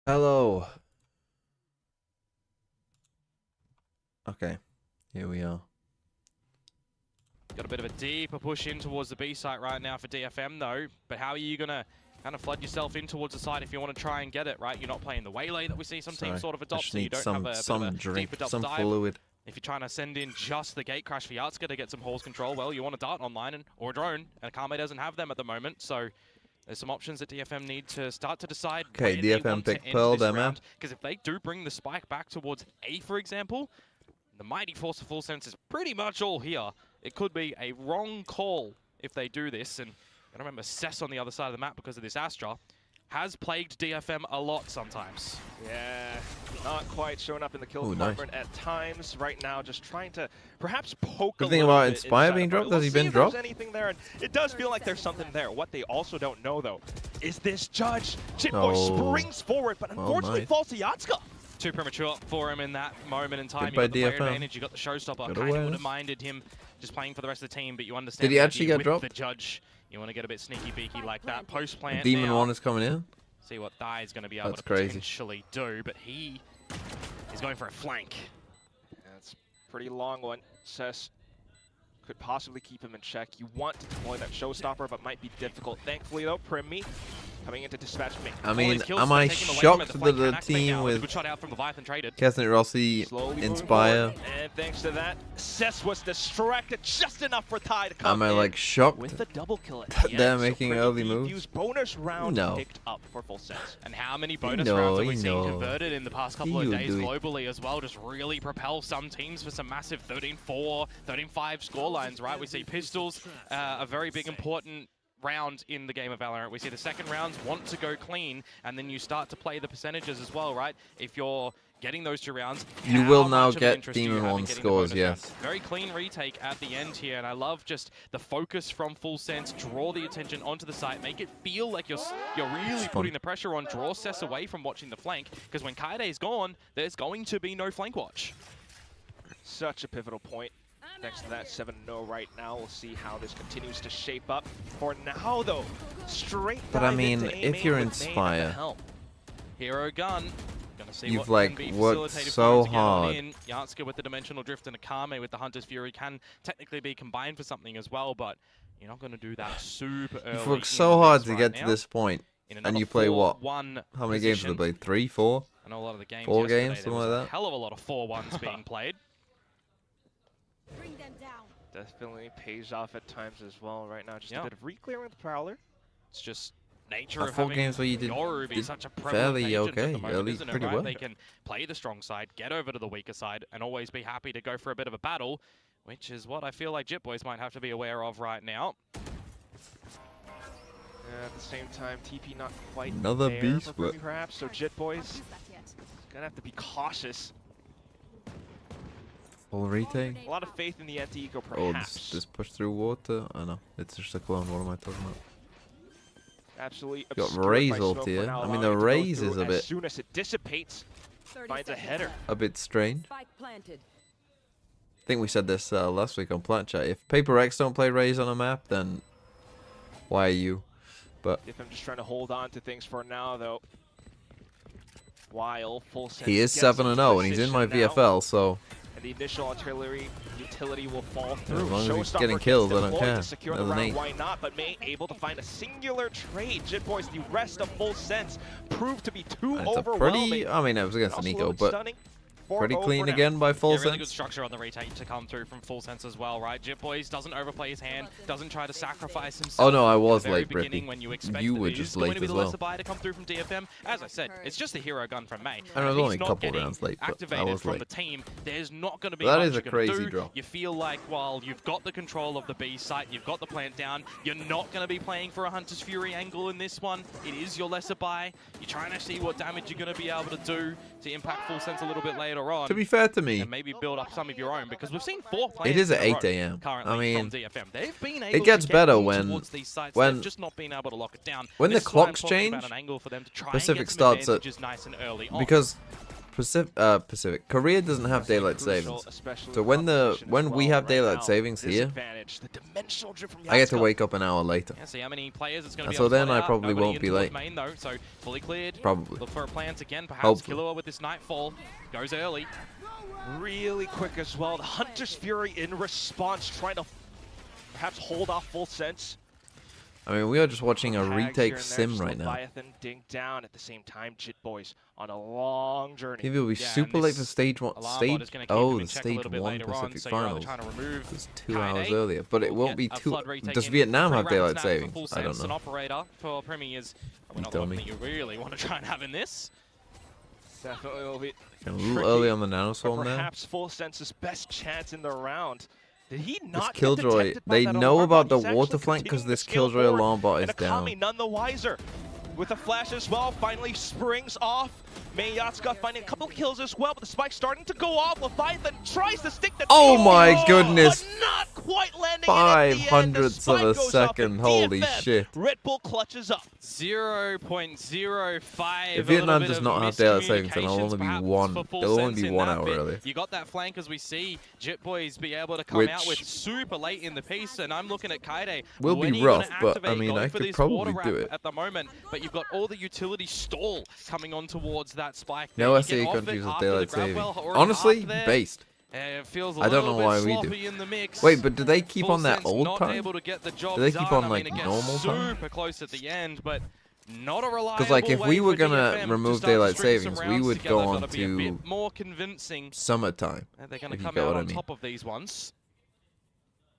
Hello. Okay, here we are. Got a bit of a deeper push in towards the B site right now for DFM though, but how are you going to kind of flood yourself in towards the side if you want to try and get it, right? You're not playing the waylay that we see some teams sort of adopt, so you don't have a bit of a deeper double dive. Fluid. If you're trying to send in just the gate crash for Yatska to get some horse control, well, you want a dart online or a drone, and Kame doesn't have them at the moment, so there's some options that DFM need to start to decide. Okay, DFM pick Pearl, man. Because if they do bring the spike back towards A, for example, the mighty force of full sense is pretty much all here. It could be a wrong call if they do this, and I remember Cess on the other side of the map because of this Astra has plagued DFM a lot sometimes. Yeah, not quite showing up in the kill department at times right now, just trying to perhaps poke a little bit. Good thing about Inspire being dropped, has he been dropped? Anything there, and it does feel like there's something there. What they also don't know though is this Judge. Jitboy springs forward, but unfortunately falls to Yatska. Too premature for him in that moment in time. You got the player advantage, you got the showstopper. Kind of would have minded him just playing for the rest of the team, but you understand. Did he actually get dropped? The Judge, you want to get a bit sneaky beaky like that. Post plant. Demon One is coming in. See what Dai is going to be able to crazy. potentially do, but he is going for a flank. That's a pretty long one. Cess could possibly keep him in check. You want to deploy that showstopper, but might be difficult. Thankfully, though, Primi coming into dispatch me. I mean, am I shocked that the team with Kesnet Rossi, Inspire? And thanks to that, Cess was distracted just enough for Ty to come in. Am I like shocked with the double kill that they're making early moves? Bonus round picked up for full sense. And how many bonus rounds have we seen converted in the past couple of days globally as well? Just really propel some teams for some massive 13-4, 13-5 scorelines, right? We see Pistols, a very big important round in the game of Valorant. We see the second rounds want to go clean, and then you start to play the percentages as well, right? If you're getting those 2 rounds, you will now get Demon One scores, yes. Very clean retake at the end here, and I love just the focus from Full Sense. Draw the attention onto the site, make it feel like you're really putting the pressure on. Draw Cess away from watching the flank, because when Kaide's gone, there's going to be no flank watch. Such a pivotal point. Next to that 7-0 right now. We'll see how this continues to shape up. For now, though, straight. But I mean, if you're Inspire, Hero gun. Gonna see you've what like worked so hard. Yatska with the Dimensional Drift and Akame with the Hunter's Fury can technically be combined for something as well, but you're not going to do that super early. You've worked so hard to get to this point, and you play what? How many games have you played? 3, 4? I know a lot of the games 4 games, something like that. A hell of a lot of 4-1s being played. Bring them down. Definitely pays off at times as well right now. Just a bit of re-clearing with the Prowler. It's just nature of 4 having games where you did such a fairly okay, early pretty well. They can play the strong side, get over to the weaker side, and always be happy to go for a bit of a battle, which is what I feel like Jitboys might have to be aware of right now. At the same time, TP not quite another there beast, for perhaps. So Jitboys gonna have to be cautious. Full retake. A lot of faith in the anti-eco, perhaps. Oh, this push through water? I know, it's just a clone. What am I talking about? Absolutely. Got Raze ult here. I mean, the Raze is a bit. As soon as it dissipates, finds a header. A bit strange. I think we said this last week on Plant Chat. If PRX don't play Raze on a map, then why are you? But if I'm just trying to hold on to things for now, though. While Full Sense he is 7-0, and he's in my VFL, so. And the initial artillery utility will fall through. As long as he's getting kills, I don't care. To secure the round, why not? But May able to find a singular trade. Jitboys, the rest of Full Sense proved to be too overwhelming. I mean, it was against Nico, but pretty clean again by Full Sense. Really good structure on the retake to come through from Full Sense as well, right? Jitboys doesn't overplay his hand, doesn't try to sacrifice himself. Oh no, I was late, Brippy. You were just late as well. To come through from DFM. As I said, it's just a hero gun from May. I was only a couple rounds late, but I was from late. the team, there's not going to be that much is a crazy draw. You feel like while you've got the control of the B site, you've got the plant down, you're not going to be playing for a Hunter's Fury angle in this one. It is your lesser buy. You're trying to see what damage you're going to be able to do to impact Full Sense a little bit later on. To be fair to me, and maybe build up some of your own, because we've seen 4 players. It is at 8 AM. I mean, from DFM. They've been able it gets to better get when these sites. They've just not been able to lock it down. When this the clocks change, an angle for them to try Pacific and get starts at nice and early on. because Pacific. Korea doesn't have daylight savings. So when we have daylight savings here, I get to wake up an hour later. Yeah, see how many players it's going to And be so able to then play I out. probably Nobody won't be into late. Main, though, so fully cleared. Probably. Look for a plant again. Perhaps Hopefully. Killua with this Nightfall goes early. Really quick as well. The Hunter's Fury in response, trying to perhaps hold off Full Sense. I mean, we are just watching a Tags retake here and there, sim just right now. Leviathan ding down at the same time. Jit Boys on a long journey. Maybe it'll be Yeah, super and late this for stage 1. alarm bot Stage is gonna keep them oh, in the check a stage little bit 1 later on, Pacific so you're either Finals. trying to remove It's 2 Kaide, hours earlier, but it or won't get be a too. flood retake Does in Vietnam 3 have rounds daylight now for savings? Full I don't Sense. An know. operator for Premi is not the tell one me. that you really want to try and have in this. Definitely will be A little tricky, early on the but nanoswarm there. perhaps Full Sense's best chance in the round. Did he This not get Killjoy, detected by they that know alarm about bot? the He's water actually flank because continuing this to scale Killjoy forward, alarm bot and is down. Akami none the wiser. With a flash as well, finally springs off. Mayatsuka finding a couple kills as well, but the spike's starting to go off. Leviathan tries to stick the Oh team, my goodness. but not quite landing it at the end. The 500ths of spike a goes off, second, and holy DFM, shit. Red Bull clutches up. 0.05. If Vietnam does not have daylight savings, then it'll only be it'll only be 1 hour earlier. You got that flank as we see Jit Boys be able to come Which out with super late in the piece, and I'm looking at Kaide. will When be are you gonna rough, but, activate? I mean, Going I for could this probably water do wrap it. at the moment, but you've got all the utility stall coming on towards that spike. No there. You SCA get off countries it with after the daylight grab saving. well, already Honestly, half there. based. It feels a I don't little know why bit we do. sloppy in the mix. Wait, but do they keep Full on that Sense old not time? able to get the job Do they keep done. on, like, I mean, it gets normal time? super close at the end, but not a reliable Because, like, if way we were for gonna DFM remove to start to daylight string some savings, we rounds would together. go on Gotta be a to bit more convincing. summertime. And they're going to if you come get out what I on mean. top of these ones.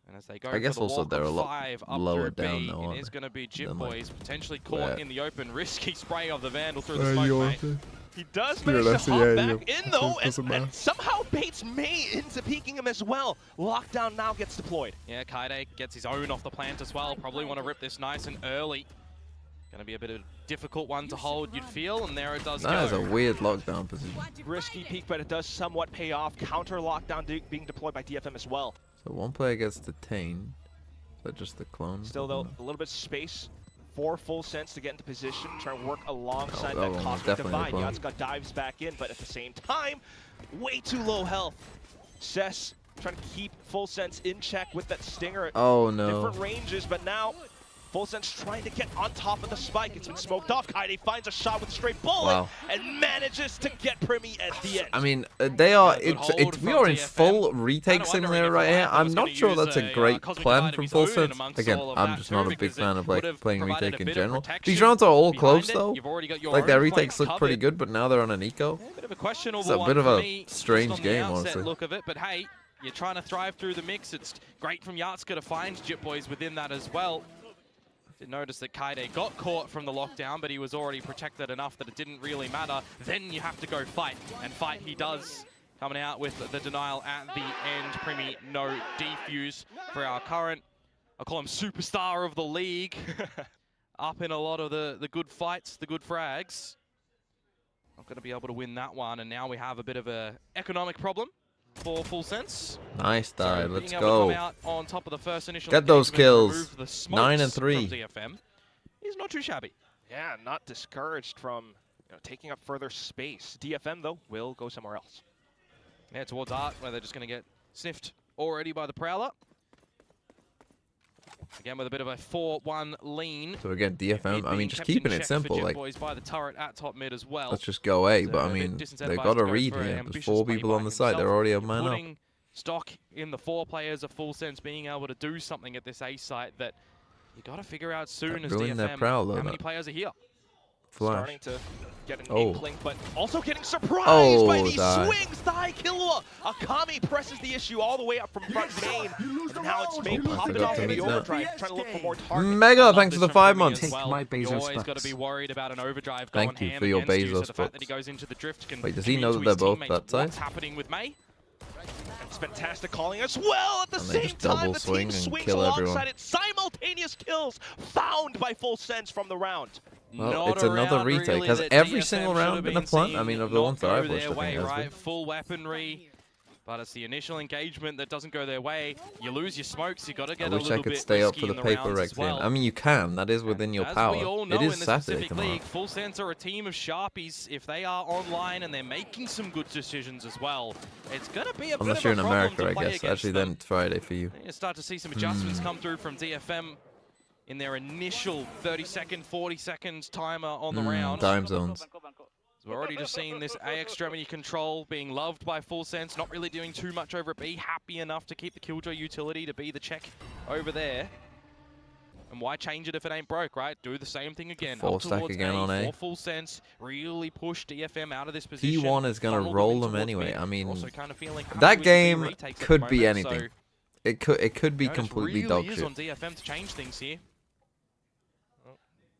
And as they go I guess for the also walk they're of a lot 5 up lower through down B, though, it aren't is they? going to be Jit Than, like, Boys potentially where- caught in the open. Risky spray of the Vandal through the smoke, mate. He does You're manage to an hop SCA, back in though, doesn't matter. and somehow baits May into peeking him as well. Lockdown now gets deployed. Yeah, Kaide gets his own off the plant as well. Probably want to rip this nice and early. Going to be a bit of a difficult one to hold, you'd feel, and there it does That is go. a weird lockdown position. Risky peek, but it does somewhat pay off. Counter lockdown being deployed by DFM as well. So one player gets detained. Is that just the clone? Still though, a little bit of space for Full Sense to get into position, try and work alongside that that one was Cosmic definitely Divide. the clone. Yatsuka dives back in, but at the same time, way too low health. Cess trying to keep Full Sense in check with that Stinger at Oh no. different ranges, but now Full Sense trying to get on top of the spike. It's been smoked off. Kaide finds a shot with a straight bullet Wow. and manages to get Primi at the end. I mean, they are. Good hold We from are in DFM. full retake Kinda simulator wondering right if here. Leviathan I'm was not gonna sure use that's a a great Cosmic plan Divide from of Full his own Sense. amongst Again, all of I'm that just too, not a big because fan it of like would've playing provided retake a in bit of general. protection These rounds are all behind close it. though. You've already got your Like their own flank retakes look pretty covered. good, but now they're on an eco. A bit of a questionable It's a one bit of for a me, just strange on the game, outset honestly. look of it, but hey, you're trying to thrive through the mix. It's great from Yatsuka to find Jit Boys within that as well. Did notice that Kaide got caught from the lockdown, but he was already protected enough that it didn't really matter. Then you have to go fight, and fight he does. Coming out with the denial at the end. Primi, no defuse for our current, I'll call him superstar of the league. Up in a lot of the good fights, the good frags. Not going to be able to win that one, and now we have a bit of a economic problem for Full Sense. Nice dive. So Let's being able to go. come out on top of the first initial Get those engagement and kills. remove the smokes 9 and from 3. DFM is not too shabby. Yeah, not discouraged from taking up further space. DFM, though, will go somewhere else. Yeah, towards Art, where they're just going to get sniffed already by the Prowler. Again, with a bit of a 4-1 lean. So again, DFM. I mean, Being just kept in keeping it check simple. for Jet Like, Boys by the turret at top mid as well. let's just go A. So But I a bit mean, disincentivized they got to a go read for an here. There's ambitious 4 play people by on the site. They're himself. already a You're man up. putting stock in the 4 players of Full Sense being able to do something at this A site that you got to figure out soon That as ruined their DFM Prowler, how many that. players are here. Flash. Starting to get an Oh. inkling, but also getting surprised Oh, by these die. swings. Die Killua. Akami presses the issue all the way up from front main. And now it's May popping forgot off to in the mix that. overdrive, trying to look for more targets. Mega, thanks for the This 5 from Premi months. as well. my Bezos You always got bucks. to be worried about an overdrive going Thank you ham for your against you, so Bezos the fact that bucks. he goes into the drift can Wait, does he communicate know to that his they're both teammates that size? what's happening with May. It's fantastic calling as well. At the And they same just time, double the swing team and swings kill alongside everyone. it. Simultaneous kills found by Full Sense from the round. Well, Not it's a another round, retake. really, Has that every DFM single should round have been a been punt? seen I mean, of the not ones that I've go watched, their I think way, it has right? been. Full weaponry. But it's the initial engagement that doesn't go their way. You lose your smokes. You got to get I a wish little I could bit stay up risky for the in the paper rounds Rex as well. game. I mean, you can. That is within your power. As we all know It is in the Saturday Pacific tomorrow. League, Full Sense are a team of Sharpies. If they are online and they're making some good decisions as well, it's going to be a bit Unless of you're a in problem America, to I play guess. against Actually, them. then it's Friday for you. You start to see some adjustments come through from DFM in their initial 30-second, 40-second timer on the round. Time zones. We're already just seeing this A extremity control being loved by Full Sense, not really doing too much over at B, happy enough to keep the Killjoy utility to be the check over there. And why change it if it ain't broke, right? Do the same thing again. Full up stack towards again on A. For Full Sense, really push DFM out of this position. P1 is going to funnel roll in them towards anyway. mid. I mean, Also kind of feeling happy that with the B game retakes at could the be moment, anything. so It could be it completely really dog is shit. on DFM to change things here.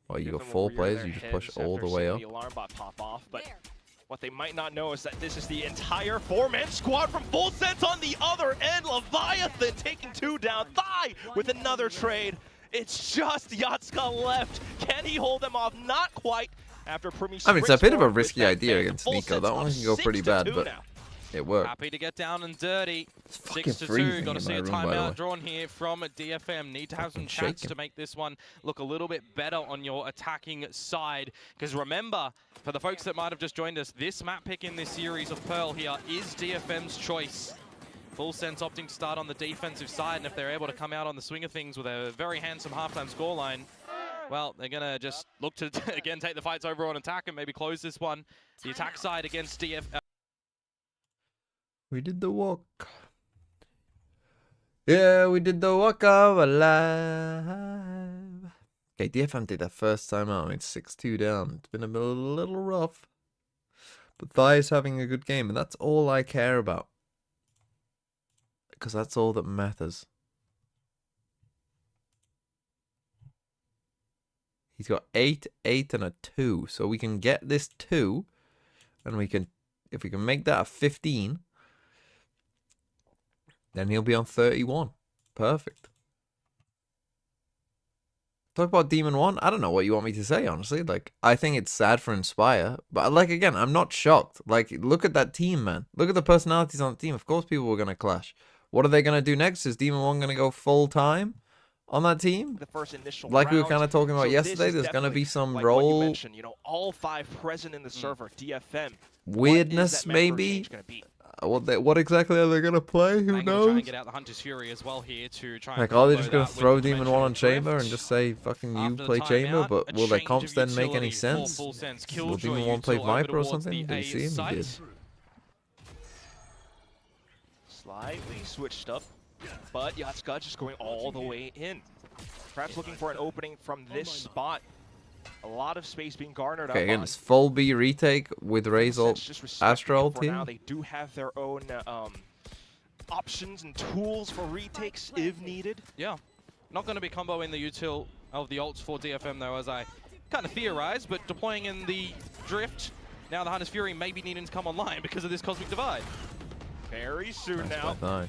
Well, you got Give them 4 a rear players, their you just push heads all after the way seeing up. The alarm bot pop off, but There. what they might not know is that this is the entire 4-man squad from Full Sense on the other end. Leviathan taking 2 down. Thigh with another trade. It's just Yatska left. Can he hold them off? Not quite. After Primi I mean, it's a bit of a forward with risky that idea fake. against Full Nico. Sense That up one can go pretty 6-2 bad, but now. it worked. Happy to get down and dirty. It's fucking 6-2. freezing Got to in see my a room, by the way. timeout drawn here from DFM. Need to have some Fucking chance shaking. to make this one look a little bit better on your attacking side. Because remember, for the folks that might have just joined us, this map pick in this series of Pearl here is DFM's choice. Full Sense opting to start on the defensive side, and if they're able to come out on the swing of things with a very handsome halftime scoreline, well, they're going to just look to, again, take the fights over on attack and maybe close this one. The attack side against DFM. We did the walk. Yeah, we did the walk of a life. Okay, DFM did that first time out. It's 6-2 down. It's been a little rough. But Thigh is having a good game, and that's all I care about. Because that's all that matters. He's got 8, 8, and a 2. So we can get this 2. And we can, if we can make that a 15, then he'll be on 31. Perfect. Talk about Demon 1. I don't know what you want me to say, honestly. Like, I think it's sad for Inspire. But, like, again, I'm not shocked. Like, look at that team, man. Look at the personalities on the team. Of course people were going to clash. What are they going to do next? Is Demon 1 going to go full time on that team? The first initial Like we were round. kind of talking about So yesterday, this is there's going to be definitely, some like what you role mentioned, you know, all 5 present in the server, DFM. weirdness, maybe. What exactly are they going to play? Who Try knows? and get out the Hunter's Fury as well here to try and Like, are they combo just going that to with throw the Demon 1 dimension on of Chamber Drift. and just say, fucking you After the play Chamber, timeout, but a will their change comps of then make any utility for sense? Full Sense. Will Killjoy Demon 1 play util over Viper or towards something? the Did you see him? He site. did. Slightly switched up, but Yatska just going all the way in. Perhaps looking for an opening from this spot. A lot of space being garnered Okay, up again, on. it's full B retake with Razor Just respecting Astral it for now. team. They do have their own options and tools for retakes if needed. Yeah, not going to be comboing the util of the ults for DFM though, as I kind of theorized, but deploying in the Drift. Now the Hunter's Fury may be needing to come online because of this Cosmic Divide. Very soon Nice now, by Thigh.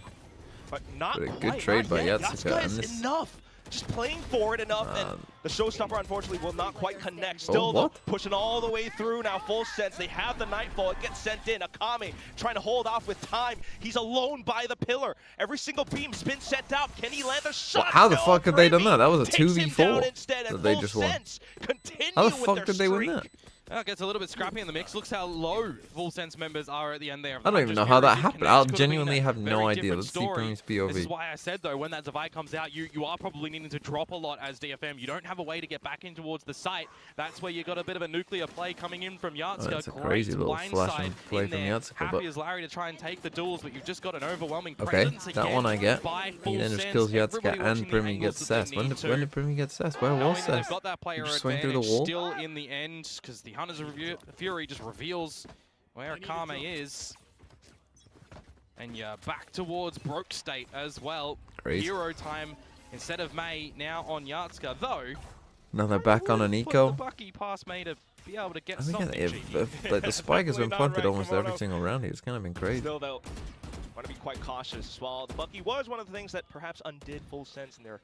but not But a quite. good trade not by yet. Yatsuka, Yatsuka and is this- enough. Just playing forward enough, and the showstopper unfortunately will not quite connect. Still though, what? pushing all the way through now. Full Sense, they have the Nightfall. It gets sent in. Akame trying to hold off with time. He's alone by the pillar. Every single beam's been sent out. Can he land a shot? How the No, fuck have they done that? That was a takes him down 2v4 instead, and that they Full just won. Sense continue How the with fuck their did they win streak. that? It gets a little bit scrappy in the mix. Looks how low Full Sense members are at the end there. I don't even know how that happened. I genuinely have no idea. Let's see Premi's POV. This is why I said, though, when that divide comes out, you are probably needing to drop a lot as DFM. You don't have a way to get back in towards the site. That's where you got a bit of a nuclear play coming in from Yatska. That's a Great crazy little blind flash side and play in from there. Yatska, Happy but- as Larry to try and take the duels, but you've just got an overwhelming Okay, presence that again one I get. by He Full then just Sense. kills Yatska Everybody watching and the Primi angles gets that they Cess. When need did to. Primi get Cess? Where Knowing was that they've Cess? got that player just swing through the advantage wall? still in the end, because the Hunter's Fury just reveals where Akame is. And you're back towards broke state as well. Crazy. Hero time instead of May now on Yatska, though. Now they're back on an Put eco. the Bucky past May to be able to get I think something if, cheeky. like the spike has been Definitely not planted right, almost every Komodo. single round here. It's kind of been crazy. Still, though, want to be quite cautious as well. The Bucky was one of the things that perhaps undid Full Sense in their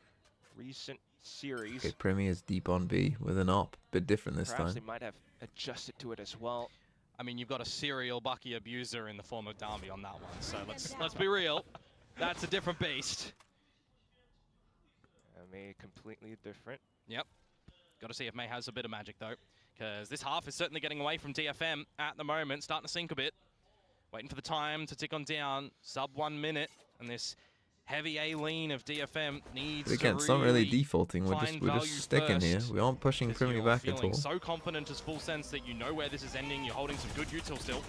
recent series. Okay, Primi is deep on B with an op. Bit different this Perhaps they time. might have adjusted to it as well. I mean, you've got a serial Bucky abuser in the form of Dami on that one. So let's be real. That's a different beast. May completely different. Yep. Got to see if May has a bit of magic, though. Because this half is certainly getting away from DFM at the moment. Starting to sink a bit. Waiting for the time to tick on down. Sub 1 minute. And this heavy A lean of DFM needs Again, to it's not really really defaulting. We're just sticking here. We aren't pushing Primy back at all. So confident as full sense that you know where this is ending. You're holding some good util still.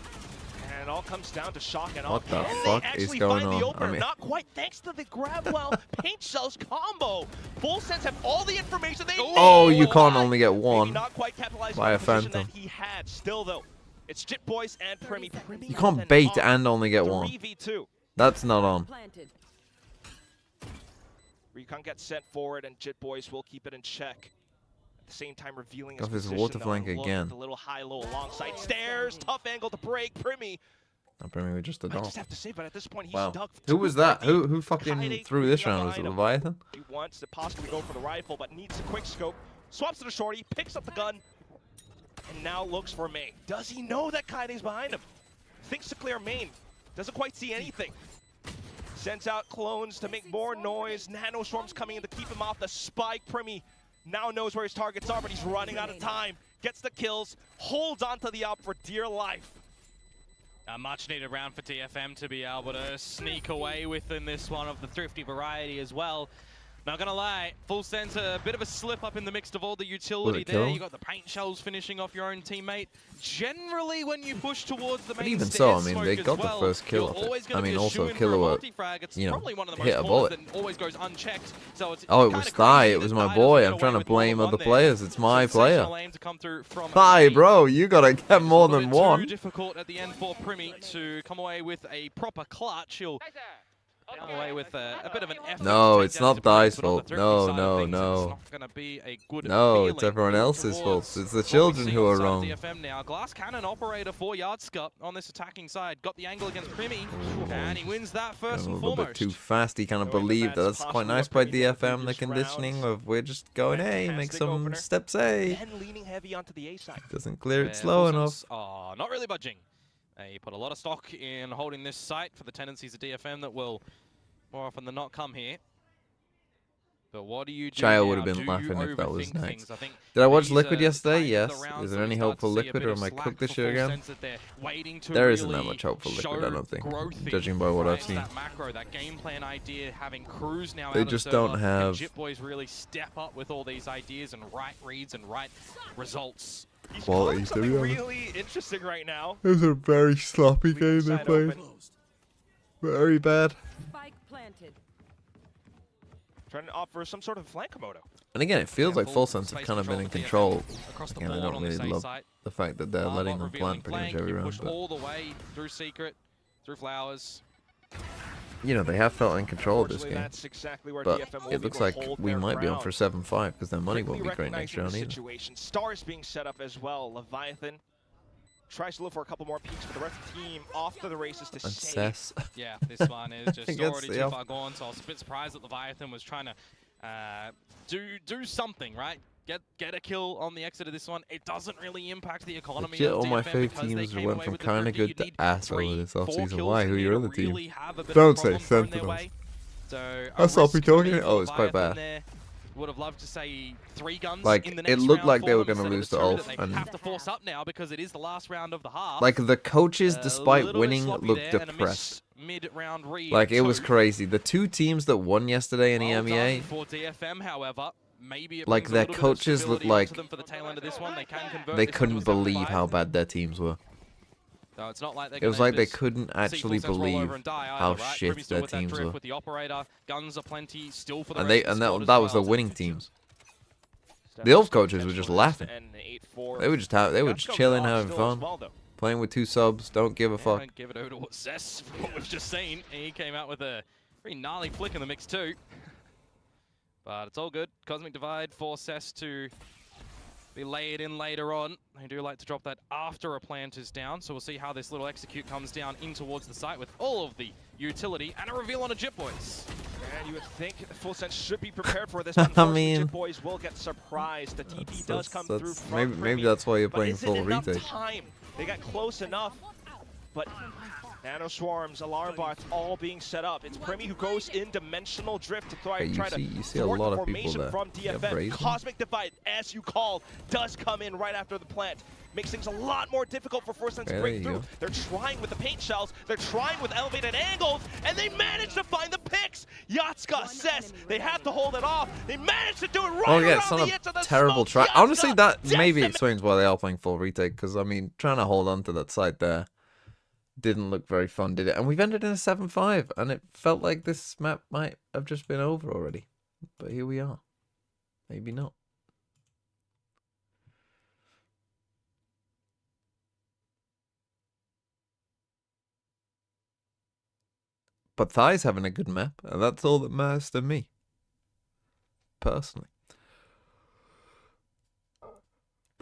And it all comes down to shock and What the Can fuck they is actually going find on? the opener? I mean- Not quite, thanks to the grab well paint shells combo. Full sense have all the information they need. Oh, you can't only get Maybe one not quite capitalizing by on a the position Phantom. that he had. Still though, it's Jit Boys and Primy. You can't bait and only get one. 3v2. That's not on. Planted. Recon gets sent forward and Jit Boys will keep it in check. At the same time revealing his Got his position. water though, flank and look again. at the little high-low alongside stairs. Tough angle to break. Primy. Primy with just a I dog. just have to say, but at this point he's Wow. dug. Who was that? Who Kaide fucking threw this creeping up round? Was it behind him. Leviathan? He wants to possibly go for the rifle, but needs a quick scope. Swaps to the shorty, picks up the gun, and now looks for Main. Does he know that Kaide's behind him? Thinks to clear Main. Doesn't quite see anything. Sends out clones to make more noise. Nano Storm's coming in to keep him off the spike. Primy now knows where his targets are, but he's running out of time. Gets the kills, holds onto the up for dear life. A much needed round for DFM to be able to sneak away within this one of the thrifty variety as well. Not gonna lie, full sense a bit of a slip up in the mix of all the utility there. You got the paint shells finishing off your own teammate. Generally, when you push towards the main But even so, I stairs mean, they smoke got as the well, first kill you're of it. always gonna I mean, be a also shoo-in for a Kilowatt, multi-frag. It's you know, probably one of the hit most a corners bullet. that always goes unchecked. So it's Oh, it kinda was crazy Thigh. It that was my Thigh boy. doesn't I'm get trying away to with more blame than other one there. players. It's my player. Sensational aim to come through from Thigh, Main. bro. You gotta get more than Too one. difficult at the end for Primy to come away with a proper clutch. He'll come away with a bit of an effort. No, to take it's down not his opponent, Thigh's but on the fault. thrifty No, side of no, things, no. It's not gonna be a good No, it's feeling everyone else's fault. towards It's the what we children see who on are the side of wrong. DFM now. Glass Cannon operator for Yardska on this attacking side. Got the angle against Primy, and he wins that first A and little bit foremost. too fast. He kind of Knowing that believed that. that's That's quite possibly nice what by Primy did in DFM. The previous conditioning rounds. of we're just going, hey, make Fantastic some opener. steps, A. Then leaning heavy onto the A side. Doesn't clear Yeah, it slow full enough. sense, not really budging. They put a lot of stock in holding this site for the tendencies of DFM that will more often than not come here. But what do you do Child now? would have been Do you laughing if that was overthink next. things? I think Did I watch these Liquid are yesterday? kind of Yes. the rounds Is that there we any start hope to for see a Liquid, bit or of am I slack cooked this for year Full again? Sense that they're waiting to There isn't that really much hope for Liquid, I show don't think, growth judging by what I've in seen. That macro, that game plan idea, having crews now They out of just the don't server, have- and Jit Boys really step up with all these ideas and right reads and right results. He's Quality, calling to something be honest. really interesting right now. It was a very sloppy Leaving the game they side played. open. Very bad. Spike planted. Trying to offer some sort of flank moto. And again, it feels Yeah, like Full Sense have space kind of been in for DFM control. across the Again, I board don't on this really A love site. the fact that they're letting them Revealing plant pretty much flank, every you round. push But, all the way through Secret, through Flowers. you know, they have felt in control of this Unfortunately, game. that's exactly where But DFM will it be looks able like to hold we their might be on ground. for 7-5 because their money won't Quickly be great next recognizing round the either. situation. Stars being set up as well. Leviathan tries to look for a couple more peaks, but the rest of the team off to the races to And save. Cess. Yeah, this one is just Against already the too off- far gone, so I was a bit surprised that Leviathan was trying to do something, right? Get a kill on the exit of this one. It doesn't really impact the economy Legit, of all my DFM fave because they teams came went away from with the kinda thrifty. good You to need ass over 3, this 4 offseason. kills Why? in Who are here your to other team? really have a bit Don't of a say problem thrown their Sentinels. way. So a That's sloppy risk for me talking? for Oh, it's quite Leviathan bad. there. Would have loved to say 3 guns Like, in the it next looked round like for they were them gonna instead of lose the to 2 Ulf, that they and- have to force up now because it is the last round of the half. Like, the coaches, A despite little bit winning, sloppy looked there, and a depressed. missed mid-round read Like, it was too. crazy. The two teams that won yesterday in Well EMEA, done for DFM, however, maybe it like, brings a their little bit of coaches looked stability like onto them for the tail end of this one. They can convert they this couldn't one to believe 75. how bad their teams were. No, it's not like they're It was gonna like they just couldn't see actually Full Sense roll over believe and die how either, right? shit Privy still their with that teams drift were. with the operator. Guns are plenty still for the And rest they of and the squad that as that was the well. winning teams. Step The Ulf up, coaches were just laughing. and 8-4. They were just Yatsko chilling, off having still fun, as well, though. playing with 2 subs. Don't give a Yeah, fuck. and give it over to what Zess for what we've just seen. He came out with a pretty gnarly flick in the mix too. But it's all good. Cosmic Divide for Cess to be laid in later on. They do like to drop that after a plant is down, so we'll see how this little execute comes down in towards the site with all of the utility and a reveal on a Jit Boys. And you would think Full Sense should be prepared for this. I Unfortunately, mean, Jit Boys will get surprised. The TP does come through from maybe Primy, that's why you're but playing is it full enough retake. time They got close enough, but Nano Swarms, Alarm Bots, all being set up. It's Primi who goes in Dimensional Drift to try you to see a thwart lot the of people formation there. from DFM. Cosmic Divide, as you called, does come in right after the plant. Makes things a lot more difficult for Force Sense to break through. They're trying with the paint shells, they're trying with elevated angles, and they manage to find the picks. Yatska says they have to hold it off. They managed to do it right around the edge of the terrible smoke. try. Honestly, that maybe explains why they are playing full retake, because, I mean, trying to hold on to that side there didn't look very fun, did it? And we've ended in a 7-5, and it felt like this map might have just been over already. But here we are. Maybe not. But Thai's having a good map, and that's all that matters to me. Personally. But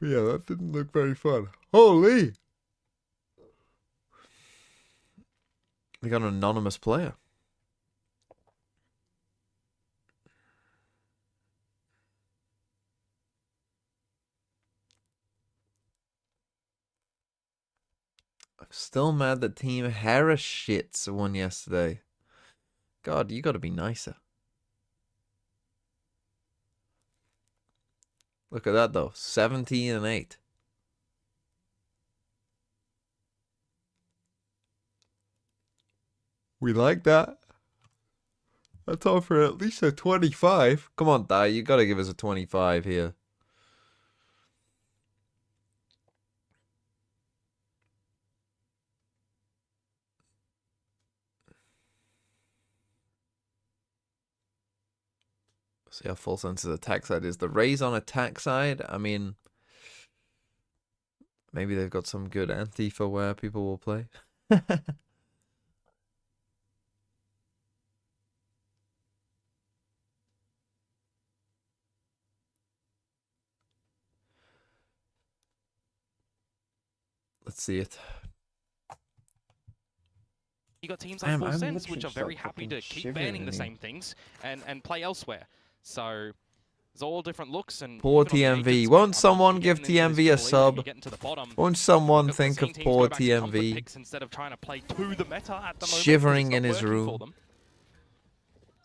yeah, that didn't look very fun. Holy! We got an anonymous player. I'm still mad that Team Hera shits won yesterday. God, you gotta be nicer. Look at that though, 17-8. We like that. That's all for at least a 25. Come on, Dai, you gotta give us a 25 here. See how Full Sense's attack side is. The Rays on attack side, I mean, maybe they've got some good anti for where people will play. Let's see it. You got teams like Full Sense, which are very happy to keep banning the same things and play elsewhere. So there's all different looks. And poor TMV. Won't someone give TMV a sub? Won't someone think of poor TMV? Instead of trying to play to the meta at the moment, shivering in his room.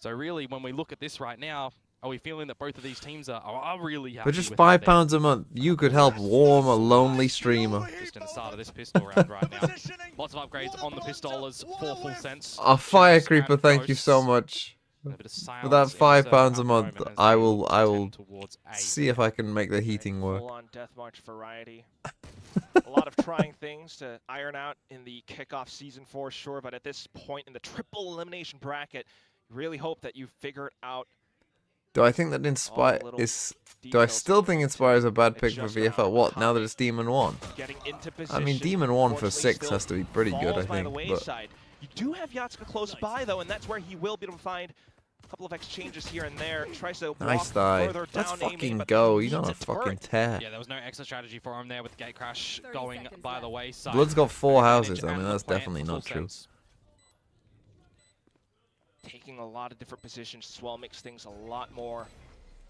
So really, when we look at this right now, are we feeling that both of these teams are really happy? For just £5 a month, you could help warm a lonely streamer. Just in the start of this pistol round right now. Lots of upgrades on the pistolas for Full Sense. A Fire Creeper, thank you so much. For that £5 a month, I will see if I can make the heating work. Full-on Death March variety. A lot of trying things to iron out in the kickoff season for sure, but at this point in the triple elimination bracket, really hope that you figure it out. Do I think that Inspire is... Do I still think Inspire is a bad pick for VFL? What, now that it's Demon 1? I mean, Demon 1 for 6 has to be pretty good, I think. But you do have Yatska close by, though, and that's where he will be able to find a couple of exchanges here and there. Tries to nice die. Let's fucking go. He's on a fucking tear. Yeah, there was no extra strategy for him there with Gate Crash going by the wayside. Blood's got 4 houses. I mean, that's definitely not true. Taking a lot of different positions as well makes things a lot more.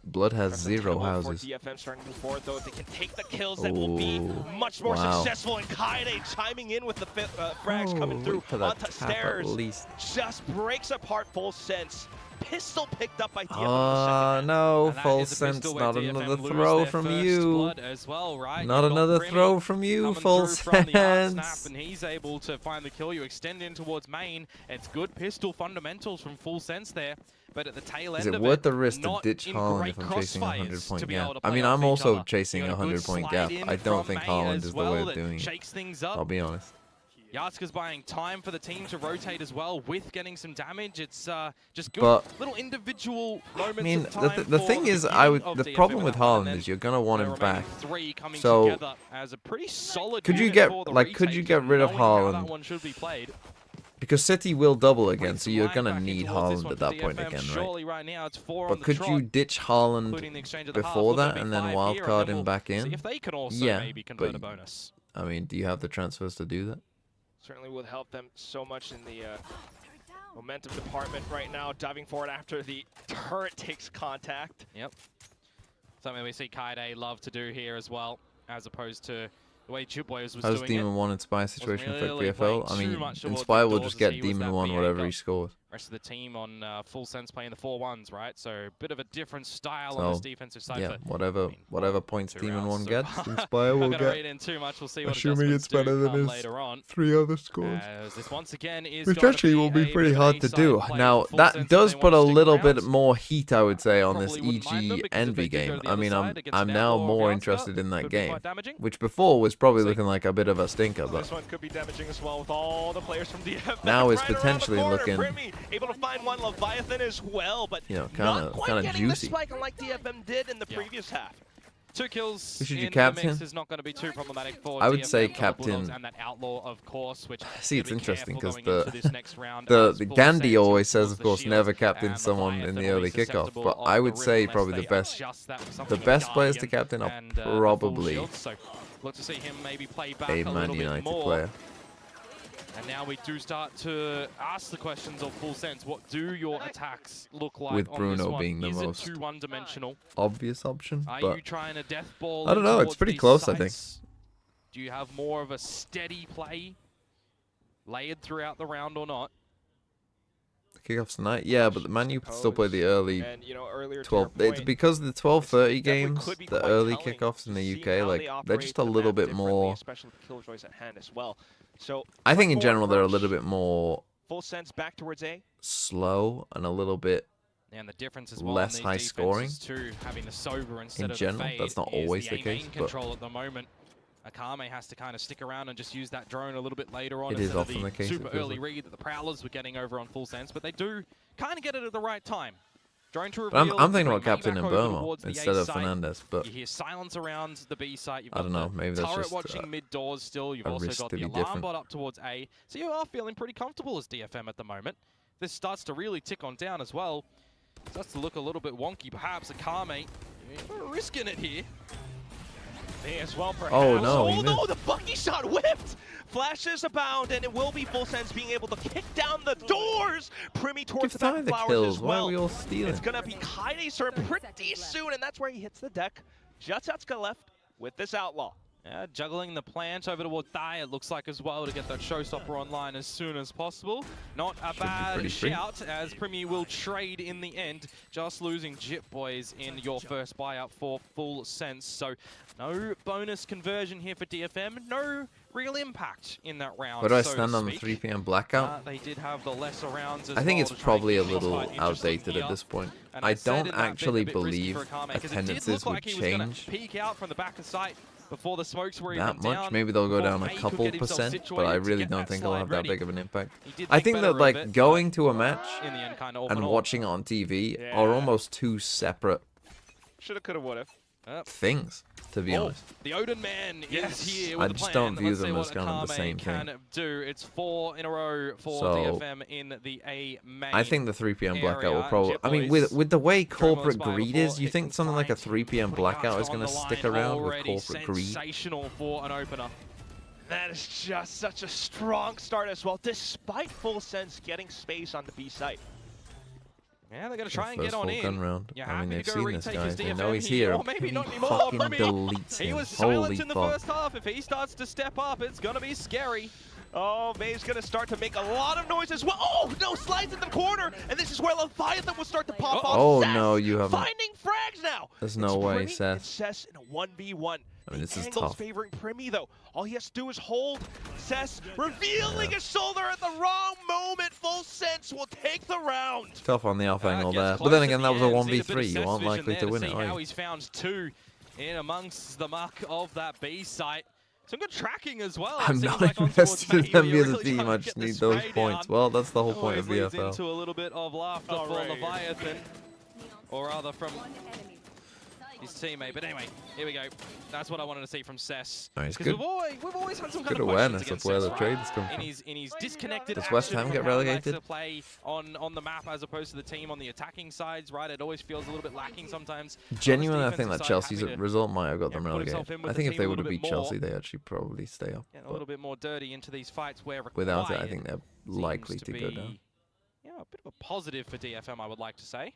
Blood has 0 houses. DFM starting to move forward, though. If they can take the kills, that will be much more successful. And Kaede chiming in with the frags coming through onto stairs. Just breaks apart Full Sense. Pistol picked up by DFM. No, Full Sense. Not another throw from you. Not another throw from you, Full Sense. And he's able to find the kill. You extend in towards main. It's good pistol fundamentals from Full Sense there. But at the tail end is it worth the risk to ditch Holland if I'm chasing a 100-point gap? I mean, I'm also chasing a 100-point gap. I don't think Holland is the way of doing it. I'll be honest. Yatska's buying time for the team to rotate as well with getting some damage. It's just good little individual moments. I mean, of time the thing is, the problem with Holland is you're gonna want him back. So could you get rid of Holland? Because City will double again, so you're gonna need Holland at that point again, right? But could you ditch Holland before that and then wildcard him back in? Yeah, but I mean, do you have the transfers to do that? Certainly would help them so much in the momentum department right now, diving forward after the turret takes contact. Yep. Something we see Kaede love to do here as well, as opposed to the way Chipboys was How's doing Demon it. 1 Inspire situation really affect VFL? I playing too mean, much towards Inspire the will doors just as get he was Demon that 1 BA whatever got. he scores. Rest of the team on full sense playing the 4-1s, right? So a bit of a different style on this defensive side. Yeah, but, I mean, whatever points 2 Demon rounds 1 so gets, far. Inspire will Not gonna get. read in too much. We'll see what Assuming it's adjustments better do than come his later on. 3 other scores. As this once again is Which going actually to will be a pretty bit of hard an to A-side do. play Now, for Full that Sense does if they put a wanna stick little bit around. more heat, I would say, on this Probably wouldn't mind them EG because if Envy they did go game. to the I other mean, side against I'm an now outlaw more Yatska, interested in that could be game, quite damaging. which before was probably See. looking like a bit of a stinker, but This one could be damaging as well with all the players from DFM. now it's right around the potentially corner. looking, Primi able to find one Leviathan as well, but you know, not quite kind of getting juicy. the spike like DFM did in the previous half. 2 kills Who should you in captain? the mix is not going to be too problematic for I would DFM, say for the captain. Bulldogs and that outlaw, of course, which See, it's be interesting careful because going into this next round the as Full Gandhi Sense always towards says, of the course, shield, never captain and someone in Leviathan the will be early kickoff. susceptible But of I the would rim say unless probably they the best, adjust that with the something like best players to Guardian captain are and, a full probably shield. So look to see him maybe play back a a Man little bit United more. player. And now we do start to ask the questions of Full Sense. What do your attacks look like With on Bruno this one? being the Is most it too one-dimensional? Obvious option, Are but you trying to death ball? I don't know, it's towards pretty these close, I think. sites? Do you have more of a steady play layered throughout the round or not? the kickoffs tonight, yeah, but the Man U could still play the early And, you know, earlier to 12. your It's point, because the 12:30 definitely games, could be the quite early telling kickoffs in to the see UK, how like they they're operate just a the little map bit differently, more. especially with Killjoys at hand as well. So I think in front general forward they're a approach, little bit more Full Sense back towards A. slow and a little bit. And the difference as well Less in high these scoring. defenses too, having the Sober instead In of general, the Fade that's not is always the the case, main but- control at the moment. Akame has to kind of stick around and just use that drone a little bit later on It is instead of often the case, super it feels early like. read that the Prowlers were getting over on Full Sense, but they do kind of get it at the right time. Drone to But reveal. I'm thinking bring about captain Maybach in over Burma towards the instead A of site. Fernandez, but You hear silence around the B site. You've I got don't know, the maybe that's turret just watching mid doors still. You've a also risk got to the be alarm different. bot up towards A. So you are feeling pretty comfortable as DFM at the moment. This starts to really tick on down as well. Starts to look a little bit wonky, perhaps. Akame, you're risking it here. May as well, perhaps. Oh, no, Oh he no, missed. the Bucky shot whipped! Flashes abound, and it will be Full Sense being able to kick down the doors! Primi towards give the back Thai the flowers kills. as Why are well. we all stealing? It's gonna be Kaine's turn 30 pretty seconds left. soon, and that's where he hits the deck. Just Yatska left with this outlaw. Yeah, juggling the plant over toward Thai, it looks like as well, to get that showstopper online as soon as possible. Not a bad pretty free. shout, as Primi will trade in the end, just losing Jip Boys in your first buyout for Full Sense. So no bonus conversion here for DFM, no real impact in that round. where do I so stand to on the speak. 3 p.m. blackout? They did have the lesser rounds as I think well it's to try and probably a keep things little quite interesting outdated here. at this point. And I I said don't it, that bit actually a bit risky believe for Akame, 'cause it did attendances look would like he was gonna change peek out from the back of sight before the smokes were that even much. down. Maybe they'll go before down a May could couple get himself percent, but I situated to really get don't that think it'll slide have that ready. big of an impact. He did I think think better that of like it, going but to a match in the end, kind of and watching it on TV Yeah. are almost two separate Shoulda, coulda, woulda. things, to be honest. The Odin Man Yes. is here I with the just plan. don't view Let's see them what as kind of the Akame same can thing. do. It's 4 in a row for So, DFM in the A main. I think the 3 p.m. blackout will area. probably. Jip I mean, Boys with the way corporate Inspire greed before is, you it think can something like a find 3 p.m. putting blackout Yatska is going to on the stick line around with already. corporate greed? Sensational for an opener. That is just such a strong start as well, despite Full Sense getting space on the B site. Yeah, they're going to try and First get on full gun in. round. You're I mean, happy they've to go seen this retake guy. his They DFM know he's here. or maybe He not anymore. fucking Primi. deletes He him. was Holy silent in the fuck. first half. If he starts to step up, it's going to be scary. Oh, May's gonna start to make a lot of noise as well. Oh, no, slides in the corner, and this is where Leviathan will start to pop off. Oh, Cess no, you haven't. finding frags now. There's no It's way, Primi Cess. and Cess in a 1v1. I mean, this is Angle's tough. favoring Primi, though. All he has to do is hold. Cess revealing his shoulder at the wrong moment. Full Sense will take the round. Tough on the off angle Gets there. close But then at again, the that was a end. Need bit of 1v3. You Cess aren't vision likely there to win see it, how are you? he's found 2 in amongst the muck of that B site. Some good tracking as well. I'm Seems not like on towards invested in May, them you're as a really team. trying I to just get the need those spray points. down. Well, that's the whole point of Always leads VFL. into a little bit of laughter All for right. Leviathan, or rather from One enemy. his teammate. But anyway, here we go. That's what I wanted to see from Cess. No, he's Because good. we've always had some Good kind of awareness questions of where against the Cess, trade right? has come from. In his disconnected Does West action Ham from get how he likes relegated? to play on the map as opposed to the team on the attacking sides, right? It always feels a little bit lacking sometimes. On this Genuinely, I think defensive that side, Chelsea's having to result might have got yeah, them put himself relegated. in with I the think if team they a would have little beat bit Chelsea, more. they actually probably stay up. Get a But little bit more dirty into these fights where required. without it, I think they're Seems likely to go be, down. Yeah, a bit of a positive for DFM, I would like to say.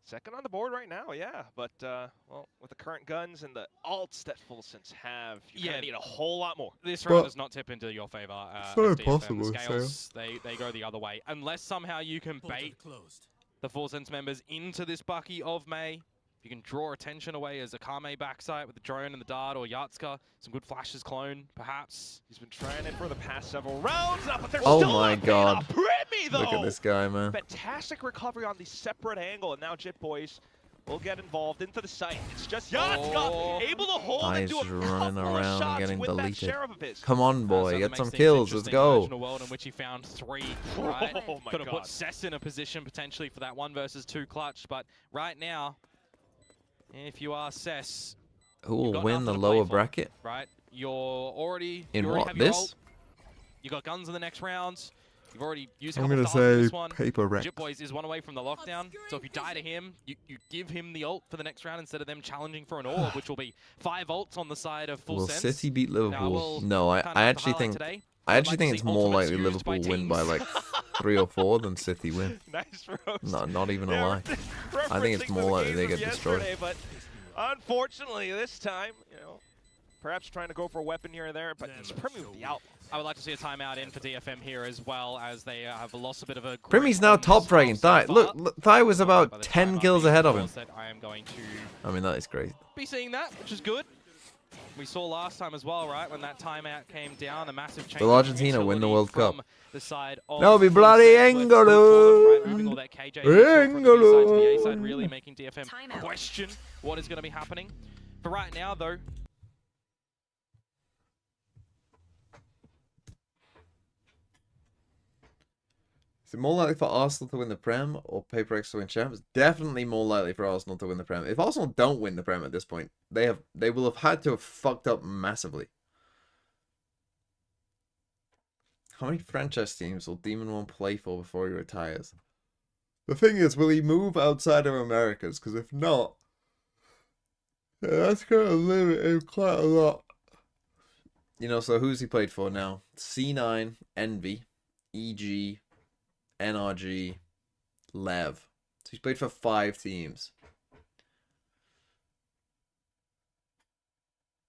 Second on the board right now, yeah. But, well, with the current guns and the ults that Full Sense have, you need a whole lot more. This round does not tip into your favor. It's not impossible, The scales, they go the other way. Unless somehow you can bait the Full Sense members into this Bucky of May. You can draw attention away as a Kame backside with the drone and the dart, or Yatska. Some good flashes clone, perhaps. He's been trying it for the past several rounds, but they're Oh still my not God. paying off. Primi, though. Look at this guy, man. Fantastic recovery on the separate angle, and now Jit Boys will get involved into the site. It's just Yatska able to hold and do a running couple of around shots getting with that deleted. sheriff of his. Come on, boy, So get that some makes kills. things Let's interesting. go. Original world in which he found 3, right? Oh my Could have God. put Cess in a position potentially for that 1 versus 2 clutch, but right now, if you are Cess, Who will got win nothing the to play lower for, bracket? right? You're already In you already what, have your this? ult. You got guns in the next rounds. You've already used a I'm couple gonna stars in say this one. Paper Rex. Jit Boys is 1 away from the lockdown, so if you die to him, you give him the ult for the next round instead of them challenging for an orb, which will be 5 ults on the side of Full Will Sense. City beat Liverpool? will No, I kind of actually highlight think today. I I'd actually like think to it's see more ultimates likely used by Liverpool win by teams. like 3 or 4 than City win. Nice roast. No, not even a Yeah, lie. I think it's referencing more the likely they games get of destroyed. yesterday, But unfortunately, this time, perhaps trying to go for a weapon here or there, but it's Primi with the out. I would like to see a timeout in for DFM here as well, as they have lost a bit of a... Primi's now top fragging Thai. Look, Thai was about 10 kills ahead of him. I am going to I mean, that is great. be seeing that, which is good. We saw last time as well, right, when that timeout came down, a massive change. Will Argentina win the World Cup? The side of No, be bloody England. Moving all that KJ from the B side to the A side, really making DFM question what is going to be happening. For right now, though, Is it more likely for Arsenal to win the Prem or Paper X to win Champions? Definitely more likely for Arsenal to win the Prem. If Arsenal don't win the Prem at this point, they will have had to have fucked up massively. How many franchise teams will Demon One play for before he retires? The thing is, will he move outside of Americas? Because if not, yeah, that's going to limit him quite a lot. You know, so who's he played for now? C9, Envy, EG, NRG, Lev. So he's played for 5 teams.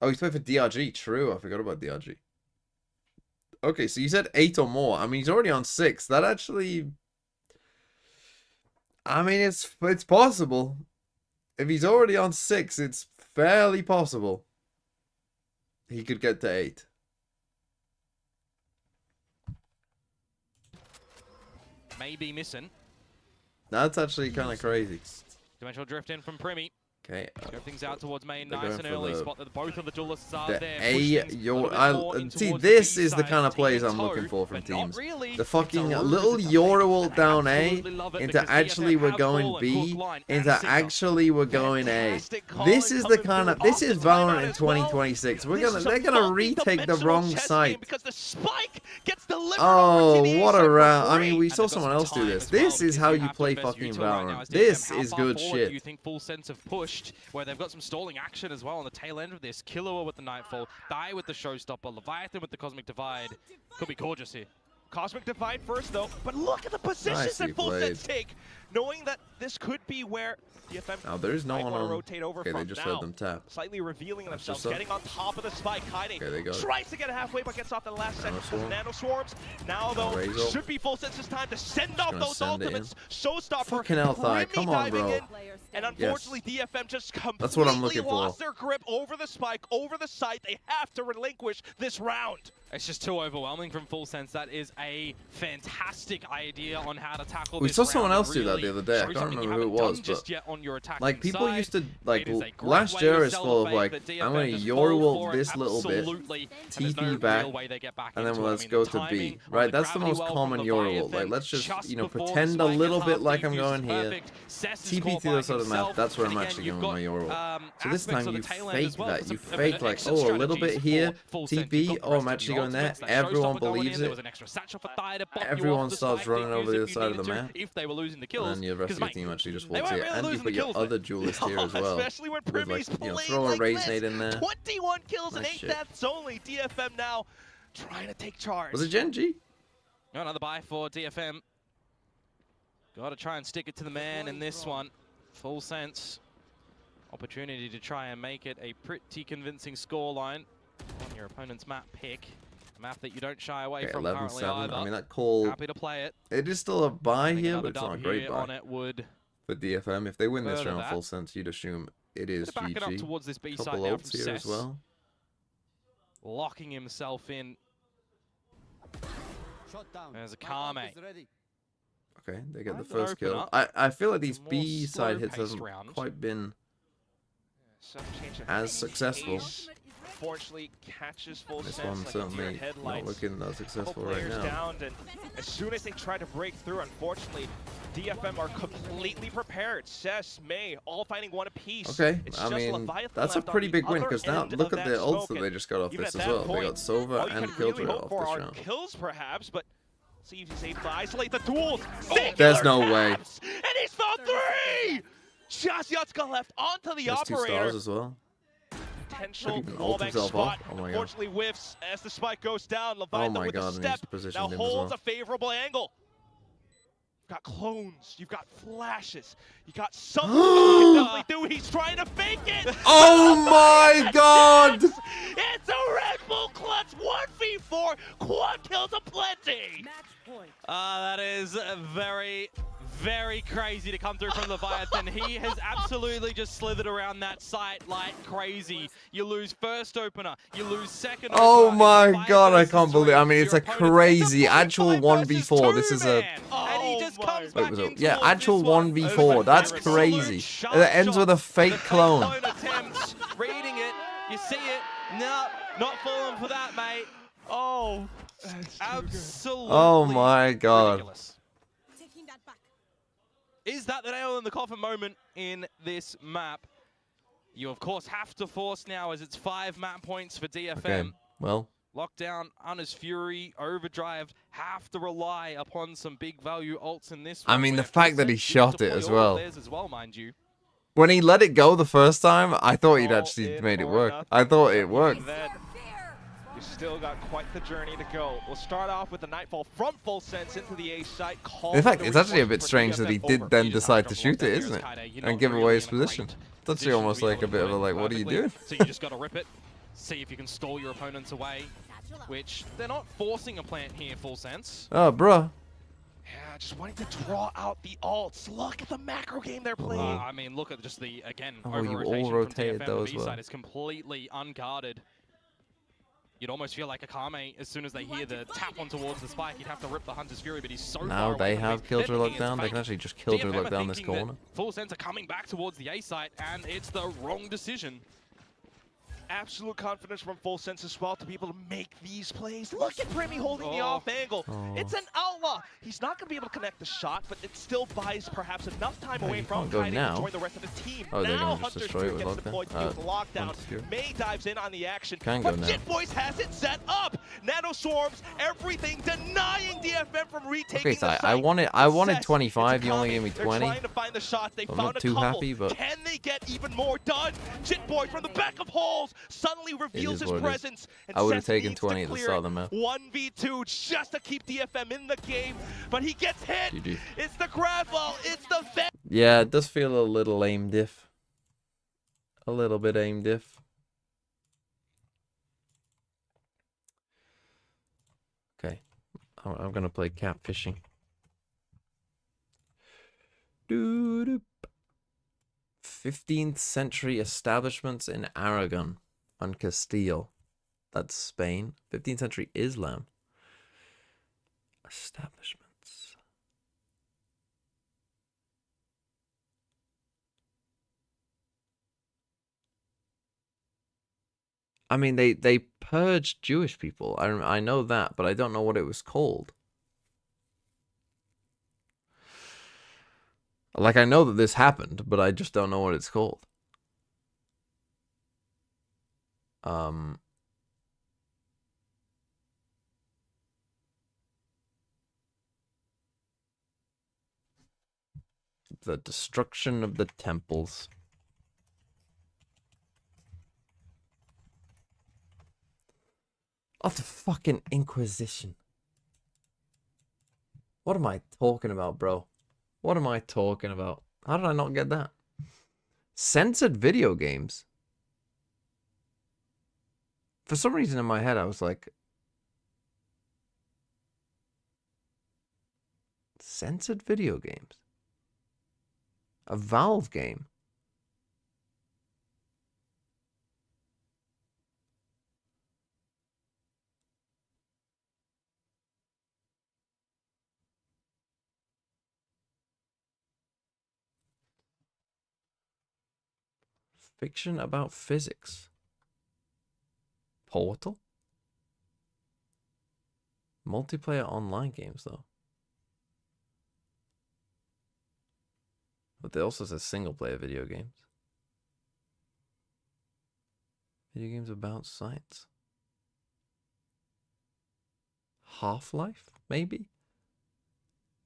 Oh, he's played for DRG. True, I forgot about DRG. Okay, so you said 8 or more. I mean, he's already on 6. That actually... I mean, it's possible. If he's already on 6, it's fairly possible he could get to 8. may be missing. That's actually kind of crazy. Dimensional drift in from Primi. Okay. Scope things out towards main, They're nice going and for early. the- Spot that both of the duelists are The there. A, Push things a your, little bit more in see, towards this the B is the side, kind of plays taking I'm looking toe, for from but not teams. really. The It's fucking a little ruse. Yoru I down A absolutely love it into because actually DFM we're have going ball and B hook line into and signal. actually we're going A. Fantastic call This and is the coming kind of through this off is the timeout Valorant in as well. 2026. We're This gonna is a they're gonna retake the multi-dimensional wrong chess site. game because the spike gets delivered Oh, over to the what A a side for round! I free. mean, we And saw they've got someone some else do time this. as well, This is because how you you have to play invest fucking util right now Valorant. as DFM. This How is far good forward do you shit. think Full Sense have pushed, where they've got some stalling action as well on the tail end of this? Killua with the Nightfall, Die with the Showstopper, Leviathan with the Cosmic Divide. Could be gorgeous here. Cosmic Divide first, though. But look at the positions Nicely that Full played. Sense take, knowing that this could be where DFM Now there's no might one want to on. rotate over Okay, from they just now. heard them tap. Slightly revealing That's themselves, just up. getting on top of the spike. Kaide Okay, they got it. tries to get halfway, but gets off the last second because Nanoswarm. Nano Swarms. Now, though, Razor. should be Full Sense's time to send off gonna those send it in. ultimates. Showstopper, Fucking hell, Thai, Primi come on, diving bro. in, and unfortunately, DFM just completely That's what I'm looking for. lost their grip over the spike, over the site. They have to relinquish this round. It's just too overwhelming from Full Sense. That is a fantastic idea on how to tackle We this saw someone round. else do that Really the other day. I show can't something you remember who it haven't was, done just but, yet on your attacking like people side. used to like It is a great last way to year is sell full the of like faith that I'm DFM gonna just Yoru fall ult for it, this little bit, absolutely, and there's TP no back, real way they get back and then into it. let's I mean, go the to B. timing on Right, the that's the gravity most well common from Yoru ult. Leviathan Like let's just before the pretend a spike little gets bit half like I'm defused going is here. perfect. Cess is TP caught to by the side of the map. himself, That's where and I'm again, actually you've going with my got, Yoru ult. So this aspects time of the you tail end as fake well, that. for You some fake like, exit oh, a little strategies bit here, for Full Sense. You've TP, got the oh, rest I'm of actually the going there. ultimates, that Everyone Showstopper going believes in, there it. was an extra satchel for Thai to bump you Everyone off the starts spike, running defuse over if the you side of needed the to, map. if they were losing the kills. And then the rest of your Because, team actually just they walks weren't here. really And you losing put the your kills, other duelist here as well. Especially when With Primi's like, playing throw a like Rage this. Nade in there. 21 kills and Nice 8 shit. deaths only. DFM now trying to take charge. Was it Gen G? Another buy for DFM. Got to try and stick it to the man in this one. Full Sense. Opportunity to try and make it a pretty convincing scoreline on your opponent's map pick. A map that you don't shy away from currently 11-7. either. I mean, that call... Happy to play it. It is still a buy Getting here, but another it's not a W great here buy. on it would For DFM, if they win this further round that. Full Sense, you'd assume it is back it up GG. towards this B Couple side now from ults here as Cess. well. Locking himself in. There's a Kame. Okay, they get the Find an first open kill. up. I feel like these More B side hits slow-paced hasn't round. quite been Some change of as successful. pace. Fortunately, catches Full This Sense one like a deer in certainly not headlights. looking that Couple successful right players now. down, and as soon as they try to break through, unfortunately, DFM are completely prepared. Cess, May, all fighting one apiece. Okay, It's I just mean, Leviathan that's a left on pretty the big win, other because now end look of at that the ults smoke, that they and just got off even this at as that well. They got point, Sova all you and can really Killjoy hope off for this are round. kills, perhaps, but see if he's able to isolate the duels. There's no way. And he's found 3! Just Yatsuka left onto the There's 2 operator. stars as well. Potential Could even ult wallbang himself spot. off. Oh my god. Unfortunately whiffs as the spike goes down. Oh Leviathan my with the god, and step he's positioned now him as holds well. a favorable angle. You've got clones, you've got flashes, you got something that he can definitely do. He's trying to fake it. Oh my god! It's a Red Bull clutch 1v4 quad kills aplenty. That is very, very crazy to come through from Leviathan. He has absolutely just slithered around that site like crazy. You lose first opener, you lose second opener. Oh It's my 5 god, I versus can't believe. 3. I mean, it's Your a opponent- crazy it's a actual 5 versus 1v4. 2, This is a. man. And he just comes Wait, back was in it? Yeah, towards actual this one. 1v4. That's Absolute crazy. sharp It ends with a shot. fake The clone. attempt, reading it, you see it. No, not falling for that, mate. Oh, Absolutely. Oh my god. ridiculous. Taking that back. Is that the nail in the coffin moment in this map? You, of course, have to force now as it's 5 map points for DFM. Okay, well, Lockdown, Hunter's Fury, Overdrive have to rely upon some big value ults in this I one. mean, where the fact that he Full Sense shot did it as deploy all of well. theirs as well, mind you. when he let it go the first time, I thought he'd All actually in made it or work. nothing. I thought it Even worked. then, you still got quite the journey to go. We'll start off with the Nightfall from Full Sense into the A site. In fact, it's actually a bit strange that he did then decide to shoot it, isn't it? And give away his position. It's actually almost like a bit of a like, what are you doing? So you just got to rip it, see if you can stall your opponents away, which they're not forcing a plant here, Full Sense. Oh, bruh. Yeah, just wanting to draw out the ults. Look at the macro game they're playing. I mean, look at just the, again, Oh, you all over-rotation from rotated DFM. though The as B well. side is completely unguarded. You'd almost feel like a Kame, as soon as they hear the tap on towards the spike, you'd have to rip the Hunter's Fury, but he's so far Now away they from have it. Killjoy They're locked thinking down. it's They can fake. actually just Killjoy DFM lock are down this thinking that corner. Full Sense are coming back towards the A site, and it's the wrong decision. Absolute confidence from Full Sense as well to be able to make these plays. Look at Premi holding the Oh. off angle. Oh. It's an outlaw. He's not going to be able to connect the shot, but it still buys perhaps enough time Oh, away you from can't go Kaiden now. to join the rest of the team. Oh, they're now gonna just Hunter's destroy it Fury with gets lockdown? deployed to deal with the lockdown. Hunter's Fury. May dives in on the action, Can but go now. Jit Boys has it set up. Nano Swarms, everything, denying DFM from retaking Okay, so the site. I wanted Cess, 25. it's You only coming. gave me They're 20. trying to find the shots. They I'm found not a too couple. happy, but- Can they get even more done? Jit Boy from the back of holes suddenly reveals is his what it is. presence. And I would have Cess taken needs 20 to at the clear start of the map. 1v2 just to keep DFM in the game, but he gets hit. GG. It's the grab ball. It's the vet. Yeah, it does feel a little aim diff. A little bit aim diff. Okay, I'm gonna play catfishing. 15th century establishments in Aragon and Castile. That's Spain. 15th century Islam. Establishments. I mean, they purged Jewish people. I know that, but I don't know what it was called. Like, I know that this happened, but I just don't know what it's called. The destruction of the temples. Oh, the fucking Inquisition. What am I talking about, bro? What am I talking about? How did I not get that? Censored video games? For some reason in my head, I was like, censored video games? A Valve game? Fiction about physics. Portal? Multiplayer online games, though. But they also says single-player video games. Video games about science. Half-Life, maybe?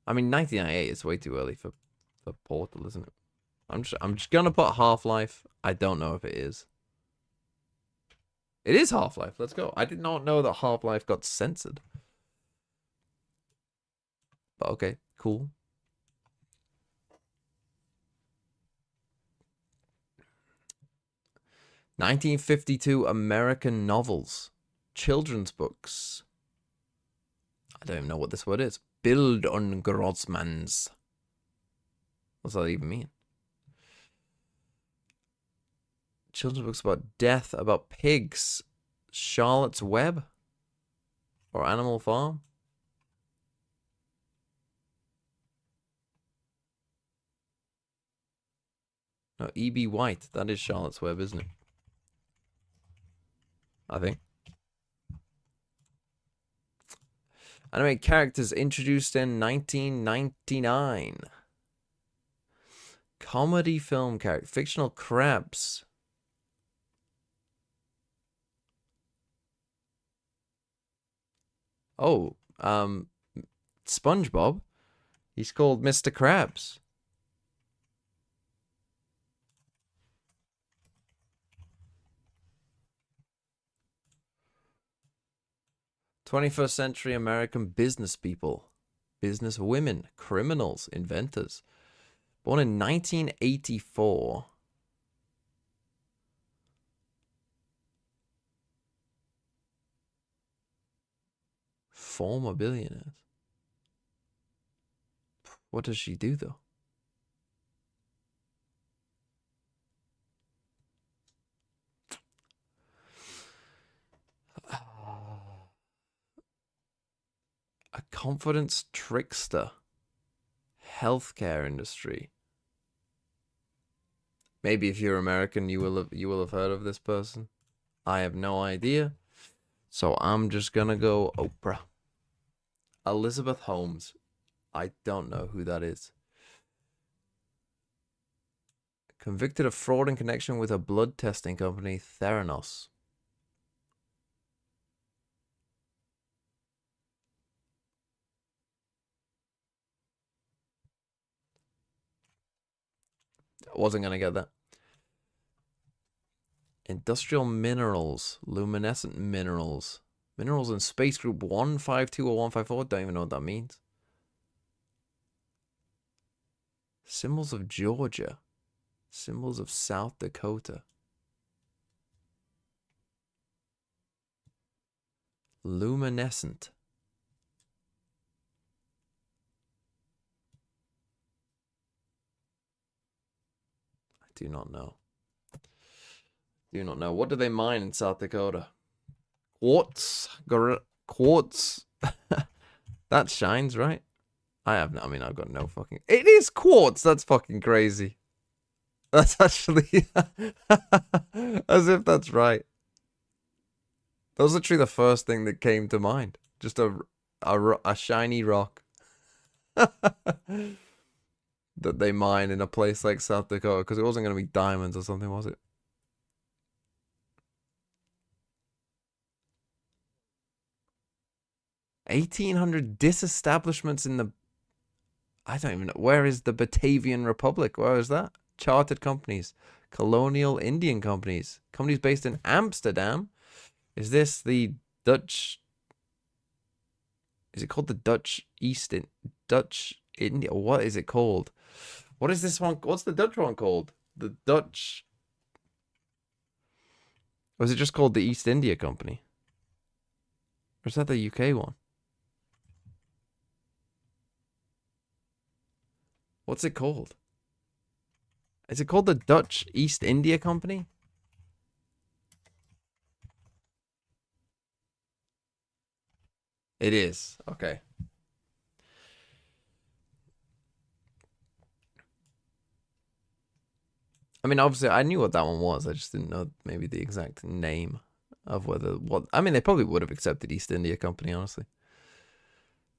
I mean, 1998 is way too early for Portal, isn't it? I'm just gonna put Half-Life. I don't know if it is. It is Half-Life. Let's go. I did not know that Half-Life got censored. But okay, cool. (1952) American novels. Children's books. I don't even know what this word is. Bild on Grossmans. What's that even mean? Children's books about death, about pigs. Charlotte's Web? Or Animal Farm? No, E.B. White. That is Charlotte's Web, isn't it? I think. Anime characters introduced in 1999. Comedy film character. Fictional crabs. Oh, SpongeBob. He's called Mr. Krabs. (21st century American business people, business women, criminals, inventors). Born in 1984. Former billionaires. What does she do, though? A confidence trickster. Healthcare industry. Maybe if you're American, you will have heard of this person. I have no idea. So I'm just gonna go Oprah. Elizabeth Holmes. I don't know who that is. Convicted of fraud in connection with a blood testing company, Theranos. I wasn't going to get that. Industrial minerals. Luminescent minerals. Minerals in space group 152 or 154. Don't even know what that means. Symbols of Georgia. Symbols of South Dakota. Luminescent. I do not know. Do not know. What do they mine in South Dakota? Quartz. Quartz. That shines, right? I've got no fucking... It is quartz! That's fucking crazy. That's actually... as if that's right. That was literally the first thing that came to mind. Just a shiny rock. That they mine in a place like South Dakota. Because it wasn't going to be diamonds or something, was it? (1800) disestablishments in the... I don't even know. Where is the Batavian Republic? Where is that? Chartered companies. Colonial Indian companies. Companies based in Amsterdam. Is this the Dutch... Is it called the Dutch East... Dutch India? What is it called? What is this one? What's the Dutch one called? the Dutch. Was it just called the East India Company? Or is that the UK one? What's it called? Is it called the Dutch East India Company? It is. Okay. I mean, obviously, I knew what that one was. I just didn't know maybe the exact name of what. I mean, they probably would have accepted East India Company, honestly.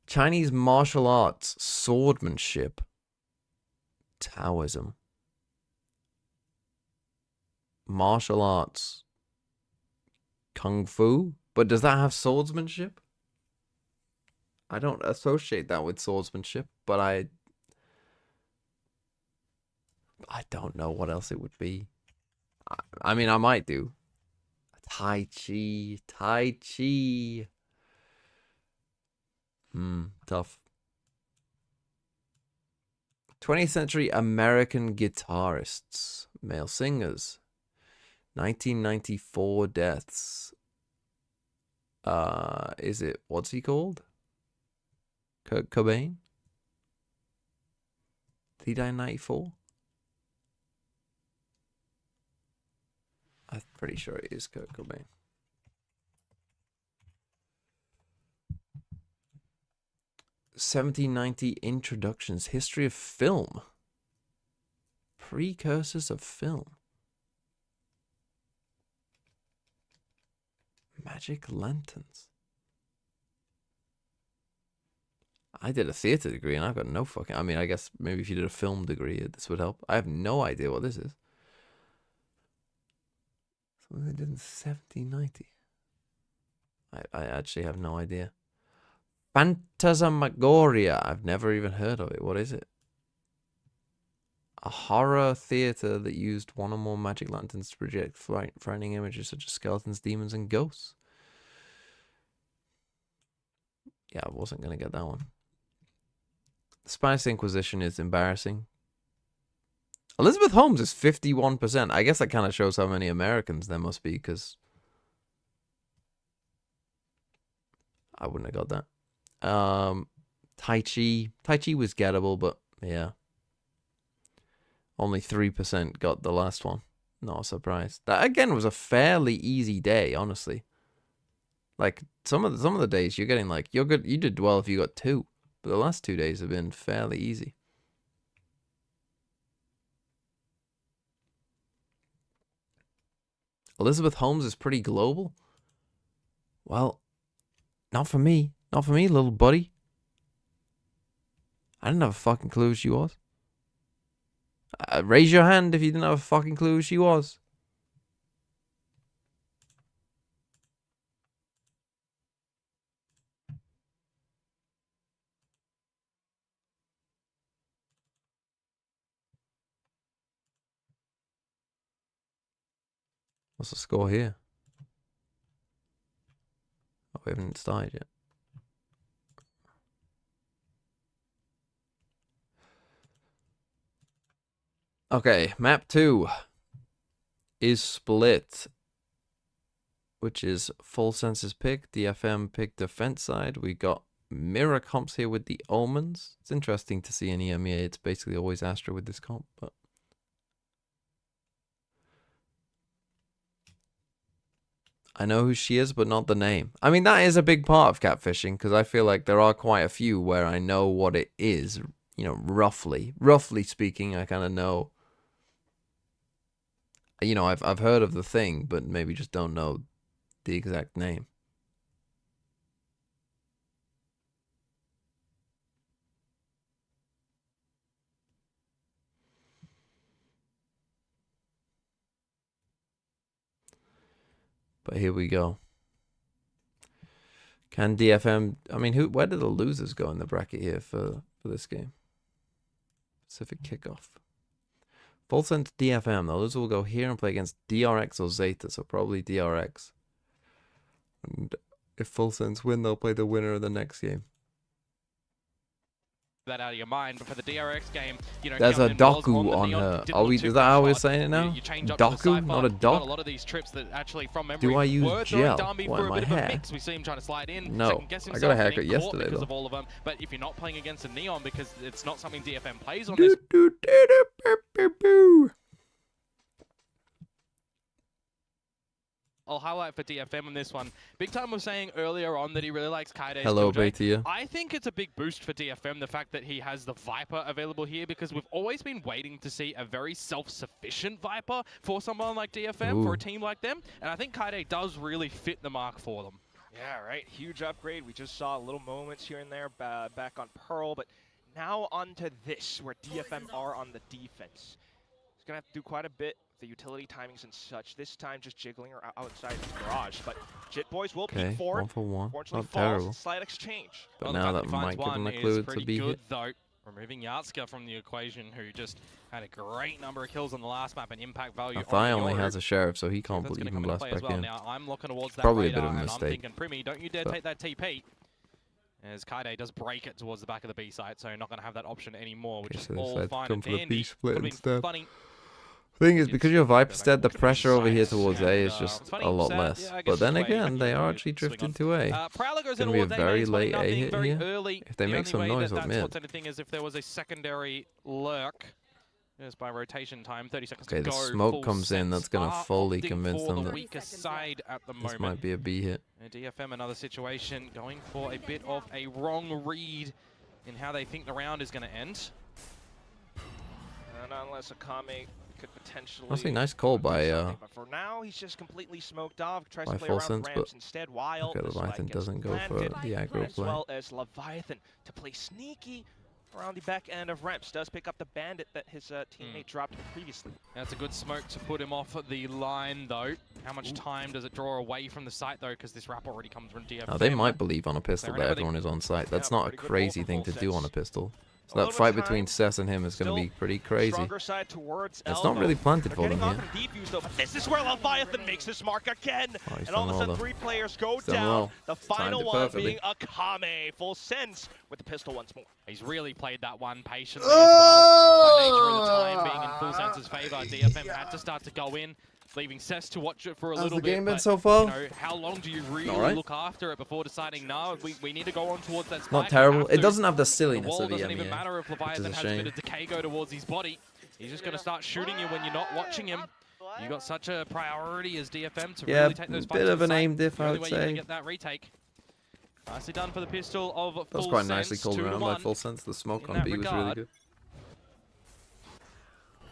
Chinese martial arts, swordsmanship, Taoism, martial arts, kung fu. But does that have swordsmanship? I don't associate that with swordsmanship, but I don't know what else it would be. I mean, I might do. Tai Chi. Tough. 20th century American guitarists, male singers. 1994 deaths. Is it, what's he called? Kurt Cobain? Did he die in 94? I'm pretty sure it is Kurt Cobain. (1790) introductions, history of film, precursors of film, magic lanterns. I did a theater degree and I've got no fucking. I mean, I guess maybe if you did a film degree, this would help. I have no idea what this is. Something they did in 1790. I actually have no idea. Phantasmagoria. I've never even heard of it. What is it? A horror theater that used one or more magic lanterns to project frightening images such as skeletons, demons, and ghosts. Yeah, I wasn't going to get that one. The Spanish Inquisition is embarrassing. Elizabeth Holmes is 51%. I guess that kind of shows how many Americans there must be, because I wouldn't have got that. Tai Chi. Tai Chi was gettable, but yeah. Only 3% got the last one. Not a surprise. That again was a fairly easy day, honestly. Like some of the days you're getting like you're good. You did well if you got 2, but the last 2 days have been fairly easy. Elizabeth Holmes is pretty global. Well, not for me. Not for me, little buddy. I didn't have a fucking clue who she was. Raise your hand if you didn't have a fucking clue who she was. What's the score here? Oh, we haven't started yet. Okay, map 2 is split, which is Full Senses pick, DFM pick defense side. We got mirror comps here with the Omens. It's interesting to see in EMEA. It's basically always Astra with this comp, but I know who she is, but not the name. I mean, that is a big part of catfishing, because I feel like there are quite a few where I know what it is, you know, roughly speaking. I kind of know. You know, I've heard of the thing, but maybe just don't know the exact name. But here we go. Can DFM? I mean, where do the losers go in the bracket here for this game? Pacific Kickoff. Full Sense DFM. The loser will go here and play against DRX or Zeta, so probably DRX. And if Full Sense win, they'll play the winner of the next game. that out of your mind. But for the DRX game, you know, There's a Camden was Doku the on neon, her. didn't Are look we? too Is that how we're bad. saying it now? You change up to the Doku, side not a bar. We've got doc. a lot of these trips that actually from memory Do I use were throwing gel? Darby What, for a my bit of a hair? mix. We see him trying to slide in. No, second-guess I got a himself, haircut getting caught yesterday, because though. of all of them. But if you're not playing against a neon, because it's not something DFM plays on Do, this. do, do, do, boo, boo, boo. I'll highlight for DFM on this one. Big Time was saying earlier on that he really likes Kaide's Hello, Killjoy. Baitia. I think it's a big boost for DFM, the fact that he has the Viper available here, because we've always been waiting to see a very self-sufficient Viper for someone like DFM, for Ooh. a team like them. And I think Kaide does really fit the mark for them. Yeah, right. Huge upgrade. We just saw little moments here and there back on Pearl, but now onto this, where DFM are on the defense. He's going to have to do quite a bit. The utility timings and such. This time just jiggling her outside his garage, but Jit Boys will Okay, peek forward. 1 for 1. Fortunately, Not falls, terrible. slight exchange. But Well, now the that fact he might finds give him one a is clue to pretty be good, hit. though. Removing Yatska from the equation, who just had a great number of kills on the last map and impact value. Now, Thai on only Yoru. has a sheriff, so he can't That's even gonna come into blast play as back well. in. Now I'm looking towards that Probably a bit radar, of a and mistake. I'm thinking, Primi, don't you dare But- take that TP. As Kaide does break it towards the back of the B site, so not going to have that option anymore, which Okay, is so they all decide to fine come and for the dandy. B split Could've been instead. funny. Thing is, because you're Viper's It's dead, the back. pressure over here Nice. towards A is And, just funny, a lot sad. less. Yeah, I guess But then it's way again, back they here are to actually swing drifting on. to A. Prowler goes Gonna in be a towards A, very nice late one, A nothing hit very here. early. If they The make only some way noise, that I'll that's mid. what's anything is if there was a secondary lurk. Just by rotation time, 30 seconds Okay, to the go. smoke Full comes in, sense that's gonna are fully opting convince for them the that weaker side at the this moment. might be a B hit. And DFM, another situation, going for a bit of a wrong read in how they think the round is going to end. And unless Akame could potentially... Honestly, nice call do by something, but for now, he's just completely smoked off. Tries by to play Full around Sense, ramps but instead, while okay, the Leviathan spike gets doesn't go for planted, the aggro as play. well as Leviathan to play sneaky around the back end of ramps. Does pick up the bandit that his teammate dropped previously. That's a good smoke to put him off the line, though. How much time does it draw away from the site, though? Because this wrap already comes from DFM. Now, they might believe on a pistol that everyone is on site. That's not a pretty good crazy roll thing from to Full do on a Sense. pistol. A So that little fight bit of between time, Cess and him is going to still be pretty crazy. Stronger side towards It's Elbow. not really planted They're for them getting here. off in defuse though, but this is where Leviathan makes his mark again. Oh, he's And all of a done sudden, well, though. 3 players go He's done down. well. The He's timed final it one perfectly. being Akame. Full Sense with the pistol once more. He's really played that one patiently as well. By nature of the time being in Full Sense's favor, DFM had to start to go in, leaving Cess to watch it for a How's little the bit. game been but, so far? You know, how long do you really Alright. look after it before deciding, no, we need to go on towards that spike? Not We terrible. have It to. doesn't have the The silliness wall of the doesn't even MEA. matter if Leviathan a has a bit shame. of decay go towards his body. He's just going to start shooting you when you're not watching him. You got such a priority as DFM to Yeah, really take those fights bit to of the an site. aim diff, The I only would way you're gonna say. get that retake. Nicely done for the pistol of Full That was quite Sense, nicely called 2 to around by 1. Full Sense. The smoke in on that B was really regard. good.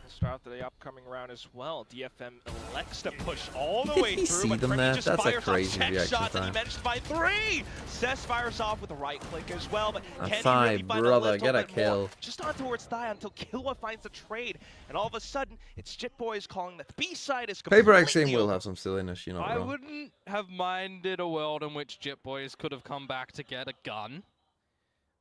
Start the upcoming round as well. DFM elects to push all the way Did he through, see but them Premi there? just That's a fires crazy off 10 reaction shots, and he time. managed to find 3. Cess fires off with a right click as well, but A can he Thai, really find brother, a little get a bit more? kill. Just on towards Thai until Killua finds the trade, and all of a sudden, it's Jit Boys calling that the B side is completely PRX game will over. have some silliness, you know. I wouldn't have minded a world in which Jit Boys could have come back to get a gun.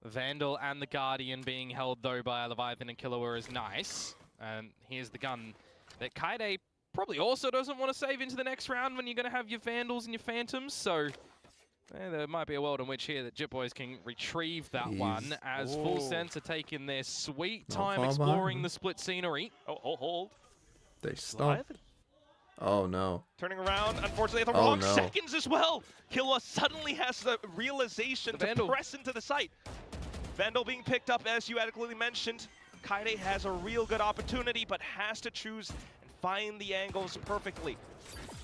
Vandal and the Guardian being held, though, by Leviathan and Killua is nice. And here's the gun that Kaide probably also doesn't want to save into the next round when you're going to have your Vandals and your Phantoms. So there might be a world in which here that Jit Boys can retrieve that one as Full Sense are taking their sweet Not time far exploring behind. the split scenery. Oh, hold. They stop. Leviathan Oh, no. turning around, unfortunately, at the Oh, wrong no. seconds as well. Killua suddenly has the realization The to Vandal. press into the site. Vandal being picked up, as you adequately mentioned. Kaide has a real good opportunity, but has to choose and find the angles perfectly.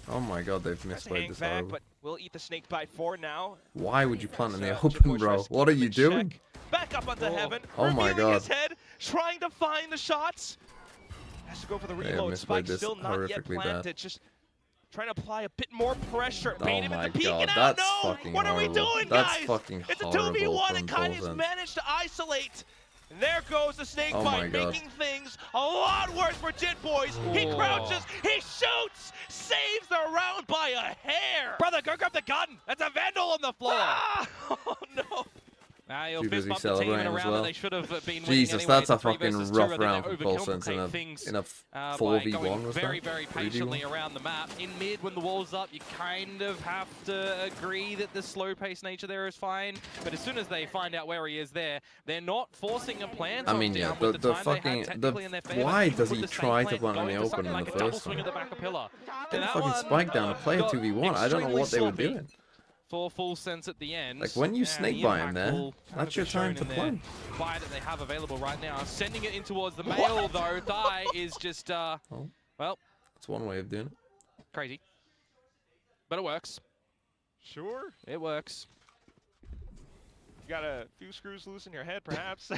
Oh my god, they've Tries to misplayed hang this back, horrible. but will eat the snake bite 4 now. Why would you plant in the So, Jit open, Boys bro? tries to What are keep him you in doing? check. Back up onto heaven, Oh my revealing God. his head, trying to find the shots. Has to go for the They have reload. misplayed Spike this still not yet horrifically bad. planted. Just trying to apply a bit more pressure. Oh Bait him my into peeking god, out. that's No! fucking What are we horrible. doing, That's guys? fucking It's a horrible 2v1 and from Full Kaide's Sense. managed to isolate. And there goes the snake Oh my bite, God. making things a lot worse for Jit Boys. He Whoa. crouches, he shoots, saves the round by a hair. Brother, go grab the gun! That's a Vandal on the floor! Ah! Oh no. You'll Too fist busy bump the team in celebrating a as round that well. they should have been winning Jesus, anyway. that's a It's 3 fucking versus 2. rough I think they round for full sense overcomplicate things in a by 4v1 going was very, that? very 3v1? patiently around the map. In mid, when the wall's up, you kind of have to agree that the slow-paced nature there is fine. But as soon as they find out where he is there, they're not forcing a plan. I mean, yeah, the fucking why does he try to plant on the open in the first one? Get the fucking spike down to play a 2v1. I don't know what they were doing. For full sense at the end. Like when you snake by him there, that's your time to play. Fire that they have available right now. Sending it in towards the mail though. Thigh is just well, that's one way of doing it. Crazy. But it works. Sure. It works. You got a few screws loose in your head, perhaps.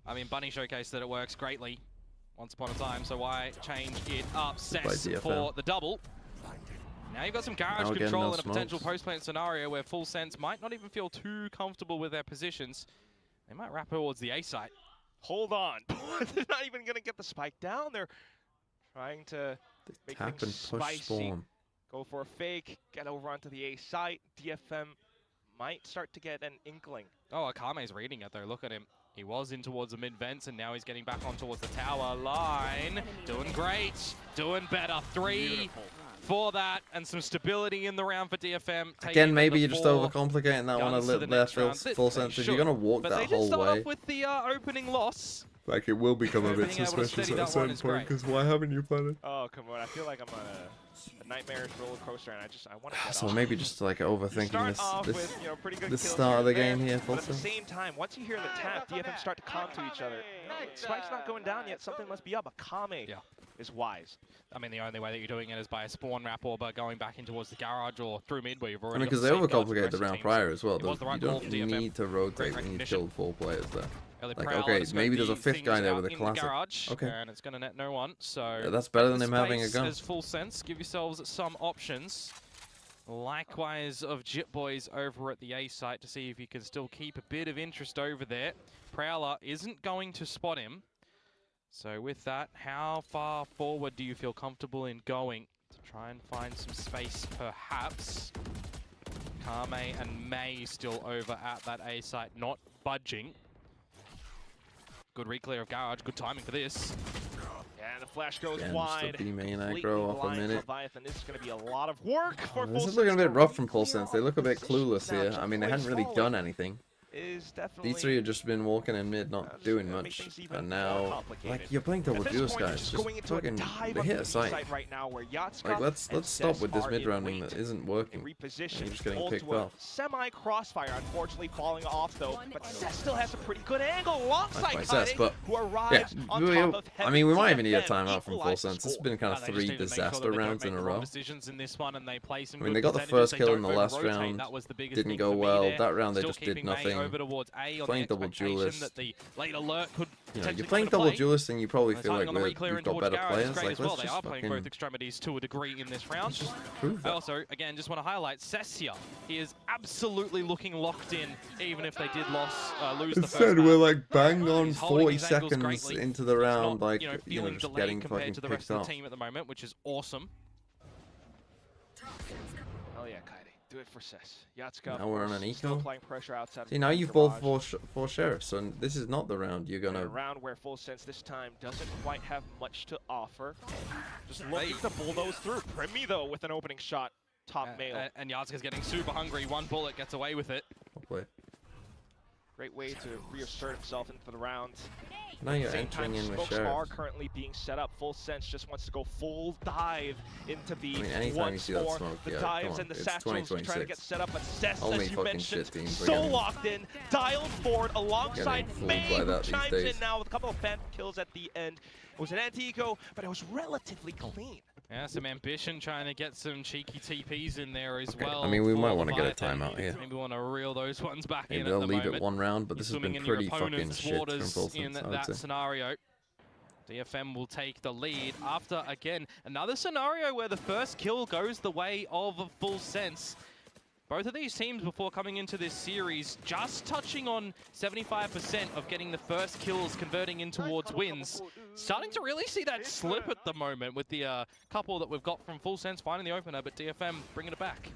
I mean, Bunny showcased that it works greatly once upon a time, so why change it up? Cess for the double. Now you've got some garage control in a potential post-plant scenario where Full Sense might not even feel too comfortable with their positions. They might wrap towards the A site. Hold on. They're not even going to get the spike down. They're trying to make things spicy. Go for a fake, get over onto the A site. DFM might start to get an inkling. Oh, Akame's reading it though. Look at him. He was in towards the mid-vents, and now he's getting back on towards the tower line. Doing great. Doing better. 3 for that, and some stability in the round for DFM. Again, maybe you're just overcomplicating that one a little less. Full sense. If you're going to walk that whole way. But they did start off with the opening loss. Like, it will become a bit suspicious at a certain point, because why haven't you played it? Oh, come on. I feel like I'm on a nightmarish roller coaster, and I want to get so off. maybe just like overthinking this with, start of the game here. But at the same time, once you hear the tap, DFM start to calm to each other. Spike's not going down yet. Something must be up. Akame is wise. I mean, the only way that you're doing it is by a spawn wrap or by going back in towards the garage or through mid where you've already. I mean, because they overcomplicated the round prior as well. You don't need to rotate when you killed 4 players there. Like, okay, maybe there's a 5th guy there with a classic. Okay. And it's going to net no one, so... Yeah, that's better than him having a gun. As Full Sense, give yourselves some options. Likewise of Jit Boys over at the A site to see if you can still keep a bit of interest over there. Prowler isn't going to spot him. So with that, how far forward do you feel comfortable in going to try and find some space, perhaps? Kame and May still over at that A site, not budging. Good reclear of garage, good timing for this. Yeah, and the flash goes wide. Just a B-main aggro off a minute. Leviathan. This is going to be a lot of work for This is looking a bit rough from Full Sense. They look a bit clueless here. I mean, they hadn't really done anything. These 3 have just been walking in mid, not doing much. And now, like, you're playing double duels, guys. Just fucking, they hit a site. Like, let's stop with this mid-rounding that isn't working. And you're just getting picked off. Semi-crossfire, unfortunately, falling off, though. But Cess still has a pretty good angle alongside Cess, but yeah, I mean, we might even need a timeout from Full Sense. This has been kind of 3 disaster rounds in a row. I mean, they got the first kill in the last round. Didn't go well. That round, they just did nothing. Playing double duelist. You're playing double duelist and you probably feel like we've got better players. Like, let's they are playing both extremities to a degree in this round. I also, again, just want to highlight Cess here. He is absolutely looking locked in, even if they did lose the first round. We're like bang on He's 40 seconds into the round, like, you know, just getting fucking to the rest picked of up. the team at the moment, which is awesome. Oh yeah, Kaide. Do it for Cess. Yatsuka, now we're on an eco. Applying pressure outside. See, now you've both four sheriffs, and this is not the round you're gonna. A round where Full Sense this time doesn't quite have much to offer. Just looking to bulldoze through. Primi though with an opening shot, top mail. And Yatsuka's getting super hungry. 1 bullet gets away with it. Hopefully. Great way to reassert himself into the round. Now you're entering in with Smokes sheriffs. are currently being set up. Full Sense just wants to go full dive into B. I mean, anytime you see that smoke, the yeah, dives and the satchels trying to get set up, but Cess, only as you fucking mentioned, shit teams so locked in, dialed forward alongside May, who chimes in days. now with a couple of phantom kills at the end. It was an anti-eco, but it was relatively clean. Yeah, some ambition trying to get some cheeky TPs in there as well. I mean, we might want to get a timeout here. Maybe we want to reel those ones back in. They'll leave it 1 round, but this has been pretty fucking shit from Full Sense, in that scenario. DFM will take the lead after, again, another scenario where the first kill goes the way of Full Sense. Both of these teams, before coming into this series, just touching on 75% of getting the first kills, converting in towards wins. Starting to really see that slip at the moment with the couple that we've got from Full Sense finding the opener, but DFM bringing it back.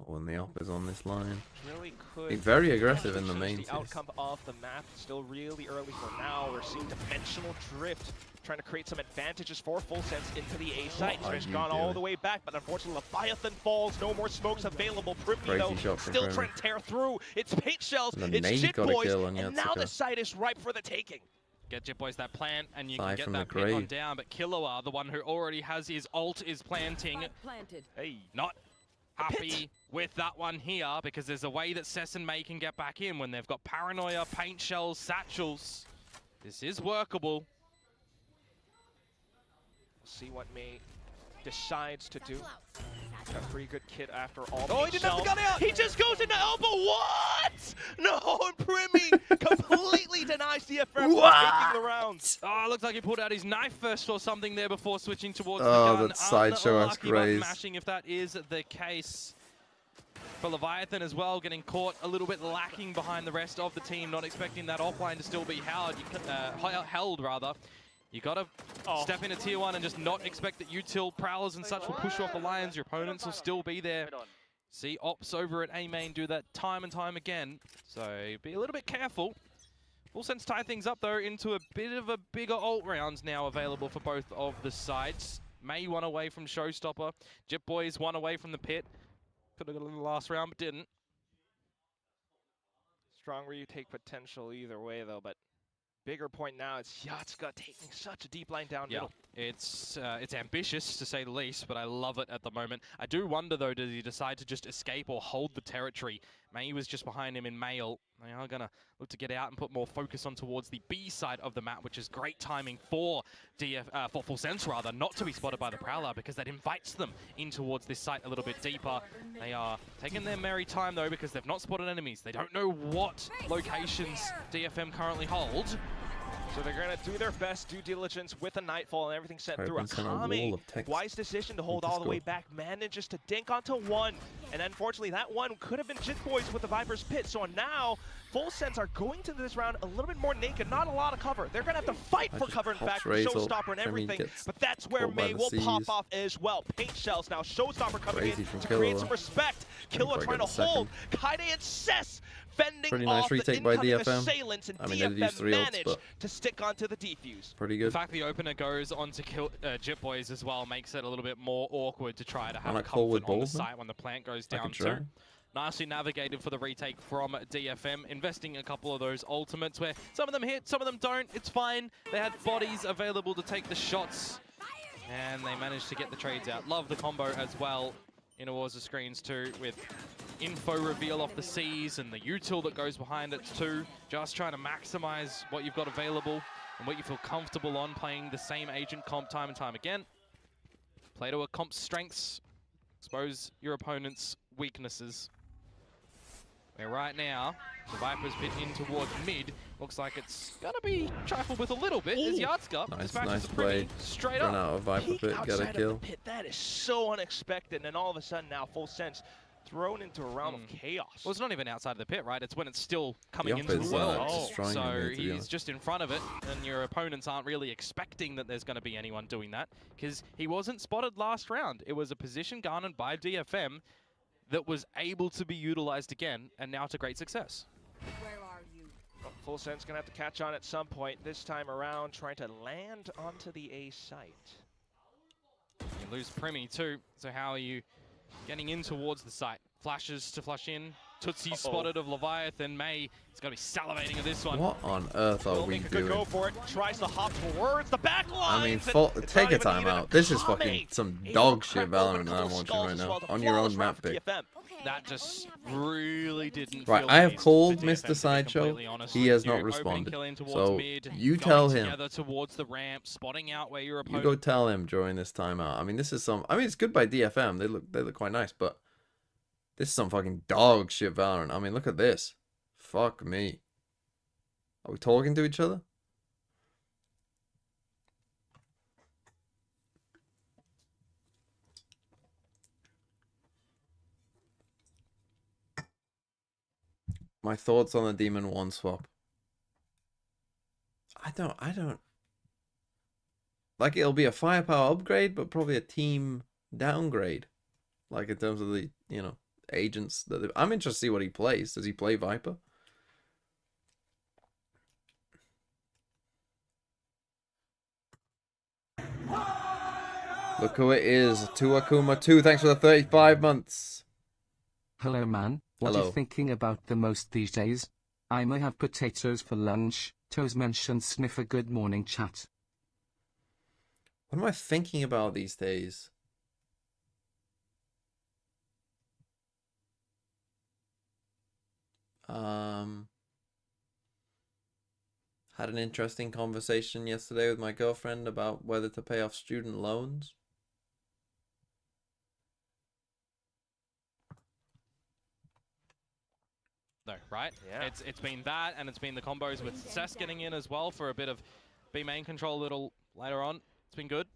Oh, and the op is on this line. Really could Being very aggressive in the change main the phase. outcome of the map. Still really early for now. We're seeing dimensional drift trying to create some advantages for Full Sense into the A site. What are He's you gone all doing? the way back, but unfortunately Leviathan falls. No more smokes available. Crazy Primito shot from still Primi. trying to tear through. It's paint shells. And then It's Nate Jit got a Boys, kill on and now Yatsuka. the site is ripe for the taking. Get Jit Boys that plant, and you Fly can get from that the pit on grave. down. But Killua, the one who already has his ult, is planting. Spike planted. Hey, Not happy with that one here, because there's a way that Cess and May can get back in when they've got Paranoia, Paint Shells, Satchels. This is workable. see what May decides to do. Got a pretty good kit after all. Oh, he didn't have the gun out! He just goes into elbow. What? No, and Primi completely denies DFM from taking the rounds. Oh, looks like he pulled out his knife first or something there before switching towards Oh, the gun. that sideshow ass Unlucky graze. button mashing if that is the case. For Leviathan as well, getting caught a little bit lacking behind the rest of the team, not expecting that offline to still be held. Held rather. You gotta step into tier 1 and just not expect that util prowlers and such will push you off the lines. Your opponents will still be there. See ops over at A main do that time and time again. So be a little bit careful. Full Sense tie things up though into a bit of a bigger ult rounds now available for both of the sides. May one away from Showstopper. Jit Boys one away from the pit. Could have got in the last round, but didn't. Strong retake potential either way though, but bigger point now is Yatsuka taking such a deep line down middle. It's ambitious to say the least, but I love it at the moment. I do wonder though, does he decide to just escape or hold the territory? May was just behind him in Mail. They are gonna look to get out and put more focus on towards the B side of the map, which is great timing for for Full Sense rather, not to be spotted by the Prowler, because that invites them in towards this site a little bit deeper. They are taking their merry time though, because they've not spotted enemies. They don't know what locations DFM currently hold. So they're going to do their best due diligence with a Nightfall and everything set through. Akame, Wise decision to hold all the way back, manages to dink onto one. And unfortunately, that one could have been Jit Boys with the Viper's Pit. So now, Full Sense are going to this round a little bit more naked, not a lot of cover. They're going to have to fight for cover, in fact, with Showstopper and everything. But that's where May will pop off as well. Paint Shells now, Showstopper coming in to create some respect. Killua trying to hold. Kaide and Cess fending pretty nice off the retake by incoming DFM. assailants, and I mean, they did use DFM 3 ults, managed but to stick onto the defuse. pretty The good. fact the opener goes on to kill Jit Boys as well makes it a little bit more awkward to try to have On a a call with comfort on the balls, then? site when the plant goes I down could try. too. Nicely navigated for the retake from DFM, investing a couple of those ultimates where some of them hit, some of them don't. It's fine. They had bodies available to take the shots, and they managed to get the trades out. Love the combo as well in towards the screens too, with info reveal off the C's and the util that goes behind it too. Just trying to maximize what you've got available and what you feel comfortable on, playing the same agent comp time and time again. Play to a comp's strengths, expose your opponent's weaknesses. Where right now, the Viper's pit in towards mid. Looks like it's gonna be trifled with a little bit as Yatsuka Nice play. straight Run up. out of Viper Peek pit, got a outside of kill. the pit. That is so unexpected, and all of a sudden now Full Sense thrown into a realm of chaos. Well, it's not even outside of the pit, right? It's when it's still coming The into op is, the world. destroying him So here, to be he's honest. just in front of it, and your opponents aren't really expecting that there's going to be anyone doing that, because he wasn't spotted last round. It was a position garnered by DFM that was able to be utilized again, and now to great success. Where are you? Full Sense gonna have to catch on at some point. This time around, trying to land onto the A site. You lose Primi too, so how are you getting in towards the site? Flashes to flush in. Tootsie spotted of Leviathan. May is going to be salivating at this one. What on earth are Will we make a good doing? go for it. Tries to hop towards the back line. I mean, take a time out. This is fucking some dog shit Valorant that I'm watching right now. On your own map pick. That just really didn't Right, feel I have nice called for DFM, Mr. to be Sideshow. completely honest He with has you. not Opening responded. kill in towards So mid, you going tell him. together towards the ramp, spotting out where your You opponent. go tell him during this timeout. I mean, this is some. I mean, it's good by DFM. They look quite nice, but this is some fucking dog shit Valorant. I mean, look at this. Fuck me. Are we talking to each other? My thoughts on the Demon 1 swap. I don't. Like, it'll be a firepower upgrade, but probably a team downgrade. Like, in terms of the, agents. I'm interested to see what he plays. Does he play Viper? Look who it is. Tuakuma2. Thanks for the 35 months. Hello, man. What Hello. are you thinking about the most these days? I may have potatoes for lunch. Toes mentioned sniffer good morning chat. What am I thinking about these days? Had an interesting conversation yesterday with my girlfriend about whether to pay off student loans. No, right? Yeah. It's been that, and it's been the combos with Cess getting in as well for a bit of B main control a little later on. It's been good.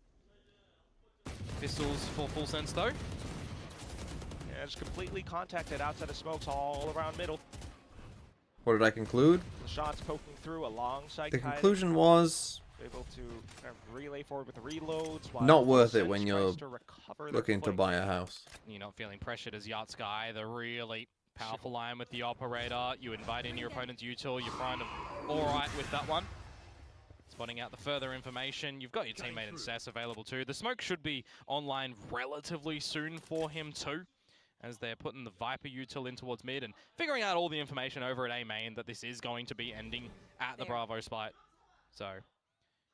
Pistols for full sense though. Yeah, just completely contacted outside of smokes all around middle. What did I conclude? The shots poking through alongside The Kaiden. conclusion was Able to kind of relay forward with reloads. while not worth Full it when Sense you're tries to recover their looking to footing. buy a house. You're not feeling pressured as Yatska, the really powerful line with the operator. You invite in your opponent's util, you're kind of alright with that one. Spotting out the further information. You've got your teammate in Cess available too. The smoke should be online relatively soon for him too, as they're putting the Viper util in towards mid and figuring out all the information over at A main that this is going to be ending at the Bravo spot. So,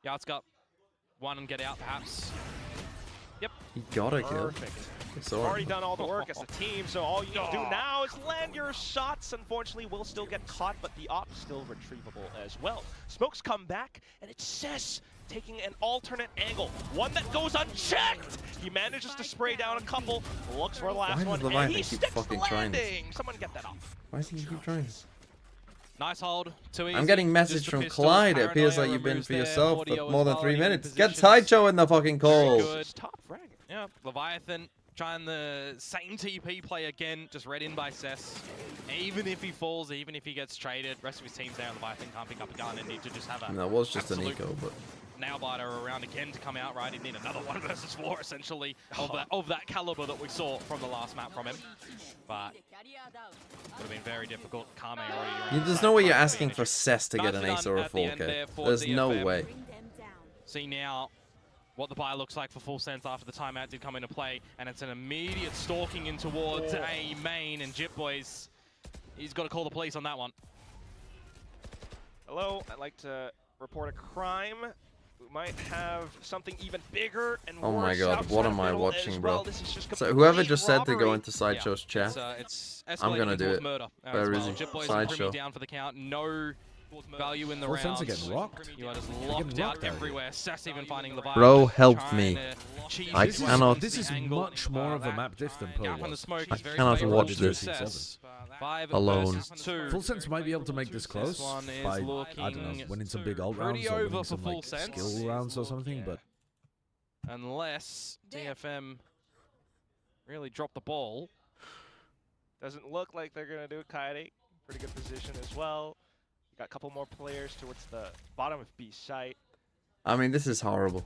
Yatska, one and get out perhaps. Yep. He got a kill. Perfect. It's Already done all the work as a team, so all you need to do now is land your shots. Unfortunately, will still get caught, but the op is still retrievable as well. Smokes come back, and it's Cess taking an alternate angle, one that goes unchecked. He manages to spray down a couple, looks for the last Why one, does and Leviathan he keep sticks the fucking trying this? landing. Someone get that off. Why does he keep trying? Nice hold, too easy. I'm getting Just message the from pistol, Clyde. It appears paranoia like you've been removes for their yourself audio for as more than well, 3 even minutes. Get positions. Taicho in the fucking call. good. It's top frag. Yeah, Leviathan trying the same TP play again, just read in by Cess. Even if he falls, even if he gets traded, rest of his team's there, Leviathan can't pick up a gun and need to just have a That was just an absolute eco, but nail biter around again to come out, right? He'd need another 1 versus 4 essentially of that caliber that we saw from the last map from him. But would have been very difficult. Kame already. there's no way you're asking for Cess to get an Nicely ace or a done at the end 4K. there for There's no DFM. way. Bring them down. See now what the buy looks like for full sense after the timeout did come into play, and it's an immediate stalking in towards A main, and Jip Boys, he's got to call the police on that one. Hello, I'd like to report a crime. We might have something even bigger and Oh my worse god, outside what of am I middle watching, as bro? well. This is just So whoever complete just said to go robbery. into Sideshow's chat, It's I'm escalating gonna do towards it. murder Where as is well. he? Jip Boys Sideshow. are down for the count. No value in the Full round. sense are getting rocked. You are just They're locked getting out rocked out here. everywhere. Sass even finding Leviathan. Bro, help trying me. to cheese I his way cannot- into This the is angle. much more of a That map diff than gap Pearl on the was. smoke I is very cannot favorable watch to this. Cess. 5 Alone. versus 2. Full Sense might be able to make this close one is by, I don't know, looking winning some big ult pretty rounds or over winning for some Full like Sense. skill rounds or something, but Unless DFM really drop the ball. Doesn't look like they're gonna do it. Kaede, pretty good position as well. You got a couple more players towards the bottom of B site. I mean, this is horrible.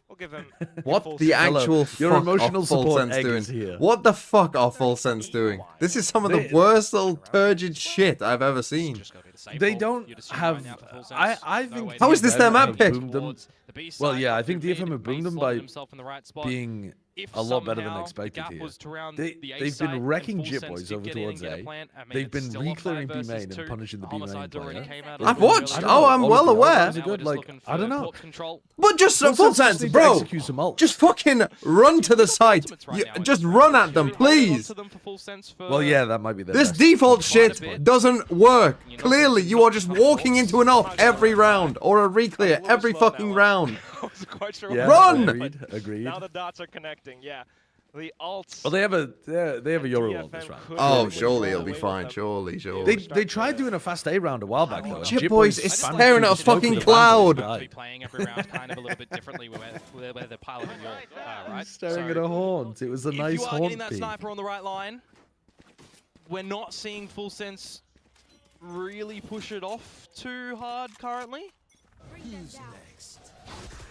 We'll give them What full the sense. actual Your fuck emotional are Full support Sense egg doing? is here. What the fuck are Full Sense doing? This is some of the They- worst little turgid shit I've ever seen. Just gotta be the safe they call. don't You'd assume have. right now for Full Sense. I No think way How is this their map have pick? boomed them Towards the B Well, side, yeah, I up think through DFM mid, have boomed May them slotted by himself in the right spot. being If a lot better than somehow expected the gap here. was to round They- the A they've side been and wrecking Full Jip Sense Boys did over get in towards and get a A. plant. I mean, They've it's been still a 5 re-clearing B versus main and 2. punishing the B main Homicides already player. came out I've as well. watched. I don't Oh, know, I'm all well of the aware. others are Now we're good. just Like, looking I don't for know. corpse control. But just Full just Sense, need to bro. execute some ult. Just fucking run to the site. Just run at them, please. Well, yeah, that might be the This best default point. shit doesn't work. Clearly, you are just walking into an ult every round or a re-clear every fucking round. I wasn't quite sure Yeah, what Run! happened, but Agreed. Now the dots are connecting. Yeah, the ults. Well, they have a Yoru ult this DFM round. could Oh, really surely run it'll away be with fine. them. Surely, surely. They tried doing a fast A round a while back though. Jip Jip Boys is spammed staring through at a the smoke fucking with a cloud. vandal Be playing every round kind of a little bit differently where the pilot and your right. Staring So at a haunt. It was a nice if you are haunt getting that peek. sniper on the right line, we're not seeing Full Sense really push it off too hard currently. Bring them down.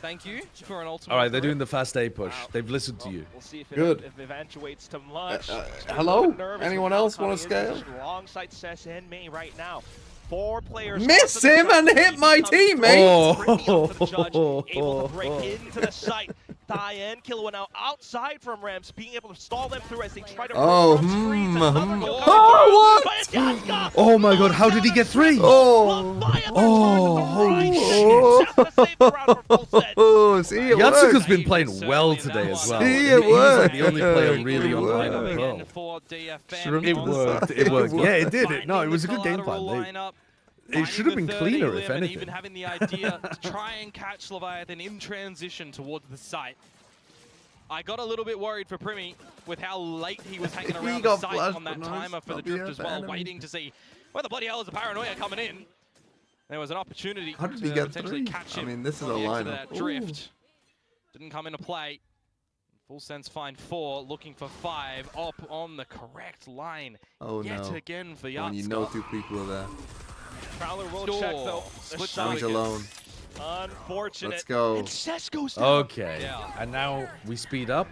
Thank you for an ultimate. All right, they're doing the fast A push. They've listened to Well, you. we'll see if it, Good. if it eventuates to much. Hello? Anyone else want to scale? Alongside Sess and May right now. 4 players. Miss onto the him and hit my teammate! Pretty up to the judge, able to break into the site. Thai and Killua now outside from Rams, being able to stall them through as they try to Oh, break from screens. Another kill coming oh, through by Yaska. Oh my god, how did he get 3? Oh, holy oh, see, it Yatsuka's worked. been playing well today as well. See, it He's like worked. the only player It really on the worked. lineup well. For DFM. Shrunk It to the worked. side. It worked. Yeah, it did. Finding No, it was a the good game collateral plan. lineup, It should have finding been the 30 cleaner, if limb, and anything. even having the idea to try and catch Leviathan in transition towards the site. I got a little bit worried for Primi with how late he was hanging He around the got site flashed, on that but nice. timer for the Not the drift as well, enemy. waiting to see where the bloody hell is the paranoia coming in. There was an opportunity How did to he get potentially 3? catch I him. mean, this is on a the exit of lineup. that drift. Didn't come into play. Full sense find 4, looking for 5, up on the correct line. Oh Yet no. again for When you Yatska. know 2 people are there. Prowler will Sure. check though. The Switch shot. He's alone. Unfortunate. Let's go. And Sess goes down. Okay, Yeah. and now we speed up.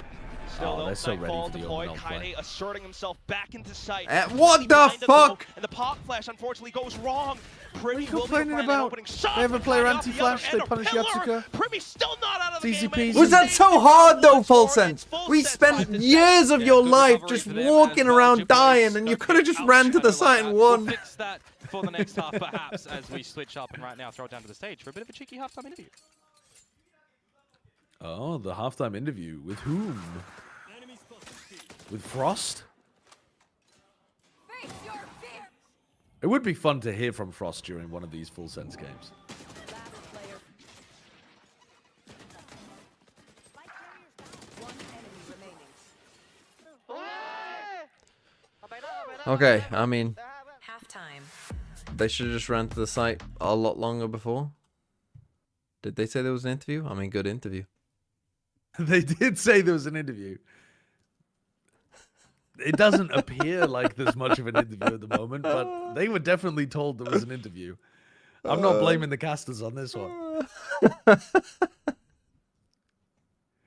Still Oh, though, they're so ready Nightfall for the deployed. open play. Kaine asserting himself back into sight. What the Behind it, though, fuck? And the pop flash unfortunately goes wrong. Primi you will complaining find an about? opening shot. They have a but player Kaine off the anti-flash, other they end, a punish pillar. Yatsuka. Primi still not out of the Easy game. peasy. Was that so hard though, Full Sense? Full We Sense spent finds the years of Yeah, your good life recovery just for them walking as well. around Gyp dying, Boys and you don't could have get just ran to the outshadowed site like and that. won. We'll fix that for the next half, perhaps, as we switch up and right now throw it down to the stage for a bit of a cheeky halftime interview. Oh, the halftime interview. With whom? With Frost? Face your fear. It would be fun to hear from Frost during one of these Full Sense games. Last player. Spike carriers down. One enemy remaining. Okay, I mean, Halftime. they should have just ran to the site a lot longer before. Did they say there was an interview? I mean, good interview. They did say there was an interview. It doesn't appear like there's much of an interview at the moment, but they were definitely told there was an interview. I'm not blaming the casters on this one.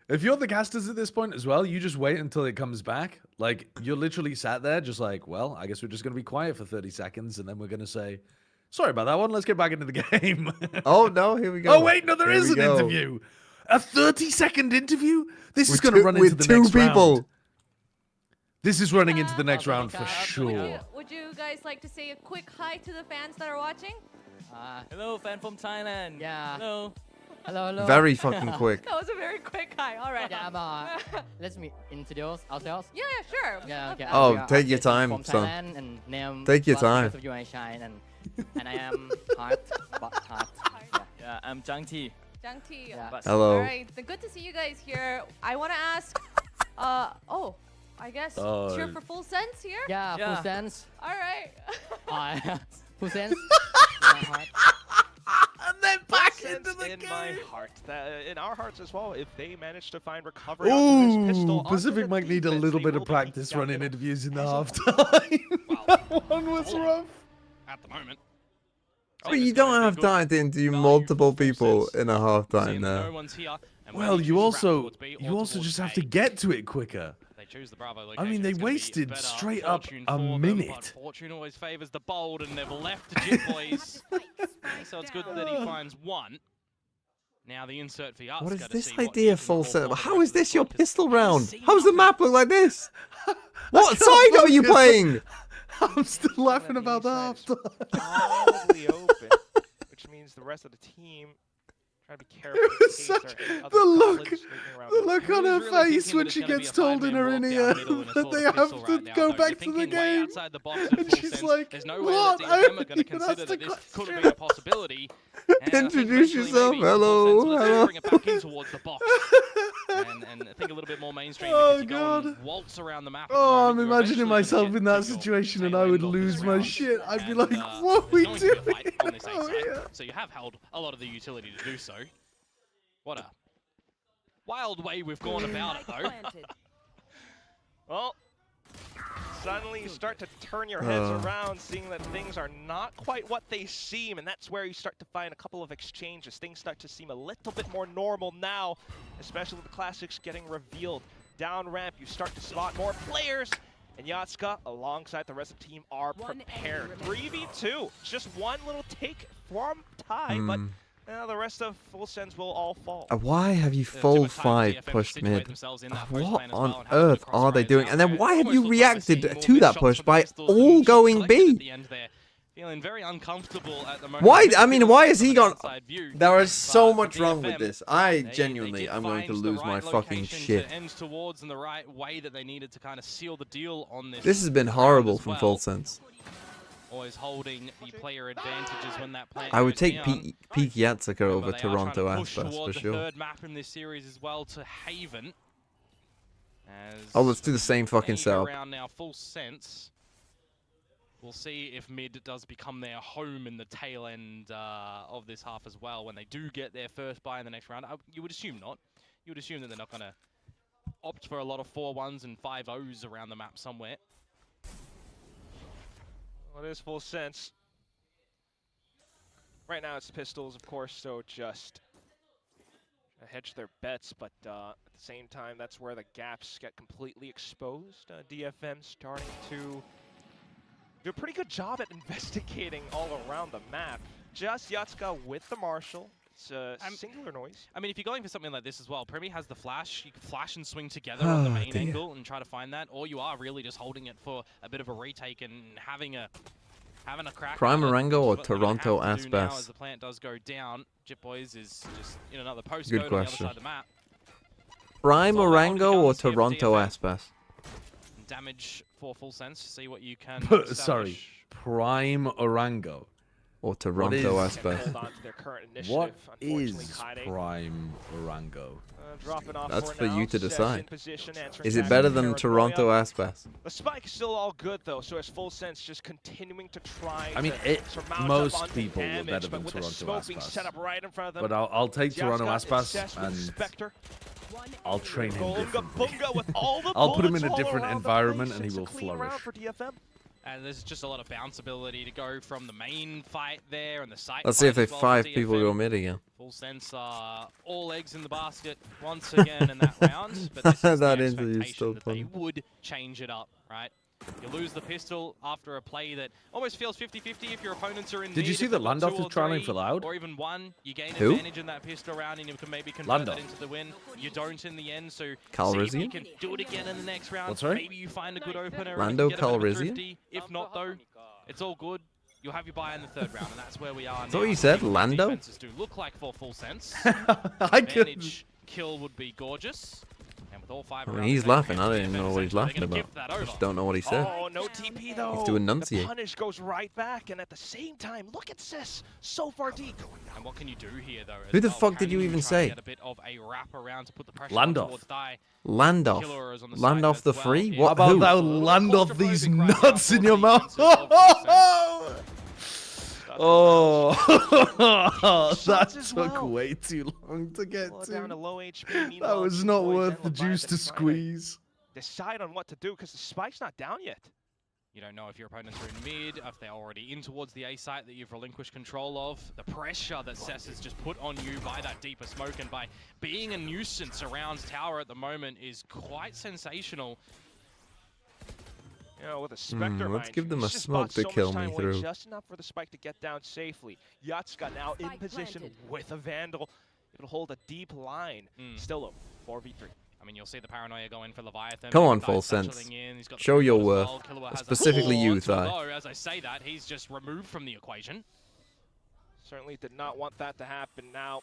If you're the casters at this point as well, you just wait until it comes back. Like, you're literally sat there just like, well, I guess we're just going to be quiet for 30 seconds, and then we're going to say, sorry about that one, let's get back into the game. Oh no, here we go. Oh, wait, no, there Here is we an go. interview. A 30-second interview? This is With going to two- run into with the two next people. round. This is running into the next round for sure. Would you guys like to say a quick hi to the fans that are watching? Hello, fan from Thailand. Yeah. Hello. Hello, hello. Very fucking quick. That was a very quick hi. All right. Yeah, let's introduce ourselves. Yeah, sure. Yeah, okay. Oh, We are take your Arctic time, from son. Thailand, and name Take your plus time. Most of you I shine, and I am Heart. Heart. Yeah. Yeah, I'm Jang T. Jang T. Yeah. But Hello. All right. Then good to see you guys here. I want to ask. Oh, I guess cheer for Full Sense here. Yeah, Yeah. full sense. All right. Full sense. Yeah, Heart. And then back Sense into the in game. my heart. In our hearts as well, if they manage to find recovery onto this pistol, Ooh, onto Pacific the might need a defense, little they bit will of be practice down running middle. interviews in the As of- halftime. That one was rough. At the moment. But you don't have time to interview multiple people in a halftime No there. one's here. And Well, whether you choose to also wrap towards B or towards just have A, to get to it quicker. They choose the Bravo I location, mean, they it's gonna be wasted better straight up fortune a for them, minute. but fortune always favors the bold, and they've left the Gyp Boys. So it's good that he finds one. Now the insert for Yatsuka. What is to this see what idea, he can Full pull Set? from the How rest is of the this your squad, 'cause pistol we round? see How's the nothing. map look like this? What can't side are you focus. playing? I'm still laughing about the Inside halftime. is probably open, which means the rest of the team try to be careful. in was case such- there are the other look- goblins sneaking around The the look on Who's her really face thinking when that she it's gonna gets be a told in her five-man in walk down middle and that it's they full of have pistol to right now, go though? back You're to the thinking way game. outside the box And at Full she's Sense. like, There's no way "What? that I DFM are haven't going to even consider asked that the this could question." have been a possibility. And I think Introduce eventually yourself. maybe Full Hello, Sense, let's hello. bring it back in towards the box. And think a little bit more mainstream Oh, because you go and God. waltz around the map. at the Oh, I'm moment, you're imagining eventually gonna myself get in that to your situation and tail I end would of this lose my round. shit. I'd be And, like, what are we there's no one to doing fight on this A over side, here? so you have held a lot of the utility to do so. What a wild way we've gone about it, though. Well, Suddenly you start to turn your heads around, seeing that things are not quite what they seem, and that's where you start to find a couple of exchanges. Things start to seem a little bit more normal now, especially with the classics getting revealed. Down ramp, you start to spot more players, and Yatska, alongside the rest of the team, are prepared. 3v2, just one little take from Ty, but the rest of Full Sense will all fall. Why have you full 5 pushed mid? What on earth are they doing? And then why have you reacted to that push by all going B? Feeling very uncomfortable at the moment. Why? I mean, why has he gone? There is so much wrong with this. I genuinely, I'm going to lose my fucking shit. This has been horrible from Full Sense. Always holding the player advantages when that plant I would take down. Peak Yatsika over Toronto Aspas for sure. The third map in this series as well to Haven. Oh, let's do the same fucking setup. Around now, Full Sense. We'll see if mid does become their home in the tail end of this half as well. When they do get their first buy in the next round, you would assume not. You would assume that they're not going to opt for a lot of 4-1s and 5-0s around the map somewhere. Well, it is Full Sense. Right now it's Pistols, of course, so just hedge their bets, but at the same time, that's where the gaps get completely exposed. DFM starting to do a pretty good job at investigating all around the map. Just Yatska with the Marshal. It's a singular noise. I mean, if you're going for something like this as well, Premi has the flash. You can flash and swing together on the main angle and try to find that, or you are really just holding it for a bit of a retake and having a crack. Prime Marengo or What Toronto you're gonna have to do now Aspas? as the plant does go down, Jip Boys is just in another postcode Good on the question. other side of the map. Prime Marengo or Here for Toronto DFM. Aspas? Damage for Full Sense. See what you can. Sorry, establish. Prime Orango. Or Toronto is- Aspas? Hold on to their current initiative. What Unfortunately, is Kaide, Prime Orango? dropping off That's for now. you to Seth decide. in position, answering Is it back better to than Paranoia. Toronto Aspas? The spike is still all good though, so it's Full Sense just continuing to try. I mean, to surmount most up on the people were damage, better but than with the Toronto smoke being Aspas. set up right in front of them. But I'll take Toronto Yatska Aspas obsessed with and Spectre. I'll train him Golunga differently. Bunga with all the I'll put him in bullets a all different around the environment place. and he It's a will clean round flourish. for DFM. And there's just a lot of bounce ability to go from the main fight there and the site. Let's see if fight they as well for 5 people DFM. go mid again. Full Sense are all eggs in the basket once again in that round. But this is That the interview's expectation still that they fun. would change it up, right? You lose the pistol after a play that almost feels 50-50 if your opponents are in Did you mid. see If that they've got Landorf 2 is or trialing 3, for Loud? Or even 1, you gain Who? advantage in that pistol round and you can maybe convert that Landorf. into the win. You don't in the end, so see if Calrissian? you can do it again in the next round. What's right? Maybe you find a good opener. Lando and you can get a bit of a Calrissian? thrifty. If not, though, it's all good. You'll have your buy in the third round, and that's where we are now. that what you said, What Lando? defenses do look like for Full Sense. I could. Advantage kill would be gorgeous. And with all 5 I mean, around he's the laughing. I defense, don't even know what he's they're laughing gonna about. give that I over. just don't know what he said. Oh, no TP though. He's to enunciate. The punish goes right back, and at the same time, look at Sis, so far deep. And what can you do here, though? as Who the well? fuck Can did you even try say? Get a bit of a wrap around to put the pressure Landorf. towards Dai. Landorf. Killer is on the Landorf side the as well. free? Here. What? How about Who? thou A little land off these claustrophobic right now nuts for in the your mouth? defenses of Full Sense. Oh, that Shots as took well. way too long to get Well, down to to. low HP. That Meanwhile, was Two not Boys worth and the juice Leviathan to trying squeeze. Decide on what to do because the spike's not down yet. You don't know if your opponents are in mid, if they're already in towards the A site that you've relinquished control of. The pressure that Cess has just put on you by that deeper smoke and by being a nuisance around tower at the moment is quite sensational. You know, with a Spectre, let's mind give you, them he's a just smoke bought to so much kill time me away, through. Just enough for the spike to get down safely. Yatska now in Spike position planted. with a Vandal. It'll hold a deep line. Still a 4v3. I mean, you'll see the Paranoia go in for Leviathan. Come on, Dai's Full satcheling Sense. in, he's got the Show your as worth. well. Killua has a Specifically you, sword, Thai. although, as I say that, he's just removed from the equation. Certainly did not want that to happen. Now,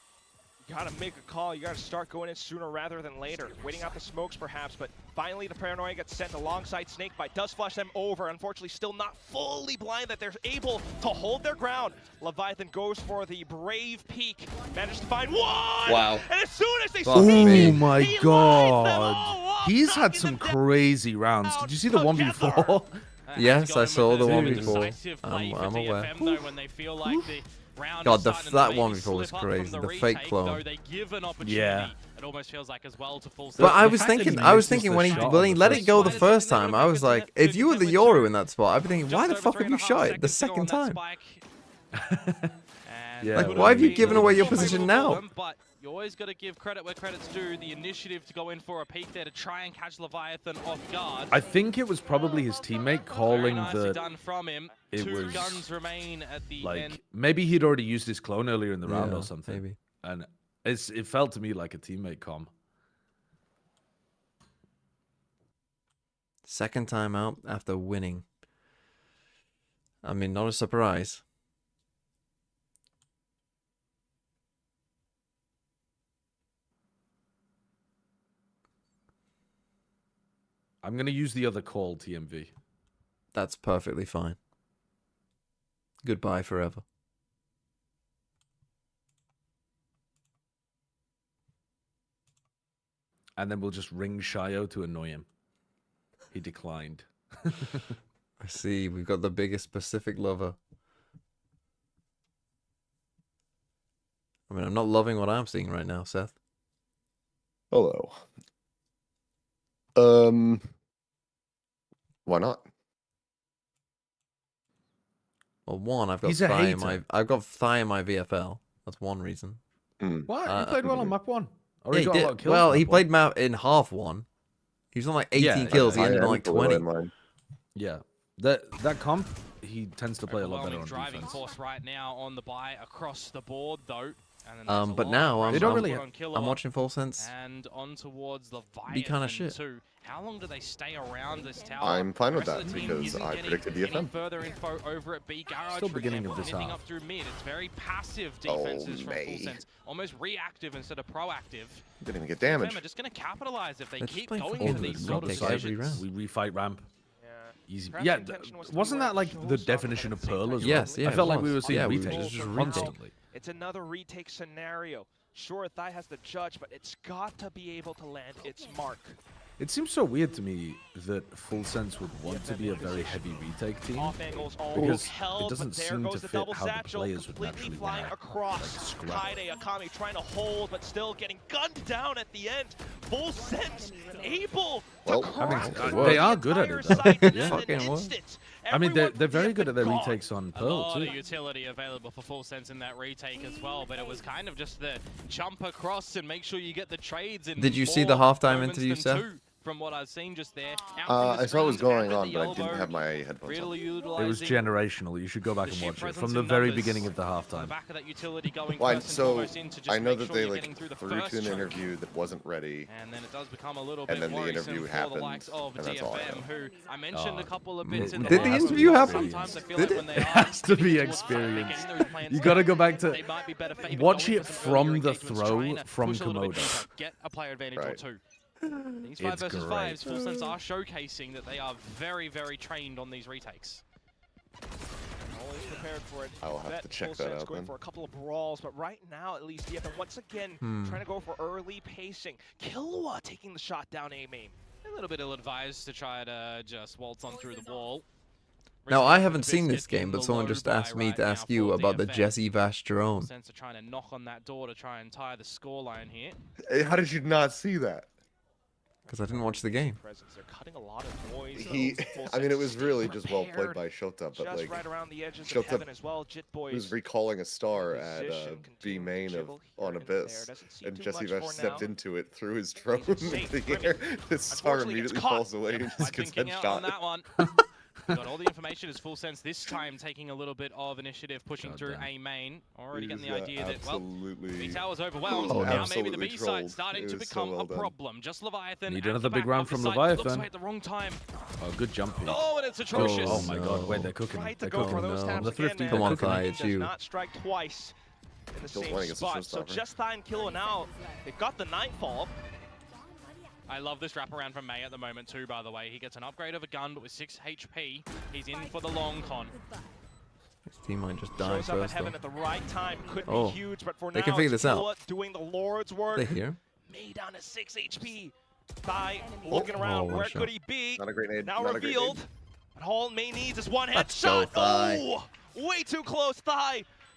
you gotta make a call. You gotta start going in sooner rather than later. Waiting out the smokes perhaps, but finally the Paranoia gets sent alongside Snakebite. Does flush them over. Unfortunately, still not fully blind that they're able to hold their ground. Leviathan goes for the brave peek. Manages to find one! Wow. And as soon as they Fuck see me. Oh my he lines them all god. up, He's had knocking some them down. crazy rounds. Did you see the 1v4? Yes, I saw the one 1v4. I'm aware. When they feel like the round God, is that starting to maybe 1v4 was slip up crazy. from The retake, fake clone. though, they give an opportunity, Yeah. It almost feels like as well to full. But I the was fact that thinking, he I was misses thinking the when he shot when on he the let first it go the one. first time, I was like, if you were the Yoru in that spot, I'd be thinking, why the fuck have you shot it the second time? Yeah, Like, it why have you would've given been away your favorable position for now? them, but you always got to give credit where credit's due. The initiative to go in for a peek there to try and catch Leviathan off guard. I think it was probably his teammate calling Very nicely that done from him. it Two was, guns remain at the like end. maybe he'd already used his clone earlier in the round Yeah, or something. maybe. And it felt to me like a teammate comm. Second time out after winning. I mean, not a surprise. I'm gonna use the other call, TMV. That's perfectly fine. Goodbye forever. And then we'll just ring Shio to annoy him. He declined. I see, we've got the biggest Pacific lover. I mean, I'm not loving what I'm seeing right now, Seth. Hello. Why not? Well, one, I've got He's a thigh in hater. I've got thigh in my VFL. That's one reason. What? He played well on map 1. Or Yeah, he got a lot of kills well, on he map played map in half one. He was on like 18 kills. He I ended on am like below 20. mine. Yeah. That comp, he tends to play a lot better Overwhelming on driving defense. force right now on the buy across the board though. And then there's a But lot now of I'm, pressure I'm, on Killer I'm watching Full Sense. and on towards Leviathan Be kinda shit. too. How long do they stay around this tower? I'm fine with The rest of that the team because isn't I getting predicted any DFM. further info over at B Garage. Still for beginning of example, this anything half. up through mid. It's very passive Oh, defenses from Full May. Sense. Almost reactive instead of proactive. Didn't even get DFM damage. are just going to capitalize if they They're just keep playing going for into all these the sort of retake every situations. round. We refight ramp. Easy. Perhaps Yeah, the intention was to wasn't be that like where the Joel definition of started at the Pearl same as time. well? Yes, yeah, I felt it like we were was. seeing Yeah, we retakes were. just Now, constantly. It's another retake scenario. Sure, Thai has the judge, but it's got to be able to land its mark. It seems so weird to me that Full Sense would want to be a very heavy retake team. Off angles all Because held, it doesn't but there seem goes to the fit double how the satchel, players would completely naturally flying wanna, across. like, scrap. Kaide Akami trying to hold, but still getting gunned down at the end. Full Sense able to Well, cross they are good at it, though. site in Yeah. an Fucking work. instant. I mean, Everyone they're very from good at their gone. retakes on A Pearl, lot too. of utility available for Full Sense in that retake as well, but it was kind of just the jump across and make sure you get the trades in. Did you see the more halftime moments interview, than Seth? two, from what I've seen just there. Out from the I saw it was screens, going out on, with but I the didn't elbow, have my headphones really on. It was utilizing generational. You should go back the and sheer watch it presence from the in very numbers beginning of the on the halftime. back of that utility going Well, first and so foremost in to just I know make that sure they you're like getting through the threw first to an choke. interview that wasn't ready. And then it does become a little And bit then the worrisome interview for the happened, likes of and that's all I DFM, know. who I mentioned a couple of bits in the Did the last interview one. happen? Sometimes I feel Did like it? when they It are has to be getting towards the front, they're experienced. getting those plans You gotta go back they to might be better favored watch going it for some earlier from the engagements, throw trying to from push a little bit Komodo. deeper, get a player advantage or Right. two. These 5 It's versus great. 5s, Full Sense are showcasing that they are very, very trained on these retakes. Always prepared for it. I'll have Bet to check Full that Sense out going then. for a couple of brawls, but right now at least DFM once again trying to go for early pacing. Killua taking the shot down A main. A little bit ill-advised to try to just waltz on through the wall. Now, Risking I for haven't the seen biscuit this game, in but the someone low just buy asked me right to ask now you for about the DFM. Jesse Vash drone. Sense of trying to knock on that door to try and tie the scoreline here. How did you not see that? Because I didn't watch the game. Presence. They're cutting a lot of noise. I mean, it was really just well played by Shota, but Just like right around the edges Shota of heaven as well. Jit he was Boys. recalling a star at Position, B continuing main to of dribble here on and there. Abyss, Doesn't see and too Jesse much Vash for stepped now. into it through his drone He's in safe. the Brilliant. air. The star Unfortunately, it's immediately caught. falls away and By just gets thinking out on headshot. that one. Got all the information as Full Sense this time, taking a little bit of initiative, pushing through damn. A main. Already getting the He was, idea that, well, absolutely. B Tower's overwhelmed. Oh, no. Now maybe the Absolutely B side trolled. starting It to was so become well a done. problem. Just Leviathan. Need at another the big back round of the from site. Looks Leviathan. like the wrong time. Oh, good jump here. Oh, and it's atrocious. Oh my god, wait, no. they're cooking. Tried to They're go for cooking. those no. taps The again, thrifty. man. Come on, But Thai, he it's does you. not strike twice in the Kills same one against the spot. So showstopper. just Thai and Killua now, they've got the Nightfall. I love this wraparound from May at the moment too, by the way. He gets an upgrade of a gun, but with 6 HP, he's in for the long con. His team might just die Shows up at first, heaven though. at the right time. Could Oh, be huge, but for they now, can figure it's this out. Killua doing the Lord's work. They here? May down to 6 HP. Thai looking around. Oh, Where one shot. could he be? Not a great nade. Now Not a great revealed. nade. But all May needs is one Let's go, headshot. Thai. Oh, way too close, Thai.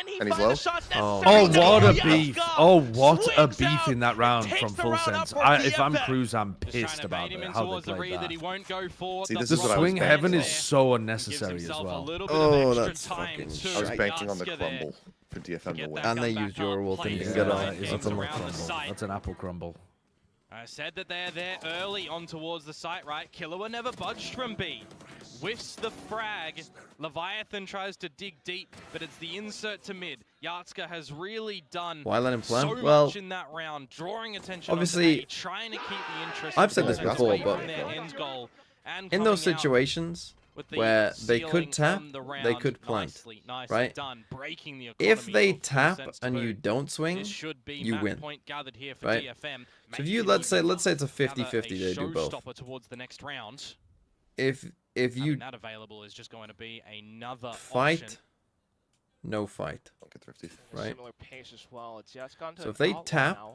Can he And he's find low. the shots Oh, necessary? Oh, what a Yaska beef. Oh, what a swings beef out, in that round takes from the Full round up Sense. for If I'm DFM. Cruz, I'm Just pissed trying to about bait him in how they towards the played read that that. he won't go for. See, The this is The what I was swing banking heaven on. is so Gives unnecessary as himself a well. little bit Oh, of extra that's time fucking to I was banking on the Yaska there. crumble. for DFM to win. And they use your ult and you can get on. That's a crumble. That's an apple crumble. I said that they're there early on towards the site, right? Killua never budged from B. Whiffs the frag. Leviathan tries to dig deep, but it's the insert to mid. Yatska has really done Why let him plan? so Well, much in that round, drawing attention obviously, onto A, trying to keep the interest. I've said this away before, from but their end goal, and in those coming out situations with the where they ceiling could tap, on the they round. could plant, Nicely right? done, breaking the If economy they of tap Sense and to you boot. don't swing, This should be you map win, point gathered here for right? DFM. So if you let's say it's a 50-50, they do both. Showstopper towards the next round. If you that available is just going to be another fight, option. no fight, Don't get thrifty. right? Similar pace as well. It's just gone to So if they Outlaw tap, now.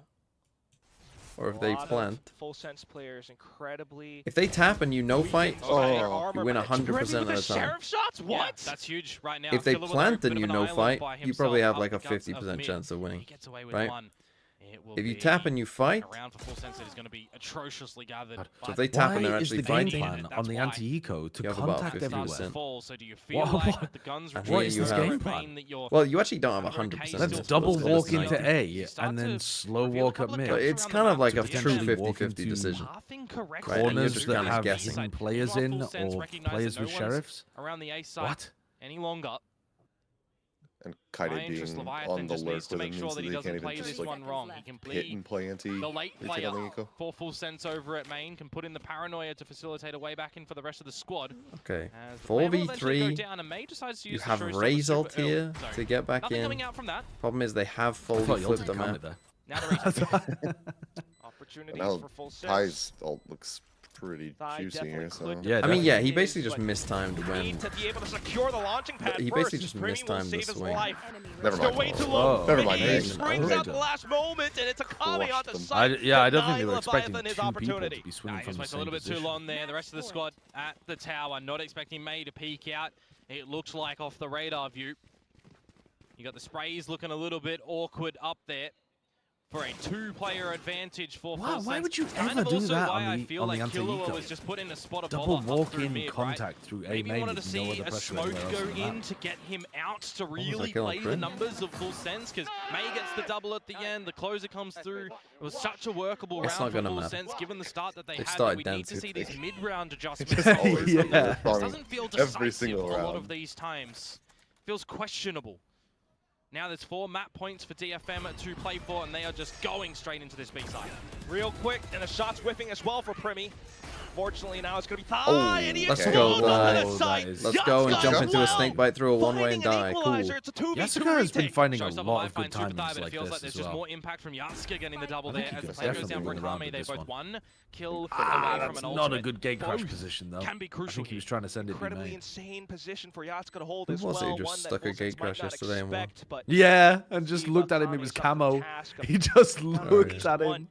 or if A they lot of plant, full sense players incredibly. if they tap and you no fight, Oh, you win 100% of the time. Sheriff shots? Yeah, What? that's huge right now. If they Killua with a plant bit and of you an no island fight, by you probably himself have like a up the guts of 50% mid. chance of winning. He gets away with right? one. It will If you be tap and you fight, a round for full sense that is going to be atrociously gathered. so if they tap and they're Why is actually the game fighting, plan on the anti-eco to you have about contact 50%. everywhere? Fall, so do you feel What- like with the guns Actually, What is you this have- game plan? well, you actually don't have 100%. Let's of double those walk guys into tonight. A and then slow walk up mid. But it's kind of like a true Potentially walk 50-50 into decision. Half incorrect. Right, and you're Corners just that kind of have guessing. hidden players Meanwhile, in Full Sense or recognize players that no with one's sheriffs. around the A side What? any longer. And My Kaide interest, being Leviathan on the just lurk needs to with him make sure means that that he they doesn't can't play even just this like one wrong. He can hit and bleed. play anti. The late retake player on the eco. for Full Sense over at main can put in the paranoia to facilitate a way back in for the rest of the squad. Okay, As the player will eventually go 4v3. down and May decides to You use the have showstopper Raze super ult early. here Sorry. to get back Nothing in. coming out from that. Problem is they have I fully thought you flipped the counted map. there. Now the Raze Opportunities Now for full sense. Ty's ult looks pretty Thigh juicy definitely here. So clipped. Yeah, I mean, yeah, he It basically is, just but mistimed when. need to be able to secure the launching pad He first. basically just Primi will mistimed the save his swing. life. Never Still mind. way too Oh. low. Never mind, He man. springs I up the last moment, and it's a Kami Crushed onto them. sight. Yeah, I don't think they denying were expecting Leviathan his two people to opportunity. be swinging He from just the went a same little bit too position. long there. The rest of the squad at the tower, not expecting May to peek out. It looks like off the radar view. You got the sprays looking a little bit awkward up there for a two-player advantage for Full Why Sense. would you Kind ever of do also that why on I the feel like Killua anti-eco? was just put in a spot of Double bother up walk through in mid, contact right? through A Maybe main wanted to with no see other a pressure smoke anywhere else go than that. in to get him out to was really that kill on play the Prim? numbers of Full Sense, because May gets the double at the end, the closer comes through. It was such a workable It's round not for gonna Full matter. Sense, given the start that they They've had. started We down need to see 2-3. these mid-round adjustments. Yeah. This doesn't feel Every decisive single a lot round. of these times. Feels questionable. Now there's 4 map points for DFM to play for, and they are just going straight into this B side. Real quick, and the shot's whiffing as well for Primi. Fortunately, now it's going to be Thigh, Oh, and he let's explodes go, onto guys. the site. Let's go and Yatska jump as into a well. snake bite through a one-way and Finding an die. Cool. equalizer. It's a 2v2 Yasuka has been retake. finding a Showstopper lot might of find good Super timings Dive, but it like feels this like there's as just well. more impact from Yatska getting the double I there think he as the could play goes down definitely for win around Kami. with They this both one. one kill away from That's an not a ultimate. good gate crash Both position, though. can be I crucial think he was here. trying to send it be Incredibly made. insane position for Yatska to hold Who as was well. it who just One that stuck a Full Sense gate might crash not yesterday and won? expect, but Yeah, and just see looked what at him, it Kami's was got the camo. task of He just yeah. looked at one. him.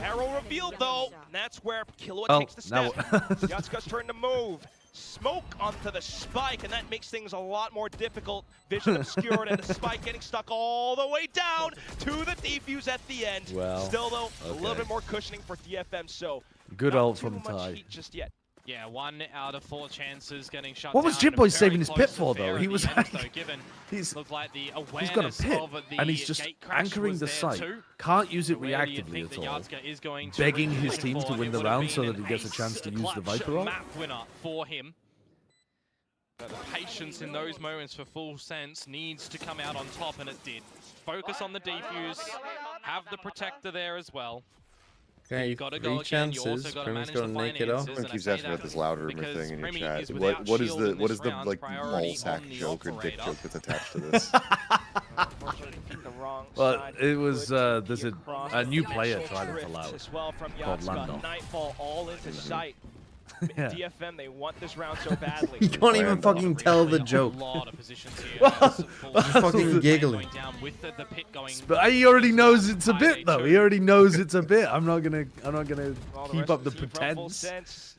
Arrow revealed though, and that's where Killua Oh, takes the now- step. Yatska's turn to move. Smoke onto the spike, and that makes things a lot more difficult. Vision obscured, and the spike getting stuck all the way down to the defuse at the end. Well, Still though, a little okay. bit more cushioning for DFM, so Good not ult too from much Ty. heat just yet. Yeah, 1 out of 4 chances getting shut What was down. Jit Boy Very saving his close pit to for, fair though? at He the was end, like- though, given He's looked like the he's got a awareness pit, of the and he's just gate crash anchoring was the there site. too. Can't use it Where do you reactively think at that all. Yatska is going to Begging really his look team for? to It win the would have round so been that he an gets a chance to use the ace Viper ult. map winner for him. But the patience in those moments for Full Sense needs to come out on top, and it did. Focus on the defuse, have the protector there as well. Okay, You gotta 3 go again, you also chances. gotta Primi's manage got to the make it off. finances. Everyone And I keeps say asking about that this louder rumor because thing in your Primi chat. is without What is shield the in what this is the round, like priority mall sack on the joke or dick operator. joke that's attached to this? Unfortunately, the wrong Well, side it was, could there's be a across new the player initial trying to drift pull out as well from called Yatska. Lando. Nightfall all into sight. Yeah. DFM, they want this round so badly. You can't even Random. fucking tell the joke. A lot of positions here. as Full Sense fucking going giggling. down with the pit going. But he already knows it's a bit, though. He already knows it's a bit. I'm not gonna All the keep rest up of the team from Full pretense. Sense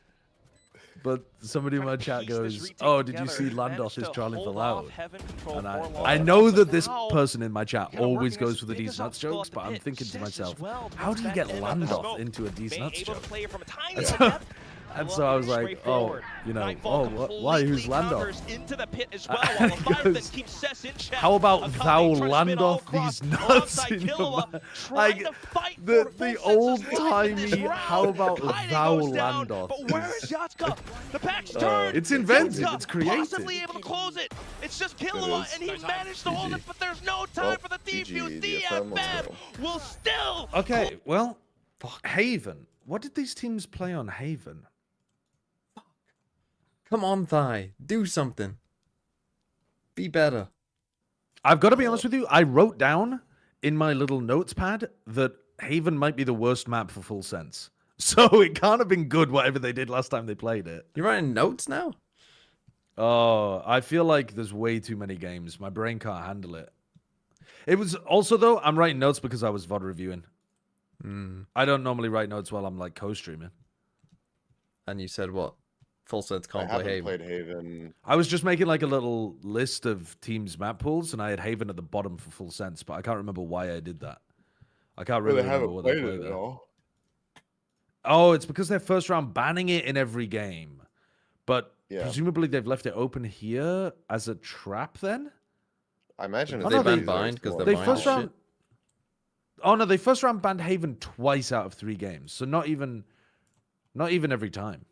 But somebody in my trying to chat piece this goes, retake "Oh, did you together. see Managed Landos is to trolling for hold loud?" off Heaven Control And for long I enough, know but that this now person in my chat kinda always working goes as for the big D's as nuts obstacle jokes, at but the I'm pit. thinking to Sense as myself, well how do you brings get back in on the Landoff smoke. into a D's May nuts able joke? to play from a tiny That's- little gap. And so I was like, oh, you know, why? Who's Landorf? Into the pit as well, while Leviathan keeps Cess in check. How about thou Akali trying to spin all Landorf these across nuts alongside in your Killua, mouth? trying Like, to fight the for full senses old-timey, life in this how round. about Kaide thou goes down, Landorf but where is Yatska? The back's turned. it's inventive, Yatska it's creative. possibly able to close it. It's just Killua, and he managed to hold it, but there's no time for the defuse. DFM will still... Okay, well, Haven. What did these teams play on Haven? Come on, Thai. Do something. Be better. I've got to be honest with you. I wrote down in my little notes pad that Haven might be the worst map for Full Sense. So it can't have been good, whatever they did last time they played it. You're writing notes now? Oh, I feel like there's way too many games. My brain can't handle it. It was also, though, I'm writing notes because I was VOD reviewing. I don't normally write notes while I'm like co-streaming. And you said what? Full Sense can't I play haven't Haven. played Haven. I was just making like a little list of teams' map pools, and I had Haven at the bottom for Full Sense, but I can't remember why I did that. I can't really remember haven't what played they played it at there. all. Oh, it's because they're first round banning it in every game. But Yeah. presumably they've left it open here as a trap then? I imagine Oh, it's no, They they- banned bind because they're They bind first shit. round. Oh no, they first round banned Haven twice out of 3 games. So not even every time.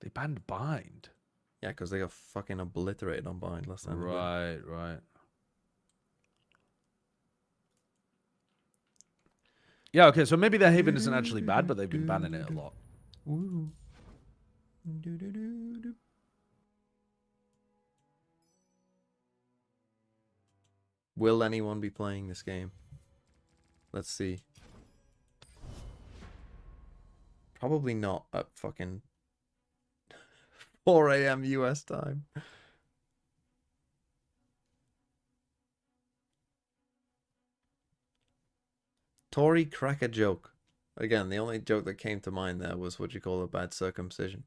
They banned bind. Yeah, because they got fucking obliterated on bind last time. Right. Yeah, okay, so maybe their Haven isn't actually bad, but they've been banning it a lot. Woo. Will anyone be playing this game? Let's see. Probably not at fucking 4 a.m. US time. Tory crack a joke. Again, the only joke that came to mind there was what you call a bad circumcision.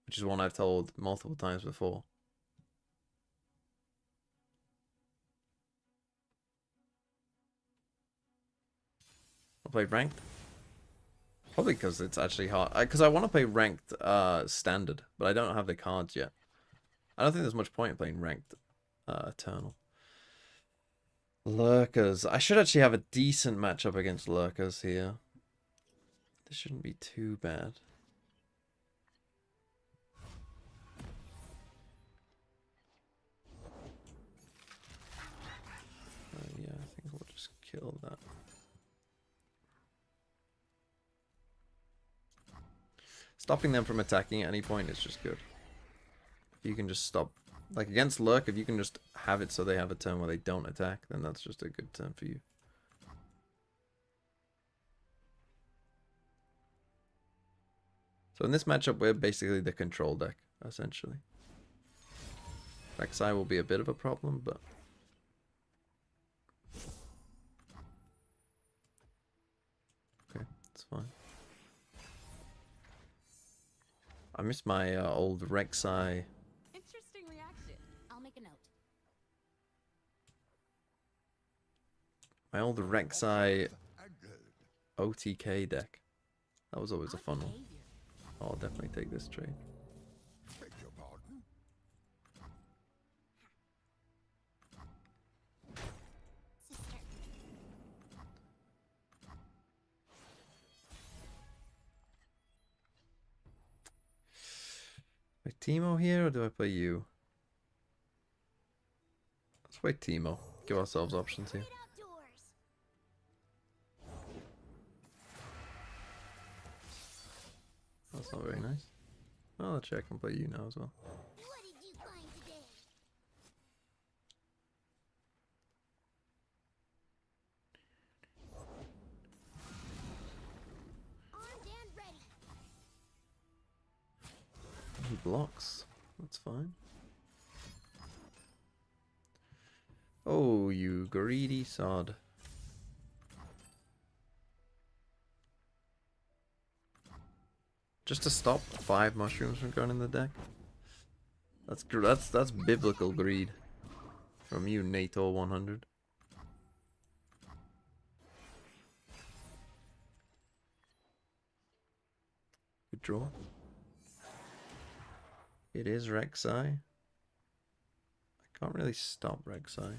Which is one I've told multiple times before. I played ranked. Probably because it's actually hard. Because I want to play ranked standard, but I don't have the cards yet. I don't think there's much point in playing ranked Eternal. Lurkers. I should actually have a decent matchup against Lurkers here. This shouldn't be too bad. Yeah, I think we'll just kill that. Stopping them from attacking at any point is just good. If you can just stop. Like against Lurk, if you can just have it so they have a turn where they don't attack, then that's just a good turn for you. So in this matchup, we're basically the control deck, essentially. Rek'Sai will be a bit of a problem, but... Okay, that's fine. I miss my old Rek'Sai. Interesting reaction. I'll make a note. My old Rek'Sai OTK deck. That was always a fun one. I'll definitely take this trade. Play Teemo here, or do I play you? Let's play Teemo. Give ourselves options here. That's not very nice. Well, actually, I can play you now as well. What did you find today? Armed and ready. He blocks. That's fine. Oh, you greedy sod. Just to stop 5 mushrooms from going in the deck. That's biblical greed from you, NATO 100. good draw. It is Rek'Sai. I can't really stop Rek'Sai.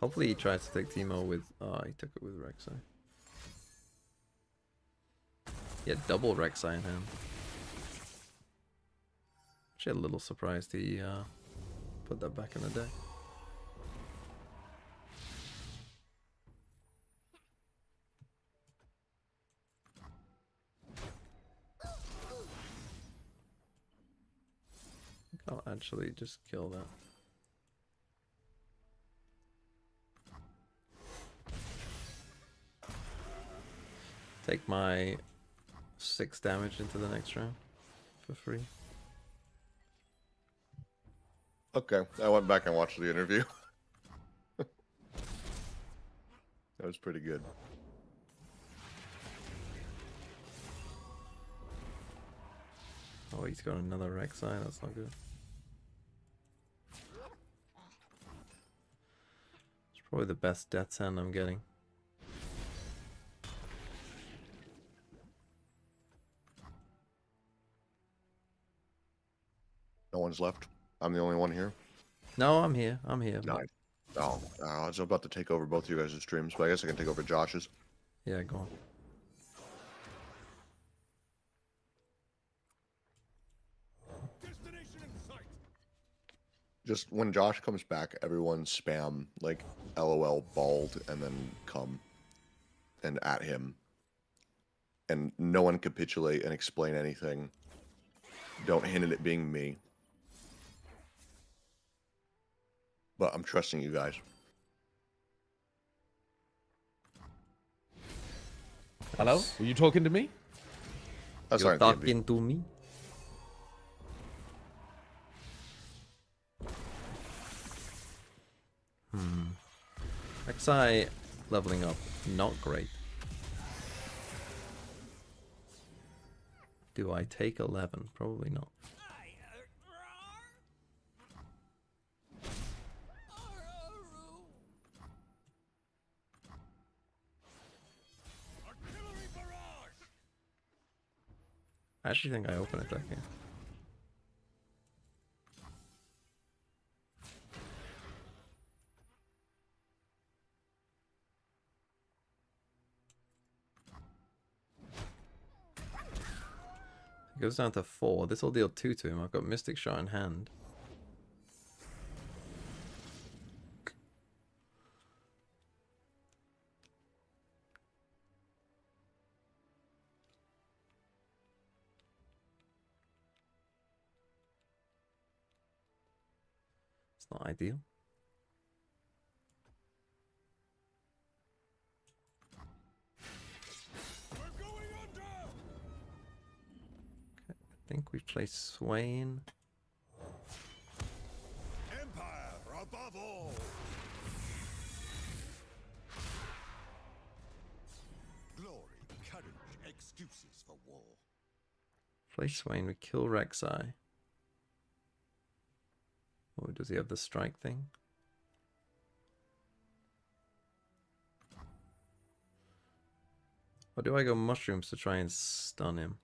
Hopefully he tries to take Teemo with... Oh, he took it with Rek'Sai. He had double Rek'Sai in hand. Actually a little surprised he put that back in the deck. I think I'll actually just kill that. Take my 6 damage into the next round for free. Okay, I went back and watched the interview. That was pretty good. Oh, he's got another Rek'Sai, that's not good. It's probably the best Death's Hand I'm getting. No one's left. I'm the only one here. No, I'm here. I'm here. No. Oh, I was about to take over both of you guys' streams, but I guess I can take over Josh's. Yeah, go on. Just when Josh comes back, everyone spam like LOL bald and then come and at him. And no one capitulate and explain anything. Don't hint at it being me. But I'm trusting you guys. Hello? Were you talking to me? That's You're right. talking to me? Rek'Sai leveling up, not great. Do I take 11? Probably not. I actually think I open it that game. It goes down to 4. This will deal 2 to him. I've got Mystic Shot in hand. It's not ideal. I think we play Swain. Empire above all. Glory, courage, excuses for war. Play Swain, we kill Rek'Sai. Or does he have the strike thing? Or do I go mushrooms to try and stun him?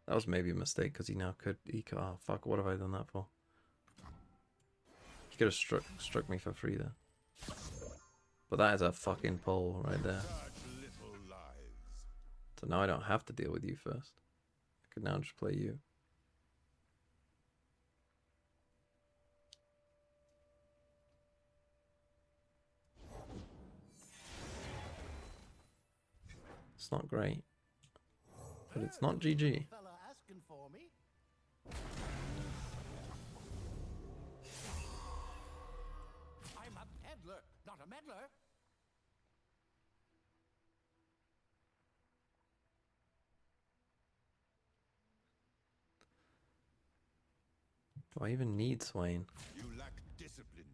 That was maybe a mistake because he now could. Oh fuck! What have I done that for? He could have struck me for free there. But that is a fucking pull right there. So now I don't have to deal with you first. I could now just play you. It's not great, but it's not GG. I'm a peddler, not a meddler. Do I even need Swain? You lack discipline.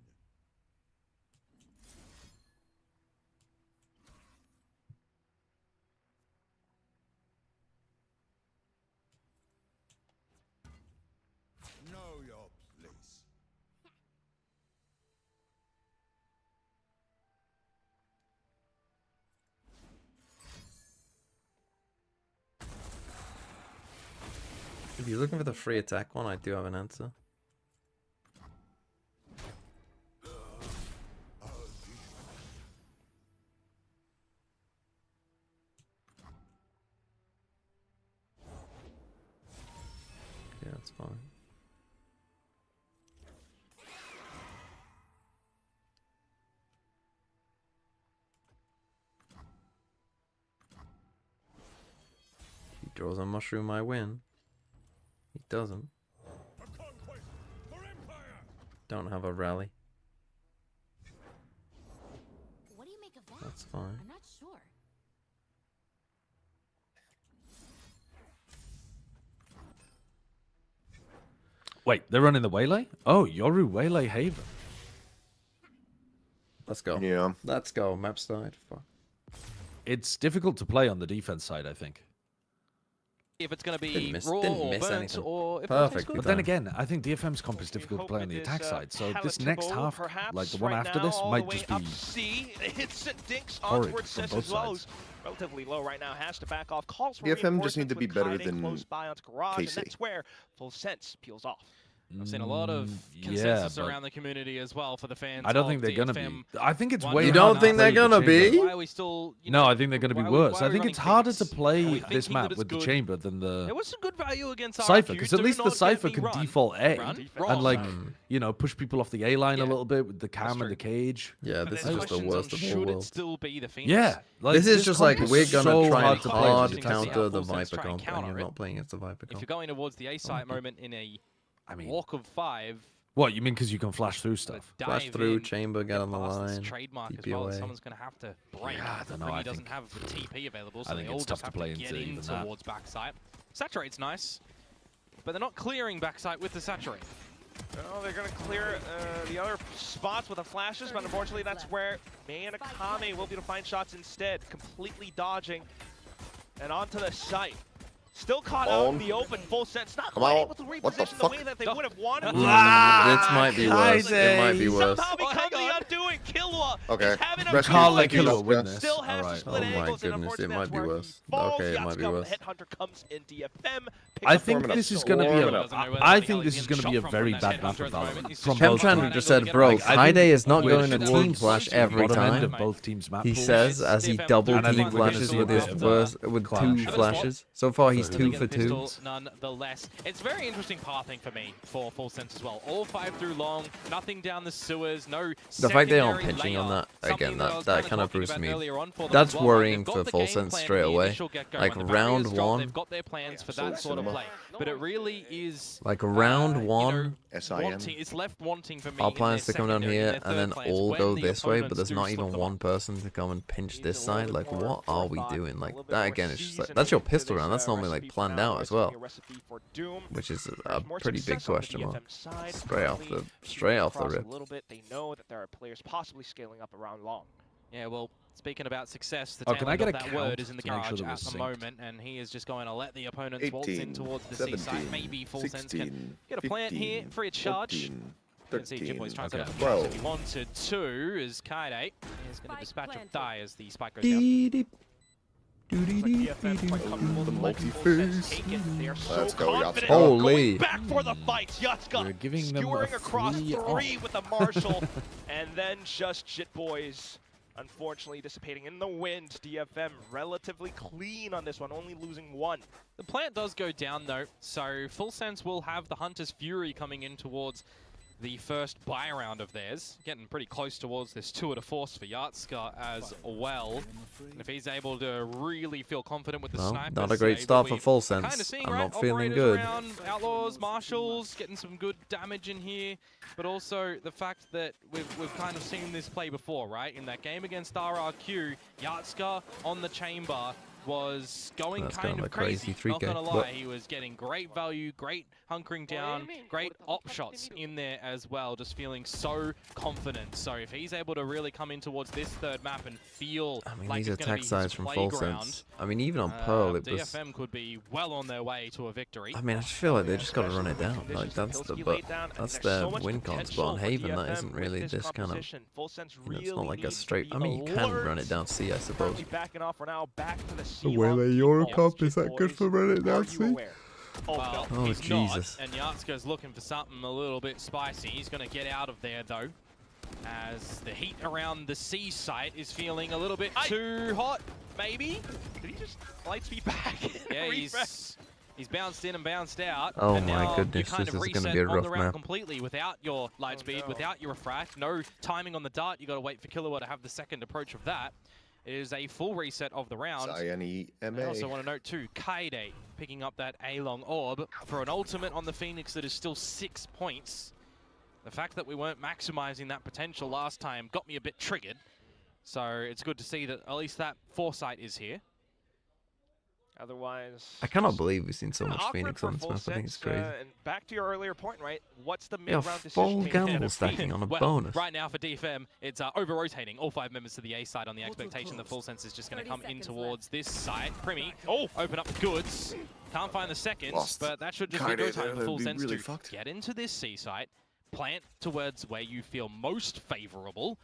Know your place. If you're looking for the free attack one, I do have an answer. Yeah, that's fine. He draws a mushroom, I win. He doesn't. Don't have a rally. What do you make of that? That's fine. I'm not sure. Wait, they're running the Waylay? Oh, Yoru Waylay Haven. Let's go. Yeah. Let's go. Map side. Fuck. It's difficult to play on the defense side, I think. If it's going to be Didn't miss raw or burnt anything. or if Perfect. But then again, I think DFM's comp is difficult to play on the attack side. So this next half, like the one after this, might just be C. It's Dinks horrid onwards from as both well. sides. Relatively low right now, has to back off. Calls for DFM just need to be reinforcements better with Kaide than close by onto garage, and KC. that's where Full Sense peels off. I've seen a lot of consensus around the community as well for the fans. I don't think they're going to be. I think it's way. You don't harder think to they're play the gonna be? chamber. Why are we still? No, I think they're going to be worse. I think it's harder to play we this thinking map that it's with the good? chamber than There the was some good value against Cypher, RQ. because at Do least the not get Cypher me can wrong. default A Run? and like Mm. push people off the A line Yeah. a little bit with the cam true. and the cage. Yeah, But this is there's just the questions on worst of all should it worlds. still be the Phoenix? Yeah, like, This is just comp like we're gonna so try hard and to play hard against Because counter the Full Sense Viper try and comp, and counter you're it. not playing against the Viper If you're comp. going towards the A site moment in a walk of 5, What you mean? Because you can flash through with stuff. Flash dive through, in, chamber, get on the past this line. trademark as TP well, away. someone's going to have to break. Yeah, I don't know, He I doesn't think- have TP available, so I they think all it's tough just to have play to get into in even that. towards backside. Saturate's nice, but they're not clearing backside with the saturate. Well, they're going to clear the other spots with the flashes, but unfortunately that's where Mei and Akame will be able to find shots instead, completely dodging and onto the site. Still caught out in the open, Full Sense, not Come quite on. able to What the reposition the fuck? way that they would have wanted to. This might be worse. It might be worse. Somehow becomes the undoing. Killua Okay. is having a Rescue. Can't let Thank you, Killua Jessica. win this. Still has to Alright. split Oh my angles, and goodness, it unfortunately might that's be where he worse. falls. Okay, it might be Yatsuko, worse. the Headhunter comes in DFM. I think this is going to be Warm it a. up. I think this is going to be a very bad map for Valorant from both Chemtran teams. just said, bro, Like, I think Kaide is not we're going to team towards flash the every bottom end time. of both teams' map He pools. says as he double And I team think we're gonna flashes see with a his bit of first with clash. two flashes. So far he's For 2 the for 2. Pistol, nonetheless. It's very interesting pathing for me for Full Sense as well. All 5 through long, nothing down the sewers, no The fact they aren't secondary pinching on layer. that, again, Something I was that kinda kind of talking proves to about me. earlier on for them That's as well. Like, worrying they've got for the Full game Sense plan straight from the away. initial get-go. Like When the round barriers drop, 1, they've got their plans for that sort of play. But it really is like round you know, 1, wanting, it's left wanting for me. our in plan is their to come down secondary, in here their and then third plans all when go the this way, but opponents there's do not slip even them one up. person to come and pinch this side. Like, what are we doing? Like, little bit that more again, it's just like, seasoning that's your into pistol this, round. That's normally recipe like for planned now, out as recipe, well, a recipe for Doom. which is a There's more pretty big success on the question mark. DFM side. Straight off Currently, the across rip. A little bit, they know that there are players possibly scaling up around long. Yeah, well, speaking about success, the Oh, tail can I end get of a that count word is in the to make sure garage that we're at the synced? moment, and he is just going to let the opponents waltz in 18, towards the C site. 17, Maybe Full Sense can 16, get a plant here, 15, free a charge. 14, You can see Jimboy's trying to set up 13, the if he wanted to, is Kaide. He's going to dispatch a die as the spike goes down. Dee-dee. Looks like DFM quite comfortable to let Full Sense take it. They are so Let's go, confident. Yatsuko. Holy. Going back for the fight. Yatsuko We're giving them a skewering across 3 3 with the Marshall. And then just Jitboys, unfortunately, dissipating in the wind. DFM relatively clean on this one, only losing 1. The plant does go down though, so Full Sense will have the Hunter's Fury coming in towards the first buy round of theirs. Getting pretty close towards this tour de force for Yatsuko as well. And if he's able to really feel confident with the Well, sniper, not a great start for Full Sense. Kind of seeing, I'm right, not feeling operators good. around, Outlaws, Marshals, getting some good damage in here, but also the fact that we've kind of seen this play before, right? In that game against RRQ, Yatsuko on the chamber, was going That's kind kind of of a crazy crazy. Not 3K, gonna but- lie, he was getting great value, great hunkering down, great op shots in there as well, just feeling so confident. So if he's able to really come in towards this third map and feel I mean, like these it's gonna attack be his sides from Full playground, Sense. I mean, even on Pearl, it was. DFM could be well on their way to a victory. I mean, I just feel like they just got to run it down. Like that's their win con spot on Haven. That isn't really this kind of. It's not like a straight. I mean, you can run it down C, I suppose. Backing off for now, back to the The way they Eurocup, is that good for running it down C? Well, Oh, he's Jesus. not, and Yatska's looking for something a little bit spicy. He's going to get out of there, though, as the heat around the C site is feeling a little bit too hot, maybe? Did he just light speed back? Yeah, he's bounced in and bounced out. Oh and my now goodness, you kind this of is gonna reset be a on rough the round map. completely without your light speed, without your refract, no timing on the dart. You got to wait for Killua to have the second approach of that. It is a full reset of the round. I also want to note too, Kaide picking up that A-long orb for an ultimate on the Phoenix that is still 6 points. The fact that we weren't maximizing that potential last time got me a bit triggered. So it's good to see that at least that foresight is here. Otherwise, I cannot believe we've seen so much Phoenix on this map. I think it's crazy. And back to your earlier point, right? What's the Yeah, mid-round decision? full making? gamble stacking on a bonus. Right now for DFM, it's over-rotating all 5 members to the A side on the expectation that Full Sense is just going to come in towards this side. Primi, open up the goods. Can't find the seconds, but that should just be go time for Full Sense to get into this C site, plant towards where you feel most favorable,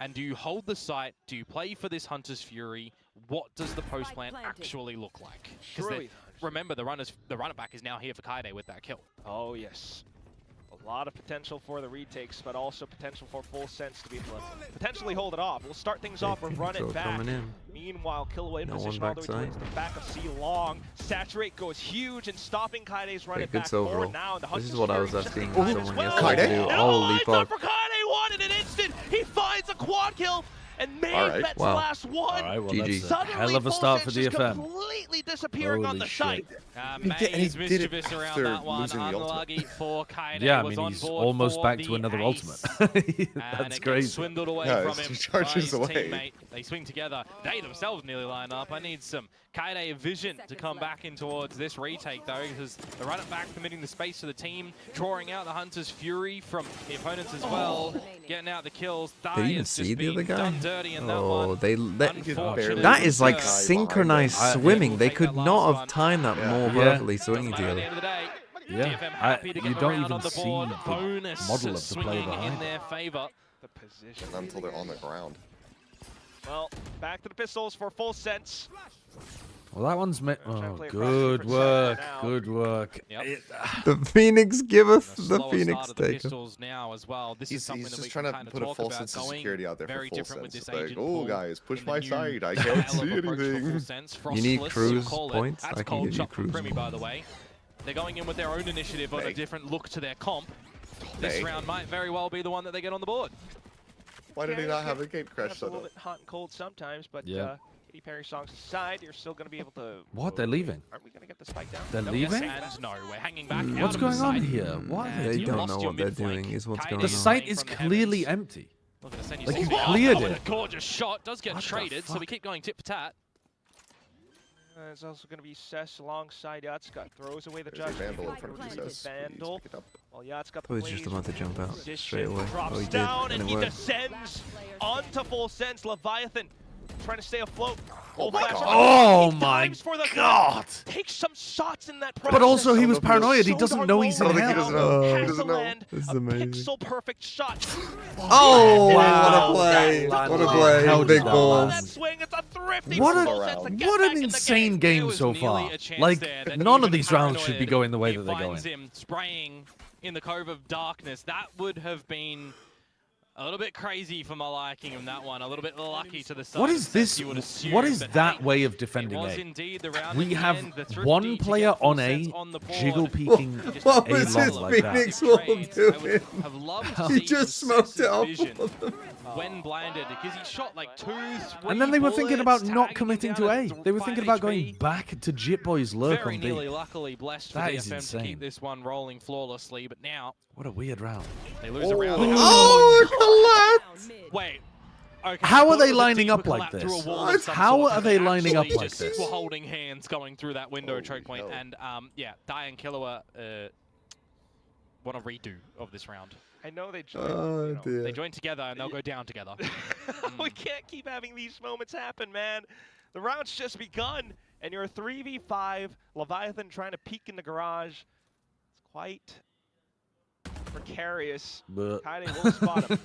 and do you hold the site? Do you play for this Hunter's Fury? What does the post plant actually look like? Because remember, the runner back is now here for Kaide with that kill. Oh yes, a lot of potential for the retakes, but also potential for Full Sense to be able to potentially hold it off. We'll start things off and run it back. Meanwhile, Killua in position all the way towards the back of C long. Saturate goes huge and stopping Kaide's run it back forward now. This is what I was asking someone yesterday to do. Holy fuck. For Kaide, one in an instant. He finds a quad kill. And made Bet's last one. All right, well, GG. that's a hell of a start for DFM. Completely disappearing on the site. Maze mischievous around that one. Unlucky for Kaide. Yeah, I mean, he's almost back to another ultimate. That's crazy. Swindled away from him by his teammate. They swing together. They themselves nearly line up. I need some Kaide vision to come back in towards this retake, though, because the run it back permitting the space to the team, drawing out the Hunter's Fury from the opponents as well, getting out the kills. Did you even see the other guy? Dirty in Oh, that that is like synchronized swimming. They could not have timed that more perfectly swinging together. Yeah, you don't even see the model of the player behind. In their favor. The position. Until they're on the ground. Well, back to the pistols for Full Sense. Well, that one's good work. Good work. The Phoenix giveth, the Slower Phoenix start of the taketh. pistols now as well. This is something He's that we just can trying kind to of put a talk full about sense of going security out there very for Full different with Sense. this It's like, agent oh pool guys, push in my the new side. I can't style see of approach for anything. Full Sense. You need Frostless, cruise you call it. points? That's I can cold give you shot from cruise Primi, by the way. They're going in with their own initiative on a different look to their comp. This round might very well be the one that they get on the board. Why did he not have a gate crash It's a set little up? bit hot and cold sometimes, but Yeah. Katy Perry songs aside, you're still going to be able to... What? They're leaving? Aren't we going to get the spike down? They're No, leaving? yes, And no, we're hanging back. What's out going of the on site. here? What? They You don't lost know your what they're mid-flank. doing, is what's Kaide going The on. site is from the clearly heavens. empty. Looking to send you Like, some- he cleared what it. a gorgeous shot. Does get What the traded, so we fuck? keep going tit for tat. There's also going to be Sess alongside Yatska. Throws away the There's a judge. Vandal in front of you, Sess. Vandal. Please pick it up. While Yatska Oh, he's just about to jump out position, straight away. drops Oh, he did, down and and it he worked. descends onto Full Sense. Leviathan trying to stay afloat. Oh my God. Oh He my dives for the God. Takes some shots in that process. But also, he was Some of them paranoid. He so doesn't darn know low he's in right think he now. doesn't hell. know. He Has doesn't to know. land This is a amazing. pixel perfect shot. Oh, Wow. what a play. That What a line. play. How Big did that balls. That swing, it's a thrifty What Full Sense to get what back an in the insane game. game was so nearly far. a chance Like, there that none of even these rounds should be paranoid, going the way he that they're finds going. him spraying in the Cove of Darkness. That would have been a little bit crazy for my liking in that one. A little bit lucky to the side. What of is Sess, this? you would assume, What is but that hey, way of it defending was A? indeed the round We in the have end, the thrifty one to player get Full on A, Sense on the board. jiggle peeking What A was long this like that. Phoenix Wolf Trades, I would doing? have loved to He see just from smoked it Sess's off vision of them. when blinded, because he shot like 2, 3 And then they were thinking about bullets, not tagging committing him to down A. at They were thinking 5 about going HP. back to Jit Boy's lurk Very on nearly B. luckily blessed for That is DFM to insane. keep this one rolling flawlessly, but now What a weird round. they lose a round. Oh, collapse! Wait. Okay, How are they it was a lining up deeper like collapse through a this? wall of some How sort, are and they lining up actually like just this? were holding hands going through that window choke point, hell. and yeah, Dai and Killua want a redo of this round. I know they joined. Oh, dear. They join together and they'll go down together. We can't keep having these moments happen, man. The round's just begun, and you're a 3v5. Leviathan trying to peek in the garage. It's quite precarious. But Kaide will spot him.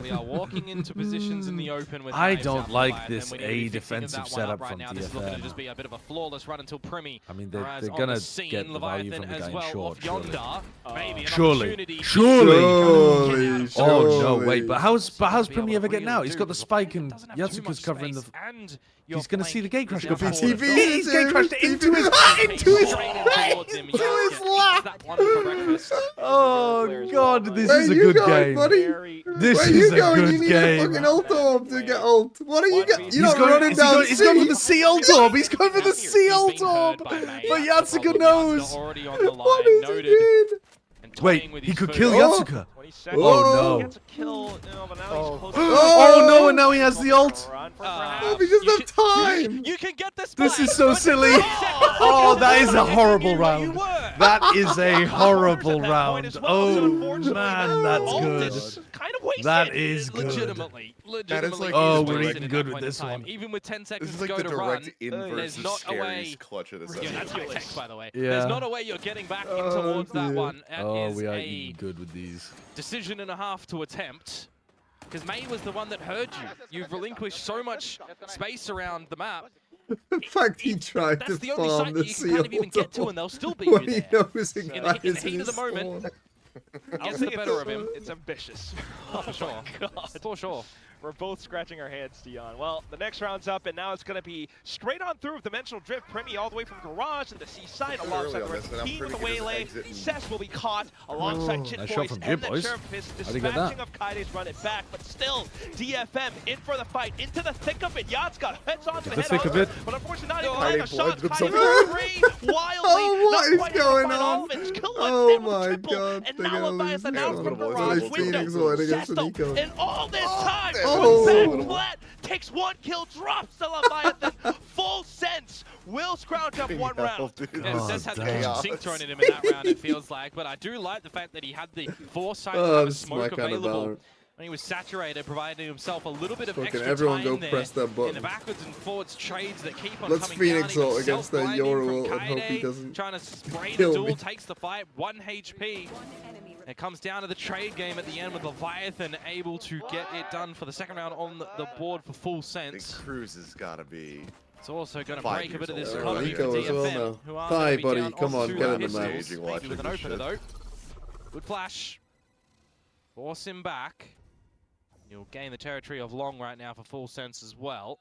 We are walking into positions in the open with I knives don't out like Leviathan. this We need to be A fixing defensive that one up setup right from now. This is looking to DFM. just be a bit of a flawless run until Primi I mean, they're arrives on gonna the scene. get the value Leviathan from the as guy in well short, off yonder. Maybe an Surely. opportunity. Surely. Surely. Oh no, wait, but how's Be able Primi to ever getting really out? He's got the do, spike and doesn't have too Yasuka's much covering the... space, and He's going to see the gate crash go forward. forward. TV He's gate crashed into his lap! Oh god, this Where is a you good going, game. buddy? This Where is you a going? good You need game. a fucking ult orb to get ult. What are you got? You're not going, running down he's going for the C. C ult orb. He's going for the C ult orb. But Yasuka knows. What is he doing? Wait, he could kill Oh. Yasuka. Oh. Oh Gets a kill, but now he's close to Oh no, and now he has the ult. run for Oh, perhaps. we just have time. You can get this. This is so silly. Oh, that is a horrible round. That is a horrible round. Oh man, that's good. Kind of wasted. That is good. Legitimately. like Oh, he's we're doing eating at good that with point in this time. one. Even with 10 This seconds is to like go the to run, direct inverse there's of not a way. Scary's clutch of this. Yeah, that's episode. your text, by the way. Yeah. There's not a way you're getting back in Oh, towards that dear. one. That Oh, is we are a eating good with these. decision and a half to attempt. Because May was the one that heard you. You've relinquished so much space around the map. The fact he tried to That's the only farm site the that you can kind of even get to, and they'll still beat when you he there. knows the In guy the is heat in of the his moment, spawn. gets the better of him. It's ambitious. For sure. For sure. We're both scratching our heads, Dion. Well, the next round's up, and now it's going to be straight on through with Dimensional Drift. Primi all the way from Garage to the seaside alongside the rest of the team with the Waylay. Cess will be caught alongside Chit Nice shot Boys from and Jib the Boys. Cherfist. How'd he get that? Dispatching of Kaide's run it back, but still, DFM in for the fight, into the thick of it. Yatska heads on to the The head thick of on, it. but unfortunately not able to Kaide land a shot. blinded Kaide himself. free wildly. Oh, what not is quite able to going find all on? of it. Kill Oh one, my triple, god, and they're now gonna Leviathan lose. out Yeah, from boys, Garage. boys, Phoenix Window. won against Sesto, Nico. and all this time, Oh. back flat, takes one kill, drops the Leviathan. Full sense will scrounge up one round. Yeah, Cess had the damn. kitchen sink thrown at him in that round, it feels like. But I do like the fact that he had the foresight to Oh, have a this is my smoke kind of available. Valorant. And he was saturated, providing himself a little bit of Fucking extra everyone time go there press that in the button. backwards and forwards trades that keep on Let's coming Phoenix down. ult against that Yoru ult and hope he Kaide doesn't trying to spray the kill duel, me. takes the fight, 1 HP. It comes down to the trade game at the end with Leviathan able to get it done for the second round on the board for full I think sense. Cruz has got to be. It's also going to 5 break a bit of years this old. economy for Nico as well DFM, now. who are Thigh, gonna be buddy, down come on, onto get the in the pistols. match. Staging, Maybe watching with an this opener shit. though. Good flash. Force him back. You'll gain the territory of Long right now for full sense as well.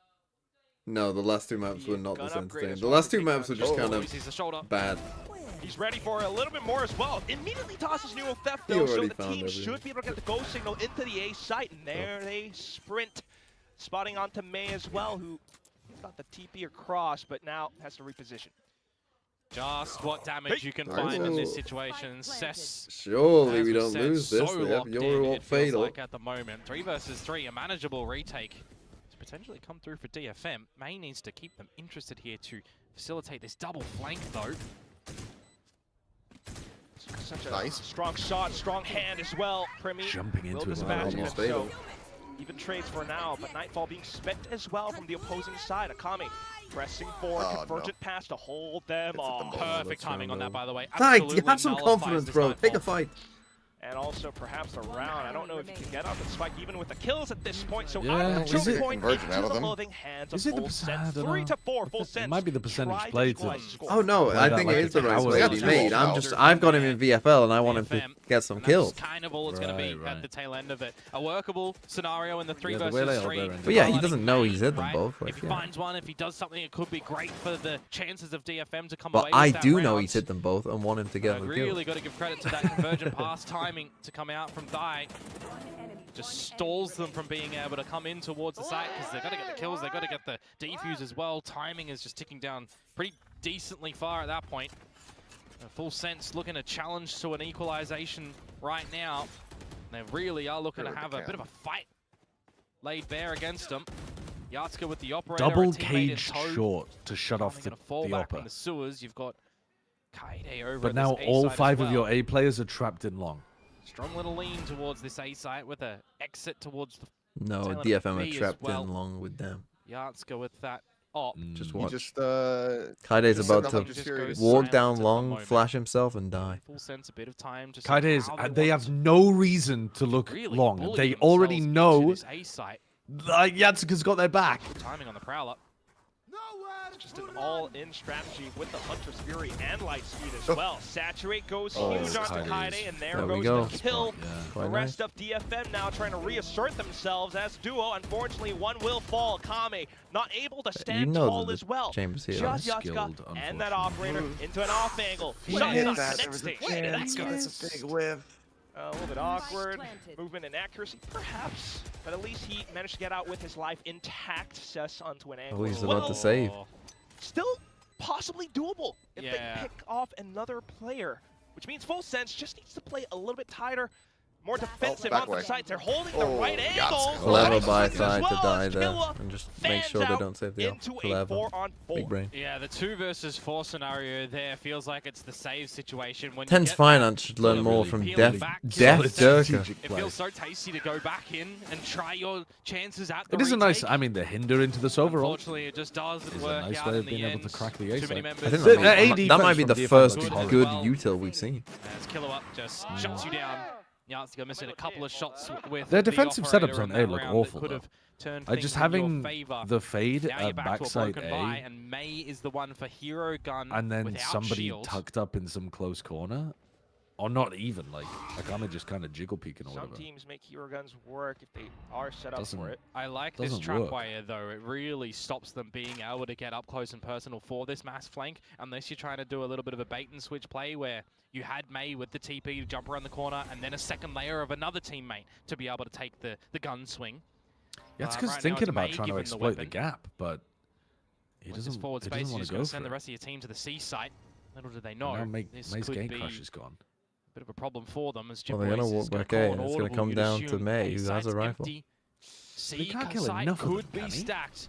No, the last two maps were not this Gun upgrade entertaining. as The well last to two take maps down were just Joe. kind He of sees the shoulder. bad. He's ready for a little bit more as well. Immediately tosses Neo Theft He though, so already the found team everything. should be able to get the go signal into the A site, and there they sprint. Spotting onto May as well, who got the TP across, but now has to reposition. Just what damage you can find in this situation. Cess, Surely as we don't said, lose this. so They have locked in, Yoru ult it feels fatal. like at the moment. 3 versus 3, a manageable retake to potentially come through for DFM. May needs to keep them interested here to facilitate this double flank though. Such a Nice. strong shot, strong hand as well. Primi Jumping will into his dispatch mouth. him, Almost so fatal. even trades for now, but Nightfall being spent as well from the opposing side. Akami pressing forward, Oh, convergent pass to hold them It's at the off. moment. Perfect that's timing on that, round by the way. Thank, you Absolutely have some nullifies confidence, this bro. Take a Nightfall. fight. And also perhaps a round. I don't know if you can get off the spike even with the kills at this point. So Yeah, either is choke it- point Convergent into out of the them? loving hands Is of it the full percent? I sense. don't 3 know. to 4 full sense. It might be the percentage Try to played equalize to- the score. Oh no, Play I that think like it is the it's right ours. play to They be got made. two I'm ults. just, I've got him in VFL and I want him to DFM. get some And kills. that's kind of all it's going to be Right. at the tail end of it. A workable scenario in the 3 Yeah, the versus Waylay 3. ult there But yeah, he Providing doesn't know May, he's hit them right? both, like, If he yeah. finds one, if he does something, it could be great for the chances of DFM to come But away I with that do know round. he's hit them both and want him to get I've the really kill. got to give credit to that convergent pass timing to come out from Thai. Just stalls them from being able to come in towards the site because they've got to get the kills, they've got to get the defuse as well. Timing is just ticking down pretty decently far at that point. A full sense looking to challenge to an equalization right now. They really are looking to have a bit of a fight laid bare against him. Yatska with the operator. Double a teammate in cage tow. short to shut off Gonna the fall back upper. in the sewers. You've got Kaide over But at now this A all site as 5 of well. your A players are trapped in long. Strong little lean towards this A site with a exit towards the No, tail end of DFM B are as trapped well. in long with them. Yatska with that op. Just He watch. just Kaide's just about set to up just curious. walk silent down at the long, moment. flash himself, and die. Full sense, a bit of time to see Kaide is, how they want have no reason to look really long. bully They already themselves into know this A site. like Yatsuka's got their back. Timing on the prowler. Just an all-in strategy with the Hunter's Fury and Light Speed as well. Saturate goes huge onto Kaide, and there we goes go. the kill. Quite The rest nice. of DFM now trying to reassert themselves as duo. Unfortunately, one will fall. Kame not able to stand know tall that as the well. Chamber's here. Just Yatska Unskilled, and that operator into an off angle. Shot on the next stage. Where did that go? That's a big whiff. A little bit awkward. Movement and accuracy, perhaps. But at least he managed to get out with his life intact. Cess onto an angle. Oh, he's as about well. to save. Still possibly doable if Yeah. they pick off another player, which means Full Sense just needs to play a little bit tighter, more defensive back on the way. sites. They're holding the Oh, right Yatska. angle. Clever Nice by swing as side to well die as there, Killa and just fans make sure they out don't save the into a clever. 4-on-4. Big brain. Yeah, the 2 versus 4 scenario there feels like it's the save situation. When you Ten's get Finance should learn Killa more really from peeling Death back, Death Killa, Durka. it feels so tasty to go back in and try your chances at the It is a nice, retake. I mean, the hinder into this overall. Unfortunately, it just doesn't Is a work nice out way in of the being able end. to crack the Too A-side. many members I think The that might A be, that might be defense the from DFM first looks good as good well. util we've seen. As Killa just shuts you down. Yatska missing a couple of shots with Their the defensive operator setups on in A that look round that awful, could though. have turned Just things in having your favor. the fade Now you're at back to a backside broken A, buy, and May is the one for Hero Gun and then without somebody shield. tucked up in some close corner, or not even like I'm just kind of jiggle peeking or Some whatever. teams make hero guns work if they are set up Doesn't- for it. I like this doesn't trap work. wire though. It really stops them being able to get up close and personal for this mass flank, unless you're trying to do a little bit of a bait and switch play where you had May with the TP to jump around the corner, and then a second layer of another teammate to be able to take the gun swing. Yatsuka's right now thinking it's about May trying to given the exploit the weapon. gap, but he With this doesn't. forward He space, doesn't you're want just to going go to send for the it. rest of your team to the C site. Little do they know, Now this May's could Game be Crush is gone. a bit of a problem for them as Well, they're gonna Jibbois walk is gonna back call A, an and it's gonna audible. come You'd down to assume May, A who has a site's rifle. empty. They C can't kill site enough of could them, be can they? stacked.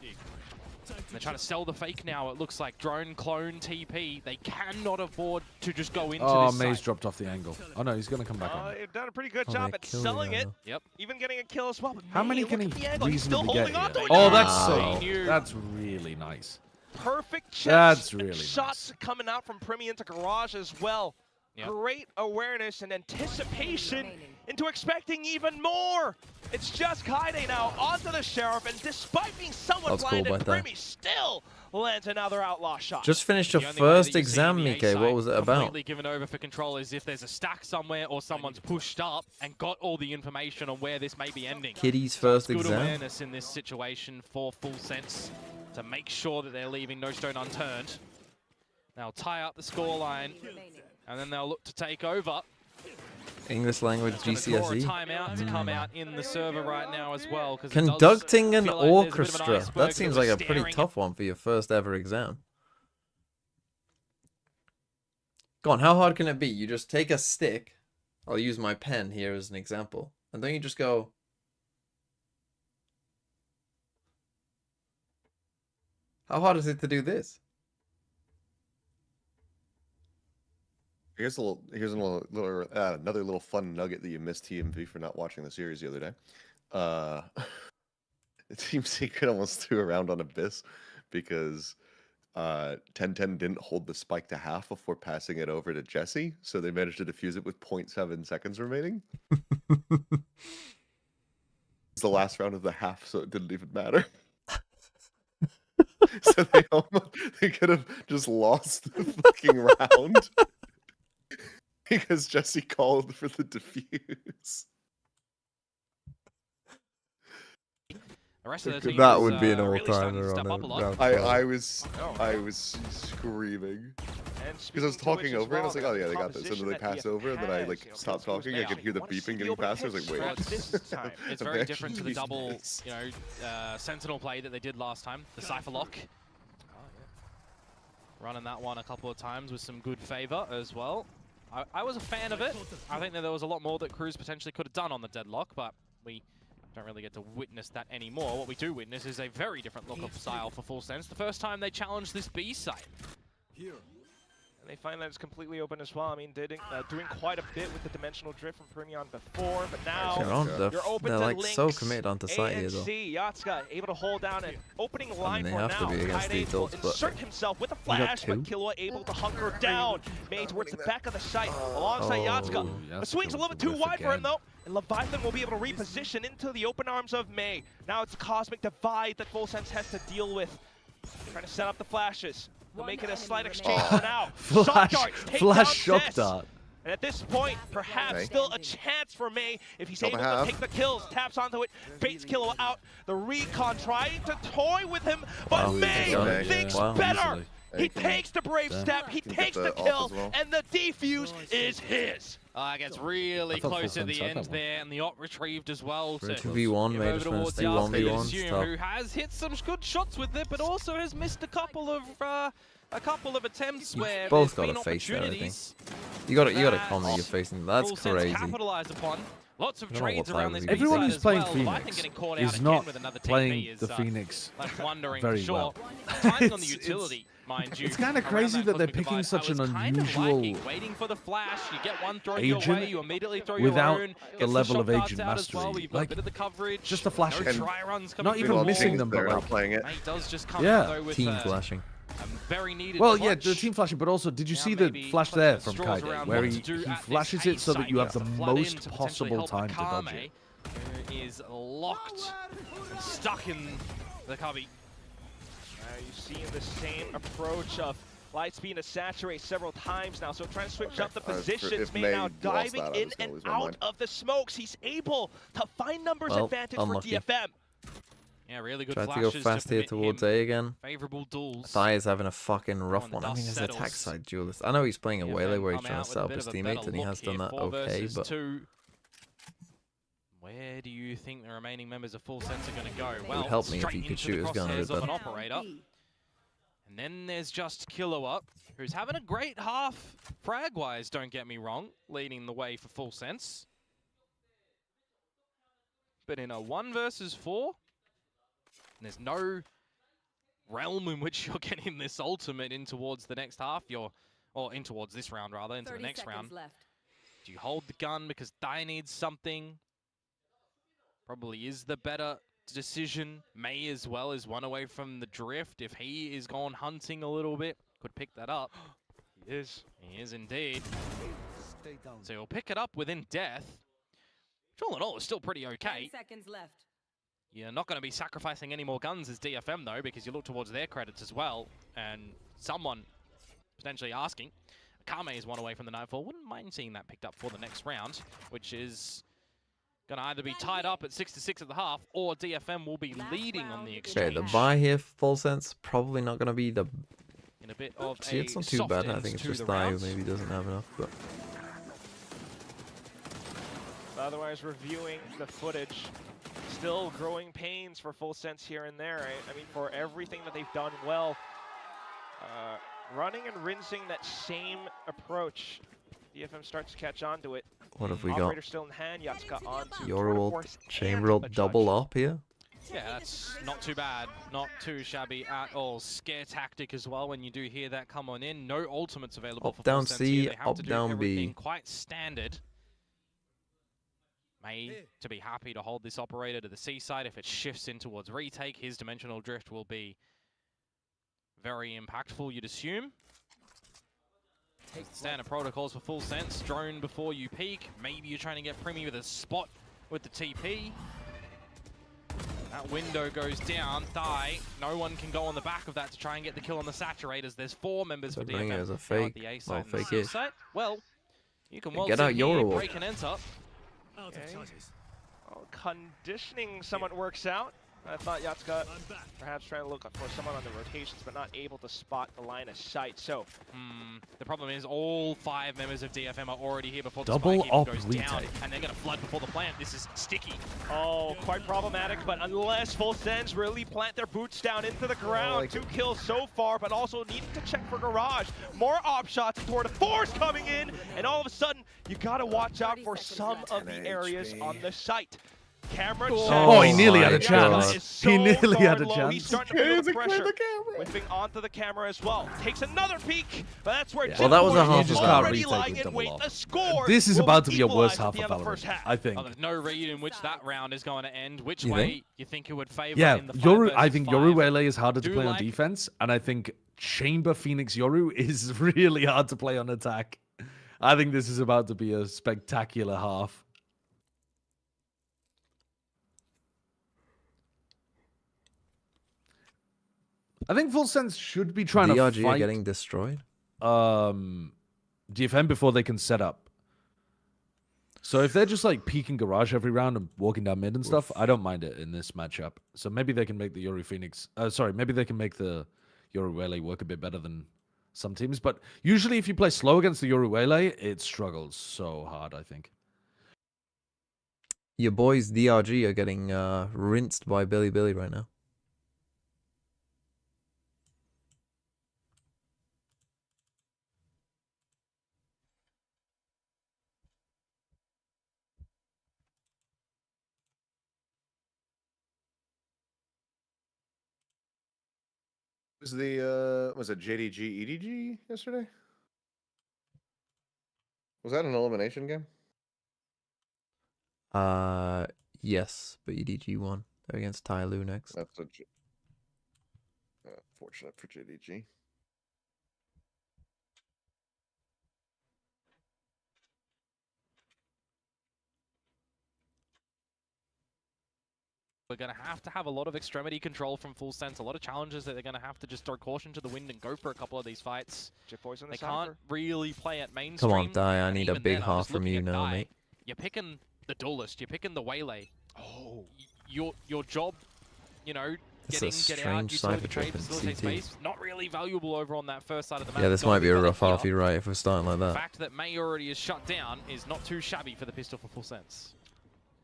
And they're trying to sell the fake now. It looks like drone clone TP. They cannot afford to just go into Oh, this May's site. dropped off the angle. Oh no, he's gonna come back on. They've done a pretty good Oh, job they at kill selling you. it. Yep. Even getting a kill as well. But How many May, can look he at the angle. He's still reasonably holding get on to here? it. Oh, that's Wow. so. That's really nice. Perfect checks That's and really shots coming out from Primi into Garage as well. Yep. Great awareness and anticipation into expecting even more. It's just Kaide now onto the Sheriff, and despite being somewhat That's cool blinded, by that. Primi still lands another outlaw shot. Just finished your The only way that first you see exam, the A Mike. What site was it about? Completely given over for control is if there's a stack somewhere or someone's pushed up and got all the information on where this may be ending. Kitty's first Good exam. awareness in this situation for Full Sense to make sure that they're leaving no stone unturned. They'll tie up the scoreline, and then they'll look to take over. English language Draw a GCSE. timeout to come out in the server right now as well. 'Cause it does Conducting an feel like there's a bit of an orchestra. iceberg That seems was like a pretty staring tough one for your first ever exam. Go on, how hard can it be? You just take a stick. I'll use my pen here as an example. And then you just go... How hard is it to do this? Here's another little fun nugget that you missed, TMV, for not watching the series the other day. Team Secret almost threw around on Abyss because 1010 didn't hold the spike to half before passing it over to Jesse, so they managed to defuse it with 0.7 seconds remaining. It's the last round of the half, so it didn't even matter. So they could have just lost the fucking round. Because Jesse called for the defuse. The rest of the team That is, would be an really all-timer starting to step on up a lot. round I 12. was screaming. And Because I was speaking to talking which as over it, I was like, well, oh yeah, the they got this. And then they composition pass that over, and then I has, like you know, stopped Conclusive talking. I could now, hear the you wanna see beeping the getting open faster. I was pitch like, wait. strat this time. It's I'm very actually different to the using double, this. Sentinel play that they did last time, the Cypher Lock. Running that one a couple of times with some good favor as well. I was a fan of it. I think that there was a lot more that Cruz potentially could have done on the deadlock, but we Don't really get to witness that anymore. What we do witness is a very different look of style for Full Sense. The first time they challenged this B site. Here. And they find that it's completely open as well. I mean, doing quite a bit with the dimensional drift from Premion before, but now you're open they're to like Lynx, so committed onto site here though. Yatska able to hold down an opening line they for have now. to be against these Will ults, but insert himself with a flash, but Killua able to hunker down. May towards the back of the site alongside Yatska. The swing's a little bit too wide for him though. And Leviathan will be able to reposition into the open arms of May. Now it's a cosmic divide that Full Sense has to deal with. Trying to set up the flashes. They'll make it a slight exchange for now. Flash shock dart. And at this point, perhaps still a chance for May if he's able to take the kills. Taps onto it, baits Killua out. The recon trying to toy with him, but May thinks better. He takes the brave step, he takes the kill, and the defuse is his. Gets really close at the end there, and the op retrieved as well. So 2v1, made us win 2v1, who has hit some good shots with it, but also has missed a couple of attempts where both got a face there, I think. You gotta calm that you're facing. That's crazy. Capitalize upon. Lots of trades around this. Everyone who's playing well. Phoenix is not playing the Phoenix very well. Timing on the utility, mind you. It's kind of crazy that they're picking such an unusual waiting for the flash. You get one thrown your way, you immediately throw without your own. the level of agent mastery. mastery. You've got a bit of the coverage. Just the flashing. Not even missing them, but like playing it. Mate does just come out though with team flashing. Very needed. Well, yeah, the team flashing, but also, did you see the flash there from Kaide, where he flashes it so that you have the most possible time to dodge it? Who is locked, stuck in the cubby. You've seen the same approach of Lightspeed to saturate several times now, so trying to switch up the positions. May now diving in and out of the smokes. He's able to find numbers advantage for DFM. Yeah, really good flashes. Tried to go fast here towards A again. Favorable duels. Thai is having a fucking rough one. I mean, his attack side duelist. I know he's playing a Waylay where he's trying to set up his teammates, and he has done that okay, but... Where do you think the remaining members of Full Sense are going to go? Well, it would help me if he could shoot his gun a bit better. And then there's just Killua, who's having a great half frag-wise, don't get me wrong, leading the way for Full Sense. But in a 1 versus 4, there's no realm in which you're getting this ultimate in towards the next half. Or in towards this round, rather, into the next round. Do you hold the gun because Dai needs something? Probably is the better decision. May as well is one away from the drift. If he is gone hunting a little bit, could pick that up. He is. He is indeed. So he'll pick it up within death. Which all in all is still pretty okay. 10 seconds left. You're not going to be sacrificing any more guns as DFM though, because you look towards their credits as well. And someone potentially asking. Kame is one away from the Nightfall. Wouldn't mind seeing that picked up for the next round, which is going to either be tied up at 6-6 at the half, or DFM will be leading on the exchange. Okay, the buy here, Full Sense, probably not going to be the... In a bit of See, it's not too bad. I think it's just Thai who maybe doesn't have enough, but... Otherwise, reviewing the footage, still growing pains for Full Sense here and there. I mean, for everything that they've done well, running and rinsing that same approach, DFM starts to catch on to it. What have we Operator got? still in hand, Yatsuka onto Yoru Chamber double up here. Yeah, that's not too bad. Not too shabby at all. Scare tactic as well when you do hear that come on in. No ultimates available for down Full Sense C, here. They have up to do down everything B. quite standard. May to be happy to hold this operator to the C side. If it shifts in towards retake, his dimensional drift will be very impactful, you'd assume. Standard protocols for Full Sense. Drone before you peek. Maybe you're trying to get Primi with a spot with the TP. That window goes down. Thai. No one can go on the back of that to try and get the kill on the saturators. There's 4 members for DFM. As a fake. The A Well, side and the fake C is. side. Well, you can Get out your wall. break and enter. Okay. Well, conditioning somewhat works out. I thought Yatsuka perhaps trying to look for someone on the rotations, but not able to spot the line of sight. So the problem is all 5 members of DFM are already here before the Double spike even up goes retake. down, and they're going to flood before the plant. This is sticky. Oh, quite problematic, but unless Full Sense really plant their boots down into the ground. 2 kills so far, but also needing to check for Garage. More op shots toward a force coming in, and all of a sudden, you gotta watch out for some of the areas on the site. Camera Cool. check. Oh, he nearly had a my chance. God. He nearly had a He's chance. starting to feel the pressure. Whipping onto the camera as well. Takes another peek, but that's where Well, that was a half You just of can't already retake lying with in double wait. off. The score. This is will about to be a worse equalize half at the of end the first Valorant, half. I think. Well, there's no read in which that round is going to end. Which You way think? you think it would favor Yeah, in the Yoru. 5 I versus think 5? Yoru Wele is harder to Do play on like- defense, and I think Chamber Phoenix Yoru is really hard to play on attack. I think this is about to be a spectacular half. I think Full Sense should be trying DRG to are fight getting destroyed. DFM before they can set up. So if they're just like peeking garage every round and walking down mid and stuff, I don't mind it in this matchup. So maybe they can make the Yoru Phoenix. Maybe they can make the Yoru Wele work a bit better than some teams. But usually, if you play slow against the Yoru Wele, it struggles so hard. I think. Your boys DRG are getting rinsed by Billy right now. Was was it JDG EDG yesterday? Was that an elimination game? Yes, but EDG won. They're against Ty Lu next. That's fortunate for JDG. We're going to have a lot of extremity control from Full Sense. A lot of challenges that they're going to have to just throw caution to the wind and go for a couple of these fights. They can't really play at mainstream. Come on, Dai, I need a even big then, I'm half just from looking you at now, Dai. mate. You're picking the Duelist. You're picking the Waylay. Oh. Your job, you know, It's a get out, strange utilize cypher the trade, trip in facilitate CT. space. Not really valuable over on that first side of the map. Yeah, this Gotta might be a better rough half, here. you're right, if we're starting like The that. fact that May already is shut down is not too shabby for the pistol for Full Sense.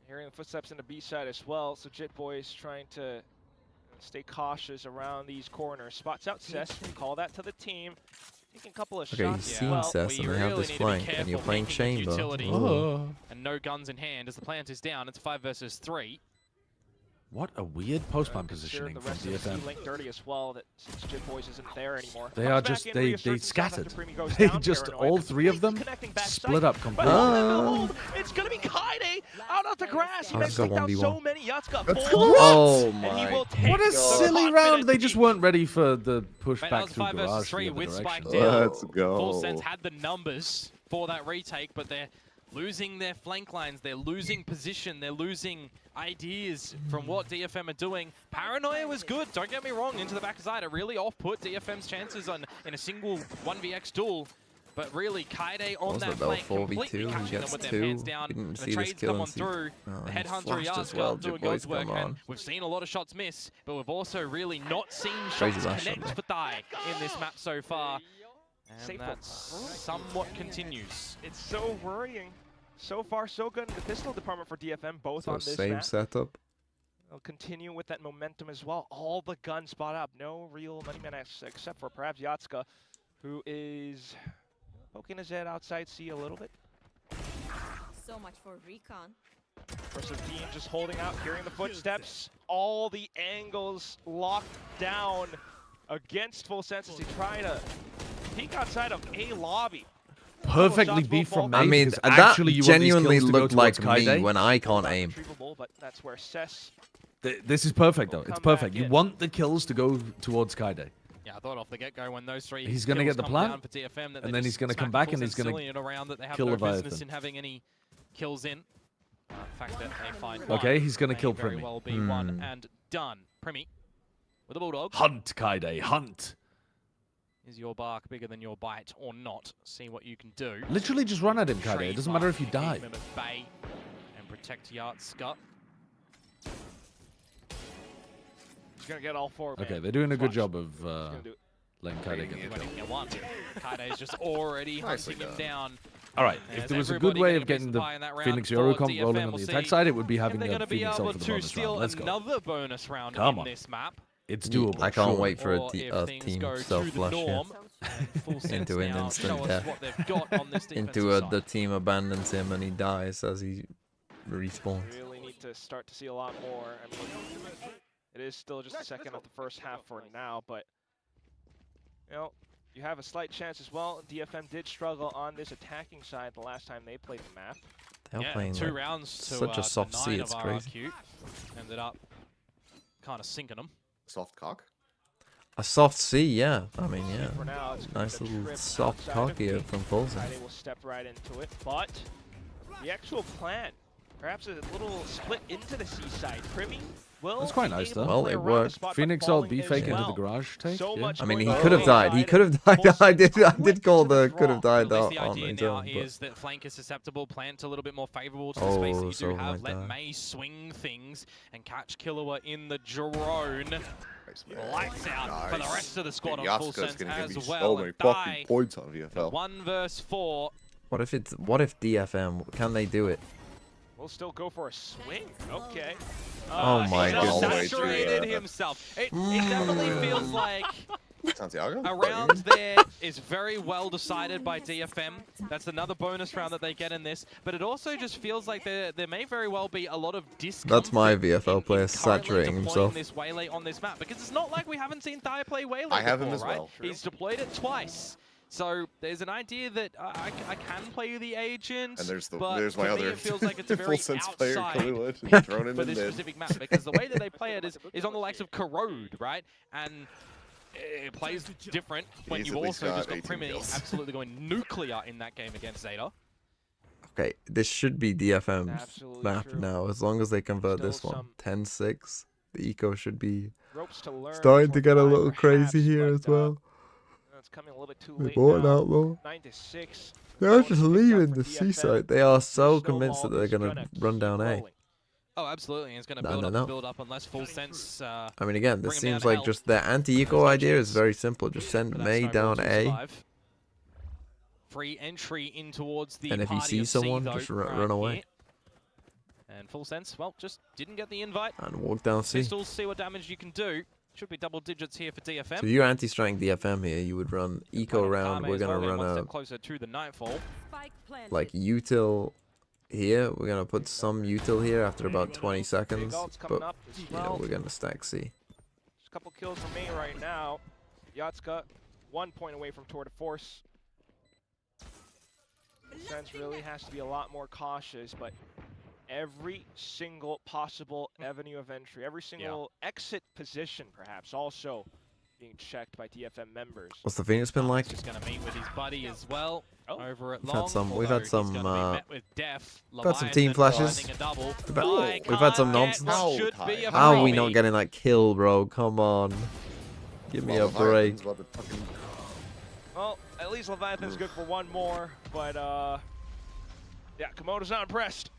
Hearing the footsteps in the B side as well, so Jit Boys trying to stay cautious around these corners. Spots out Cess, call that to the team. Taking a couple of Okay, shots. he's seen Cess and they have this flank, and you're playing Chamber. Oh. And no guns in hand as the plant is down. It's 5 versus 3. What a weird post-plant positioning from DFM. Link dirty as well, that since Jit Boys isn't there anymore. They are just, they scattered. They just, all three of them split up completely. It's gonna be Kaide out of the grass. He Let's takes go down 1v1. so many. Yatsuka Let's full. go. Oh And he my will take What a so silly round. They just weren't ready for the push That back was through 5 versus garage 3 the other with Spike direction. down. Let's go. Full Sense had the numbers for that retake, but they're losing their flank lines, they're losing position, they're losing ideas from what DFM are doing. Paranoia was good, don't get me wrong, into the backside. It really off-put DFM's chances in a single 1vx duel. But really, Kaide on that flank, completely catching them with their hands down. And the trades come on through. The Headhunter Yard's doing God's work, and we've seen a lot of shots miss, but we've also really not seen shots connect for Dai in this map so far. And that somewhat continues. It's so worrying. So far, so good in the pistol department for DFM, both So on this same map. setup. They'll continue with that momentum as well. All the guns spot up. No real money man except for perhaps Yatsuka, who is poking his head outside C a little bit. So much for recon. Versus Dean just holding out, hearing the footsteps. All the angles locked down against Full Senses to try to peek outside of A lobby. Perfectly beat from May. I mean, because that actually you want these genuinely kills to go looked like towards me Kaide. when I can't aim. But that's where Cess This is perfect, though. It's come perfect. back You in. want the kills to go towards Kaide. Yeah, I thought off the get-go when those three He's gonna kills get the come plan, down for DFM, that and they then just he's gonna smack come back Full and he's Sense gonna silly in a round that they have kill no Leviathan. business in having any kills in. The fact that they find Okay, one he's gonna may kill very Primi. well be one and done. Primi with a Bulldog. Hunt, Kaide, hunt. Is your bark bigger than your bite or not? See what you can do. Literally just run at him, Kaide. It doesn't matter if you die. Keep him at bay and protect Yatsuka. He's gonna get all four. Okay, man. they're doing a good Watch. job of gonna do it. letting Kaide get the When kill. he get one, Kaide is just already Nicely hunting him done. down. All right, if There's there was a everybody good way getting of a piece getting of the pie in that round Phoenix for Eurocom DFM. rolling on We'll the see attack side, it would be if having they're the going to be Phoenix able out for the to bonus steal round. Let's go. another bonus round Come in on. this map. It's doable. I can't sure. wait for Or if a things team go to the self-flush here. norm, Full Sense Into an now instant show us death. what they've got on this Into defensive the side. team abandons him and he dies as he respawns. Really need to start to see a lot more. I mean, it is still just a second of the first half for now, but you know, you have a slight chance as well. DFM did struggle on this attacking side the last time they played the map. They're playing two like rounds to such a soft to C, 9 it's of crazy. RRQ. Ended up kind of sinking them. Soft cock? A soft C, yeah. I mean, yeah. For now, it's gonna Nice be the little trip soft outside of cock here B. from Fulton. Friday will step right into it, but the actual plan, perhaps a little split into the C side. Primi will That's quite be nice, able though. to Well, play it around the worked. spot, but Phoenix ult falling B as fake into well. the garage take. So Yeah. much I mean, he going could have on died. He inside. could have died. Full I did quick call to the the could have draw. died At least out the on idea his now own. is that flank is susceptible, plant a little bit more favorable to the space that you do so have. like Let that. May swing things and catch Killua in the drone. Lights out for the rest of the squad on full Yaska's sense gonna give as me well. so many And fucking Die, points on VFL. 1 versus 4. What if DFM? Can they do it? We'll still go for a swing. Okay. Oh my he goodness. Saturated himself. It definitely feels like Santiago? a round there is very well decided by DFM. That's another bonus round that they get in this. But it also just feels like there may very well be a lot of discomfort. That's my VFL in player currently saturating deploying himself. this Waylay on this map, because it's not like we haven't seen Thai play Waylay I have before, him as right? well. He's deployed it twice. So there's an idea that I can play the agent, And but there's my to me other it feels like it's a full very sense player, outside Kahlua, pick thrown in for the this mid. specific map, because the way that they play it is on the likes of Corrode, right? And it plays different when you've Easily also just got got 18 Primi kills. absolutely going nuclear in that game against Zeta. Okay, this should be DFM's Absolutely map true. now. As long as they convert Still this one. some 10-6. The eco should be ropes to learn starting to for get a Thai little crazy perhaps, here but, as well. It's coming a little bit too They late bought now. out low. 9-6. They're just Bonus picked up leaving for the DFM. seaside. They are so Snowball convinced that they're is going to run keep down A. rolling. Oh, absolutely. And it's going to No, build no, up no. and build up unless full sense. I mean, again, this bring 'em down seems to like hell. just their anti-eco There's no idea is chance very simple. Just send for that May snowball down to A. survive. Free entry in towards the And if you party see of C, someone, though, just right run away. here. And full sense, well, just didn't get the invite. And walk down C. Pistols, see what damage you can do. Should be double digits here for DFM. So you're anti-strike DFM here. You would run eco Playing round. Kame We're as going well, to getting one run step closer to the nightfall. Spike planted. like util here. We're going to put some util here after about 20 seconds. ult's coming But, up as you know, well. we're going to stack C. Just a couple kills for me right now. Yatska 1 point away from Tour de Force. Sense really has to be a lot more cautious, but every single possible avenue of entry, every single exit position perhaps also being checked by DFM members. What's the Phoenix been like? Just going to meet with his buddy as well over at We've Long. had some- we've although had he's some, gonna be met with Death, we've had some team Leviathan flashes. finding a double. We've had some Can't get nonsense. what should be a How are we free. not getting that kill, bro? Come on. Give me a break. Well, at least Leviathan's good for one more, but yeah, Komodo's not impressed.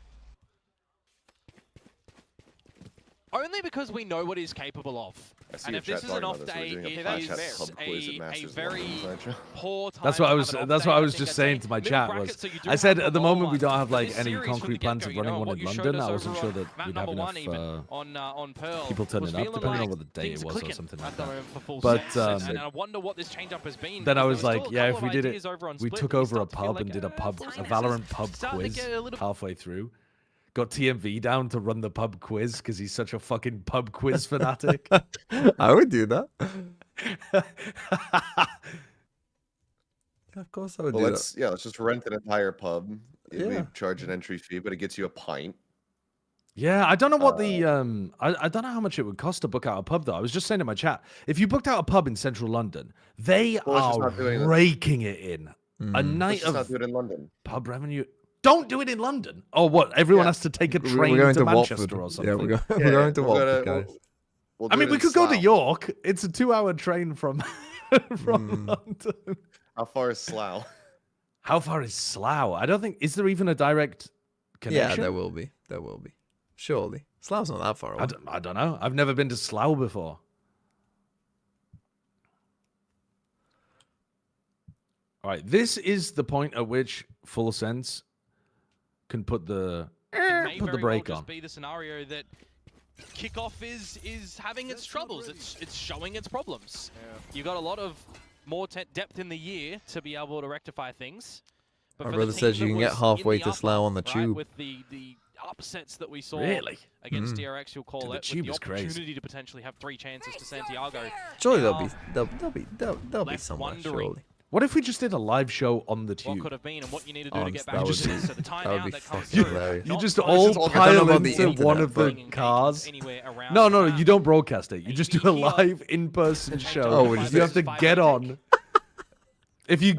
Only because we know what he's capable of. I see And your if this chat is an talking off about this. We're day, doing a it podcast is pub quiz at a Masters very London, so. poor time. That's what to I was. have an That's off what day. I was think just I'd saying say to my mid chat bracket, was. so you do I said have at the the moment we lower don't have one. like This any series from concrete the plans get-go, of you running know, one what in you showed London. us I wasn't over sure on that map we'd have number enough one even on Pearl. people was turning up, feeling depending on like what the day things it are was or clicking something at like the that. moment for full But sense, and I wonder what this change-up has been. then I because was there like, still a yeah, if couple we of did it, ideas over on we Split, took but you over a start to feel pub like, and did a full sense is Valorant pub starting to quiz get a little halfway through. Got TMV down to run the pub quiz because he's such a fucking pub quiz fanatic. I would do that. Of course I would Well, do let's just rent an entire pub. We Yeah. charge an entry fee, but it gets you a pint. Yeah, I don't know what the I don't know how much it would cost to book out a pub though. I was just saying in my chat, if you booked out a pub in central London, they Well, let's just are not do it. raking it in. A Mm. Let's night just not of do it in London. pub revenue. Don't do it in London. Oh, what? Everyone Yeah. has to take a We're train going to to Manchester Watford. or something. Yeah, we're Yeah, going to we'll go Watford, to- guys. we'll I do mean, it we in could go to Slough. York. It's a 2-hour train from Mm. London. How far is Slough? How far is Slough? I don't think. Is there even a direct connection? Yeah, there will be. There will be. Surely. Slough's not that far away. I don't know. I've never been to Slough before. All right, this is the point at which Full Sense can put the brake on. Be the scenario that kickoff is having its troubles. It's showing its problems. You got a lot of more depth in the year to be able to rectify things. But My for the brother team says that you can get was halfway in the to Slough on the upper, tube. With the upsets that we saw Really? against DRX, you'll call Dude, it, the tube with is the crazy. opportunity to potentially have 3 chances to Santiago. Surely Now, there'll be left somewhere. wondering Surely. What if we just did a live show on the what tube? could have been and what you need to do to Honest, get that back to would this. be- So the that would timeout be that comes fucking through. hilarious. You not just both all I don't know pile about the into one internet, of but- the bringing cars. anywhere around No, the no, map. you don't broadcast it. You just do a Maybe here. live in-person show. Oh, we just you do- have to get on. If you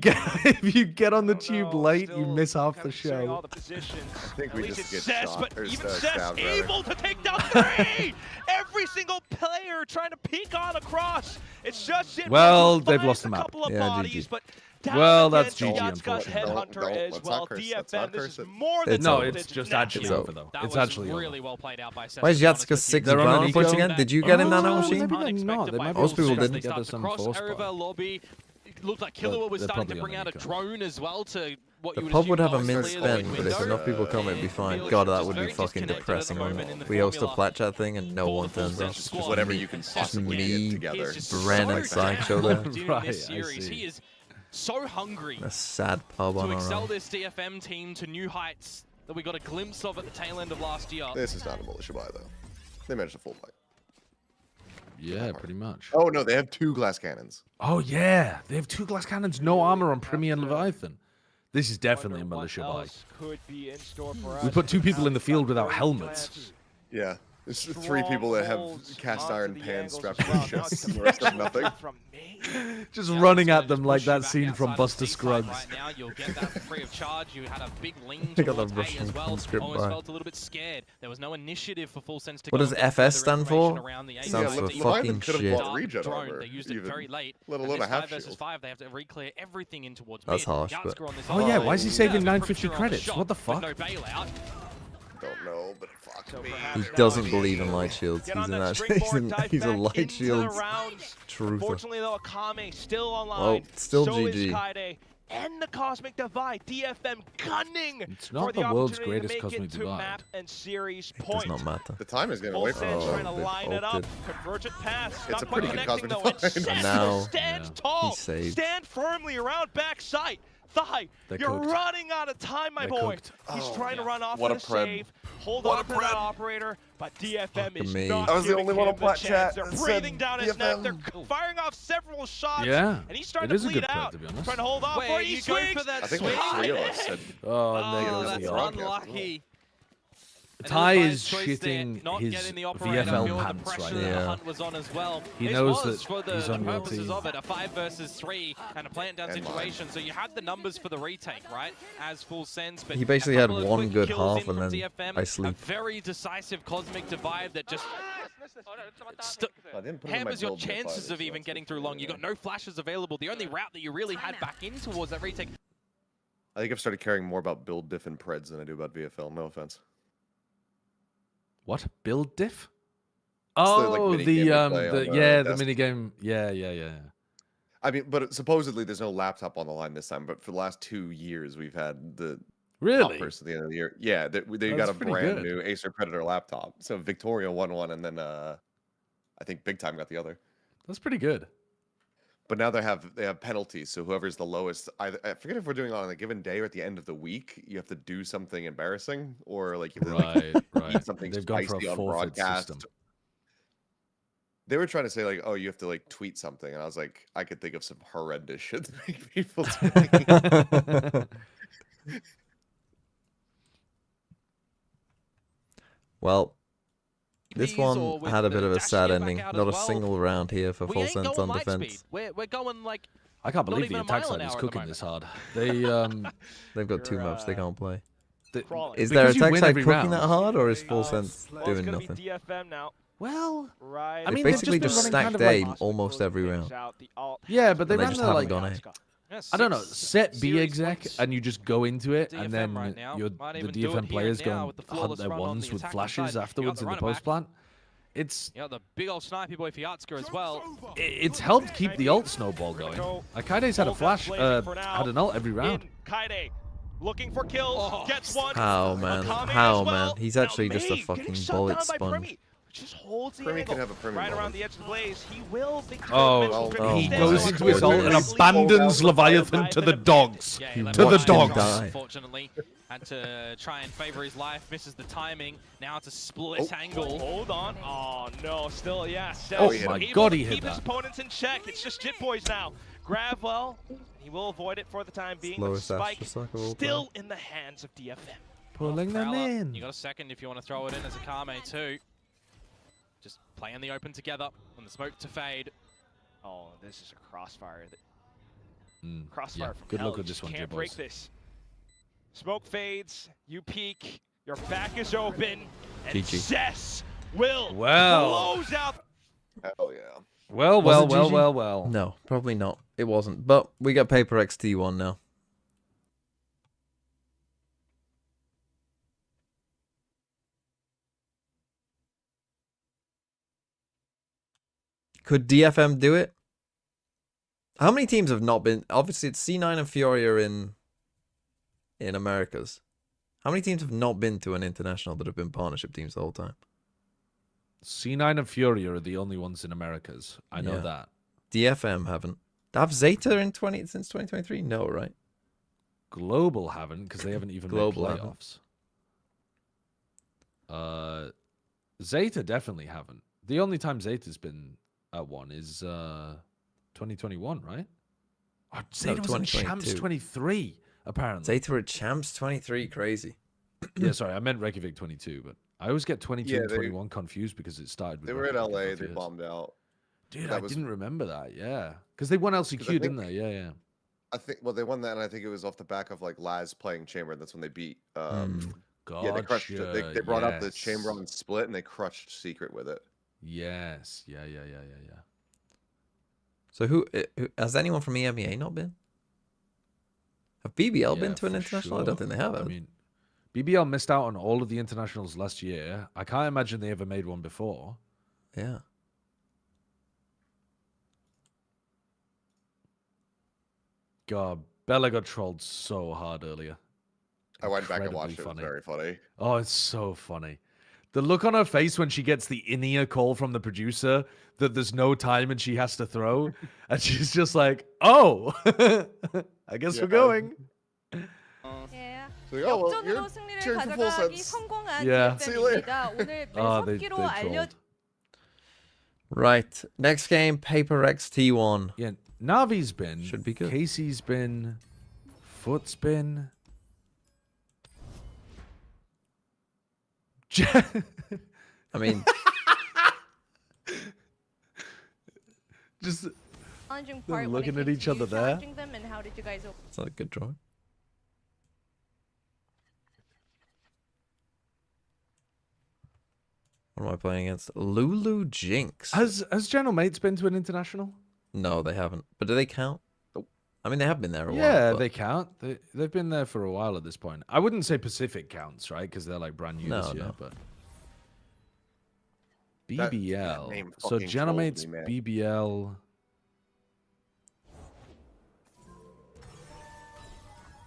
get on the tube late, you miss half the show. I think we just get Cess, shot. but Or even stabbed, Cess rather. able to take down 3! Every single player trying to peek on across. It's just Jin Well, who they've finds lost a the map. couple of Yeah, bodies, GG. but down Well, that's against GG, Yatska's unfortunately. Headhunter Don't- as let's well. not curse- let's DFM, not this curse is it. more than It's No, over. it's just now. actually It's over over. though. That It's was actually really over. well played out by Cess. Why is to be honest Yatska with 6 you. They're on an round punch eco. again? Did you get in that Oh, machine? maybe they're Unexpected not. by They might be Most people Full Sense. didn't. They Get start some to cross force over by. lobby. It looked like Killua was they're starting to probably bring on out a eco. drone as well to what The you would pub assume would have a was min clear the spin, but if window. enough people come, it'd be fine. Feels God, that just would be very fucking disconnected at the depressing. moment in the We host a formula. flat chat thing and no For one the Full turns Sense up. Just squad. whatever you can Just possibly me, get together. He's Bren so and down Sideshow there. in Right, this I series. see. He is so hungry A sad pub to on our excel own. this DFM team to new heights that we got a glimpse of at the tail end of last year. This is not a militia buy, though. They managed a full fight. Yeah, pretty much. Oh, no, they have 2 glass cannons. Oh yeah, they have 2 glass cannons, no armor on Premier and Leviathan. This is definitely a militia buy. Could be in store for We us. put 2 people in the field without helmets. Yeah. There's 3 people that have Strongholds cast onto iron the pans angles strapped as to well. their Now chests it's and the rest of nothing. from me. Just Yeah, running it's at gonna them just like push you that back scene from outside of Buster seaside Scruggs. Right now, you'll get that free of charge. You had a big lean They got towards the A Russian as well. conscript Almost buy. felt a little bit scared. There was no initiative for Full Sense to What go does and get FS further stand information for? around the A Stands side. for They fucking used could've shit. bought regen drone. armor, They used it even, very late. let And alone this a half 5 versus shield. 5, they have to re-clear everything in towards That's mid. harsh, but- Yatska on this Oh yeah, why is he side. saving Yeah, 950 on the credits? shot, What the but fuck? no bailout. Don't know, but fuck me. He doesn't believe in light shields. Get He's on an that actually springboard, dive he's a back light into the shields rounds. truther. Unfortunately, though, Akame still online. Well, still so GG. is Kaide. And the Cosmic Divide, DFM gunning It's not for the world's opportunity greatest to make Cosmic it to Divide. map and series It point. does not matter. The time is getting Full away from Sense us. trying to they've line it up. opted. Convergent pass. It's Not a quite pretty good connecting, Cosmic though. And Divide. Seth Now- stands Yeah. tall. He's saved. Stand firmly around backside. Thigh, They're you're cooked. running out of time, my They're boy. cooked. He's Oh, trying to run off What with a a pred. save. Hold What on a to that pred. operator, but DFM is me. not I was the giving only one him on the Plat chance. chat They're that said breathing down his neck. DFM. They're firing off several shots. Yeah, And he's starting it is to a bleed good play, out. to be honest. Trying to hold off Wait, where he you go swings. for that I think swing? like 3 of us said. Oh, and there Oh, goes that's the arm. unlucky. Ty And is Levi's choice there, shitting not his getting the operator. VFL Feel the pants pressure right that now. the Yeah. hunt was on as well. He This knows was that for the, he's the on your purposes team. of it, a 5 versus 3 and a plant down And mine. situation. So you had the numbers for the retake, right? As Full Sense, but He basically a had couple of one quick good kills half in and from then DFM, I a sleep. very decisive Cosmic Divide that just I didn't put it in my hammers your build bit chances either, of so even that's getting good. through long. You got no flashes available. The only route that you really had back in towards that retake. I think I've started caring more about build diff and preds than I do about VFL. No offense. What? Build diff? the, like, Oh, minigame the we play on the the desk. minigame. Yeah. I mean, but supposedly there's no laptop on the line this time. But for the last 2 years, we've had the Really? toppers at the end of the year. Yeah, they That's got a pretty brand good. new Acer Predator laptop. So Victoria won one, and then I think Big Time got the other. That's pretty good. But now they have penalties. So whoever's the lowest, I forget if we're doing it on a given day or at the end of the week. You have to do something embarrassing, or like you have to like, Right. eat something They've gone for spicy a on forfeit broadcast. system. They were trying to say like, oh, you have to like tweet something, and I was like, I could think of some horrendous shit to make people tweet. Well, this These or one with had a the bit of a dash sad gear back ending. out Not as a well. single round here for We Full ain't Sense going on light defense. speed. We're going like I can't Not believe even the a attack mile side an is hour at the cooking this hard. They've got too much. They can't play. Crawling. Is their Because you attack win side every cooking round. that hard, or is Full Sense Well, doing it's gonna nothing? be DFM now. Well, Right. I mean, They they've basically just just been running stacked kind of A like- almost every round. yeah, but they And they ran just the, haven't like gone A. yeah, I don't know, 6 set B series exec, points. and you just go into it, and DFM then right now. the Might even do it DFM here players now go with the and hunt flawless their run on ones the with attacking flashes side. You got afterwards the in the runner back. post plant. It's Yeah, the big old snipey boy for Yatska as well. it's helped keep the ult snowball going. Akaide's had a flash, had an ult every round. Kaide looking for kills, gets one. How, man? Akame How, as well. man? He's Now actually just a May fucking getting shut bullet down by sponge. Premi. just holds the Primi angle can have a Primi right moment. around the edge of the blaze. He will think Oh, he instead, goes so into his ult and Conclusive abandons leaves Leviathan to the dogs. Yeah, He he To the watched him dogs. die. Unfortunately, had to try and favor his life, misses the timing. Now it's a split Oh. angle. Hold on. Oh no, still yeah. Oh Self my able God, to he hit keep his that. opponents in check. It's just Jit Boys now. Grab well. He will avoid it for the time being. But Slowest Spike Astrosucker of all still in the hands of DFM. Pulling them Prowler, in. You got a second if you want to throw it in as a Kame too. Just play in the open together. And the smoke to fade. Oh, this is a crossfire. Mm, Crossfire yeah, from good hell. luck with You this just one, can't Jit break Boys. this. Smoke fades. You peek. Your back is open. And GG. Cess will Well. close out. Hell yeah. Well, Was well, it well, GG? well, well. No, probably not. It wasn't. But we got Paper X T1 now. Could DFM do it? How many teams have not been? Obviously, it's C9 and Fury are in Americas. How many teams have not been to an international that have been partnership teams the whole time? C9 and Fury are the only ones in Americas. I know Yeah. that. DFM haven't. Have Zeta in since 2023? No, right? Global haven't because they haven't even Global made haven't. playoffs. Zeta definitely haven't. The only time Zeta's been at one is 2021, right? Oh, Zeta was at Champs 2022. 23, apparently. Zeta were at Champs 23. Crazy. Yeah, sorry, I meant Reykjavik 22, but I always get 22 Yeah, and they- 21 confused because it started with They were in Reykjavik a LA. couple They years. bombed out. Dude, That I was- didn't remember that, yeah. Because they won LCQ, 'Cause I didn't think- they? Yeah, yeah. I think. Well, they won that, and I think it was off the back of like Laz playing Chamber. That's when they beat. Gotcha. Yeah, they crushed. They brought out the yes. Chamber on split, and they crushed Secret with it. Yes. Yeah. So who has anyone from EMEA not been? Have BBL been to an for international? I don't sure. think they have. I mean, BBL missed out on all of the internationals last year. I can't imagine they ever made one before. Yeah. God, Bella got trolled so hard earlier. I went back and Incredibly watched it. It was very funny. Oh, it's so funny. The look on her face when she gets the in-ear call from the producer that there's no time and she has to throw. And she's just like, oh, I guess we're going. 예. So, oh, well, 역전으로 you're 승리를 cheering for full 가져가기 sets. 성공한 Yeah. See you later. DFM입니다. 오늘 Oh, they 매섭기로 trolled. Right. Next game, Paper X T1. Yeah, Navi's been. Should be good. Casey's been. Foot's been. I mean, just challenging They're part when looking it at came each to other you there. challenging them, and how did you guys it's not a good drawing. What am I playing against? Lulu Jinx. has General Mates been to an international? No, they haven't. But do they count? I mean, they have been there a while. Yeah, but- they count. They've been there for a while at this point. I wouldn't say Pacific counts, right? Because they're like brand new this year. No. But That BBL. name So fucking General trolled Mates me, man. BBL.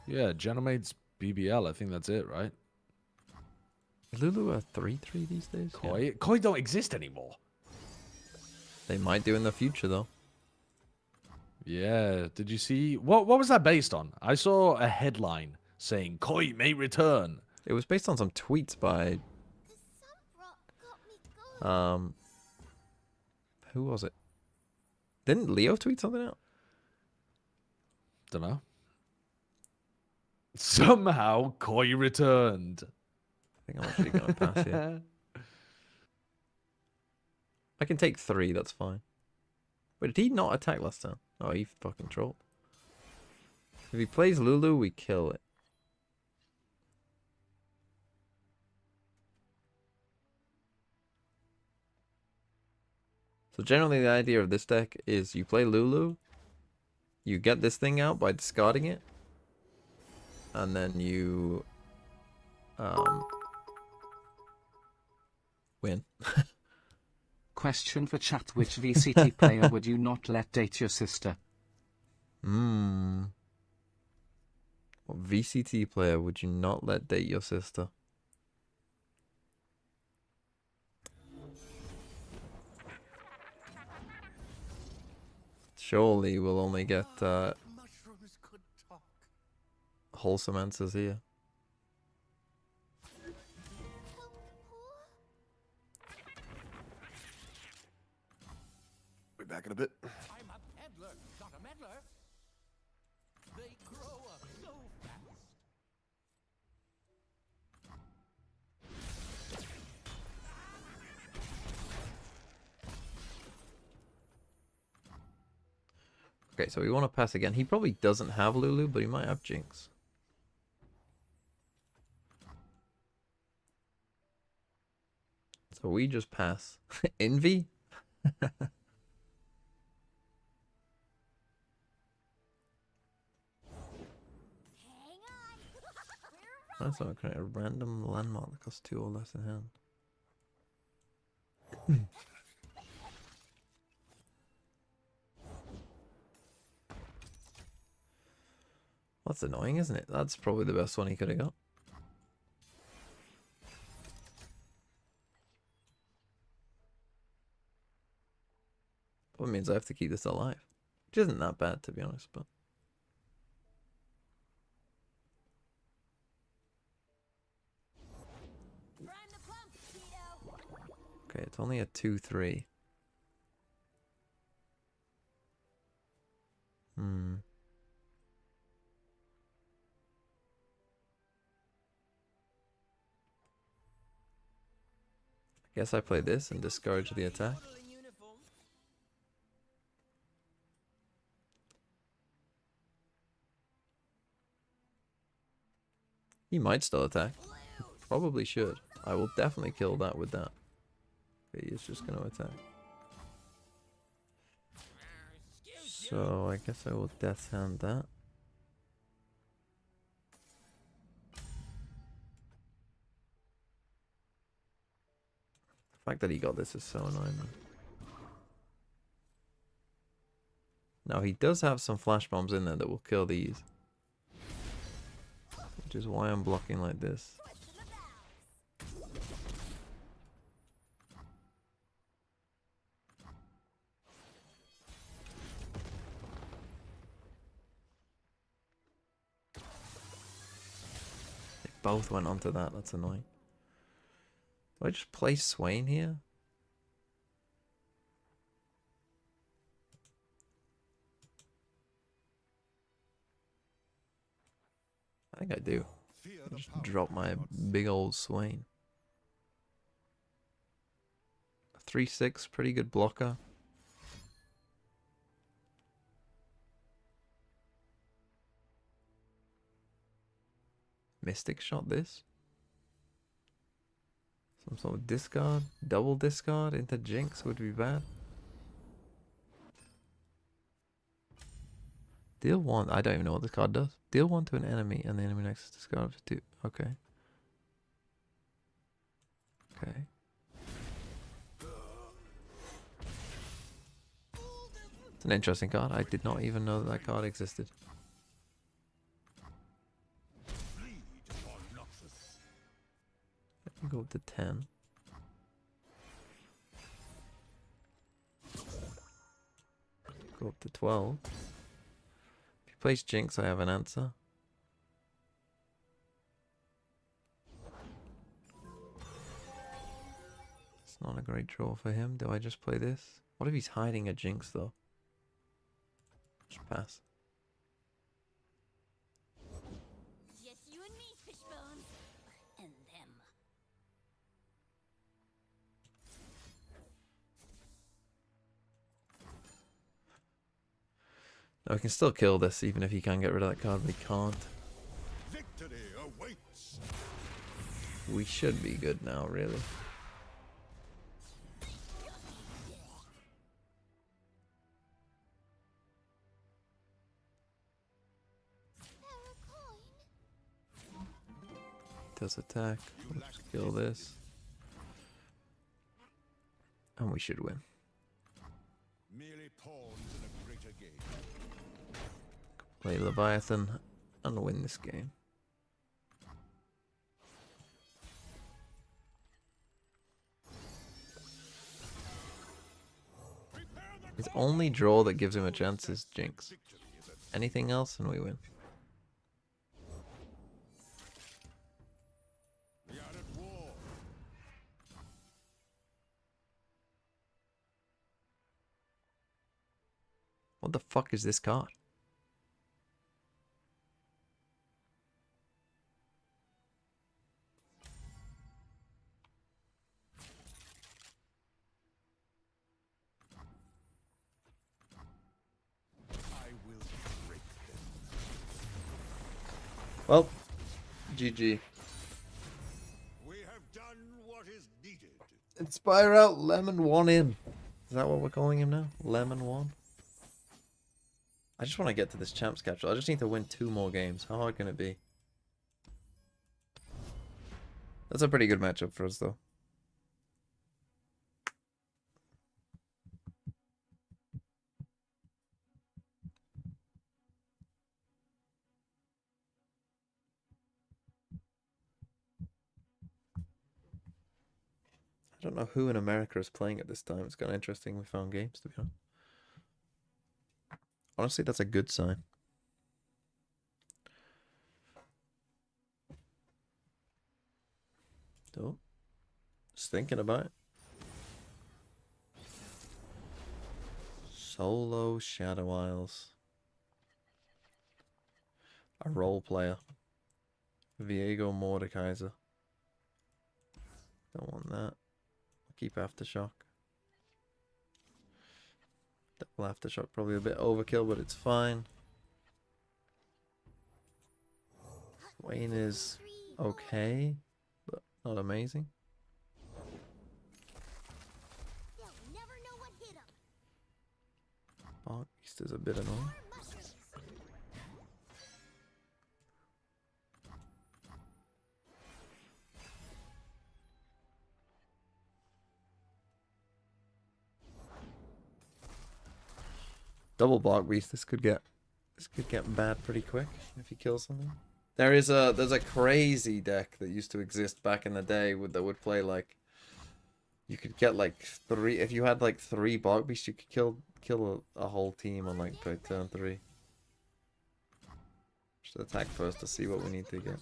Yeah, General Mates BBL. I think that's it, right? Lulu are 3-3 these days? Yeah. Koi don't exist anymore. They might do in the future, though. Yeah. Did you see what was that based on? I saw a headline saying Koi may return. It was based on some tweets by who was it? Didn't Leo tweet something out? Don't know. Somehow Koi returned. I think I'm actually going to pass here. I can take 3, that's fine. Wait, did he not attack last time? Oh, he fucking trolled. If he plays Lulu, we kill it. So generally the idea of this deck is you play Lulu, you get this thing out by discarding it, and then you win. Question for chat: which VCT player would you not let date your sister? What VCT player would you not let date your sister? Surely we'll only get wholesome answers here. Be back in a bit. I'm a peddler, not a meddler. They grow up so fast. Okay, so we want to pass again. He probably doesn't have Lulu, but he might have Jinx. So we just pass. Envy? That's not correct. A random landmark that costs 2 or less in hand. That's annoying, isn't it? That's probably the best one he could have got. Well, it means I have to keep this alive. Which isn't that bad, to be honest, but... Okay, it's only a 2-3. I guess I play this and discourage the attack. He might still attack. Probably should. I will definitely kill that with that. Okay, he's just going to attack. So I guess I will death hand that. The fact that he got this is so annoying. Now he does have some flash bombs in there that will kill these. Which is why I'm blocking like this. They both went onto that, that's annoying. Do I just play Swain here? I think I do. Just drop my big old Swain. 3-6, pretty good blocker. Mystic shot this. Some sort of discard, double discard into Jinx would be bad. Deal 1, I don't even know what this card does. Deal 1 to an enemy and the enemy next is discard up to 2. Okay. Okay. It's an interesting card. I did not even know that that card existed. I can go up to 10. Go up to 12. If he plays Jinx, I have an answer. It's not a great draw for him. Do I just play this? What if he's hiding a Jinx though? Just pass. Just you and me, Fishbones. And them. No, we can still kill this even if he can get rid of that card, but he can't. Victory awaits. We should be good now, really. Does attack. We'll just kill this. And we should win. Merely pawns in a greater game. Play Leviathan and win this game. His only draw that gives him a chance is Jinx. Anything else and we win. What the fuck is this card? Well, GG. We have done what is needed. Inspire out Lemon 1 in. Is that what we're calling him now? Lemon 1? I just want to get to this champs capture. I just need to win 2 more games. How hard can it be? That's a pretty good matchup for us, though. I don't know who in America is playing at this time. It's kind of interesting we found games, to be honest. Honestly, that's a good sign. So, just thinking about it. Solo Shadow Isles. A role player. Viego Mordekaiser. Don't want that. Keep Aftershock. Double Aftershock, probably a bit overkill, but it's fine. Wayne is okay, but not amazing. Bark Beast is a bit annoying. Double Bark Beast. This could get bad pretty quick if he kills something. There's a crazy deck that used to exist back in the day that would play like, you could get like 3, if you had like 3 Bark Beasts, you could kill a whole team on like by turn 3. Just attack first to see what we need to get.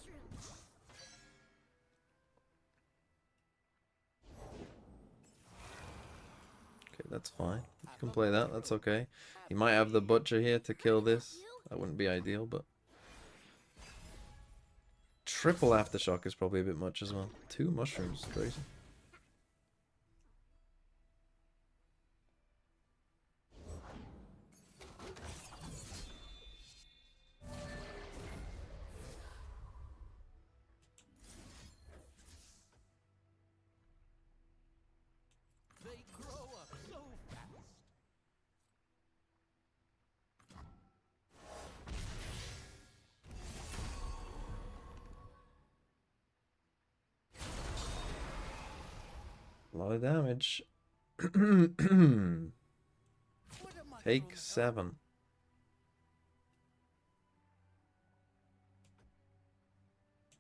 Okay, that's fine. You can play that, that's okay. You might have the Butcher here to kill this. That wouldn't be ideal, but... Triple Aftershock is probably a bit much as well. 2 mushrooms, crazy. They grow up so fast. A lot of damage. Take 7.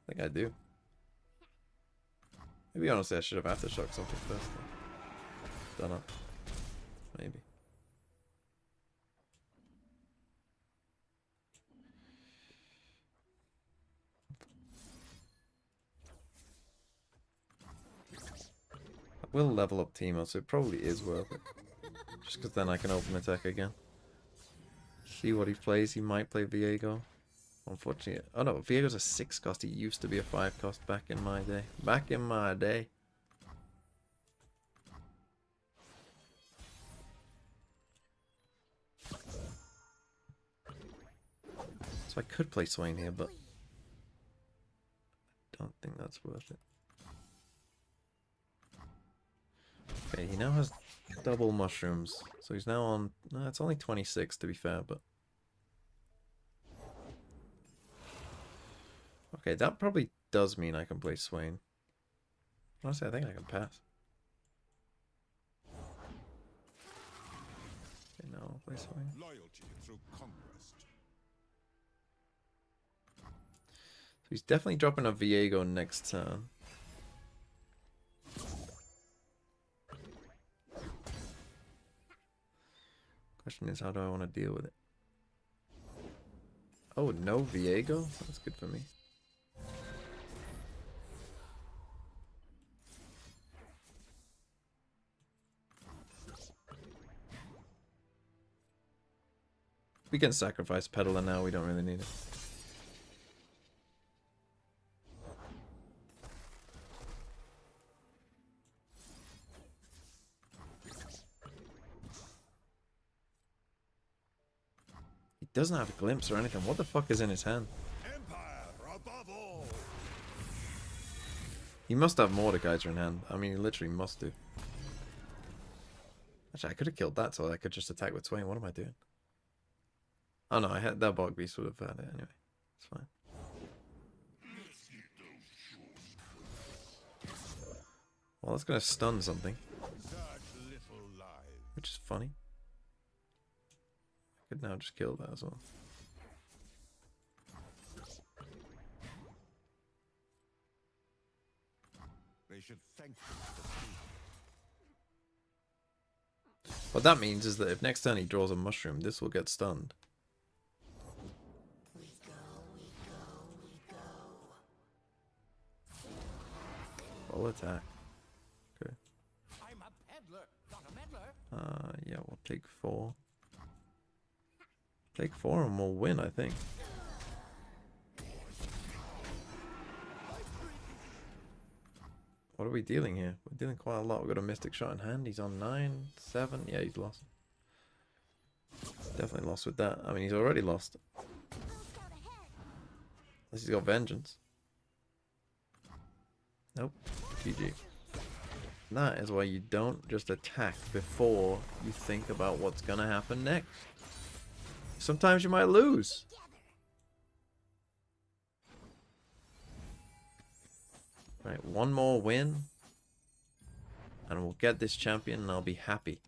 I think I do. Maybe honestly I should have Aftershock something first. Don't know. Maybe. I will level up Teemo, so it probably is worth it. Just because then I can open attack again. See what he plays. He might play Viego. Unfortunately. Oh no, Viego's a 6 cost. He used to be a 5 cost back in my day. Back in my day. So I could play Swain here, but I don't think that's worth it. Okay, he now has double mushrooms. So he's now on... No, it's only 26 to be fair, but... Okay, that probably does mean I can play Swain. Honestly, I think I can pass. Okay, now I'll play Swain. Loyalty through conquest. So he's definitely dropping a Viego next turn. Question is, how do I want to deal with it? Oh, no Viego? That's good for me. We can sacrifice Peddler now, we don't really need it. He doesn't have a glimpse or anything. What the fuck is in his hand? He must have Mordekaiser in hand. I mean, he literally must do. Actually, I could have killed that so I could just attack with Swain. What am I doing? Oh no, I had that Bog Beast would have had it anyway. It's fine. Well, that's gonna stun something, which is funny. I could now just kill that as well. They should thank What that means is that if next turn he draws a mushroom, this will get stunned. Full attack. Okay. I'm a peddler, not a meddler. Yeah, we'll take 4. Take 4 and we'll win, I think. What are we dealing here? We're dealing quite a lot. We've got a Mystic Shot in hand. He's on 9, 7. Yeah, he's lost. Definitely lost with that. I mean, he's already lost. Unless he's got Vengeance. Nope. GG. That is why you don't just attack before you think about what's gonna happen next. Sometimes you might lose. Right, one more win. And we'll get this champion and I'll be happy.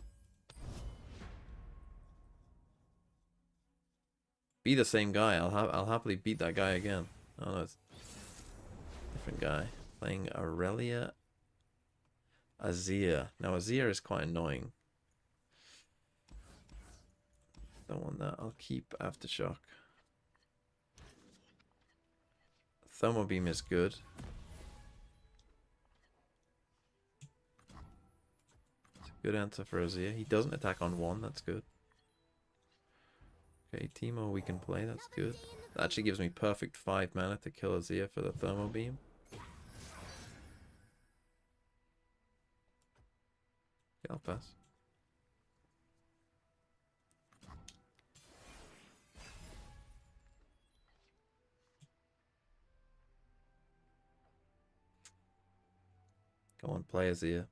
Be the same guy. I'll happily beat that guy again. Oh no, it's a different guy. Playing Aurelia Azir. Now Azir is quite annoying. Don't want that. I'll keep Aftershock. Thermal Beam is good. It's a good answer for Azir. He doesn't attack on 1. That's good. Okay, Teemo we can play. That's good. That actually gives me perfect 5 mana to kill Azir for the Thermal Beam. Yeah, I'll pass. Go on, play Azir.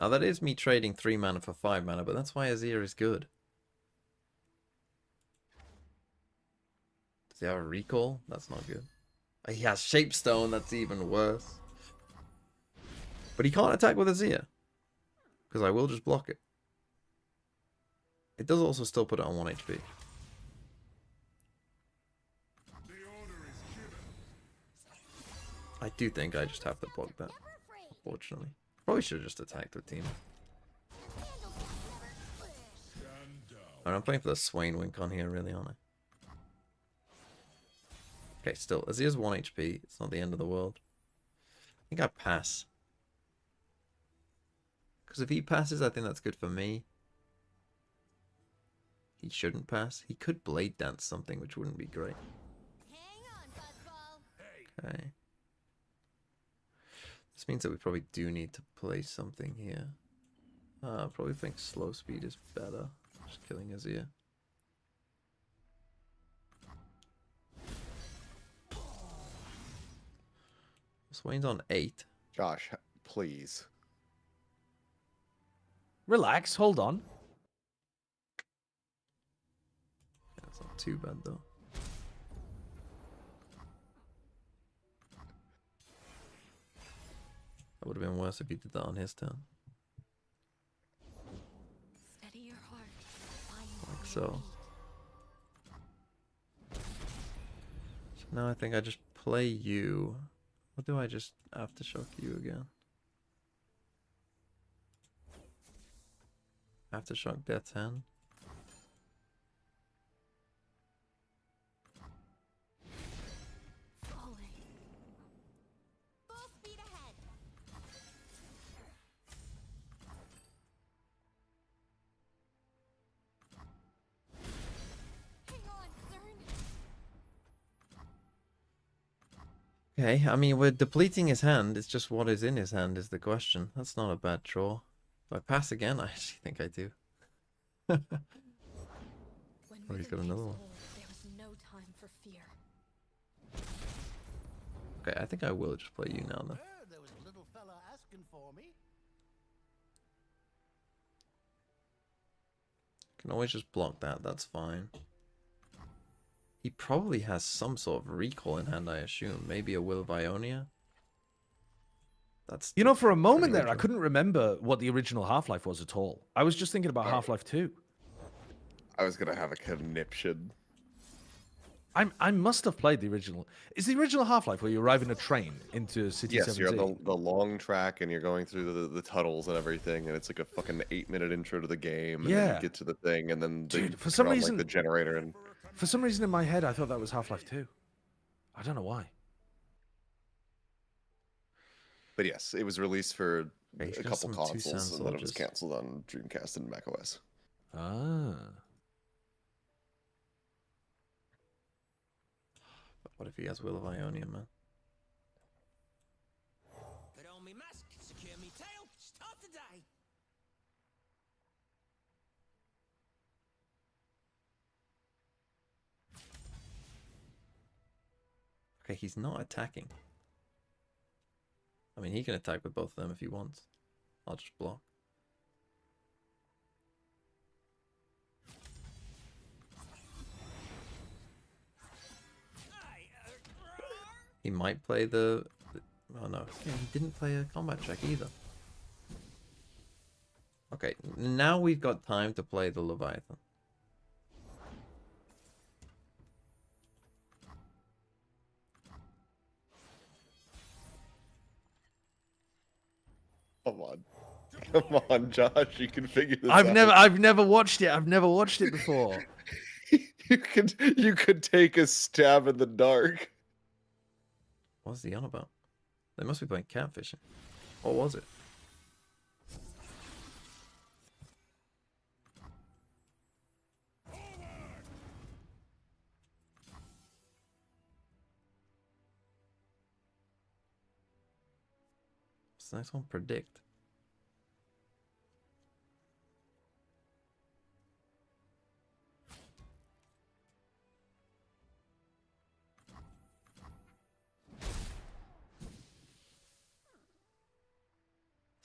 Now that is me trading 3 mana for 5 mana, but that's why Azir is good. Does he have a recall? That's not good. He has Shapestone, that's even worse. But he can't attack with Azir. Because I will just block it. It does also still put it on 1 HP. I do think I just have to block that, unfortunately. Probably should have just attacked with team. I'm playing for the Swain Wink on here, really, aren't I? Okay, still, Azir's 1 HP. It's not the end of the world. I think I pass. Because if he passes, I think that's good for me. He shouldn't pass. He could Blade Dance something, which wouldn't be great. Okay. This means that we probably do need to play something here. I probably think slow speed is better. Just killing Azir. Swain's on 8. Josh, please. Relax, hold on. That's not too bad though. That would have been worse if he did that on his turn. Steady your heart. Like so. So now I think I just play you. What do I just Aftershock you again? Aftershock Death's Hand. Falling. Full speed ahead. Hang on, Cern. Okay, I mean, we're depleting his hand. It's just what is in his hand is the question. That's not a bad draw. Do I pass again? I actually think I do. Oh, he's got another one. There was no time for fear. Okay, I think I will just play you now then. There was a little fella asking for me. Can always just block that, that's fine. He probably has some sort of recall in hand, I assume. Maybe a Will of Ionia? That's... You know, for a moment there, I couldn't remember what the original Half-Life was at all. I was just thinking about Half-Life 2. I was gonna have a conniption. I must have played the original. Is the original Half-Life where you arrive in a train into City 17? Yes, you're on the long track and you're going through the tunnels and everything, and it's like a fucking 8-minute intro to the game. And then you get to the thing, and then they for some turn on, reason, like, the generator. And for some reason in my head, I thought that was Half-Life 2. I don't know why. But yes, it was released for Okay, a couple consoles, and then it was canceled on Dreamcast and macOS. Ah. What if he has Will of Ionia, man? Put on me mask, secure me tail, start the day. Okay, he's not attacking. I mean, he can attack with both of them if he wants. I'll just block. He might play the... Oh no, yeah, he didn't play a combat check either. Okay, now we've got time to play the Leviathan. Come on. Come on, Josh, you can figure this I've out. never watched it. I've never watched it before. you could take a stab in the dark. What's he on about? They must be playing catfishing. What was it? What's the next one? Predict.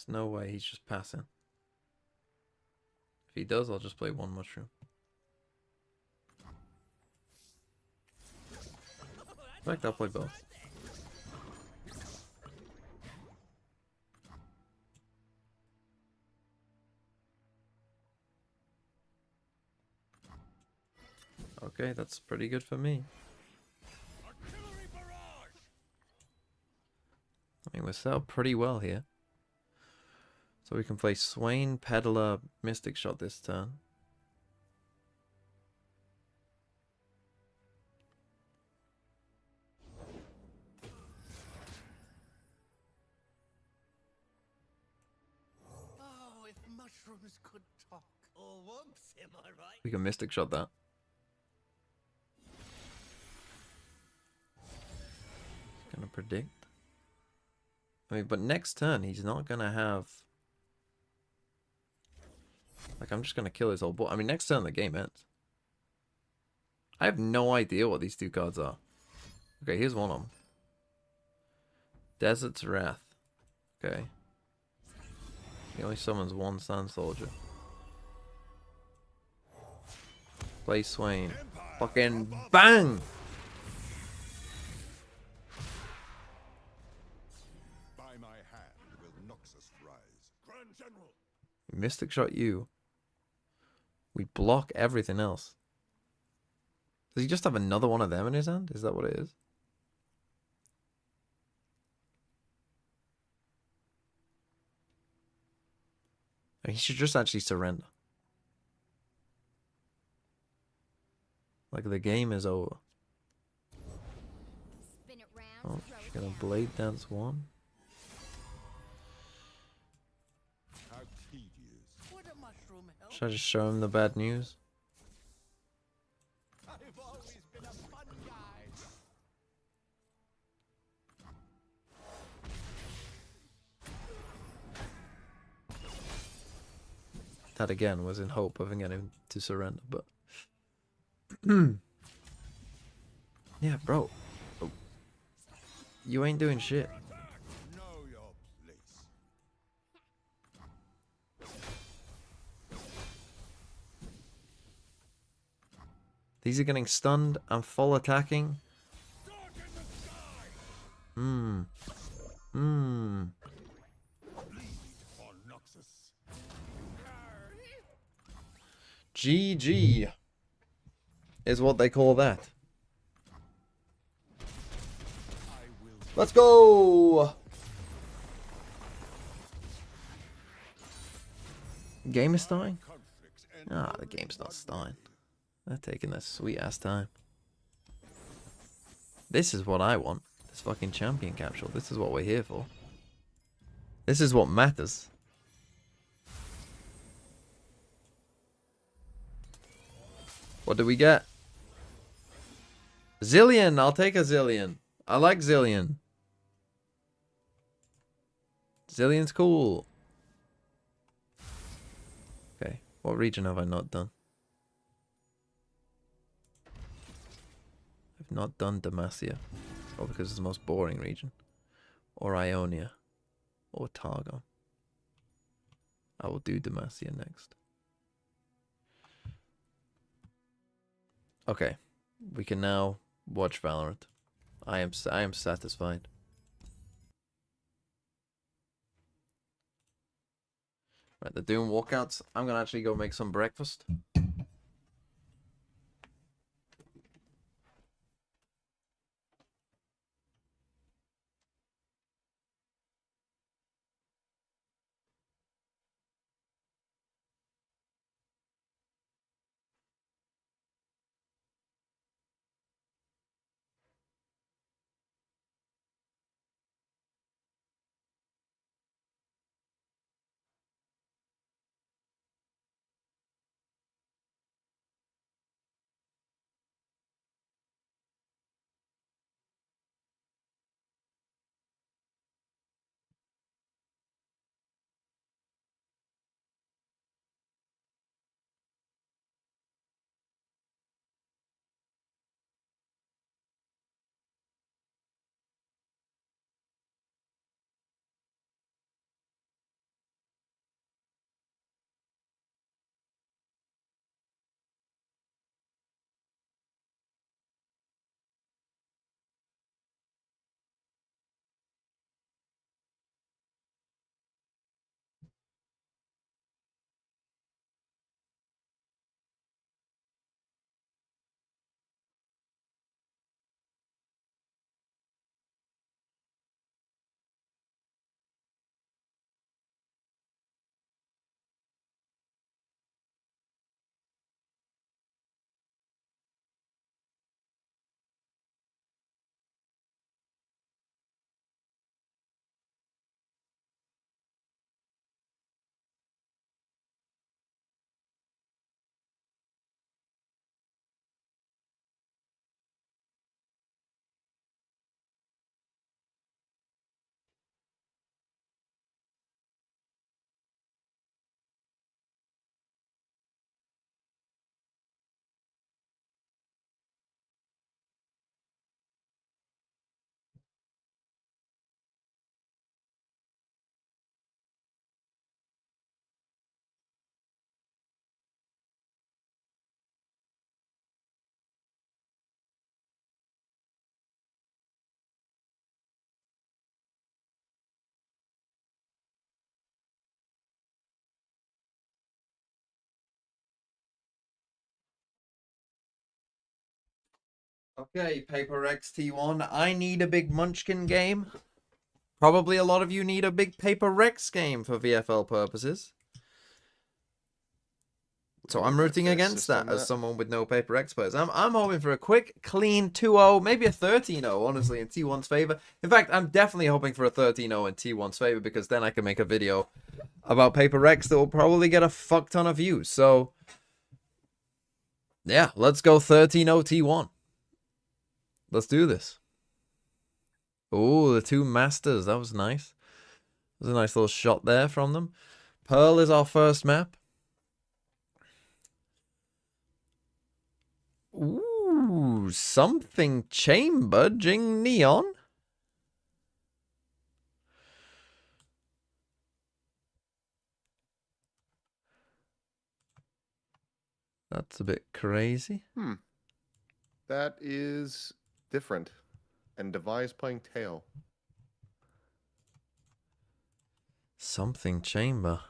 There's no way he's just passing. If he does, I'll just play one mushroom. In fact, I'll play both. Okay, that's pretty good for me. I mean, we're set up pretty well here. So we can play Swain, Peddler, Mystic Shot this turn. Oh, if mushrooms could talk. Or whoops, am I right? We can Mystic Shot that. Gonna predict. I mean, but next turn he's not gonna have... Like, I'm just gonna kill his whole board. I mean, next turn the game ends. I have no idea what these two cards are. Okay, here's one of them. Desert's Wrath. Okay. He only summons one Sand Soldier. Play Swain. Fucking bang! By my hand will Noxus rise. Grand General. Mystic Shot you. We block everything else. Does he just have another one of them in his hand? Is that what it is? He should just actually surrender. Like the game is over. Spin it round, Oh, throw she's it gonna down. blade dance one. How tedious. Would a mushroom help? Should I just show him the bad news? I've always been a fun guy. That again was in hope of getting him to surrender, but yeah, bro. Oh. You ain't doing shit. Know your place. These are getting stunned and full attacking. Dark in the sky. Hmm. Hmm. Bleed or Noxus. GG is what they call that. Let's go! Game is starting? Ah, the game's not starting. They're taking their sweet ass time. This is what I want. This fucking champion capsule. This is what we're here for. This is what matters. What do we get? Zillion! I'll take a Zillion. I like Zillion. Zillion's cool. Okay, what region have I not done? I've not done Demacia. Or because it's the most boring region. Or Ionia. Or Targon. I will do Demacia next. Okay, we can now watch Valorant. I am satisfied. Right, they're doing walkouts. I'm gonna actually go make some breakfast. Okay, Paper XT1. I need a big Munchkin game. Probably a lot of you need a big Paper Rex game for VFL purposes. So I'm rooting against that as that. someone with no paper experts. I'm hoping for a quick, clean 2-0, maybe a 13-0, honestly, in T1's favor. In fact, I'm definitely hoping for a 13-0 in T1's favor because then I can make a video about Paper X that will probably get a fuck ton of views. So, yeah, let's go 13-0 T1. Let's do this. Oh, the two masters. That was nice. That was a nice little shot there from them. Pearl is our first map. Ooh, something chamber, Jing Neon. That's a bit crazy. That is different. And Device playing Tail. Something chamber.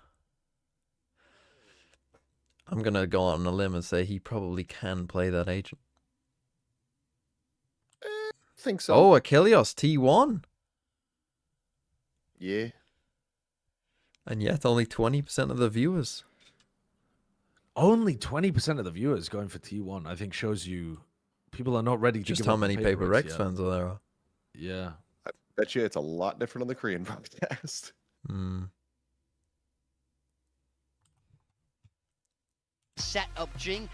I'm going to go out on a limb and say he probably can play that agent. I think so. Oh, Achilles, T1. Yeah. And yet only 20% of the viewers. Only 20% of the viewers going for T1, I think, shows you people are not ready to Just give how up many the Paper X yet. fans are there? Yeah. I bet you it's a lot different on the Korean broadcast. Set up Jing.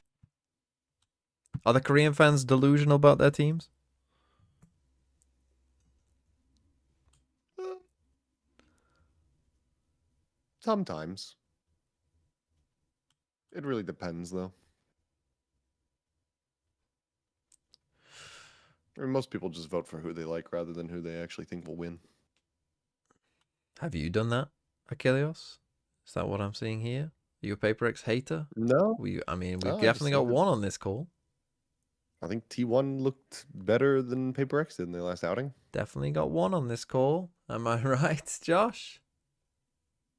Are the Korean fans delusional about their teams? Sometimes. It really depends, though. I mean, most people just vote for who they like rather than who they actually think will win. Have you done that, Achilles? Is that what I'm seeing here? Are you a Paper X hater? No. I mean, we've No, I definitely just got think one on this call. I think T1 looked better than Paper X did in their last outing. Definitely got one on this call. Am I right, Josh?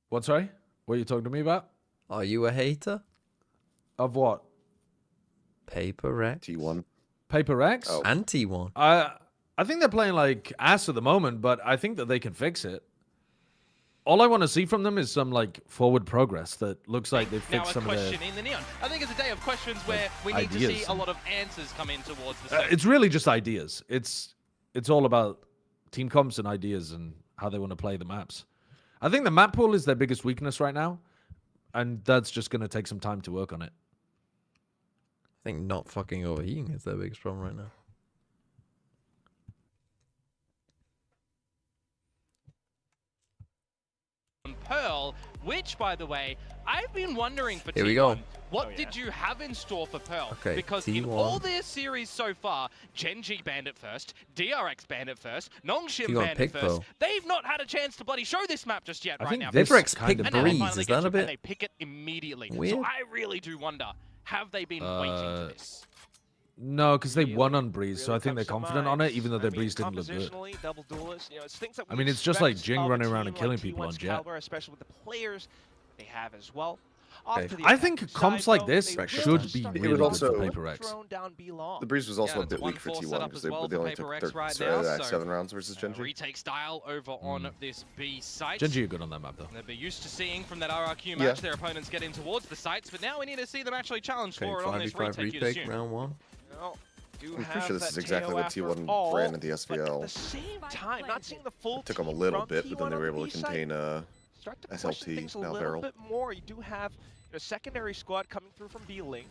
What, sorry? What are you talking to me about? Are you a hater? Of what? Paper X. T1. Paper X? Oh. And T1. I think they're playing like ass at the moment, but I think that they can fix it. All I want to see from them is some like forward progress that looks like they've fixed some of their... Now a question in the Neon. I think it's a day of questions where we need to see a lot of answers come in towards the stage. It's really just ideas. It's all about team comps and ideas and how they want to play the maps. I think the map pool is their biggest weakness right now, and that's just going to take some time to work on it. I think not fucking overheating is their biggest problem right now. Pearl, which, by the way, I've been wondering for Here T1, we go. what did you have in store for Pearl? Okay, because T1. in all their series so far, Genji banned it first, DRX banned it first, Nongshim T1 banned it picked first. Pearl. They've not had a chance to bloody show this map just yet right now. Paper X picked And now they Breeze. finally Is get that to- a bit And they pick it immediately. weird? So I really do wonder, have they been waiting for this? No, because they won on Breeze, so I think they're confident on it, even though their I mean, Breeze didn't look good. compositionally, double duelist, you know, it's things that I we mean, it's just like expect Jing of a running around team and killing like people on T1's Jet. caliber, especially with the players they have as well. Off Okay. to the I think attacking comps side, like though, this they should will be start really was good also- for Paper X. thrown down B long. The Breeze was also Yeah, a it's a bit weak for 1-4 T1 setup because as well they for only Paper took X right now, so 7 rounds versus Genji. Retake style over on this B site. Genji are good on that map, though. They'll be used to seeing from that RRQ match their opponents get in towards the sites, but now we need to see them actually challenge Okay, for it on this 5v5 retake, you'd retake, assume. round 1. Well, do I'm pretty have sure this that is exactly KO what after T1 all, ran at the but SVL. at the same time, not seeing the full It took them a team little from bit, but then T1 they were on the able to B side. contain Start to question SLT, things a now little Barrel. bit more. You do have a secondary squad coming through from B-Link.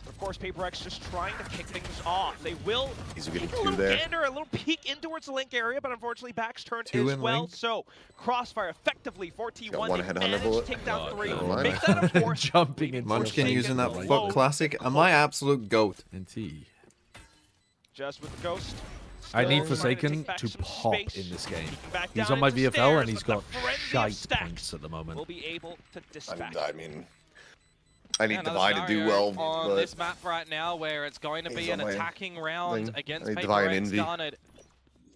Of course, Paper X just trying to kick things off. They will He's getting take a 2 little there. gander, a little peek in towards the Link area, but unfortunately back's turned 2 as in well. Link. So Crossfire effectively for T1. Got one They headhunter managed bullet. to take down 3. never mind. Make that a 4. Jumping into Munchkin Forsaken using that low. fuck classic. And my absolute goat. NT. Just with the Ghost. I need Still trying Forsaken take back to some pop space. in this game. Peeking back He's down on my into VFL stairs, and he's but got the frenzy of shite stacks points at the moment. will be able to dispatch. I mean, I need Another Divide to do scenario well, on but this map right now where it's going to He's be an on my attacking round thing. against I need Paper Divide and X Envy. Garnet.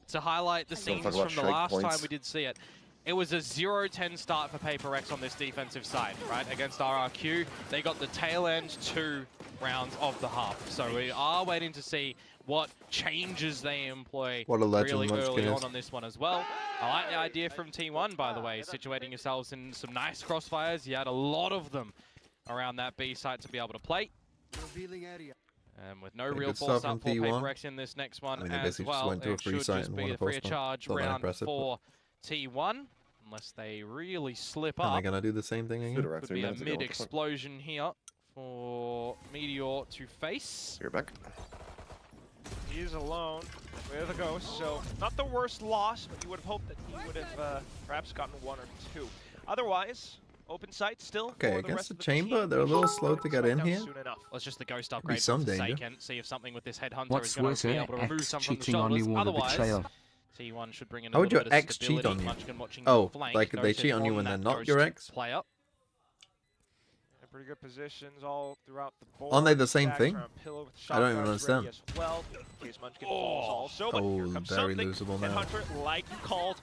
To highlight the Don't scenes talk from about the strike last time points. we did see it. It was a 0-10 start for Paper X on this defensive side, right? Against RRQ, they got the tail end 2 rounds of the half. So we are waiting to see what changes they employ What a legend really Munchkin early is. on this one as well. I like the idea from T1, by the way, situating yourselves in some nice crossfires. You had a lot of them around that B site to be able to play. And with no real good force stuff up from for T1. PRX in this next one I mean, they as basically just well. went to a It free should site just and be won a a free of post-bomb. charge Not that round impressive, for T1, unless they really slip Are up. they gonna do the same thing again? Could be a mid-explosion here for Meteor to face. You're back. He's alone with a ghost, so not the worst loss, but you would have hoped that he would have perhaps gotten 1 or 2. Otherwise, open sight still. Okay, against the chamber, they're a little slow to get in here. Well, it's just the ghost Be upgrade some for danger. Forsaken. See if something with this headhunter What's is going worse, to be able to remove X some from the cheating on you shoulders. or the Otherwise, betrayer? T1 should bring in a How would little your bit of ex cheat stability. on you? Munchkin watching Oh, the flank. like they Noted cheat on you on when they're that not your ghost ex? Play up. Pretty good positions all throughout the board. Aren't they the same Stacks thing? around pillow with I don't shot even guards ready understand. as well, in case Munchkin falls also, but here comes very something. losable now. Headhunter, like you called.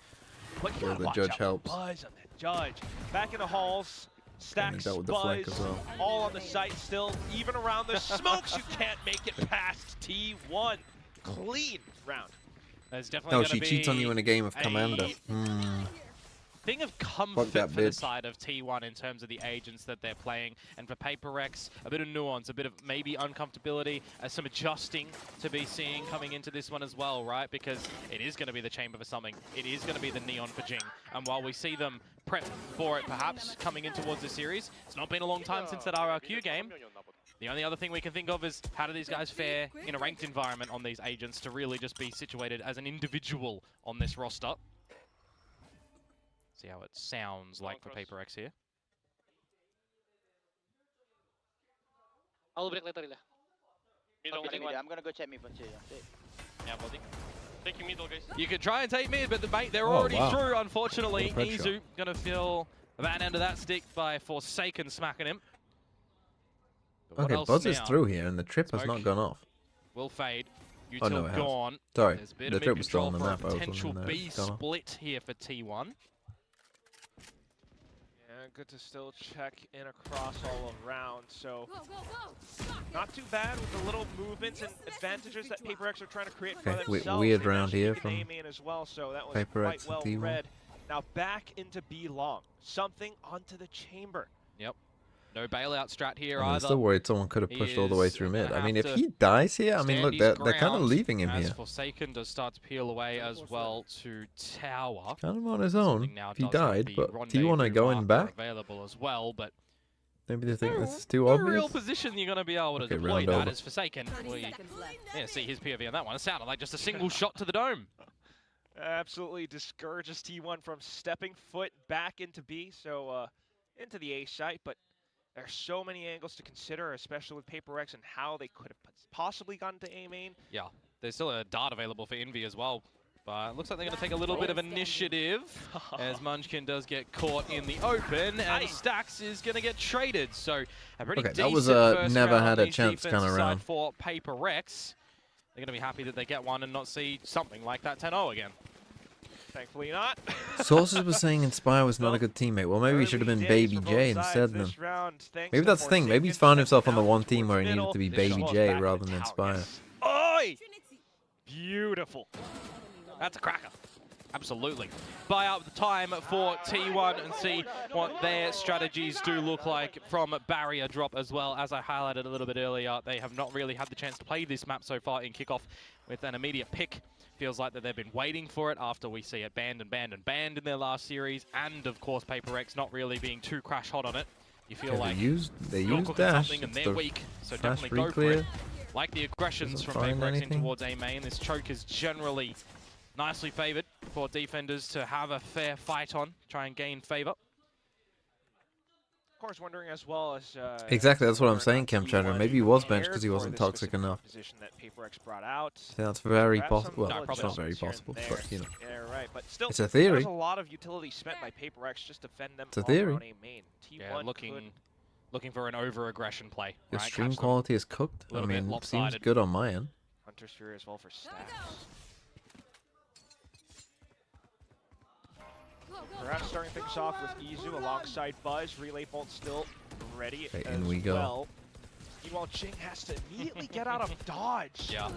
But you Well, gotta the watch judge out for helps. Buzz on that judge. Back in the halls, Stacks, dealt with the Buzz, flank as well. all on the site still. Even around the smokes, you can't make it past T1. Clean round. There's definitely No, gonna she cheats on you in a game of a Commander. thing of comfort that for the bitch. side of T1 in terms of the agents that they're playing, and for PRX, a bit of nuance, a bit of maybe uncomfortability, some adjusting to be seeing coming into this one as well, right? Because it is going to be the chamber for something. It is going to be the neon for Jing. And while we see them prep for it perhaps coming in towards the series, it's not been a long time since that RRQ game. The only other thing we can think of is how do these guys fare in a ranked environment on these agents to really just be situated as an individual on this roster. See how it sounds like for PRX here. I'll break later. I'm gonna go check me for Yeah, buddy. Taking middle, guys. You could try and take mid, but the bait, they're Oh, already wow. through, unfortunately. What a prep Izu gonna feel that end of that stick by Forsaken smacking him. But what Okay, else Buzz is now? through here, and the trip has Smoke not gone off. Will fade. Oh, Util no, it has. gone. Sorry, There's a bit the of trip was still on the mid-control map. for I a was potential wondering B it's gone off. split here for T1. Yeah, good to still check in across all around. So not too bad with the little movements and advantages that PRX are trying to create for Okay, themselves. weird They round managed to here keep an from A main as well, so that was PRX quite and well T1. read. Now back into B long. Something onto the chamber. Yep. No bailout strat here I'm either. still worried someone could have He pushed all the way is through gonna mid. I mean, have if to he dies here, I mean, stand look, his they're kind of ground leaving him as here. Forsaken does start to peel away as well to Tower. Kind of on his own. Something now If he does have died, the but do you rendezvous want to go in marker back? available as well, but Maybe they think this is too no obvious. real position you're going to be able to Okay, deploy round that over. as Forsaken. Yeah, see his POV on that one. It sounded like just a single shot to the dome. Absolutely discourages T1 from stepping foot back into B, so into the A site, but there's so many angles to consider, especially with PRX and how they could have possibly gotten to A main. Yeah, there's still a dart available for Envy as well. But it looks like they're going to take a little bit of initiative as Munchkin does get caught in the open, and Stacks is going to get traded. So a pretty Okay, that decent was a first never round had on a the chance defensive kinda side round. for PRX. They're going to be happy that they get one and not see something like that 10-0 again. Thankfully not. Sources were saying Inspire was not a good teammate. Well, maybe he should have been Baby J instead then. Maybe that's the thing. Maybe he's found himself on the one team where he needed to be Baby J rather than Inspire. Oi! Beautiful. That's a cracker. Absolutely. Buy up the time for T1 and see what their strategies do look like from barrier drop as well. As I highlighted a little bit earlier, they have not really had the chance to play this map so far in kickoff with an immediate pick. Feels like that they've been waiting for it after we see it banned and banned and banned in their last series. And of course, PRX not really being too crash hot on it. You feel Okay, like they you're used cooking dash. something and It's they're the weak. So fast definitely go for re-clear. it. Like the aggressions Doesn't from find PRX in anything. towards A main. This choke is generally nicely favored for defenders to have a fair fight on, try and gain favor. Of course, wondering as well as Exactly, that's what I'm whether or saying, not Chem Chatter. T1 Maybe he was prepared benched because he for wasn't this toxic specific enough. position that PRX brought out. Yeah, that's very Perhaps some possible. Well, little it's not very adjustments here possible, and but you know. there. Yeah, right. But still, It's a theory. there's a lot of utility spent by PRX just to fend them It's a all theory. around A main. T1 Yeah, looking for an over-aggression play. The right? stream Catch them quality is cooked. a I little bit mean, seems lopsided. good on my end. Hunter's Fury as well for Stacks. Perhaps starting things off with Izu alongside Buzz. Relay Bolt still ready Okay, as in we go. well. Meanwhile, Jing has to immediately get out of dodge. Yeah.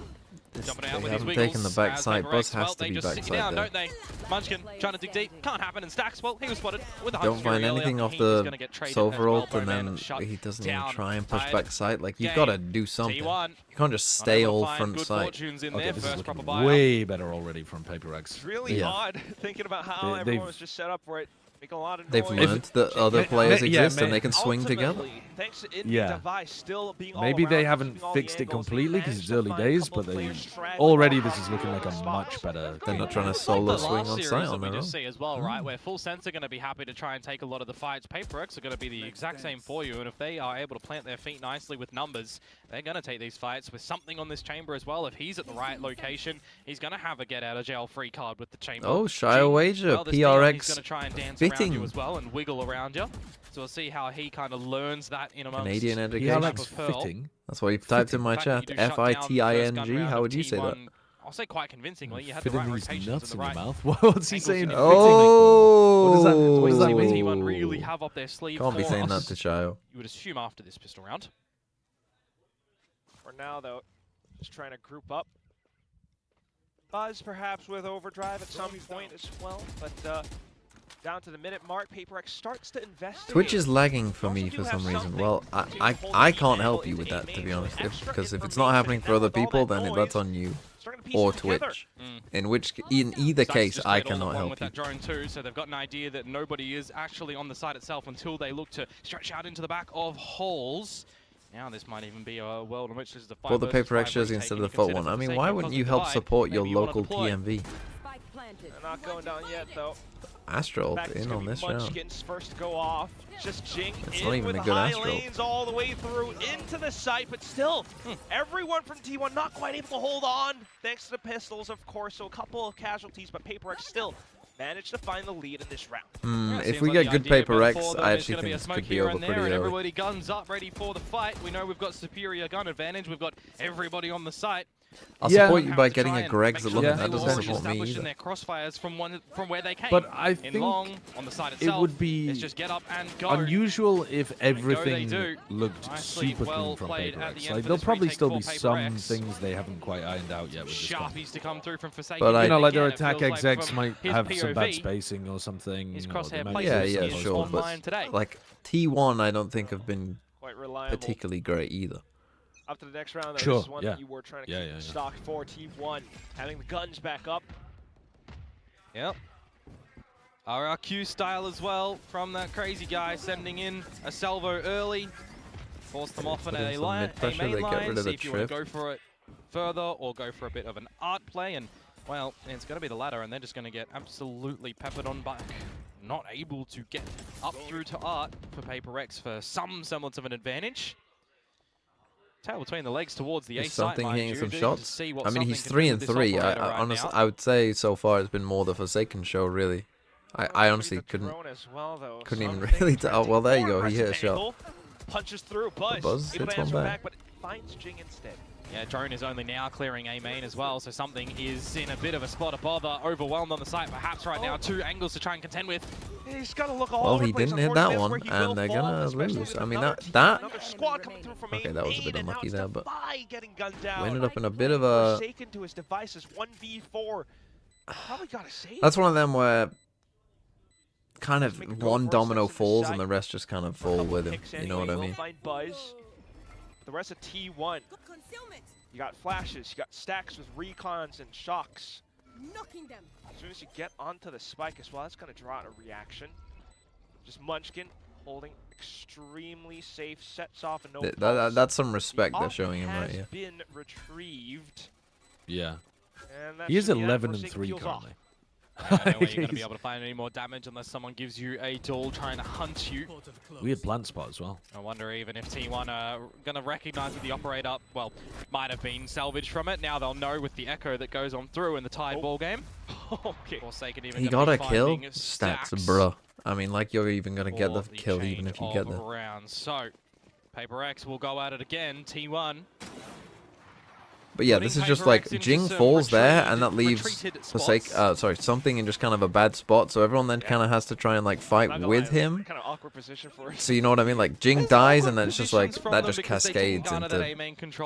Jumping They out with his haven't wiggles. taken the backside. As Buzz PRX, well, has to they be just sit backside down, there. don't they? Munchkin trying to dig deep. Can't happen. And Stacks, well, he was spotted with the Don't Hunt find Fury anything earlier. off He's the gonna get traded Silver as well. ult, and Bowman then shut he doesn't even down. try and push Tied backside. Like, you've game. got to do something. T1. You can't just stay Unable to all find front good sight. fortunes in Okay, their this is first proper looking buyout. way better already from PaperX. It's really Yeah. odd thinking about how everyone was just set up for it. Making a lot of They've noise. learned that other players exist and they can swing together. Ultimately, thanks to Indie Yeah. Device still being all Maybe they around, haven't keeping all the fixed it angles, completely they because it's managed to early find a days, couple but players straggling already off this is looking like a spots. much better. They're not trying to Like solo the swing last on series sight that on we their just own. see as well, right? Where Full Sense are going to be happy to try and take a lot of the fights. PaperX are going to be the exact same for you, and if they are able to plant their feet nicely with numbers, they're going to take these fights with something on this chamber as well. If he's at the right location, he's going to have a get out of jail free card with the chamber. Oh, Shire Wager, Well, this Dion, he's PRX going to try and dance around you fitting. as well and wiggle around you. So we'll see how he kind of learns that in amongst Canadian the education. type of Pearl. Fitting. That's what you've typed in my The fact chat. that you do shut down the first gun F-I-T-I-N-G. round How of would you say that? T1, I'll say quite convincingly. You had Fitting the right these rotations nuts and the in right your mouth. What's he angles saying? in Fitting? it. What does that? Oh! What does that T1 mean? really have up their sleeve Can't be for saying that us. to Shio. You would assume after this pistol round. For now, though, just trying to group up. Buzz, perhaps, with Overdrive at some point as well, but down to the minute mark, PaperX starts to invest. Twitch is lagging for me for some reason. Well, I can't help you with that, to be honest. Because if it's not happening for other people, then that's on you. Or Twitch. In either case, I cannot help with you. that drone too, so they've got an idea that nobody is actually on the site itself until they look to stretch out into the back of holes. Now this might even be a world in which this is the For the PaperX jersey instead of the foot one. I mean, why wouldn't you help support your local TMV? They're not going down yet, though. Astro in on this round. Munchkin's first to go off. Just Jing It's in not even with a the good high Astro. lanes all the way through into the site, but still, everyone from T1 not quite able to hold on, thanks to the pistols, of course. So a couple of casualties, but PaperX still managed to find the lead in this round. If we get good PaperX, I actually think this could be over pretty early. Everybody guns up, ready for the fight. We know we've got superior gun advantage. We've got everybody on the site. I'll support you by getting a Greg's at London. That doesn't support me established in either. their crossfires from where they came. But I in think long, on the side it itself, would be it's just get up and go. unusual if everything do. looked Nicely super well clean from played at the PaperX. end Like for there'll this probably retake still for be some PaperX. things they haven't quite ironed out yet with this gun. Sharpies to come through from Forsaken. But I- You know, like their Again, it attack feels like execs from might his have some bad POV, spacing or something. his or crosshair they might placement Yeah, is sure. online today. But like T1, I don't think have been Quite reliable. particularly great either. Up to the next round, though, Sure, this is one yeah. that you were trying to Yeah, keep yeah. stock for T1. Having the guns back up. Yep. RRQ style as well from that crazy guy, sending in a salvo early. Force them off in Put in a some line, mid-pressure, main they get line, rid of see the if you want to trip. go for it further or go for a bit of an art play. And, well, it's going to be the latter, and they're just going to get absolutely peppered on back. Not able to get up through to art for PaperX for some semblance of an advantage. Tail between the legs towards the A Is site, something mind hitting you, some to shots? see what I mean, something he's can do 3 with and this 3. operator right Honestly, now. I would say so far it's been more the Forsaken show, really. I honestly couldn't even really tell. Well, there you go. He hit a shot. Punches through, Buzz. Buzz able to hits one answer back. but finds Jing instead. Yeah, drone is only now clearing A main as well, so something is in a bit of a spot of bother, overwhelmed on the site perhaps right now. 2 angles to try and contend with. He's got to look all Well, over he the place. didn't hit that Unfortunately, one, that's where he and they're will gonna fall, especially lose. with I mean, another that squad coming through from okay, A that was a bit main, and now unlucky it's there, but Defy getting gunned down. we ended up in a bit of a. Forsaken to his devices, 1v4. Probably got to save. That's one of them where kind Make a of go one first, domino that's a falls side. and the rest just kind of For a fall couple with him. picks You know what I anyway. mean? We'll find Buzz. The rest of T1. You got flashes, you got stacks with recons and shocks. Knocking them. As soon as you get onto the spike as well, that's going to draw out a reaction. Just Munchkin holding extremely safe, sets off a no pulse. That's some respect The they're op showing him right has here. been retrieved. Yeah. And that He is should be that. 11 and Forsaken 3 peels off. currently. No way you're going to be able to find any more damage unless someone gives you a duel trying to hunt you. Weird plant spot as well. I wonder even if T1 are going to recognize that the operator, well, might have been salvaged from it. Now they'll know with the echo that goes on through in the tied ball game. Okay. Forsaken even He gonna got be a kill? finding Stats, stacks bruh. I mean, like you're even going to get the for kill even change if you get of there. rounds. So, PaperX will go at it again. T1 But yeah, this is just like Jing falls there, and that leaves something in just kind of a bad spot. So everyone then kind of has to try and like fight with him. Kind of awkward position for us. So you know what I mean? Like Jing dies, and then it's just like that just cascades into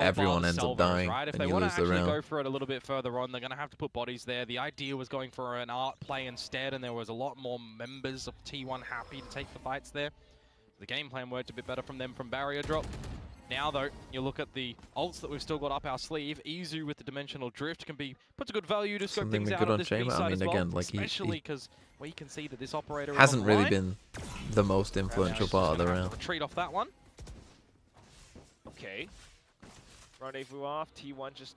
everyone ends up dying, right? If and they you want lose to the actually go round. for it a little bit further on, they're going to have to put bodies there. The idea was going for an art play instead, and there was a lot more members of T1 happy to take the fights there. The game plan worked a bit better from them from barrier drop. Now, though, you look at the ults that we've still got up our sleeve. Izu with the dimensional drift can be put to good value to scope things out on this B side as well. Again, like especially because we can see that this operator hasn't is really been the most influential part of the round. Retreat off that one. Okay. Rendezvous off. T1 just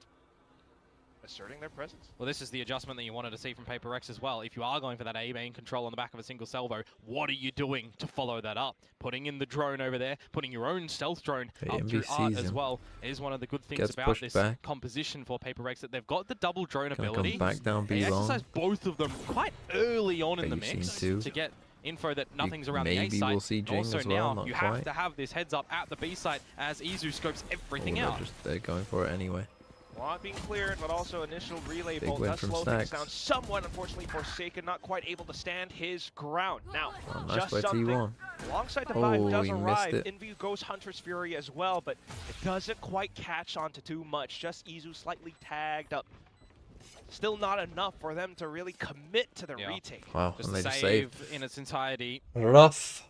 asserting their presence. Well, this is the adjustment that you wanted to see from PRX as well. If you are going for that A main control on the back of a single salvo, what are you doing to follow that up? Putting in the drone over there, putting your own stealth drone up through art as well is one of the good things about this composition for PRX, that they've got the double drone ability. Back down they exercise both of them quite early on in the mix to get info that nothing's around the A site. We'll see Jing also as well, now you have to have this heads up at the B site as Izu scopes everything out. They're going for it anyway. Lot being cleared, but also initial relay bolt does slow things down somewhat. Unfortunately, Forsaken not quite able to stand his ground. Now, nice just something T1. alongside the vibe does arrive. Envy goes Hunter's Fury as well, but it doesn't quite catch on to too much. Just Izu slightly tagged up. Still not enough for them to really commit to the retake. Wow, just and they just save in its entirety. Rough.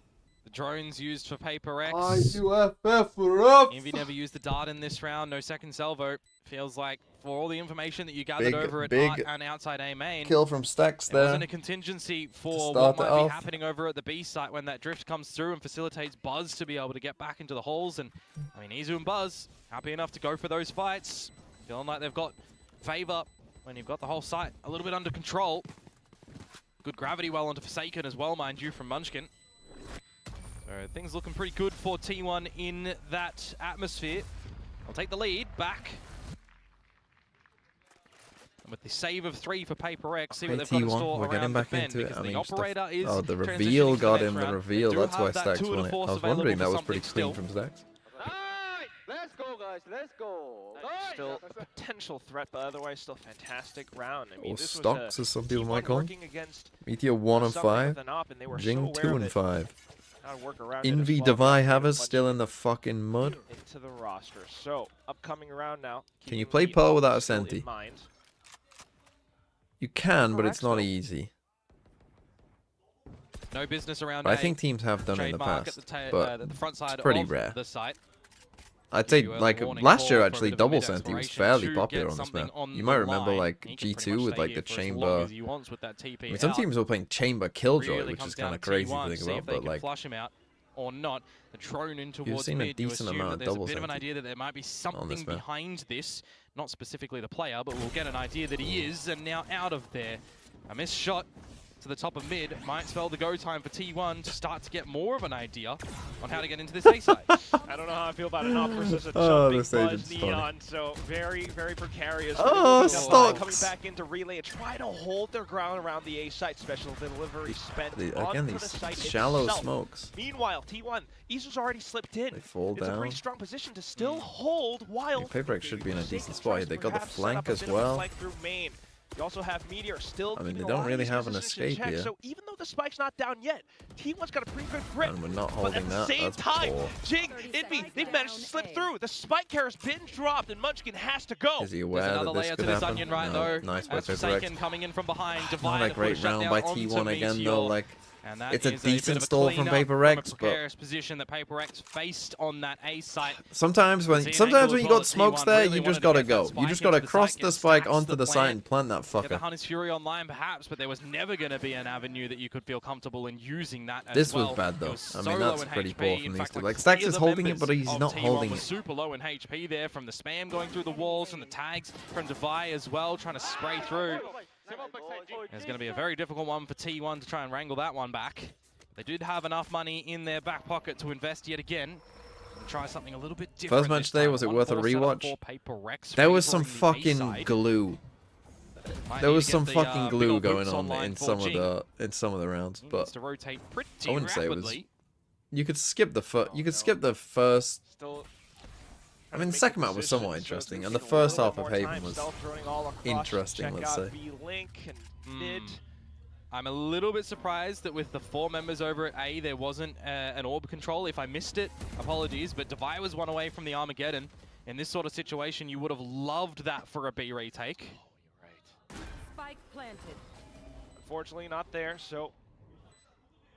The drones used for PRX. IUFF rough. Envy never used the dart in this round. No second salvo. Feels like for all the information that you gathered over at art and outside A main, kill from Stacks there. Wasn't a contingency for what might be happening over at the B site when that drift comes through and facilitates Buzz to be able to get back into the holes. And I mean, Izu and Buzz happy enough to go for those fights, feeling like they've got favor when you've got the whole site a little bit under control. Good gravity well onto Forsaken as well, mind you, from Munchkin. So things looking pretty good for T1 in that atmosphere. I'll take the lead back. And with the save of 3 for PRX, see what they've got in store around the bend, because the operator is the reveal got him, the reveal, that's why Stacks won it. I was wondering, that was pretty clean from Stacks. Let's go, guys. Let's go. Still a potential threat, but otherwise still fantastic round. I mean, Or this Stocks, as some people might call him. against Meteor 1 and 5. Jing 2 and 5. Envy Devi Havers still in the fucking mud. Into the roster. So, upcoming round now. Can you play Pearl without a Senti? You can, but it's not easy. No business around. I think teams have done it in the past, but it's pretty rare. The site. I'd say, like, last year, actually, double Senti was fairly popular on this map. You might remember, like, G2 with, like, the chamber. I mean, some teams were playing chamber Killjoy, which is kind of crazy to think about, but, like, flush him out or not. The drone in towards you've seen a decent amount of double There's a bit of an Senti idea that there might be something behind this. Not specifically the player, but we'll get an idea that he is, and now out of there. A missed shot to the top of mid might spell the go time for T1 to start to get more of an idea on how to get into this A side. I don't know how I feel about an op versus a jumping Buzz Neon, so very, very precarious. Stocks! Coming back into relay and try to hold their ground around the A site. Special delivery spent again, these the site shallow itself. smokes. Meanwhile, T1, Izu's already slipped in. They fall it's down. a very strong position to still hold while PRX should be in a decent spot. They got the flank as well. You also have Meteor still. I mean, they don't really have an escape here. So even though the spike's not down yet, T1's got a pretty good grip. And we're not holding but at the same time, poor. Jing, Envy, they've managed to slip through. The spike carrier's been dropped, and Munchkin has to go. Is he aware that this could happen? Onion right though. Nice by PRX. Coming in from behind. Not a great round by T1 again though. Like, and that it's a is decent stall from PRX, but position that PRX faced on that A site. Sometimes when you got smokes there, you just gotta go. You just gotta cross the spike onto the site and plant that fucker. The Hunter's Fury online perhaps, but there was never going to be an avenue that you could feel comfortable in using that as this well. was bad though. I mean, that's pretty HP. poor from these two. Like, Stacks is holding it, but he's not holding it. Super low in HP there from the spam going through the walls and the tags from Devi as well, trying to spray through. It's going to be a very difficult one for T1 to try and wrangle that one back. They did have enough money in their back pocket to invest yet again. Try something a little bit different. First match today, was it worth a rewatch? There was some fucking glue. There was some fucking glue going on in some of the rounds, but I wouldn't say it was. You could skip the first I mean, the second map was somewhat interesting, and the first half of Haven was interesting, let's say. I'm a little bit surprised that with the 4 members over at A, there wasn't an orb control. If I missed it, apologies, but Devi was one away from the Armageddon. In this sort of situation, you would have loved that for a B retake. Oh, you're right. Spike planted. Unfortunately, not there, so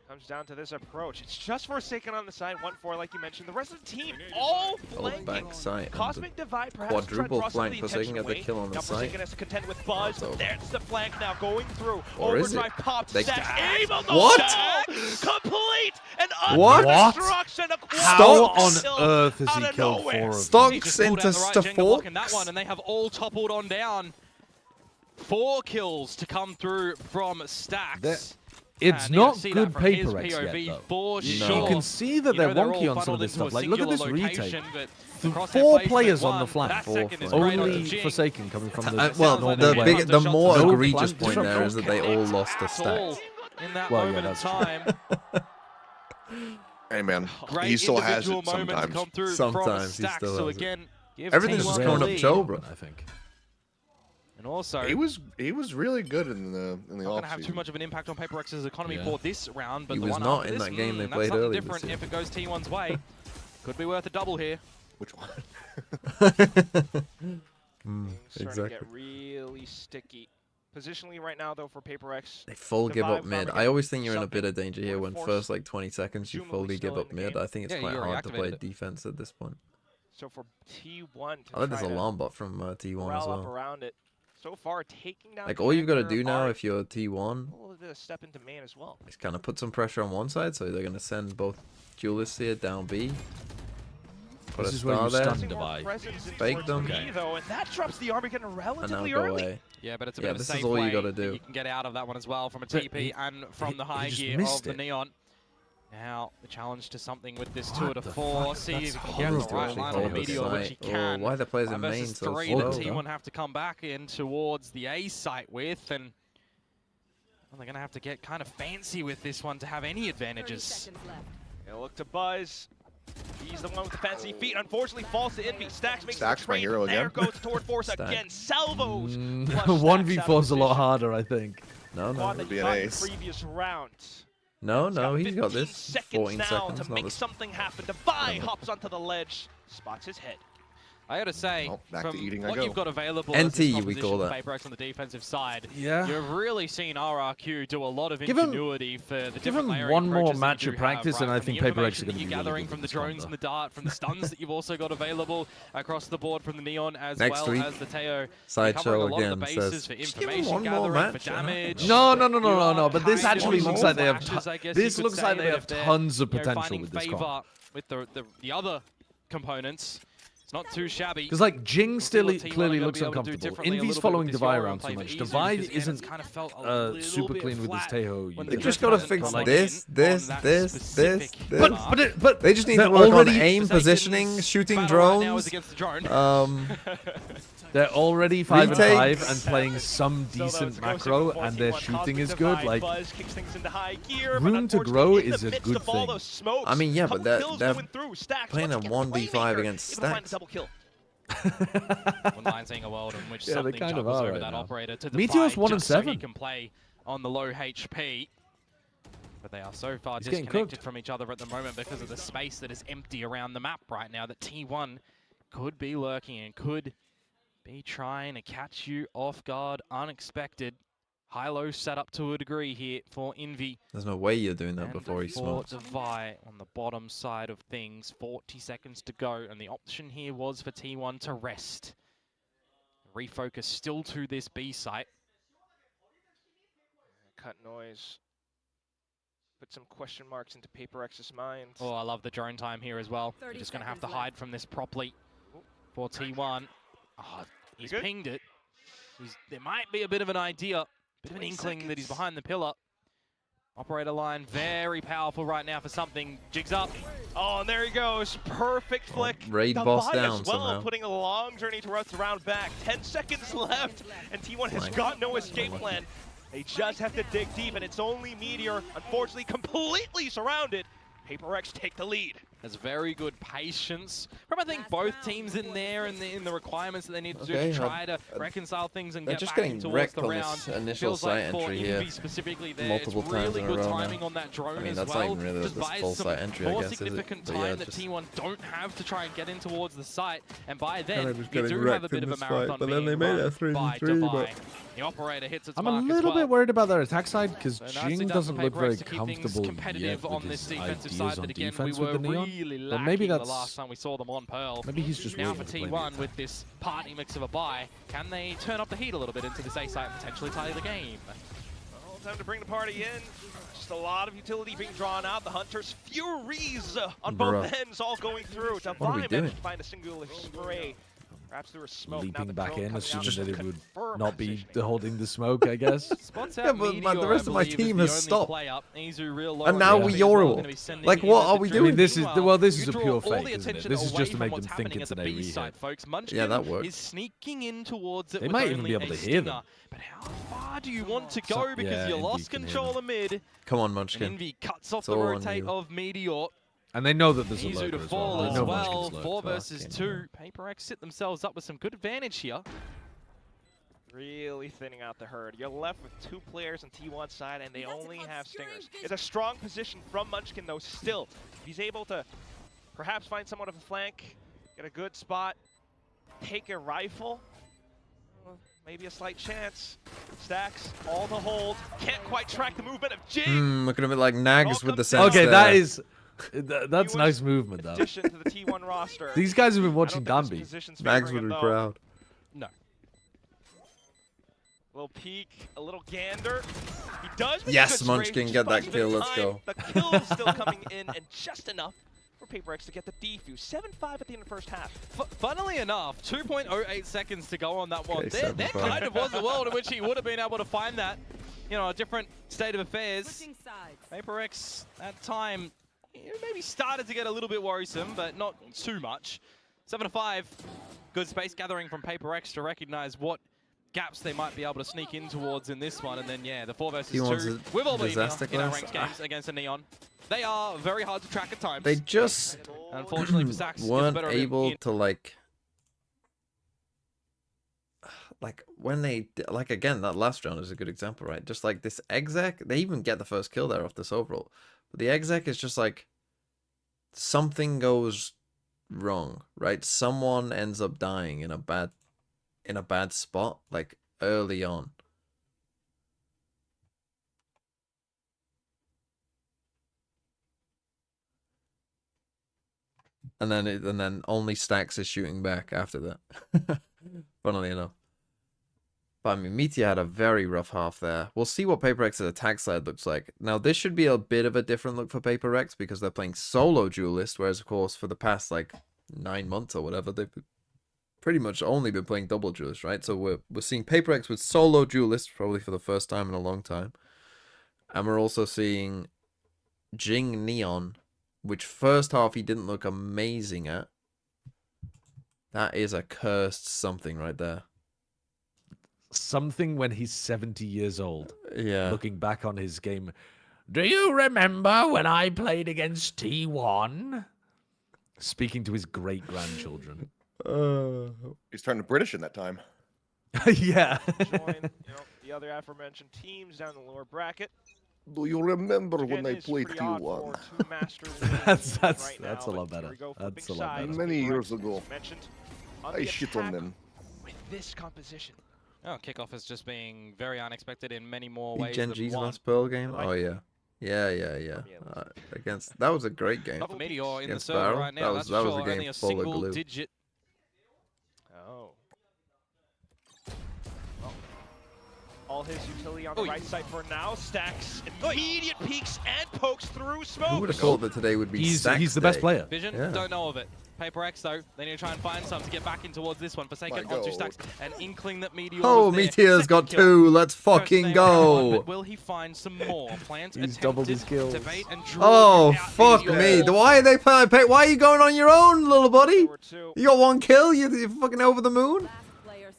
comes down to this approach. It's just Forsaken on the side, 1-4 like you mentioned. The rest of the team all flanking. Back site. Cosmic Divide perhaps Quadruple trying to flank. draw Forsaken some of get the the kill on the now site. Forsaken has to contend with Buzz. There's the flank now going through. Or is it? Overdrive popped. They- Stacks able to What? stack. Complete and utter What? destruction. How on earth has he killed 4 of them? Stocks into Staforks. In that one, and they have all toppled on down. 4 kills to come through from Stacks. It's And not see good that from his paper X POV yet, though. for You sure. can see that they're all wonky on some of funneled this into a stuff. Like, look at this singular retake. location, but across 4 their players placement, on the one, flank. that second is great on Only Jing. Forsaken coming from the Well, normal the way. big, the more No egregious plant point there is that they all Connect lost to at all Stacks. in that Well, yeah, moment in that's true. time. Hey man, Great he still has individual it moment to sometimes. come through Sometimes from he Stacks. still So has it. again, give Everything's T1 just the going up lead. Joe, bro. I think. And also, He was really good in the not going to have too offseason. much of an impact on Paper X's economy Yeah. for this round, but He the was one not after in this, that game they that's played something earlier this different year. if it goes T1's way. Could be worth a double here. Which one? Starting to Exactly. get really sticky. Positionally right now, though, for Paper X. They full give up Devive mid. Armageddon, I always think you're in a something bit of danger here when force first like 20 seconds you presumably fully give still up in the mid. game. I think it's Yeah, quite you hard to play reactivated it. defense at this point. So for T1 to I like try this to alarm bot from T1 as corral up well. around it. So far, taking down Like all you've got to Commander do now are if you're T1 a little bit of step into main as well. is kind of put some pressure on one side, so they're going to send both duelists here down B. Put This a is where star you there. stun More Divide. presence in Fake towards them. B, though, and that drops the Armageddon And now relatively go early. away. Yeah, but it's a Yeah, bit of a this safe is all you way gotta that do. You can get out of that one as well from a But TP and from the high just gear missed of the it. Neon. Now, the challenge to something with this 2 What to the 4. fuck? See That's if he can horrible. get the right Actually line hold on the the meteor, which he site. can. Oh, why the players in 5 main versus so 3 slow, that though? T1 have to come back in towards the A site with, and well, they're going to have to get kind of fancy with this one to have any 30 advantages. seconds left. Gonna look to Buzz. He's the one with the fancy feet. Unfortunately, falls to Envy. Stacks makes Stacks, the my trade. hero There again. goes toward Force again. Salvos. Mm, Flush 1v4 Stacks out is a of lot position. harder, I think. No, Quad no. that Be you an got in ace. previous round. No, He's no, he's got 15 this. seconds 14 now seconds. to Not make this. something happen. Devi hops onto the ledge, spots his head. I gotta say, Well, back to from eating I what go. you've got available NT, as this we composition call for that. Paper X on the defensive side, Yeah. you've really seen RRQ do a lot of Give him- ingenuity for the give different him layering one more approaches that match you of do practice, have, and right? I From think the Paper X information are gonna that be you're really gathering good from the with this one, drones though. and the dart, from the stuns that you've also got available across the board from the Neon, as Next well week, as the Teo. Sideshow covering a lot of the again bases says, for "Just give him information one more gathering, match, for huh?" damage. No, You are but this kind actually of looks like they have. flashes, I guess This you could looks say, like they but have if they're, tons of you know, potential finding with this favor comp. with the other components. It's not too shabby. Because like Jing We'll see still what T1 clearly are gonna looks be able to do uncomfortable. differently a Envy's little bit following with this Devi Yoru around and too play much. for Devi Easy, because isn't it's kind of felt a little super bit clean with his flat Teho. when They the just drift gotta hasn't fix come in this, on this, that this, specific this. mark. But They just need they're to work already- on aim, Forsaken's positioning, shooting battle right now is drones. against the drone. They're already 5 and 5 Retakes. and playing some decent macro, and their shooting is good. Like Buzz kicks things into high gear, but room to grow unfortunately, in is the a midst good of all thing. those smokes, I mean, yeah, couple but they're kills going through. Stacks playing once a again, 1v5 playmaker, against able to find Stacks. a double kill. Wouldn't mind seeing a world in which Yeah, they something kind of juggles are over right that now. operator to Meteor's Defi 1 and just so he 7. can play on the low HP. But they are so far He's getting disconnected cooked. from each other at the moment because of the space that is empty around the map right now that T1 could be lurking and could be trying to catch you off guard, unexpected. High-low setup to a degree here for Envy. There's no way you're doing that And before he for smokes. Devi on the bottom side of things, 40 seconds to go, and the option here was for T1 to rest. Refocus still to this B site. Cut noise. Put some question marks into Paper X's mind. Oh, I love the drone time here as well. You're just going to have to hide from this properly for T1. Oh, he's good? pinged it. There might be a bit of an idea, bit of an inkling that he's behind the pillar. Operator line, very powerful right now for something. Jigs up. Oh, and there he goes. Perfect flick. raid Devi boss as down well, somehow. putting a long journey towards the round back. 10 seconds left, and T1 has Flank. got no escape plan. They just have to dig deep, and it's only Meteor, unfortunately, completely surrounded. Paper X take the lead. Has very good patience from, I think, both teams in there and in the requirements that they need to do to try to reconcile things and they're get just back getting towards wrecked the on round. this initial Feels site like for entry here Envy specifically there, multiple it's times really in a good row timing now. on that drone I mean, as that's well. not even really Just this buys full some site entry, I more guess, is it? significant But yeah, time that just T1 don't have to try and get in towards the site, and by then just you getting do have a wrecked bit in of a this marathon fight, but then they being made run it 3v3, by but- Divine. The operator hits its I'm a mark as little well. bit worried about their attack side because So nice Jing done doesn't for look PRX very to keep things comfortable competitive yet on with this his defensive ideas side on that again we defense were with the Neon. really But lacking maybe the that's last time we saw them on Pearl. maybe he's just Now for waiting to play the T1 with this party mix of a bye, can they turn up the heat a little bit into this A site and potentially tie the game? Well, time to bring the party in. Just a lot of utility being drawn out. The Hunters' Furies on both ends all going through. Divine managed to find a singular spray. Perhaps through a smoke. leaping now back in, assuming that it would confirm not be positioning. holding the smoke, I guess. Spots Yeah, out but Meteor, the rest of my I believe, team is has the only stopped. play up. Izu real low And on now HP we as well, Yorable. gonna be sending Like, in what the are we Dream. doing? I mean, this is Meanwhile, this is you a draw pure all fake, the isn't it? attention This is away just to from make them what's think happening it's at an the B A side, hit. folks. Munchkin Yeah, that worked. is sneaking in towards it They with might even only be able a to hear them. stinger. But how far do you want to go? So- Because yeah, you Envy lost can hear control them. of mid. Come on, And Munchkin. Envy cuts off It's the all on rotate you. of Meteor. And they know that there's a Izu lurker to as well. fall They as know well. Munchkin's lurked. 4 versus Fucking 2. PaperX sit themselves up with some good advantage here. Really thinning out the herd. You're left with 2 players on T1 side, and they only have stingers. It's a strong position from Munchkin, though, still. If he's able to perhaps find somewhat of a flank, get a good spot, take a rifle, well, maybe a slight chance. Stacks, all the hold. Can't quite track the movement of Jing. Looking a bit like Nags with the sense Okay, there. that is that's nice movement though. Addition to the T1 roster. These guys have been watching I don't think Danby. this position's Nags favoring would him, be though. proud. No. A little peek, a little gander. He does make Yes, good Munchkin, sprays, get just that buys kill, him let's time. go. The kill is still coming in, and just enough for PaperX to get the defuse. 7-5 at the end of the first half. Funnily enough, 2.08 seconds to go on that one. Okay, There 7-5. kind of was a world in which he would have been able to find that. You know, a different state of affairs. PaperX, at time, maybe started to get a little bit worrisome, but not too much. 7-5, good space gathering from PaperX to recognize what gaps they might be able to sneak in towards in this one. And then, yeah, the 4 versus 2. We've all been disaster in our class. ranked games against a Neon. They are very hard to track at times. They just Unfortunately for Sax, weren't able to like when they like again that last round is a good example, right? Just like this exec, they even get the first kill there off this overall, but the exec is just like something goes wrong, right? Someone ends up dying in a bad spot like early on. And then only Stacks is shooting back after that. Funnily enough. But I mean, Meteor had a very rough half there. We'll see what PaperX's attack side looks like. Now, this should be a bit of a different look for PaperX because they're playing solo duelist, whereas, of course, for the past, like, 9 months or whatever, they've pretty much only been playing double duelist, right? So we're seeing PaperX with solo duelist, probably for the first time in a long time. And we're also seeing Jing Neon, which first half he didn't look amazing at. That is a cursed something right there. Something when he's 70 years old. Yeah. Looking back on his game. Do you remember when I played against T1? Speaking to his great-grandchildren. He's turning British in that time. Yeah. Join the other aforementioned teams down the lower bracket. Do you remember when Again, I it's played pretty odd T1? for two masters in the That's right that's now, a lot but here better. we go, That's a flipping lot better. sides. Many PRX, years ago. as mentioned, on I the shit on attack them. with this composition. Oh, kickoff is just being very unexpected in many more Beat ways Gen than G's one. last Pearl game? Oh, yeah. Yeah. Against that was a great game. Not for Meteor in the Against server Barrel. right now, that's that for was sure. a game Only a full of single glue. digit. Oh. Well, all his utility on the right side for now. Stacks immediate peeks and pokes through smoke. Who would have thought that today would be Stacks He's the best day? player. Vision, Yeah. don't know of it. PaperX though, they need to try and find some to get back in towards this one. Forsaken onto God. Stacks, an inkling that Meteor Oh, was there. Meteor's Second got kill. 2. Let's First fucking name round one, go. but will he find some more? Plans He's doubled his attempted kills. to bait and draw Oh, out fuck Meteor. me. Why are they playing? Why are you going on your own, little buddy? Number two. You got 1 kill? You're fucking over the moon?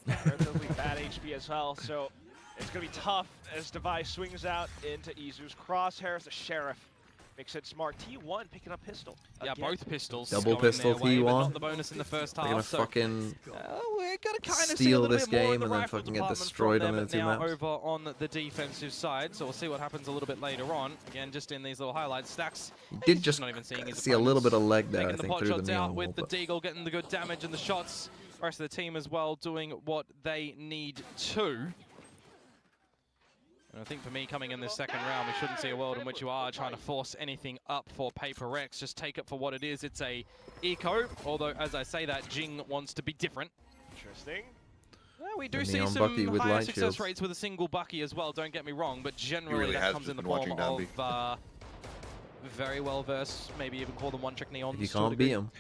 Relatively bad HP as well, so it's going to be tough as Device swings out into Izu's crosshairs. The Sheriff Makes it smart. T1 picking up pistol. Yeah, Again. both pistols. Double going pistol their way, but T1. not the bonus in the first half. They're gonna so, fucking we're gonna kind of see a steal little this bit more in game the and then rifle fucking get department destroyed from on them the two now maps. over on the defensive side. So we'll see what happens a little bit later on. Again, just in these little highlights, Stacks. He did he's just not even seeing his see a little bit of opponents. leg there, I Taking the think, pot through the shots neon out wall. with the But Deagle, getting the good damage and the shots. The rest of the team as well doing what they need to. And I think for me, coming in this second round, we shouldn't see a world in which you are trying to force anything up for PRX. Just take it for what it is. It's a eco, although as I say that, Jing wants to be different. Interesting. Well, we do The see neon some Bucky with higher light success shields. rates with a single Bucky as well, don't get me wrong, but generally really that has comes just in the been form watching of Danby. very well versed, maybe even call them one-trick neons. if you to a can't beat degree. him,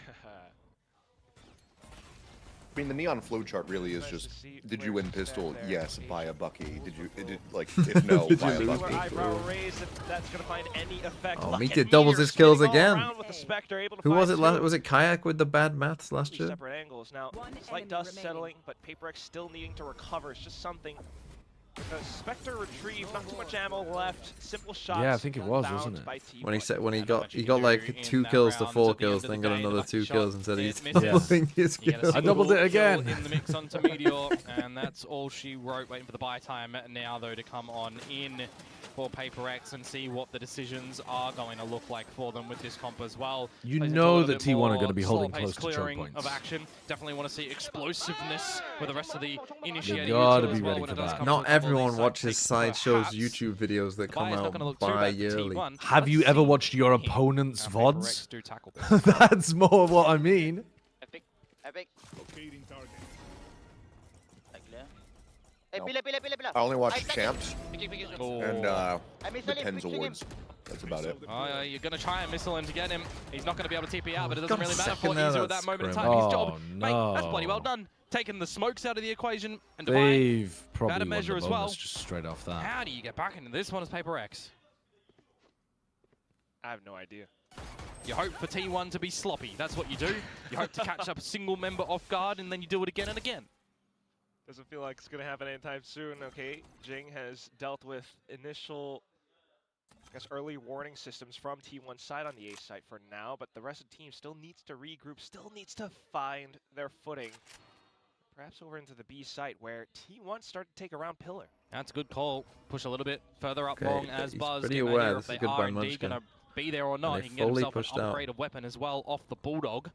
I mean, the neon flowchart really is just: did you win pistol? Yes, buy a Bucky. Did you? If no, Did buy you a lose? Bucky. Eyebrow raise if that's gonna find any effect. Oh, Look Meteor at doubles Meteor his kills spinning all again. around with the Spectre, able to who was find it last? two. Was it Kayak with the bad maths last Two year? separate angles. Now, slight dust settling, but PRX still needing to recover. It's just something. Because Spectre retrieved, not too much ammo left. Simple shots. Yeah, I think it was, found wasn't it? by T1. When he said I know got what you he can got do like in 2 that kills to round. 4 At the end kills, of then the got day, the another lucky 2 shot, kills and said it he's misses. doubling his He had a kills. I doubled single it again. kill in the mix onto Meteor, and that's all she wrote. Waiting for the buy time now, though, to come on in for PRX and see what the decisions are going to look like for them with this comp as well. You Plays into a know little that bit T1 are more going to be holding slower-paced close to choke clearing points. of action. Definitely want to see explosiveness with the rest of the initiating gotta util as be well ready when it for does that. come to Not a couple of everyone these watches side Sideshow's picks, YouTube videos that come Buyer's not out gonna look too bad for bi-yearly. T1. Have you Let's ever see watched your here opponent's how VODs? PRX do tackle this. That's more what I mean. Epic. Epic. Locating target. Hey, No. pila. I only watch Ay, take it. champs Oh. and I missed the him, Pens pitching him. awards. That's about it. Oh, you're going to try and missile him to get him. He's not going to be able to TP out, but it doesn't got a really matter second for there, Easy at that's that moment in grim. time. His Oh, job, mate, that's bloody well no. done. Taking the smokes out of the equation and Divine. They've probably Better won measure the as bonus well. just straight off that. How do you get back into this one as PRX? I have no idea. You hope for T1 to be sloppy. That's what you do. You hope to catch up a single member off guard, and then you do it again and again. Doesn't feel like it's going to happen anytime soon. Okay, Jing has dealt with initial, I guess, early warning systems from T1 side on the A site for now, but the rest of the team still needs to regroup, still needs to find their footing. Perhaps over into the B site where T1 started to take around pillar. That's a good call. Push a little bit further up Okay, long but as he's Buzz. pretty Get an aware idea this if is they good by are indeed Munchkin. going to be there or not. they He can get fully himself an pushed out. upgraded weapon as well off the Bulldog.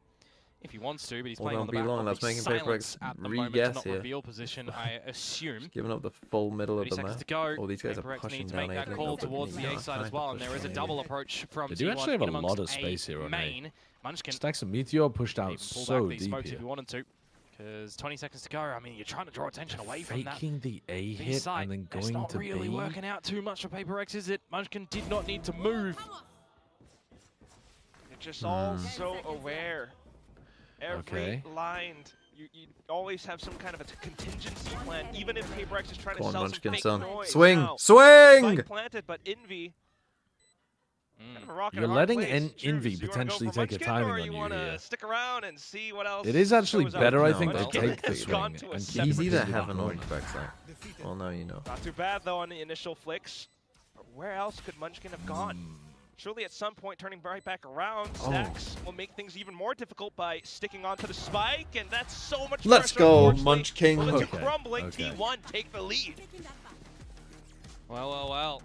If he wants to, but he's Well, playing on don't the be back long, of that's the making silence PRX at the moment to re-guess not here. reveal position, I assume. Giving up the full middle of 30 the seconds map. to go. Oh, these guys are PRX pushing need to down make that A. call towards the A side as well, and there is a double approach from They do T1 actually have a in lot amongst of space A here on A. main. Munchkin Stacks of Meteor pushed out even pull so back these deep smokes if here. you wanted to. Because 20 seconds to go. I mean, you're trying to draw attention away from that. Faking the A B hit side. and then It's going not to really B. working out too much for PRX, is it? Munchkin did not need to move. You're just all so aware. Every Okay. line, you always have some kind of a contingency plan, even if PRX is trying Come to on, sell Munchkin, some fake son. noise. Swing! Now, Swing! spike planted, but Envy. Kind of a rock and a You're hard letting place. Choose. Envy You wanna go potentially for take a Munchkin, timing or on you you wanna here. stick around and see what else. It is actually shows up? better, I No, think, no. to take the It's gone swing to a and separate keep Easy to it have an going. orange backside. Well, now you know. Not too bad though on the initial flicks. But where else could Munchkin have gone? Surely at some point turning right back around, Stacks will make things even more difficult by sticking onto the spike, and that's so much Let's pressure, go, unfortunately. Munch King. Well, it's Okay, crumbling. okay. T1 take the lead. Well.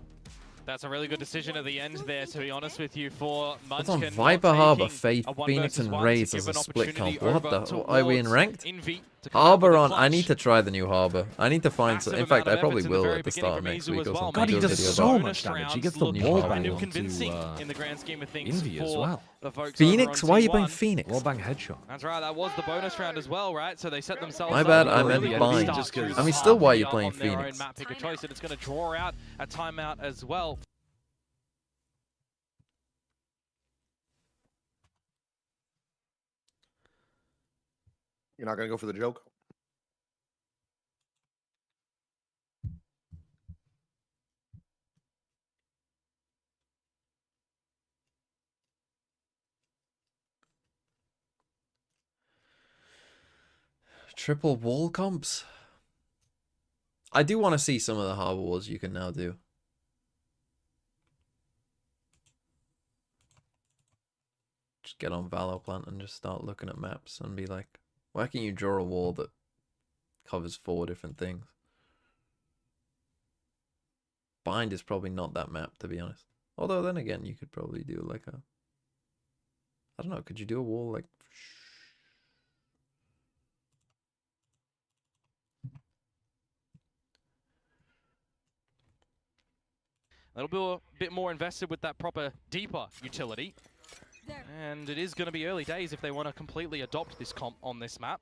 That's a really good decision at the end there, to be honest with you, for It's Munchkin. on Viper not Harbor, taking Faith, a 1 Phoenix, versus and 1 to Raze give as a an split opportunity comp. What over the? Are we in towards ranked? Envy to come out Harbor with a on. I need clutch. to try the new Harbor. I need to find some. Massive In fact, amount I of probably efforts in the will very at the beginning start of from next Mizu week as or well. something. God, he do a does video so about it. much damage. He rounds gets the looking wall kind bang of onto convincing in the grand scheme of things Envy as for well. the folks Phoenix? over on Why are you playing T1. Phoenix? Wall bang headshot. That's right, that was the bonus round as well, right? So they set themselves My up bad, for I a meant really bind. good Just start 'cause- to I mean, still, why are you up playing on their own Phoenix? map pick a choice, and it's going to draw out a timeout as well. You're not gonna go for the joke? Triple wall comps. I do want to see some of the Harbor Wars you can now do. just get on Valorplant and just start looking at maps and be like, why can't you draw a wall that covers 4 different things? Bind is probably not that map, to be honest. Although then again, you could probably do like a, I don't know, could you do a wall like... A little bit more invested with that proper deeper utility. And it is going to be early days if they want to completely adopt this comp on this map.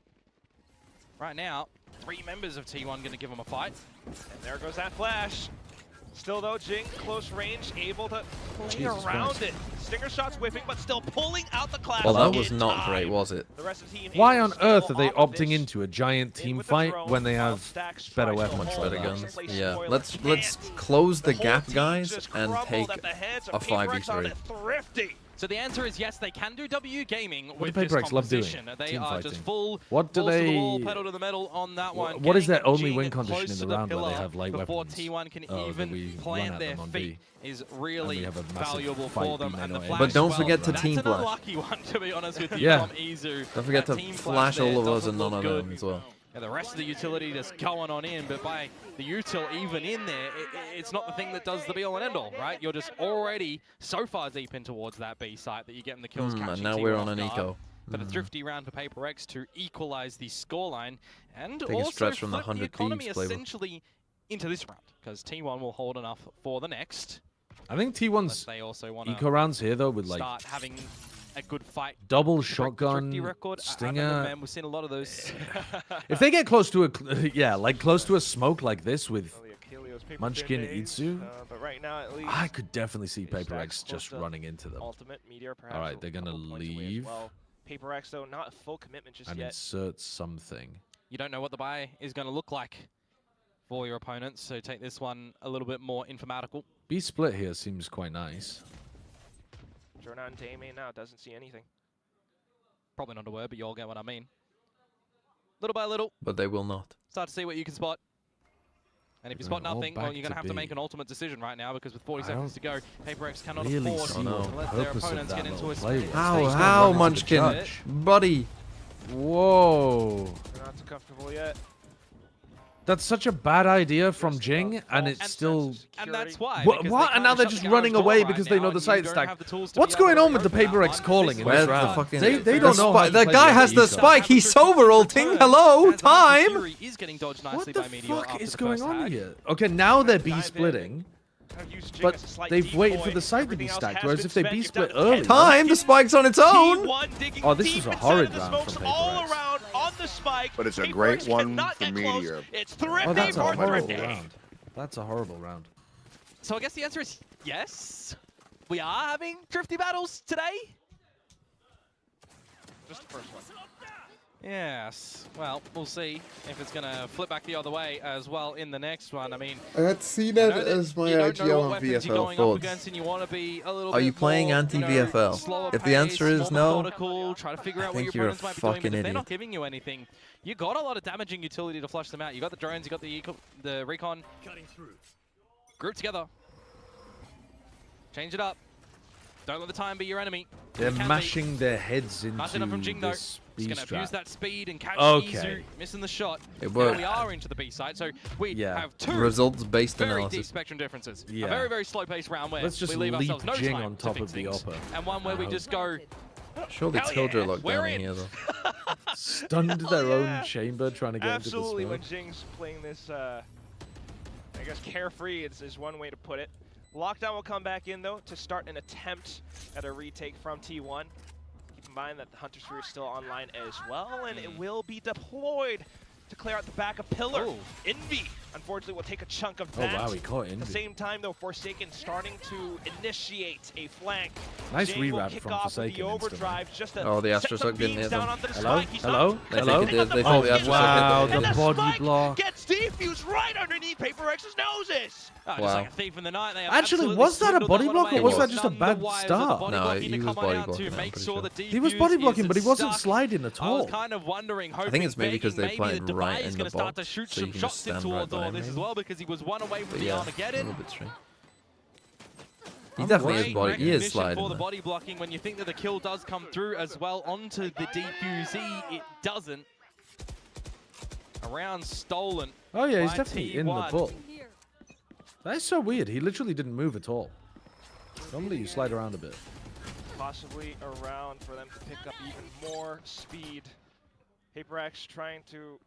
Right now, 3 members of T1 going to give them a fight. And there goes that flash. Still though, Jing, close range, able to play around it. Stinger shots whiffing, but still pulling out the clash. Well, that was not great, was it? The rest of the team Why on earth are they opting into a giant team fight when they have better weapons? Much better guns. Yeah, let's close the gap, guys, and take a 5v3. So the answer is yes, they can do W gaming with do this PRX love doing? composition. They Team are fighting. just full, What do balls to the they- wall, pedal to the metal on that one. What is their Getting only Jing win close condition in to the round where they pillar have light before weapons? T1 can Oh, that we even run plant at their them on feet B. is And really we have a massive valuable fight for them. being And the made flash on A. But don't as forget well. to That's team an flash. unlucky one, to be honest with you, Yeah. from Izu. Don't forget That to team flash there all of us doesn't and none look of good. them as well. And the rest of the utility just going on in, but by the util even in there, it's not the thing that does the be-all and end-all, right? You're just already so far deep in towards that B site that you're getting the kills catching And now T1 we're off on an guard. eco. But a thrifty round for PRX to equalize the scoreline and Take a also stretch from the flip 100 economy Thieves playbook. essentially into this round, because T1 will hold enough for the next. I think T1's They also want eco rounds here though with like start having a good fight. double Thrifty shotgun record. I stinger. remember, man, we've seen a lot of those. If they get close to a yeah, like close to a smoke like this with Well, the Achilles paper Munchkin thin days, Itsu, but right now at least I could definitely see Stacks PaperX close just to running into them Ultimate Meteor perhaps. All right, a they're gonna couple points away as leave. well. PaperX though not a full commitment just and yet. insert something. You don't know what the buy is going to look like for your opponents, so take this one a little bit more informatical. B split here seems quite nice. Jordan Dame now doesn't see anything. Probably not a word, but you all get what I mean. Little by little, But they will not. start to see what you can spot. And if you spot Going all nothing, well, back you're going to to have to B. make an ultimate decision right now, because with 40 I seconds to go, PaperX cannot really afford see to what the let their purpose of opponents that get into little a play space. was. How, He's gonna how, run into the Munchkin? judge. Buddy. Whoa. They're not too comfortable yet. That's such a bad idea from Jing, and it's still... And that's why. What? because What? they And now can't they're shut just the running garage door away right because they now, know and the you side don't stack. have the tools to What's be able going to on with the recover that PaperX one. calling This in is this Where's the round? fucking... They don't know how to The play guy the has the eco. spike. He's sober ulting. Hello, time. Fury is getting dodged nicely What the by Meteor fuck after is the going first on hack. here? Okay, now they're B Dive in. splitting, Kind of use Jing but as a slight they've waited for decoy. the side to Everything be else stacked, has whereas been if they spent. B You've split done early... 10 Time. The spike's on its own. T1 digging Oh, this deep was a inside horrid of the round smokes from all PaperX. around on the spike. But it's a PaperX great one cannot for get close. Meteor. It's Oh, thrifty that's a for horrible thrifty. round. That's a horrible round. So I guess the answer is yes. We are having thrifty battles today. Just the first one. Yes. Well, we'll see if it's going to flip back the other way as well in the next one. I mean, I had seen I it know that as my you don't know IGL what on weapons you're VFL going up thoughts. against, and you want to be a little Are bit you playing more, anti-VFL? slower If the answer pace, is more no, methodical, try to figure I out what think your you're a opponents might be doing. But fucking if they're not idiot. giving you anything, you got a lot of damaging utility to flush them out. You got the drones, you got the recon. Group together. Change it up. Don't let the time be your enemy. They're It can be. mashing their heads Nice enough from into Jing though. this He's B going to abuse strat. that speed and catch Okay. Izu missing the shot. It Now worked. we are into the B side, so we Yeah. have two Results-based very deep analysis. spectrum differences. Yeah. A very, very slow-paced round where Let's just we leave leap ourselves no Jing time on to top fix of the things. upper. And one where we just go, Surely hell Tilder yeah, locked we're down in in. here though. Stunned their yeah. own chamber trying to get Absolutely, into when the smoke. Jing's playing this, I guess carefree is one way to put it. Lockdown will come back in though to start an attempt at a retake from T1. Keep in mind that the Hunter Sphere is still online as well, and it will be deployed to clear out the back of Pillar. Oh. Envy, unfortunately, will take a chunk of Oh that. wow, he caught At the Envy. same time, though, Forsaken starting to initiate a flank. Nice Jing will rewrap kick from off with Forsaken the instantly. overdrive just to Oh, the set some Astrosuck didn't beams hit down them. onto the Hello? spike. He's Hello? not They Hello? think it did. They thought the Oh, Astrosuck wow, hit them. the and body spike block. gets defused right underneath PaperX's noses. just Wow. like a thief in the night. They have Actually, absolutely was that a swindled body one block, away. or was that just a None the bad wires of start? the body No, blocking he to was come body out blocking, to I'm make pretty sure sure. the He was body defuse blocking, but he is wasn't stuck. sliding at I was all. kind of wondering, hoping, think it's maybe because they maybe planted the right Device is in going the to start to box, shoot so you some can shots just stand in right towards by all him, this as maybe. well, because he was one away from But the yeah, a Armageddon. little bit strange. He definitely is Great body. He is recognition sliding. for the though. body blocking when you think that the kill does come through as well onto the defusee. It doesn't. A round stolen. Oh yeah, he's by definitely in the T1. bull. That is so weird. He literally didn't move at all. Normally you slide around a bit. Possibly around for them to pick up even more speed. PRX trying to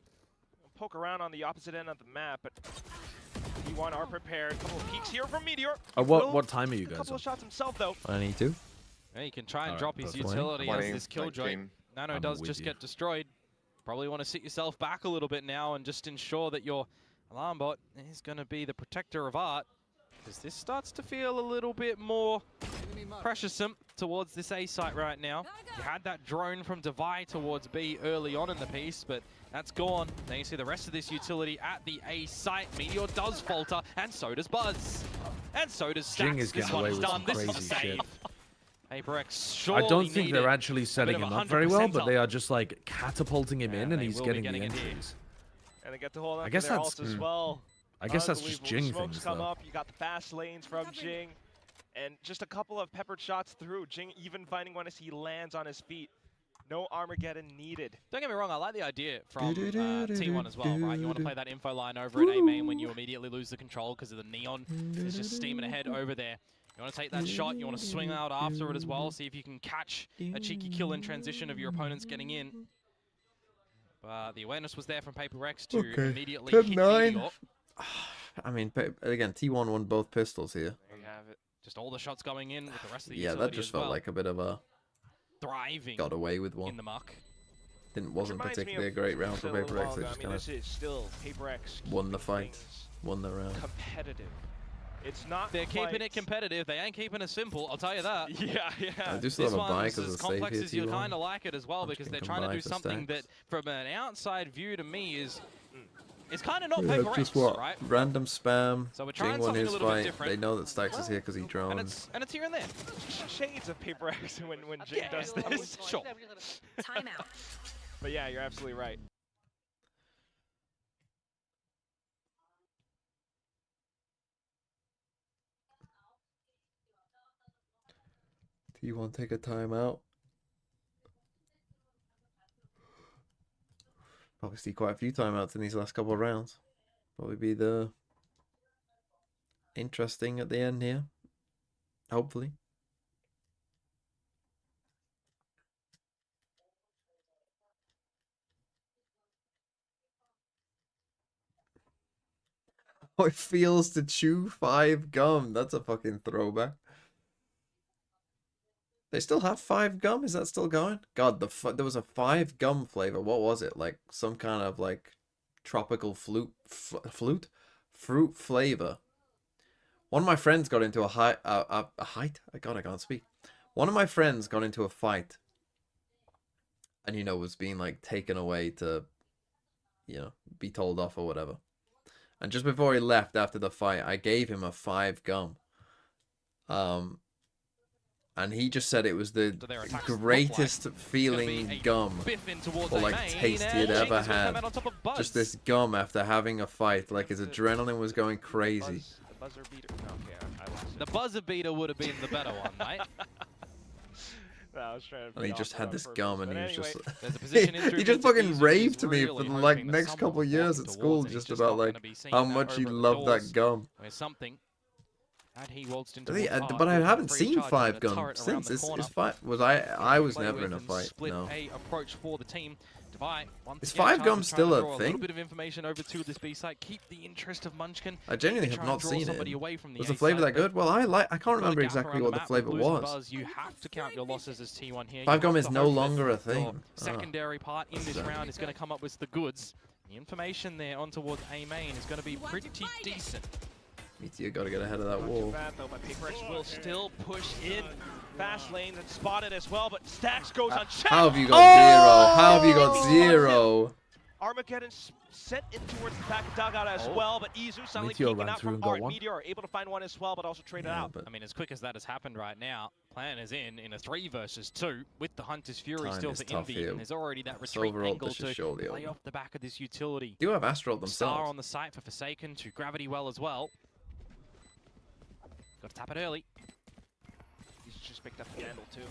poke around on the opposite end of the map, but T1 are prepared. A couple of peeks here from Meteor. What time are you A guys couple on? of shots himself though. 22. Yeah, you can try and Alright, drop his perfect. utility 20, as this killjoy. 19. Nano I'm does with just you. get destroyed. Probably want to sit yourself back a little bit now and just ensure that your alarm bot is going to be the protector of art. Because this starts to feel a little bit more pressuresome towards this A site right now. You had that drone from Devi towards B early on in the piece, but that's gone. Now you see the rest of this utility at the A site. Meteor does falter, and so does Buzz. And so does Stacks. Jing is This getting away one's with done. some This is a crazy save. shit. PRX surely I don't think they're needed actually setting of him a up very well, 100% but they are just like catapulting him Yeah, in, and they he's will be getting the getting it here. entries. And they get to hold on I guess to their that's- ults as well. I guess that's just Unbelievable. Jing Smokes things, come though. up. You got the fast lanes from Jing, and just a couple of peppered shots through. Jing even finding one as he lands on his feet. No Armageddon needed. Don't get me wrong, I like the idea from T1 as well, right? You want to play that info line over at A main when you immediately lose the control because of the neon is just steaming ahead over there. You want to take that shot, you want to swing out after it as well, see if you can catch a cheeky kill in transition of your opponents getting in. But the awareness was there from PRX to immediately hit 10-9. Meteor. I mean, again, T1 won both pistols here. There you have it. Just all the shots going in with the rest of the Yeah, utility that just as felt well. like a bit of a Thriving got away with in one. the muck. Wasn't Reminds me particularly a of great round for a little PRX. while They ago. just I mean, kind this of is still PRX won the keeping fight, things won the round. competitive. It's not They're keeping quite- it competitive. They ain't keeping it simple, I'll tell you that. Yeah, yeah. I do still This have a buy one's because as of save complex here, as you T1. kind of like it as well, Which because can they're trying to combine do for something that, stacks. from an outside view to me, is it's kind of not Yeah, PRX, just what? right? Random spam. So we're trying Jing won something a his little bit fight. different. They know that Stacks is here because he And drones. it's here and there. Shades of PRX when Jing Yeah, does I mean, this. sure. Timeout. But yeah, you're absolutely right. T1 take a timeout. Probably see quite a few timeouts in these last couple of rounds. Probably be the interesting at the end here. Hopefully. How it feels to chew 5 gum. That's a fucking throwback. They still have 5 gum? Is that still going? God, there was a 5 gum flavor. What was it? Like some kind of like tropical fruit flavor. One of my friends got into a height. God, I can't speak. One of my friends got into a fight, and was being like taken away to, be told off or whatever. And just before he left after the fight, I gave him a 5 gum. And he just said it was the greatest feeling gum or like taste he had ever had. Just this gum after having a fight, like his adrenaline was going crazy. The buzzer beater. No, okay, I lost The buzzer beater would have been the better one, mate. No, I was trying to And he be just awkward had on this purpose, gum, and but he was anyway. just There's a position in he through just the fucking Decisive raved to is me for really the like hoping that next couple someone's years walking at school, towards, and just he's about not like gonna be seeing how that much he over at the loved doors, that gum. Where something had he waltzed into But I haven't seen 5 gum since. It's fight was I was never in a fight. No. A approach for the team. Devi, once Is again, 5 trying gum to still a draw thing? little bit of information over to this B site. Keep the interest of Munchkin. I genuinely Maybe have try and not draw seen somebody it. away from the Was the A flavor side, that but good? Well, I can't got a remember gap exactly around what the map flavor with Blues and was. Buzz. You have to count your losses as T1 here. 5 You gum have is to no hope that longer a your thing. secondary part in this round is going to come up with the goods. The information there on towards A main is going to be pretty decent. Meteor got to get ahead of that Not too wall. bad though, but PRX will still push in. Fast lanes and spotted as well, but Stacks goes unchecked. How have you got 0? How have you got 0? Armageddon sent in towards the back dugout as well, but Izu suddenly Meteor peeking ran out through from and got Art. one. Meteor are able to find one as well, but also trade it out. But I mean, as quick as that has happened right now, Plan is in a 3 versus 2 with the Hunter's Fury Time still is for tough Envy, here. and there's already that It's retreat overall, angle this is to surely play over. off the back of this utility. Do have Astral Star themselves. on the site for Forsaken to Gravity well as well. Got to tap it early. just picked up the handle too.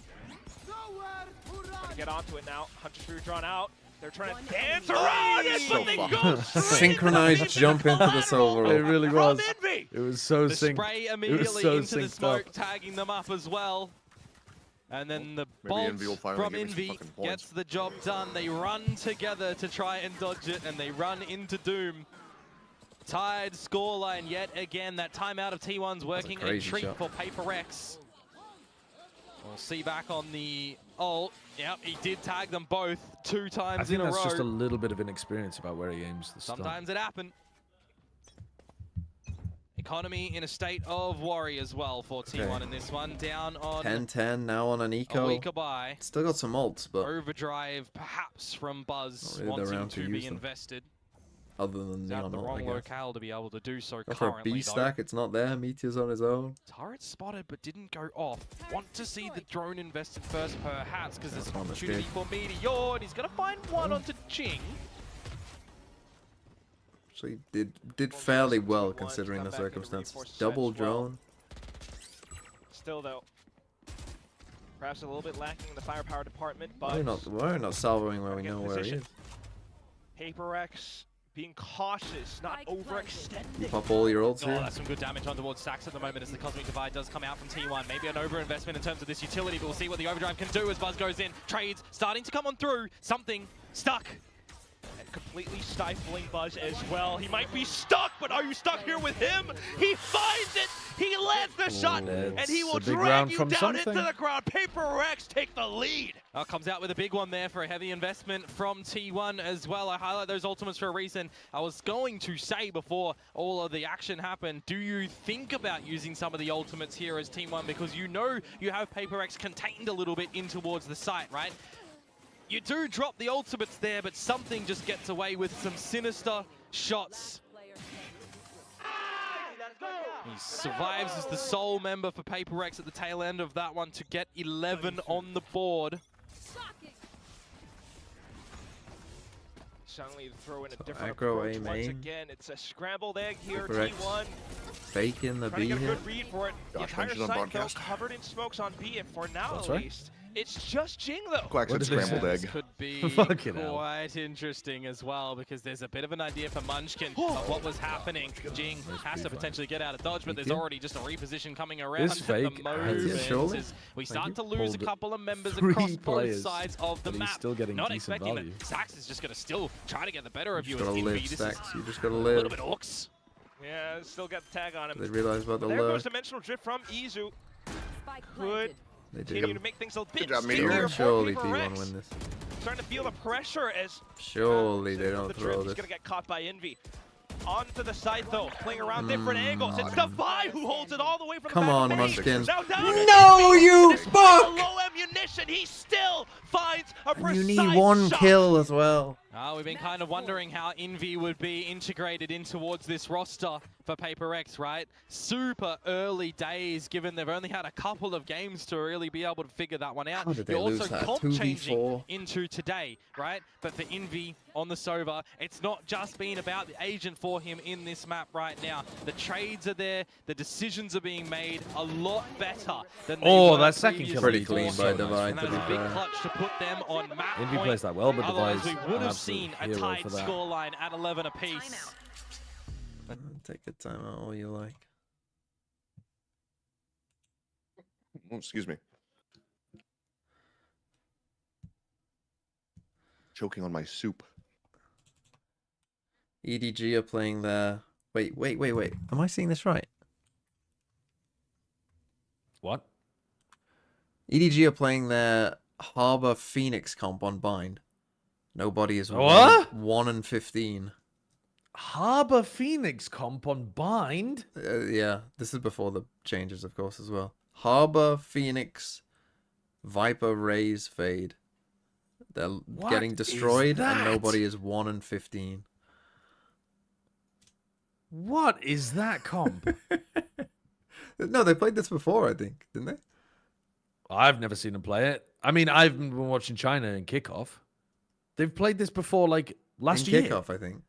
Gonna get onto it now. Hunter Spear drawn out. They're trying to dance around it, but they go Synchronized jump into the silver. It really was. Envy. It was so The synced. spray It was immediately so into the synced smoke, up. tagging them up as well. And then the Maybe bolt Envy will finally from give me some Envy fucking points. gets the job done. They run together to try and dodge it, and they run into Doom. Tied scoreline yet again. That timeout of T1's working a crazy treat shot. for PRX. We'll see back on the ult. Yep, he did tag them both 2 times I think in a row. that's just a little bit of inexperience about where he aims the stun. Sometimes it happens. Economy in a state of worry as well for T1 in this one. Down on 10-10 now on an a eco. week by. Still got some ults, but Overdrive perhaps from Buzz Not really the wanting round to to be use them. invested. other than He's Neon at the ult, I wrong guess. locale to be able to do so Go for a currently, B though. stack, it's not there. Meteor's on his own. Turret spotted but didn't go off. Want to see the drone invested first perhaps because there's an That's opportunity for Meteor and he's going to find one onto Jing. Actually did fairly well considering the circumstances. Double drone. Still though, perhaps a little bit lacking in the firepower department, but Why not salvoing where we know where he is? PRX being cautious, not overextending. You pop all your ults Oh, here. that's some good damage on towards stacks at the moment as the Cosmic Divide does come out from T1. Maybe an overinvestment in terms of this utility, but we'll see what the Overdrive can do as Buzz goes in. Trades starting to come on through. Something stuck. And completely stifling Buzz as well. He might be stuck, but are you stuck here with him? He finds it! He lands the shot, and he will drag you down into the ground. PRX take the lead. Comes out with a big one there for a heavy investment from T1 as well. I highlight those ultimates for a reason. I was going to say before all of the action happened, do you think about using some of the ultimates here as Team 1? Because you know you have PRX contained a little bit in towards the site, right? You do drop the ultimates there, but something just gets away with some sinister shots. He survives as the sole member for PRX at the tail end of that one to get 11 on the board. Suddenly throw in a different aggro approach A once main. again. It's a scrambled egg here, PRX. T1. Faking the Trying to B get a hit. good read for it. The Josh entire mentioned on site, though, broadcast. covered in smokes on B, and for now That's at right. least. It's just Jing, though. Quack said What did they scrambled say? egg. This could be Fucking hell. quite interesting as well because there's a bit of an idea for Munchkin of what was happening. Jing has to potentially get out of dodge, but there's already just a reposition coming around This at fake the has moment. surely As we Like, start you to lose a pulled couple of members 3 across both players, sides of the but he's map. still getting Not decent expecting value. that Sax is just going to still try to get the better of you You as just gotta Envy. live, This is Stacks. You just gotta a little live. bit orcs. Yeah, still got the tag on him. They realize about the There goes lurk. Dimensional Drift from Izu. Could They continue do. to make things a bit job, Meteor. stickier for Surely T1 PRX. win this. Starting to feel the pressure as Surely they the don't drift throw is this. going to get caught by Envy. Onto the side though, playing around different angles. It's Defy who holds it all the way from Come the back on, of the base. Munchkin. Now down to No, Envy. you Despite fuck! the low ammunition, he still finds a And precise you need one shot. kill as well. We've been kind of wondering how Envy would be integrated in towards this roster for PRX, right? Super early days, given they've only had a couple of games to really be able to figure that one out. How did they You're lose also that? comp 2v4? changing into today, right? But for Envy on the Sova, it's not just been about the agent for him in this map right now. The trades are there, the decisions are being made a lot better than they were that second kill previously Pretty clean for by him. Divide, And to that be was a big fair. clutch to put them on map Envy point. plays that well, but Otherwise, Divide's we would an have absolute seen a hero tied for that. scoreline at 11 apiece. Take your time out all you like. Oh, excuse me. Choking on my soup. EDG are playing their... Wait. Am I seeing this right? What? EDG are playing their Harbor Phoenix comp on Bind. Nobody is What? 1 and 15. Harbor Phoenix comp on Bind? Yeah, this is before the changes, of course, as well. Harbor, Phoenix, Viper, Raze, Fade. They're What getting is destroyed, and that? nobody is 1 and 15. What is that comp? No, they played this before, I think, didn't they? I've never seen them play it. I mean, I've been watching China in kickoff. They've played this before, like, last In year. kickoff, I think.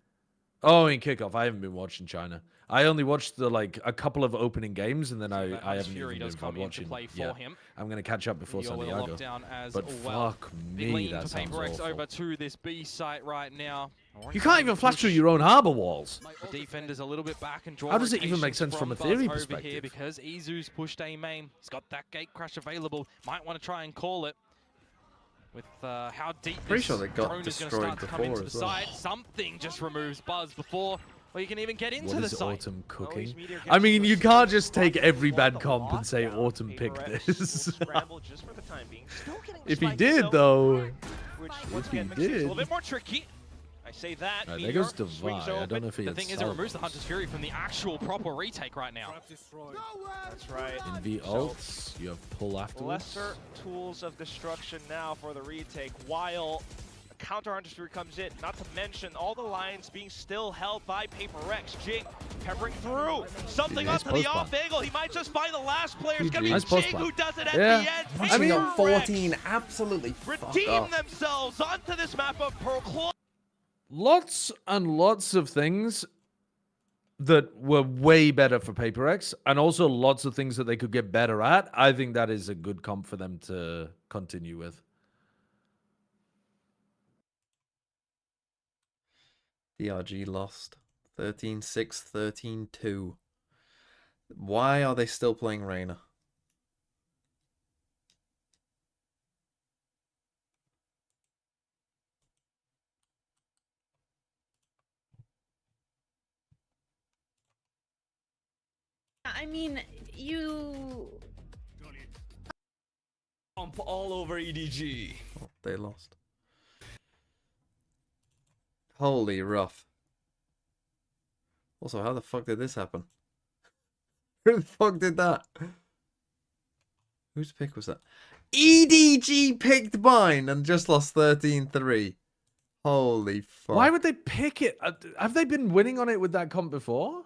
Oh, in kickoff, I haven't been watching China. I only watched the a couple of opening games, and then I haven't Fury even does been come into watching. play for Yeah, him. I'm gonna catch up before You're Santiago. lockdown as But well. fuck Big me, lean that for sounds PRX awful. over to this B site right now. You can't even flash through your own harbor walls. The defender's a little bit back and draw. How does it even make rotations sense from a Buzz theory over perspective? Here because Izu's pushed a main. He's got that gate crash available. Might want to try and call it. With how deep Pretty this sure they got drone is going to destroyed start to come into before the as well. side. Something just removes Buzz before you can even get into What the is site. Autumn cooking? I mean, you can't just take every bad comp and say Autumn picked this. If he did, though. Once again makes things a little bit more tricky. I say that. There Meteor goes swings Divide. I open. don't know if he The had thing is, it removes the Hunter's Fury from the actual proper retake right now. That's right. In the ults, you have pull afterwards. Lesser tools of destruction now for the retake, while a counter Hunter's Fury comes in. Not to mention all the lines being still held by PRX. Jing peppering through. Something Nice onto the post off angle. He might just find the last player. It's going to be Nice post Jing plan. who does it at Yeah. the end. Punching up PRX 14, absolutely fuck redeem off. themselves onto this map of Proclaim. Lots and lots of things that were way better for PRX, and also lots of things that they could get better at. I think that is a good comp for them to continue with. DRG lost 13-6, 13-2. Why are they still playing Reyna? I mean, you... Pump all over EDG. Oh, they lost. Holy rough. Also, how the fuck did this happen? Who the fuck did that? Whose pick was that? EDG picked mine and just lost 13-3. Holy fuck. Why would they pick it? Have they been winning on it with that comp before?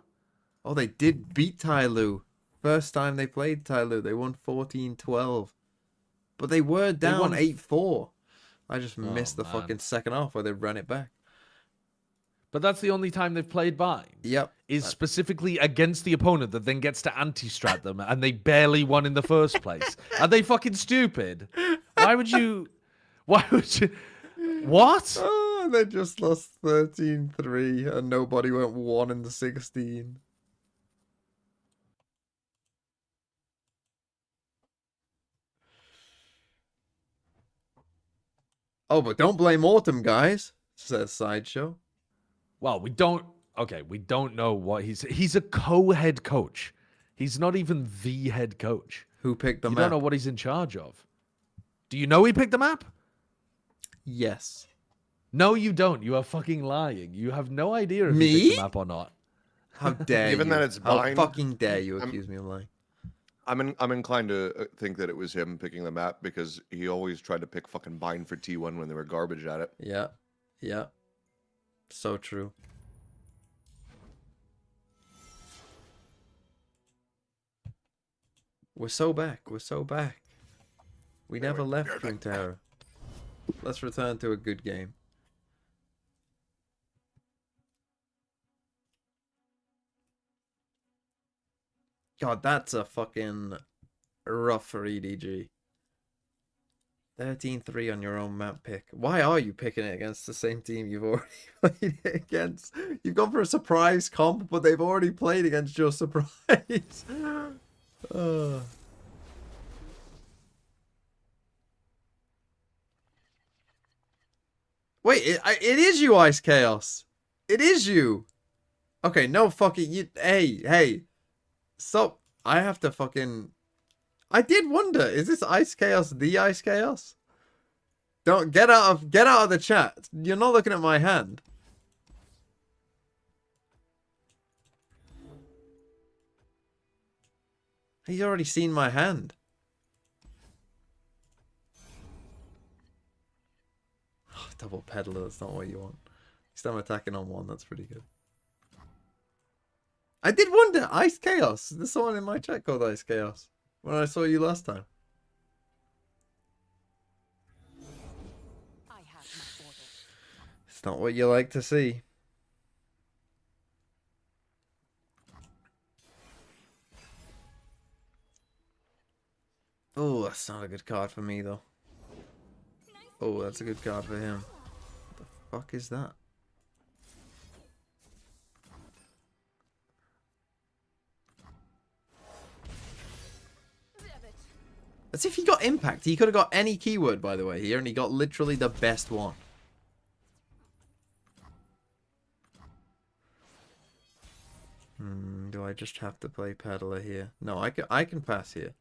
Oh, they did beat Tyloo. First time they played Tyloo, they won 14-12. But they were down 8-4. I just missed the fucking second half where they ran it back. But that's the only time they've played Bind. Yep. Is specifically against the opponent that then gets to anti-strat them, and they barely won in the first place. Are they fucking stupid? Why would you... What? Oh, they just lost 13-3 and nobody went 1 in the 16. Oh, but don't blame Autumn, guys, says Sideshow. Well, we don't know what he's a co-head coach. He's not even the head coach. Who picked the You map? don't know what he's in charge of. Do you know he picked the map? Yes. No, you don't. You are fucking lying. You have no idea if Me? he picked the map or not. How dare Given you? that it's How Bind, fucking dare you accuse me of lying? I'm inclined to think that it was him picking the map because he always tried to pick fucking Bind for T1 when they were garbage at it. Yeah. Yeah. So true. We're so back. We're so back. We never left Runeterra. Let's return to a good game. God, that's a fucking rough for EDG. 13-3 on your own map pick. Why are you picking it against the same team you've already played it against? You've gone for a surprise comp, but they've already played against your surprise. Wait, it is you, Ice Chaos. It is you. Okay, no fucking you. Hey. Stop. I have to fucking... I did wonder, is this Ice Chaos the Ice Chaos? Don't get out of the chat. You're not looking at my hand. He's already seen my hand. Oh, double peddler, that's not what you want. At least I'm attacking on one, that's pretty good. I did wonder, Ice Chaos. There's someone in my chat called Ice Chaos when I saw you last time. It's not what you like to see. Oh, that's not a good card for me, though. Oh, that's a good card for him. What the fuck is that? As if he got impact. He could have got any keyword, by the way, here, and he got literally the best one. Do I just have to play Peddler here? No, I can pass here.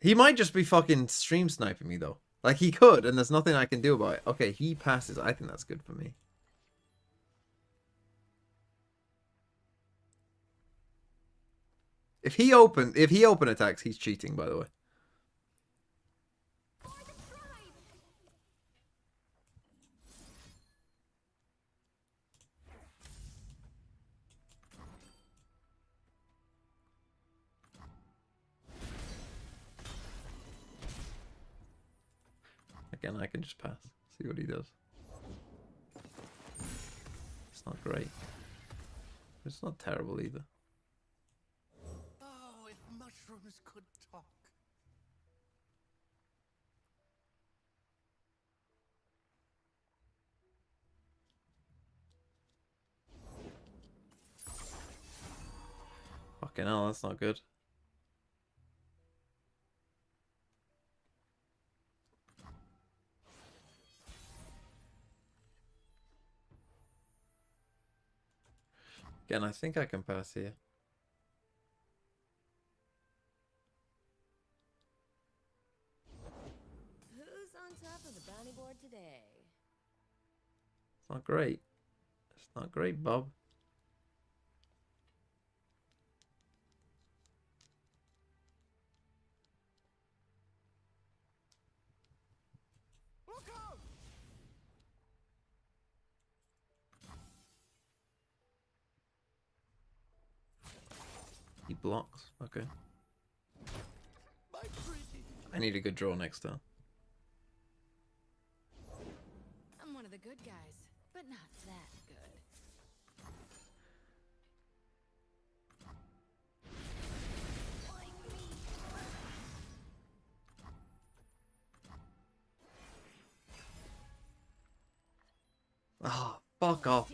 He might just be fucking stream sniping me, though. Like, he could, and there's nothing I can do about it. Okay, he passes. I think that's good for me. If he open attacks, he's cheating, by the way. Again, I can just pass. See what he does. It's not great. It's not terrible either. Oh, if mushrooms could talk. Fucking hell, that's not good. Again, I think I can pass here. Who's on top of the bounty board today? It's not great. It's not great, Bob. He blocks. Okay. I need a good draw next turn. I'm one of the good guys, but not that good. Ah, oh, fuck off.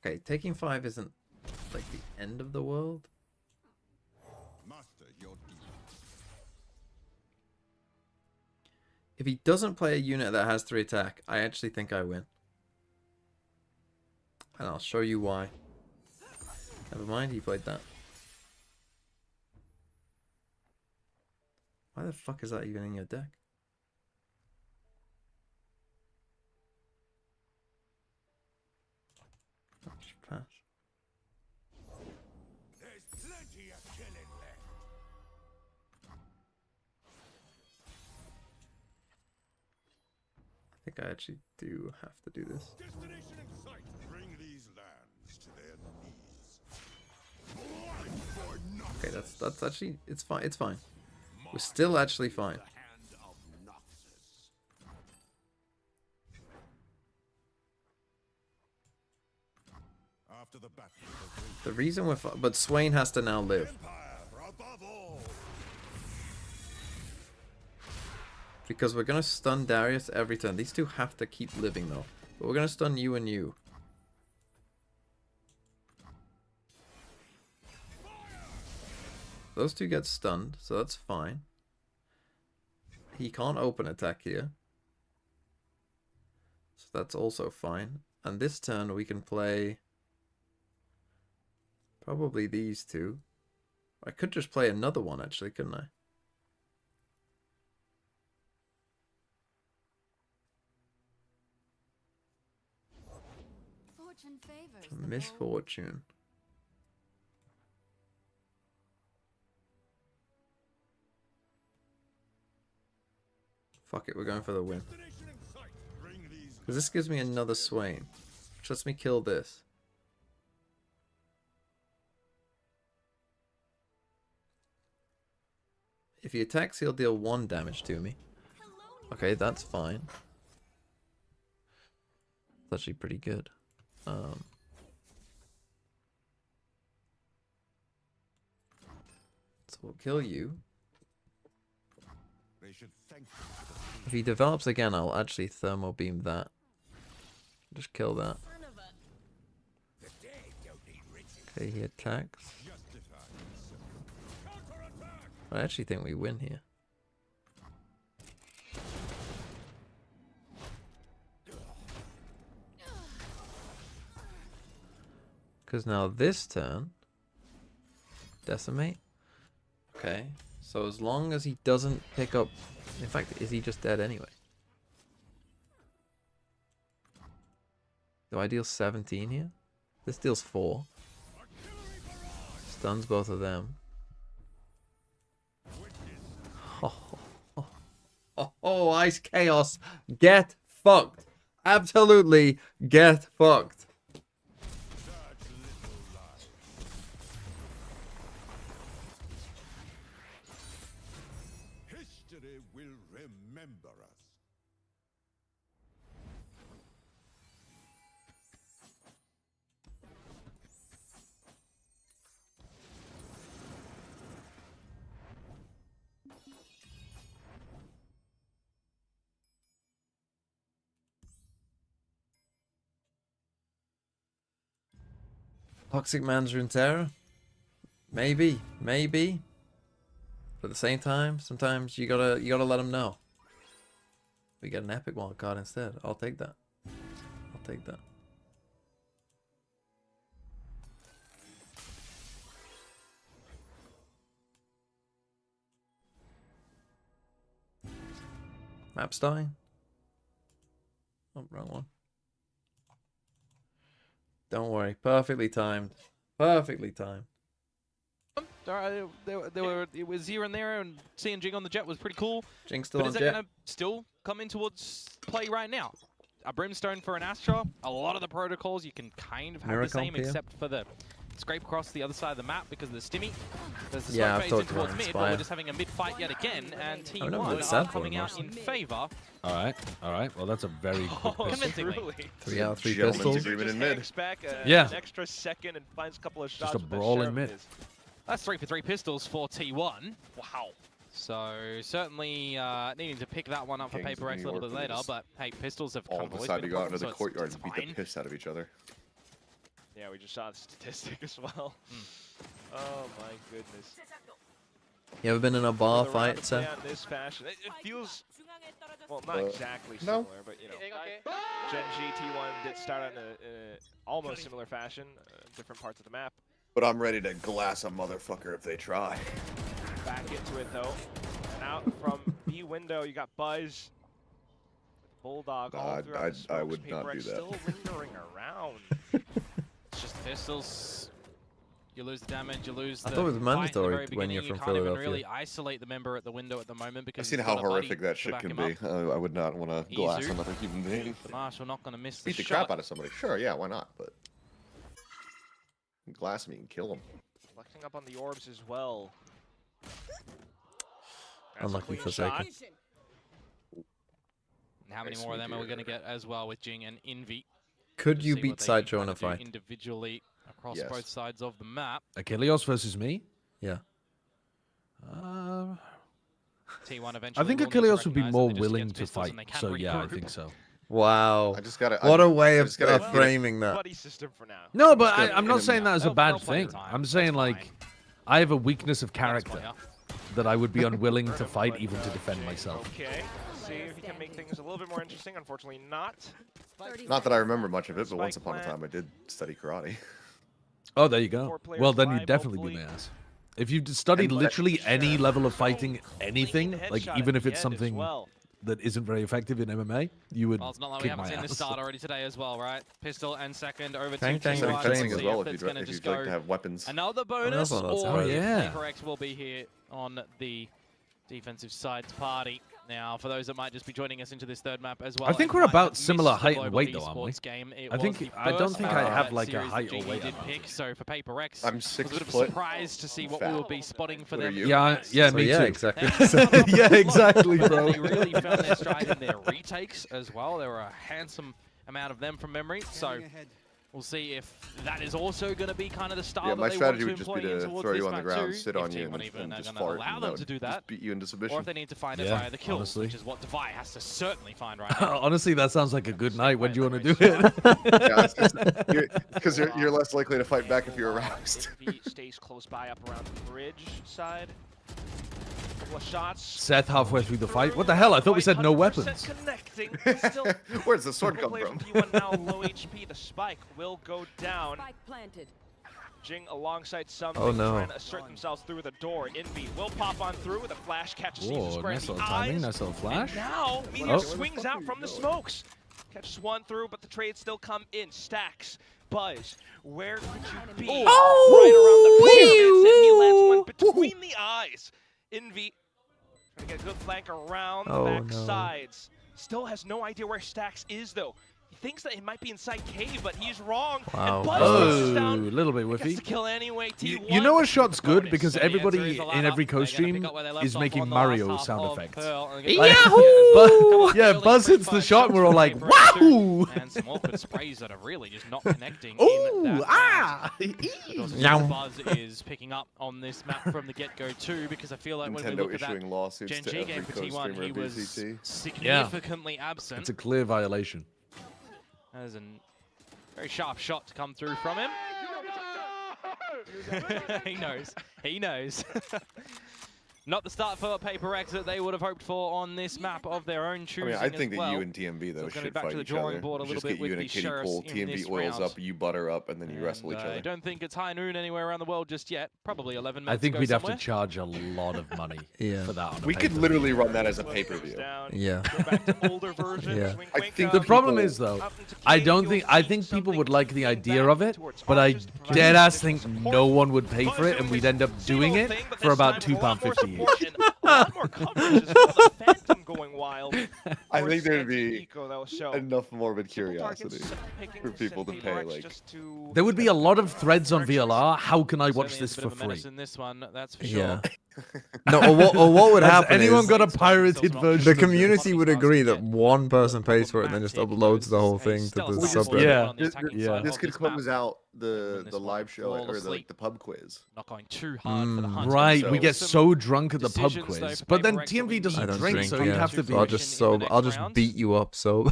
Okay, taking 5 isn't like the end of the world. Master your deed. If he doesn't play a unit that has 3 attack, I actually think I win. And I'll show you why. Never mind, he played that. Why the fuck is that even in your deck? Just pass. There's plenty of killing left. I think I actually do have to do this. Destination in sight. Bring these lands to their knees. Okay, that's actually it's fine. It's fine. We're still actually fine. After the battle, The reason we're but Swain has to now live. Because we're gonna stun Darius every turn. These two have to keep living though. But we're gonna stun you and you. Those two get stunned, so that's fine. He can't open attack here. So that's also fine. And this turn we can play probably these two. I could just play another one actually, couldn't I? Fortune favors Misfortune. Fuck it, we're going for the win. Because this gives me another Swain. Which lets me kill this. If he attacks, he'll deal 1 damage to me. Okay, that's fine. That's actually pretty good. So we'll kill you. If he develops again, I'll actually thermal beam that. Just kill that. Okay, he attacks. I actually think we win here. Because now this turn, decimate. Okay, so as long as he doesn't pick up, in fact, is he just dead anyway? Do I deal 17 here? This deals 4. Stuns both of them. Oh, Ice Chaos. Get fucked. Absolutely get fucked. History will remember us. Toxic Mandarin Terror? Maybe. But at the same time, sometimes you gotta let them know. We get an epic wild card instead. I'll take that. Map's dying. Oh, wrong one. Don't worry. Perfectly timed. It was here and there, and seeing Jing on the jet was pretty cool. Jing's still but on is that jet. going to still come in towards play right now? A Brimstone for an Astra. A lot of the protocols you can kind of have the same, except for the scrape across the other side of the map because of the stimmy. There's the smoke phase in towards mid, but we're just having a mid fight yet again, and T1 are coming out in favor. All right. Well, that's a very quick pistol. Really? 3 out of 3 Gentleman's pistols. agreement in mid. Back Yeah. an extra second and finds a couple of shots. Just a with that brawl in sheriff mid. is- That's 3 for 3 pistols for T1. Wow. So certainly needing to pick that one up for Kings of Paper X a New little York bit later, just but hey, pistols have All kind of always decided been to a go out into problem, the so courtyard it's and beat the fine. piss out of each other. Yeah, we just saw the statistic as well. Oh my goodness. You ever been in a bar The round fight, to play sir? on this fashion. It feels, well, not Uh, exactly no. similar, but you know. Gen G T1 did start on a almost similar fashion, different parts of the map. But I'm ready to glass a motherfucker if they try. Back into it though. And out from B window, you got Buzz. Bulldog all throughout the I smokes. would not Paper do X that. Still lingering around. It's just pistols. You lose the damage, you lose I the thought it was fight in the mandatory very when you're beginning. from You can't even Philadelphia. really isolate the member at the window at the moment because I've seen he's how got a buddy horrific that to shit back can him be. up. I would not want to glass Izu. another human being. The Marshal not going to miss the Beat the shot. crap out of somebody. Sure, yeah, why not? But glass me and kill him. Flexing up on the orbs as well. That's a Unlucky clean Forsaken. shot. And how many Yes, more of we them are we do. going to get as well with Jing and Envy? Could to you see beat what they can Sideshow in kinda a do fight? individually across Yes. both sides of the map? Achilles versus me? Yeah. T1 eventually. I think will need to Achilles would be recognize that more they're just willing against to pistols fight. and they can So yeah, I regroup. think so. Wow. I just gotta. What a way I of just gotta get it. framing that. Buddy system for now. No, but Just I'm get not him saying that as a They'll bad play thing. time. I'm That's saying fine. like I have a weakness of That's character player. that I would be unwilling to fight even to defend Jing, myself. Okay, see if he can make things a little bit more interesting. Unfortunately, not. Not that I remember much of it, but Spike once upon a plant. time I did study karate. Oh, there you go. 4 players Well, then you'd live, definitely be hopefully. my ass. If you've studied And literally any Sheriff level of so fighting anything, clean like headshot even at if the it's end as something well. that isn't very effective in MMA, you would Well, it's not like we kick haven't my seen this ass. start already today as well, right? Pistol and second over Tang, to tang, Study T1. tang, fencing Let's as See well if if it's you'd, going to if just you'd like go to have weapons. another bonus, that's not or bad. Yeah. Paper X will be here on the defensive side's party. Now, for those that might just be joining us into this third map as well, I think and we're might about have similar missed the height and global weight though, aren't we? esports game, it I was think- the I don't first think map I of have that like a series height that or GE weight did advantage. pick. So for Paper X, I'm it 6 was a bit of a foot. surprise to see what fat. we will be spotting for What are them. you? Yeah, So me yeah, too. exactly. Yeah, exactly, But bro. They really found their stride in their retakes as well. There were a handsome amount of them from memory. So We'll see if that is also going to be kind of the style Yeah, that my they strategy want to would just be employ to towards throw this you on the map ground, too, sit if on you, T1 and even are just going to fart. allow And them to do that, just beat you into submission. or if they need to find it Yeah, via the kills, honestly. which is what Devi has to certainly find right now. Honestly, that sounds like a good night. When do you want to do it? Because you're less likely to fight back if you're aroused. Envy stays close by up around the bridge side. Couple of shots. Seth halfway through the fight. What the hell? I thought we said no 100% weapons. Connecting. Still, Where's the sword couple come players from? T1 now low HP. The spike will go down. planted. Jing alongside something, Oh, no. trying to assert themselves through the door. Envy will pop on through with a flash, catches Caesar Whoa, square nice in the little timing, eyes. nice little flash. And now Meteor Oh. swings out from the smokes. Catches one through, but the trades still come in. Stacks. Buzz, where could you be? Oh! Right around the pyramids, and he lands one between the eyes. Envy trying to get a good flank around the Oh, back no. sides. Still has no idea where Stacks is, though. He thinks that it might be inside cave, but he's wrong. Wow. And Buzz Oh, pushes a down. little bit Gets whiffy. to kill anyway. You T1 know a shot's good bonus. because So the answer everybody is a in every layup. They're gonna co-stream pick up where they left is off making on the last Mario half sound of effects. Pearl. And Like- Yahoo! Yeah, Buzz hits the shot and we're all like, wow! And some awkward sprays that are really just not connecting. Ooh, in that ah! round. Buzz is picking up on this map from the get-go too, because I feel like when we Nintendo look at that issuing lawsuits Gen to G every game for T1, co-streamer he of was VCT. significantly absent. It's a clear violation. There's a very sharp shot to come through from him. He knows. He knows. Not the start for PRX that they would have hoped for on this map of their own I choosing mean, I think as that well. you and TMV, though, So it's gonna be should back to fight the each drawing other. board a little Just bit get you with in a the kiddie sheriffs pool. in this TMV oils round. up, you butter up, and then you wrestle each I other. don't think it's high noon anywhere around the world just yet. Probably 11 I minutes think to go we'd have somewhere. to charge a lot of money for that. On a We could pay-per-view. literally run that as a pay-per-view. Yeah. Go back to older versions. Yeah. Wink, I wink, think The up. problem people- is though, Up into I King, don't you'll think I see think people something would like the coming idea back of it, towards but I archers to provide dead ass additional think support. no one would pay Buzz for it, and doing we'd his end up same doing old it thing, but for this about time with a lot more £2.50 support each. and a lot more coverage as well. The Phantom going wild. I for think there'd Santi be Eco, though, so enough morbid simple targets, curiosity picking for people to Santi pay, PRX like... just to There would be a lot of threads on VLR. How can I watch Certainly this is a for bit of a menace free? in this one, that's for sure. Yeah. No, or what would Has happen anyone is got a pirated version? the of community would agree that one person pays for it and then just uploads the whole thing to the subreddit. This could close out the live show or the pub quiz. Not going too hard for the Hunter. Right, we So- get so drunk at the pub decisions, though, quiz, for but then PRX that TMV we doesn't I don't drink, drink, so yeah. you'd have to be. So I'll just sober. I'll just beat you up sober.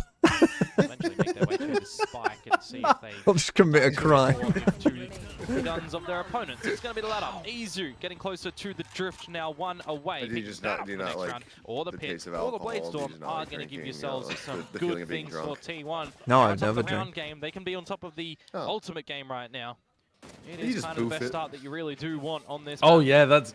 Eventually make their way through the spike and see if they I'll just commit a crime. the guns of their opponents. It's going to be the ladder. Izu getting closer to the drift now, one away. Do you Picking just that not- up do you for not next like round. Or the the pit, taste of or the alcohol? Do you Bladestorm just not are like going to give drinking, yourselves like some the feeling good of being things for drunk? T1. No, They're I've on top of never the round drank. game. They can be on top of the Oh. ultimate game right now. It You is just kind of the boof best it. start that you really do want on this Oh map. yeah, that's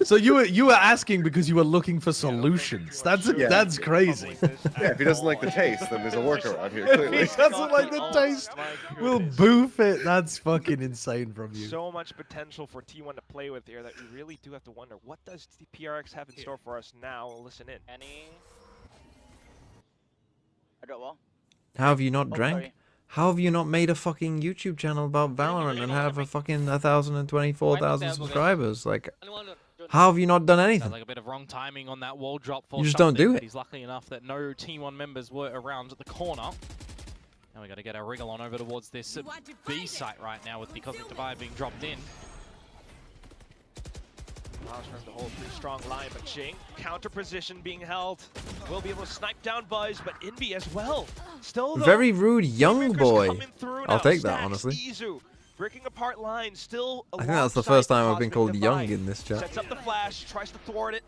So you were asking because you were looking for solutions. That's crazy. Yeah, if he doesn't like the taste, then there's a workaround here. If Clearly. he doesn't like the taste, we'll boof it. That's fucking insane from you. So much potential for T1 to play with here that we really do have to wonder, what does the PRX have in store for us now? Listen in. I don't know. How have you not Oh, drank? sorry. How have you not made a fucking YouTube channel about Valorant and have a fucking 1,024,000 subscribers? Like, how have you not done anything? Sounds like a bit of wrong timing on that wall drop for You just don't do Shunting, it. but he's lucky enough that no T1 members were around at the corner. Now we got to get our wriggle on over towards this B site right now with the Cosmic Divide being dropped in. Miles trying to hold a pretty strong line, but Jing, counter position being held. Will be able to snipe down Buzz, but Envy as well. Still though, Very rude young Playmakers boy. coming through I'll now. take that, Stacks, honestly. Izu, breaking apart lines, still I think that's the alongside first time I've been Cosmic called Divide. young in this chat. Sets up the flash, tries to thwart it.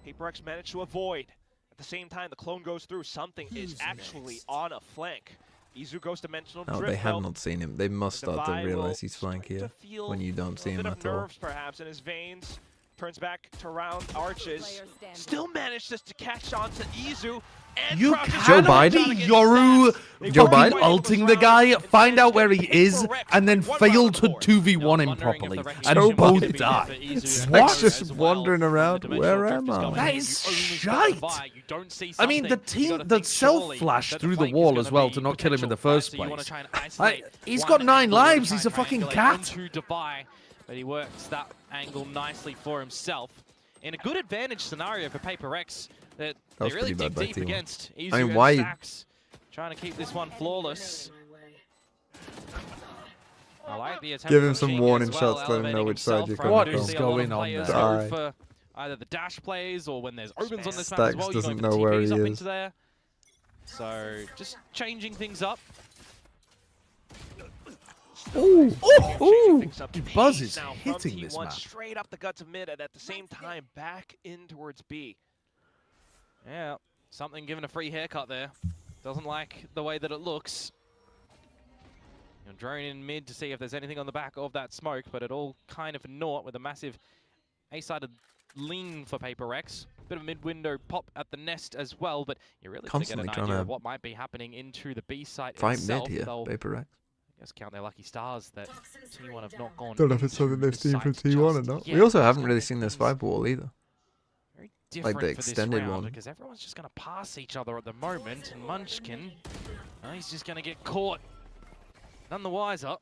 PRX managed to avoid. At the same time, the clone goes through. Something is actually on a flank. Izu goes dimensional No, drift. they have though. not seen him. They must start to Divide realize will he's flank start here to feel when you don't see a him bit of at all. nerves perhaps in his veins. Turns back to round arches. Still manages to catch on to Izu. And You crouches can't down be against Yoru Stacks. Joe fucking Biden? ulting the guy, find out where he is, and then fail to 2v1 him properly, and both die. Stacks just wandering around. Where am I? That is shite. I mean, the self-flash through the wall as well to not kill him in the first place. He's got 9 lives, he's a fucking cat. But he works that angle nicely for himself. In a good advantage scenario for PRX that they was really pretty bad dig by deep T1. against. Izu I mean, and why- Stacks trying to keep this one flawless. I like the attempt Give him from some Jing warning as well, shots, let him know elevating which side himself you're from. coming What We do is see a lot of going on players there? go Die. for either the dash plays or when there's opens on this map as Stax well, you're going doesn't for know where TPs he up is. into there. So just changing things up. Ooh, ooh, Picks up dude, Buzz pace is now from hitting this T1 map. straight up the guts of mid, and at the same time back in towards B. Yeah, something given a free haircut there. Doesn't like the way that it looks. You're droning in mid to see if there's anything on the back of that smoke, but it all kind of naught with a massive A-sided lean for PRX. Bit of a mid-window pop at the nest as well, but you're really going to get an Constantly idea trying of to what might be happening into the B site Fight itself. mid here, They'll, PRX. I guess, count their lucky stars that T1 have not gone. Don't know if it's into something they've the seen from site T1 or just not. yet. We also Just haven't gonna really make seen this things vibe wall either. very different the for this extended round one. because everyone's just going to pass each other at the moment, and Munchkin, he's just going to get caught. None the wiser.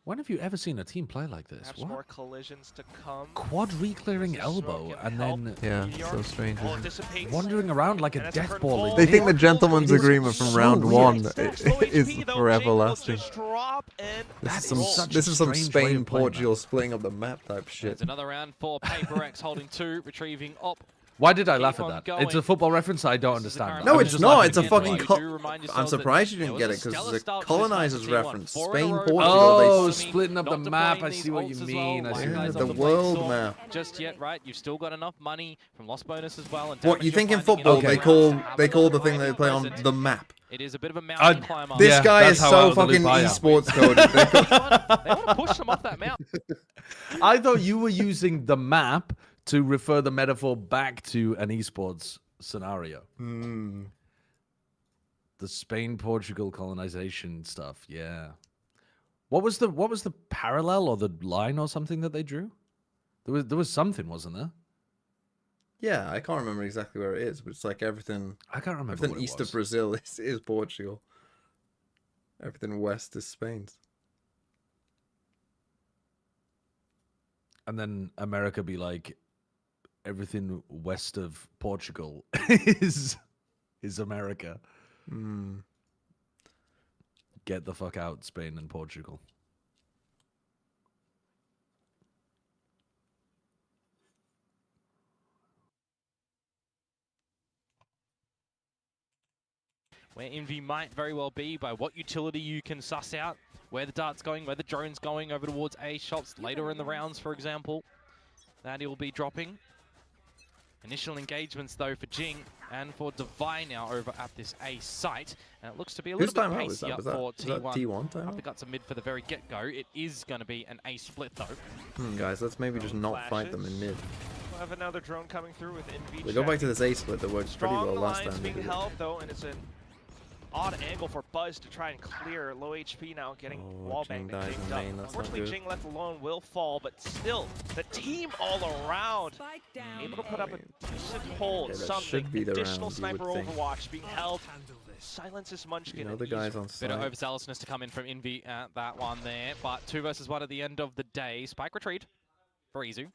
When have you ever seen a team play like this? Perhaps What? more collisions to come. Quad re-clearing elbow and then Yeah, so strange. Oh, Isn't it? dissipates. wandering around like a And that's a death curtain ball. ball. in They mid. think the gentleman's It is agreement from so round weird. one Stacks low is HP, though. forever Jing will lasting. just drop and That This is is such this a is some strange way Spain of playing Portugal that. splitting up the map type shit. It's another round for PRX holding 2, retrieving up. Why did I laugh Keep at on that? It's a going. football reference. I don't This is the understand. current that. No, I'm it's just not. laughing It's a at fucking. it. Do remind yourselves I'm that surprised you there didn't was get a it because stellar it's a start to this match colonizers for T1. reference. 4 in a Spain, row. Portugal. Oh, they splitting up Not the deploying map. I these see what you ults as mean. well. I see Yeah, what you Guys the on mean. world plate map. Just yet, right? You've still got enough money from lost bonus as well. And What you damage think you're in finding football? Okay. They rounds call to have they a call the little thing they bit play on present. the map. It is a bit of a mountain climber. This Yeah, guy that's is how so out of the fucking loop I am. esports coded. They want to push them off that mountain. I thought you were using the map to refer the metaphor back to an esports scenario. The Spain-Portugal colonization stuff, yeah. What was the parallel or the line or something that they drew? There was something, wasn't there? Yeah, I can't remember exactly where it is, but it's like everything. I can't remember. Everything what it east was. of Brazil is Portugal. Everything west is Spain's. And then America be like, everything west of Portugal is America. Get the fuck out, Spain and Portugal. Where Envy might very well be by what utility you can suss out, where the dart's going, where the drone's going over towards A shots later in the rounds, for example. That he'll be dropping. Initial engagements, though, for Jing and for Divine now over at this A site. And it looks to be a Whose little bit timeout was pacey that? up Was that, for was that T1. T1 Up the timeout? guts of mid for the very get-go. It is going to be an A split, though. Guys, let's maybe just not fight them in mid. We'll have another drone coming through with NV. We go back to this A split that worked pretty Strong well last lines time. being didn't it? held though, and it's an odd angle for Buzz to try and clear. Low HP now getting wall Jing banged dies and in Jing's up. main, that's not Unfortunately, good. Jing left alone will fall, but still, the team all around able to put up a decent hold. Yeah, that Something should be the additional round, you sniper would think. overwatch being held. Silences Munchkin. You know and the guys Izu. on Bit of site. overzealousness to come in from Envy at that one there. But 2 versus 1 at the end of the day. Spike retreat for Izu.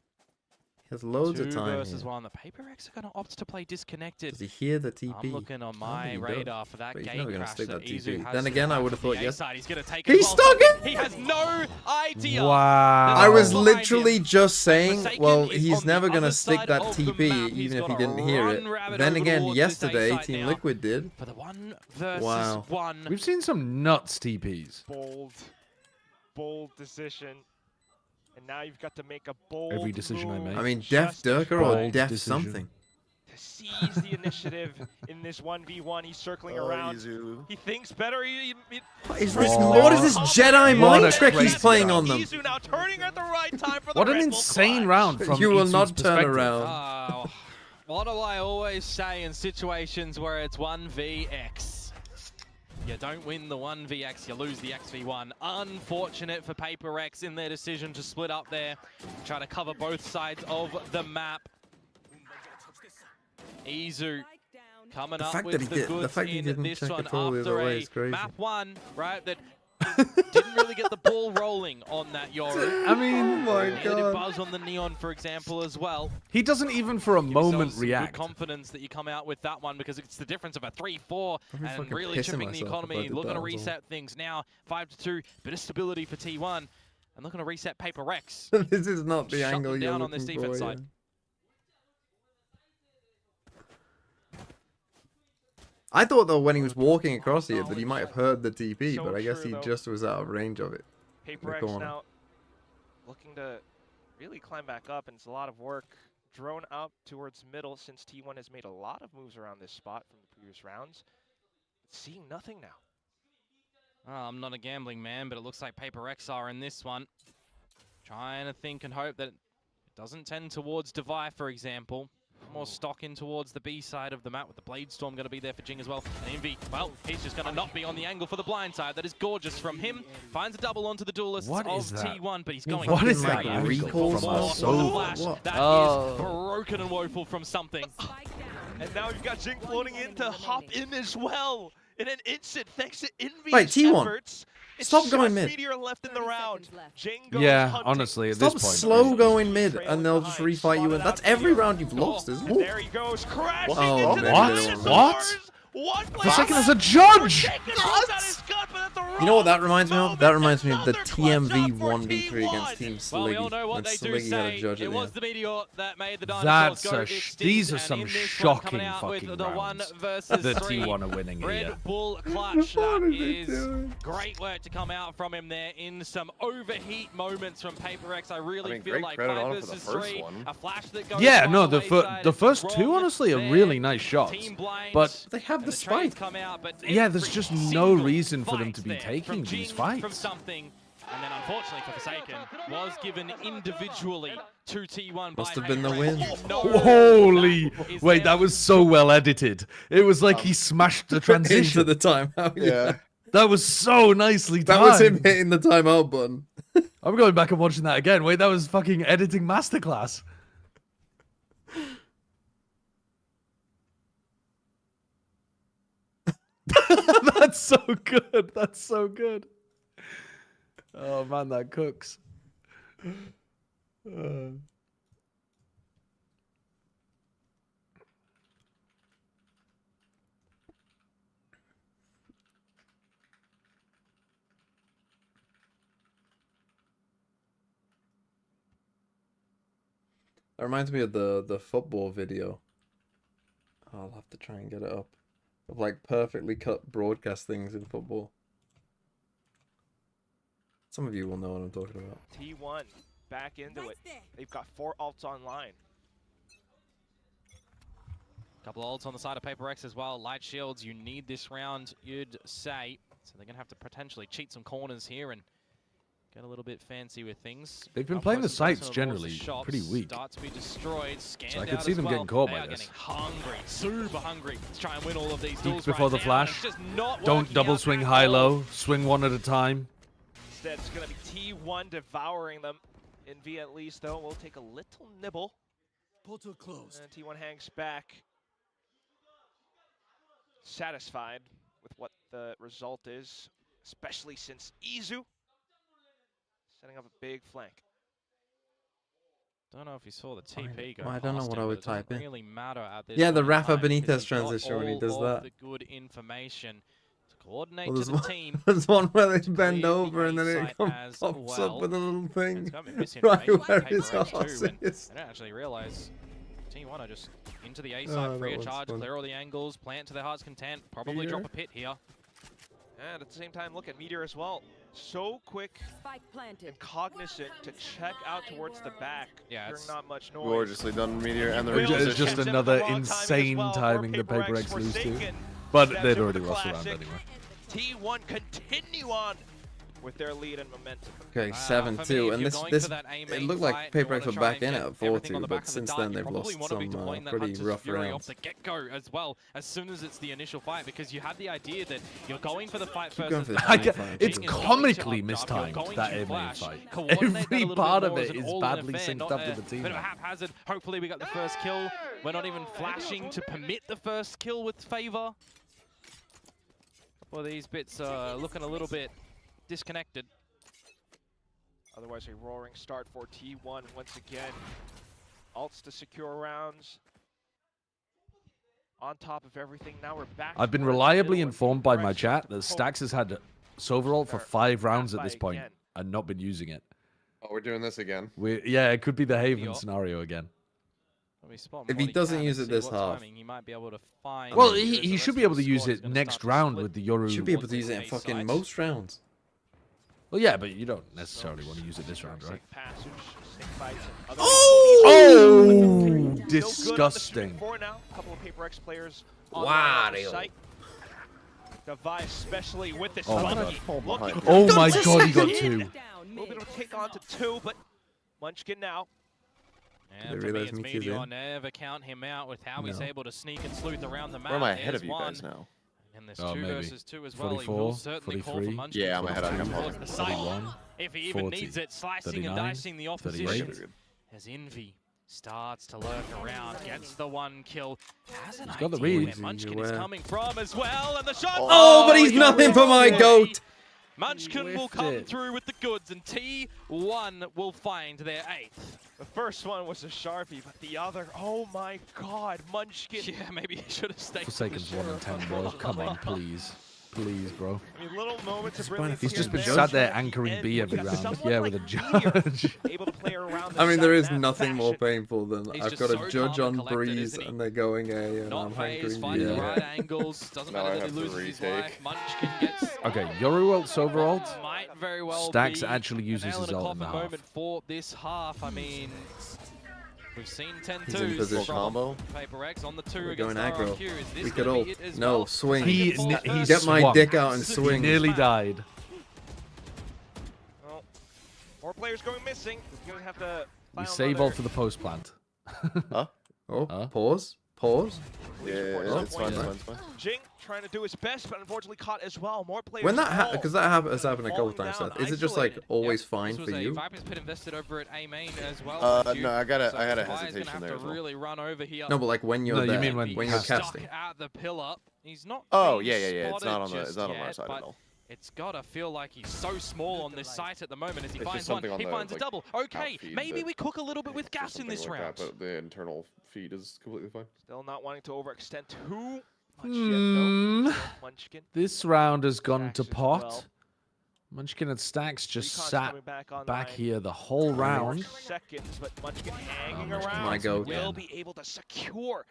He has loads 2 of time versus here. 1. The PRX are going to opt to play disconnected. Does he hear the TP? I'm looking on I my don't think he radar does, for that but he's gate never gonna crash stick that that Izu TP. has Then to again, I have would have from the thought A yes. side. He's going to take He it. stuck it! He has no idea. Wow. I was behind literally him. just saying, Forsaken well, is he's on never the going to other stick side that of the TP, map. He's even if he gotta didn't hear run it. rabbit Then over again, towards this A yesterday, site Team now. Liquid did. For the 1 versus Wow. 1. We've seen some nuts TPs. Bold decision. And now you've got to make a bold Every decision I move make. I mean, just Def to Durker try or Bold Def decision. something. to seize the initiative in this 1v1. He's circling around. Izu. He thinks better. What is this, Oh. what is this Jedi What mind a trick he's crazy playing guy. on them? Izu now turning at the right time for the What an Red Bull insane clutch. round from You will Izu's not turn perspective. around. Oh, what do I always say in situations where it's 1vx? You don't win the 1vx, you lose the xv1. Unfortunate for PRX in their decision to split up there, try to cover both sides of the map. Izu coming The up fact with that he the did- the goods fact he in didn't this check one it all the after other way a is crazy. map 1, right, that didn't really get the ball rolling on that Yoru. I mean, Oh my Negative god. buzz on the Neon, for example, as well. he doesn't even for a Give moment yourselves some react. Good confidence that you come out with that one because it's the difference of a 3-4 I'd be and fucking really pissing chipping the myself if I economy, did looking that to as well. reset things now. 5-2, bit of stability for T1. and looking to reset PRX. This is not the Shut angle them you're down on this looking defense for. side. I thought though when he was walking across here that he might have heard the TP, but I guess he just was out of range of it. PRX now looking to really climb back up, and it's a lot of work. Drone up towards middle since T1 has made a lot of moves around this spot from the previous rounds. Seeing nothing now. Oh, I'm not a gambling man, but it looks like PRX are in this one. Trying to think and hope that it doesn't tend towards Devi, for example. More stock in towards the B side of the map with the Blade Storm going to be there for Jing as well. And Envy, well, he's just going to not be on the angle for the blind side. That is gorgeous from him. Finds a double onto the duelists of T1, but he's going what is that? Recall From a flash. That is broken and woeful from something. And now you've got Jing floating in to hop in as well. In an instant, thanks to Envy's Wait, T1. efforts. Stop going mid. Meteor left in the round. Jing goes Yeah, hunting. honestly, at Stop this point. slow going mid, and they'll just refight you. And that's every round you've lost, isn't it? There he goes, crashing Oh, into the what? dinosaurs. What? One For a second, as a judge! You know what that reminds me of? That reminds me of the TMV 1v3 against Team Well, we all Sliggy. know what When they do Sliggy had a say. judge It at the was end. the Meteor that made the dinosaurs That's go a extinct, these are and some in this one, shocking coming out with fucking the one rounds. versus The three. T1 are winning Red here. Bull clutch. That is is it doing? great work to come out from him there in some overheat moments from PRX. I really feel great like credit 5 on him for the versus first 3, one. a flash that goes Yeah, by no, the the wayside first is two wrong honestly are there. really nice shots. Team blind, But they have and the trades spike. come out, but yeah, there's every just no single reason for them fight to be there taking from these Jing, From fights. something, and then unfortunately for Forsaken, was given individually to T1 Must by have been the PRX. win. No, Holy! is Wait, there that was so well edited. It was like he smashed the Into transition. the timeout. Yeah. That was so nicely That timed. was him hitting the timeout button. I'm going back and watching that again. Wait, that was fucking editing masterclass. That's so good. That's so good. Oh man, that cooks. That reminds me of the football video. I'll have to try and get it up. Of like perfectly cut broadcast things in football. Some of you will know what I'm talking about. T1 back into it. They've got 4 ults online. Couple of ults on the side of PRX as well. Light shields, you need this round, you'd say. So they're going to have to potentially cheat some corners here and get a little bit fancy with things. They've been Up playing the close and sites personal, generally of course, the shops pretty weak. Start to be destroyed, scanned So I could out see as them well. getting caught They by are this. getting hungry, super hungry to try and win all of these Peek duels before right the now, flash. and it's just not Don't working double out swing at high-low. all. Swing one at a time. Instead, it's going to be T1 devouring them. Envy at least, though, will take a little nibble. Portal closed. And T1 hangs back. Satisfied with what the result is, especially since Izu setting up a big flank. Don't know if you saw the TP go I don't know past what him, I but would it doesn't type in. really matter at this Yeah, the point in Rafa time Benitez because he's got transition when he all does of that. the good information to coordinate Well, to there's the one, team. there's one where they to bend clear the over and then A it site as pops well. up with a little thing It's got me missing right information where from his PRX horse too, and is. I don't actually realize T1 are just into the A Oh, side, free that of was charge, fun. clear all the angles, plant to their heart's content, probably drop a pit here. And at the same time, look at Meteor as well. So quick and cognizant to check out towards the back. Yeah, Hearing it's not much noise. Gorgeously done, Meteor, and the Will It's just catch them another at the wrong timing as insane well for timing the PRX lose to. But Steps they'd in already with the lost the round classic. anyway. T1 continue on with their lead and momentum. Okay, for me, 7-2, if and you're this going this for that A it main looked fight, like you PRX wanna were try back and in get at everything on 4-2, the back but of the since dart. then You they've probably lost want to be some deploying that pretty Hunter's rough Fury off rounds. the get-go as well, as soon as it's the initial fight, because you had the idea that you're going for the fight Keep first. going for as the the fight main first. fight. It's Jing is going to comically up top, mistimed, you're going that to A main flash, fight. coordinate that a Every little part bit of more it as an is all-in badly affair, synced not up to a the team. bit of a haphazard. Hopefully we got the first kill. We're not even flashing to permit the first kill with favor. Well, these bits are looking a little bit disconnected. Otherwise, a roaring start for T1 once again. Ults to secure rounds. On top of everything, now we're back. I've been towards reliably middle and informed by my PRX chat to that poke Stax has had Soveralt for or 5 rounds at by this point again. and not been using it. we're doing this again. Yeah, it could be the Haven scenario again. If he doesn't use it this half. Well, he should be able to use it next round with the Yoru. He should be able to use it in fucking most rounds. Well, yeah, but you don't necessarily want to use it this round, right? Oh! Disgusting. Couple of PRX players wow. Device, especially with this Oh my my god, he got 2. A little bit of a take on to 2, but Munchkin now. And for me, it's Meteor. Never count him out with how he's able to sneak and sleuth around the map. Where am I ahead of you guys now? And there's 2 versus 2 as well. 44, he will certainly 43. call for Munchkin. Yeah, I'm ahead of him. 41, if he even 40, needs it, slicing 39, and dicing the opposition. 38. As Envy starts to lurk around, gets the 1 kill. Has an got the idea read. where Munchkin is coming from as well, and the shot. Oh, but he's nothing for my goat. Munchkin will come through with the goods, and T1 will find their 8th. The first one was a Sharpie, but the other, oh my god, Munchkin. Yeah, maybe he should have stayed. Forsaken's 1 and 10, bro. Come on, please. Please, bro. I mean, little moments of brilliance. He's just been sat there anchoring B every round. Yeah, with a judge. Able to play around I mean, there is in that nothing more fashion. painful than He's I've just got so a judge calm and on collected, breeze isn't he? and they're going A and Not I'm phased, hankering finding B. the right angles. Doesn't Now matter I that have he to loses his retake. life. Munchkin gets. Okay, Yoru ults over ult. Might very well Stacks be actually uses nail in his a ult in the coffin half. moment for this half. I mean, we've seen 10 He's in 2s position. from Combo. PRX on the 2 We're against going aggro. RRQ. Is this We could gonna all be it as no well? swing. He Get my swung. dick out and He swing. nearly died. Well, 4 players going missing. We're gonna have to We find save another- ult for the post plant. Huh? Oh, Huh? pause. Pause. Yeah, it's fine, it's fine, it's fine. Jing trying to do his best, but unfortunately caught as well. More players. When that fall. because that has happened a couple of times, Seth. Is it just like always fine This was for a you? Viper's Pit invested over at A main as well. No, I had a Devi's gonna hesitation have there to as well. really run over here. No, but like when you're No, you there, mean when you're Stuck casting. at the pillar. He's not. Oh, being yeah. It's not on spotted it's not on just our yet, side but at all. It's gotta feel like he's so small on this site at the moment as he It's just finds one. something on He the, finds a like, double. Okay, outfeed maybe that- we cook a little bit with gas in Something this like round. that, but the internal feed is completely fine. Still not wanting to overextend too much Hmm. yet, though. Munchkin. This round has gone to Stacks as pot. well. Munchkin and Stacks just Recon's sat coming back online. back here the whole round. Seconds, but Munchkin hanging Munchkin. around. My goat. Will be able to secure.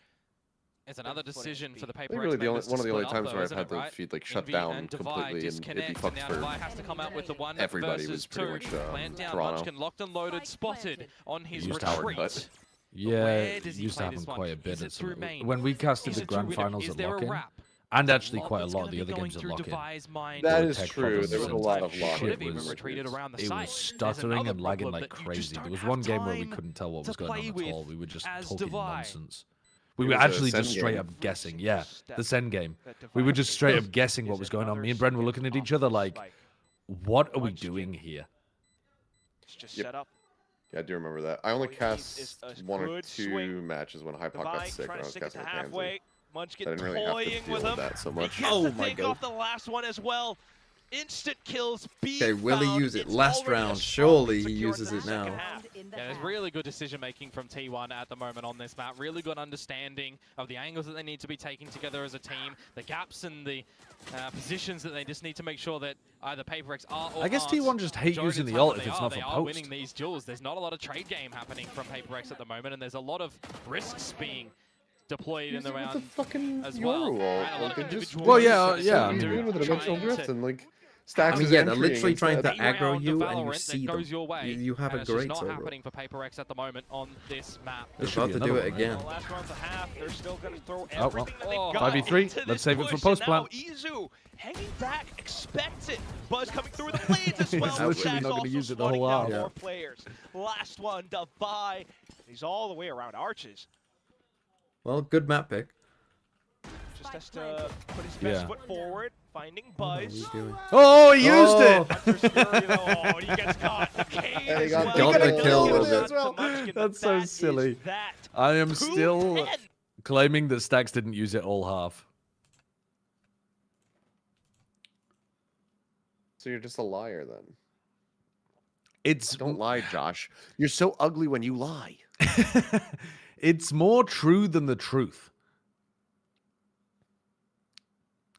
It's another decision for the I PRX think really members to one of the only split up, times though, where I've isn't had it, the right? feed like shut Envy down and Devi completely and it'd be disconnect, fucked and now for Devi has to come out with the 1 everybody versus was pretty 2. much Plant down, Toronto. Munchkin locked and loaded, spotted on his Used to happen. retreat. Yeah, Where it does he used to play happen this one? quite a bit Is at it through some main? when we casted Is the it through grand window? finals Is at there a Lock-In, wrap? and actually Lot quite a that's lot gonna of the be other going games at through Lock-In. Devi's mind. That There were is tech true. problems There was a and lot of shit lock-in. Could have even was- retreated around the It site. was There's stuttering another and lagging problem like that you crazy. just There don't was have one game where we time couldn't tell what to was going on play at all. with We were just as talking Devi. nonsense. We It were was a actually just Sen straight game. up guessing. Yeah, the Sen game. That We were Devi just straight is up guessing what was going on. Me and Bren were looking at each other like, what are we doing here? It's just Yep. set up. Yeah, I do remember that. I only All you need cast is a 1 or good 2 swing. matches when Hypoc got Devi sick when trying I to was stick it to casting with Pansy. halfway. Munchkin I didn't really have to toying deal with with him. that so He much. gets Oh the my take God. off the last one as well. Instant kills. Okay, will he use it last round? Surely he uses it now. Yeah, there's really good decision making from T1 at the moment on this map. Really good understanding of the angles that they need to be taking together as a team, the gaps and the positions that they just need to make sure that either PRX are or I guess aren't. T1 just hate Majority using of the time ult that if it's they not they for are post. winning these duels. There's not a lot of trade game happening from PRX at the moment, and there's a lot of risks being deployed in the round With the fucking as well. Yoru Right, a lot ult. of Like, it just- individual Well, yeah, moves yeah, that I mean, they're doing with a dimensional trying drift to and like Stacks I mean, is yeah, they're entering literally trying instead. to aggro round you of and you Valorant see that them. goes your way, You have and a it's just great not solo. happening for PRX at the moment on this map. They're should about be to do another it one, right? again. The last round's a half. They're still going to throw Oh, well. everything that they've Oh. got 5v3. into Let's this save it for push, post and now plan. Izu hanging back, expects it. Buzz coming through with the blades as He's well. literally Stacks not gonna also use it the whole spotting down half. more players. Last one, Devi. He's all the way around arches. Well, good map pick. Just has to put his best Yeah. foot forward, finding What are Buzz. we doing? Oh, he used Oh. it! Hunter's Fury, though. Oh, he gets caught. The cave Yeah, he as got well. the He gets kill another with shot it. to Munchkin, but That's so that is silly. that. I am still 2-10. claiming that Stacks didn't use it all half. So you're just a liar then. It's Don't lie, Josh. You're so ugly when you lie. it's more true than the truth.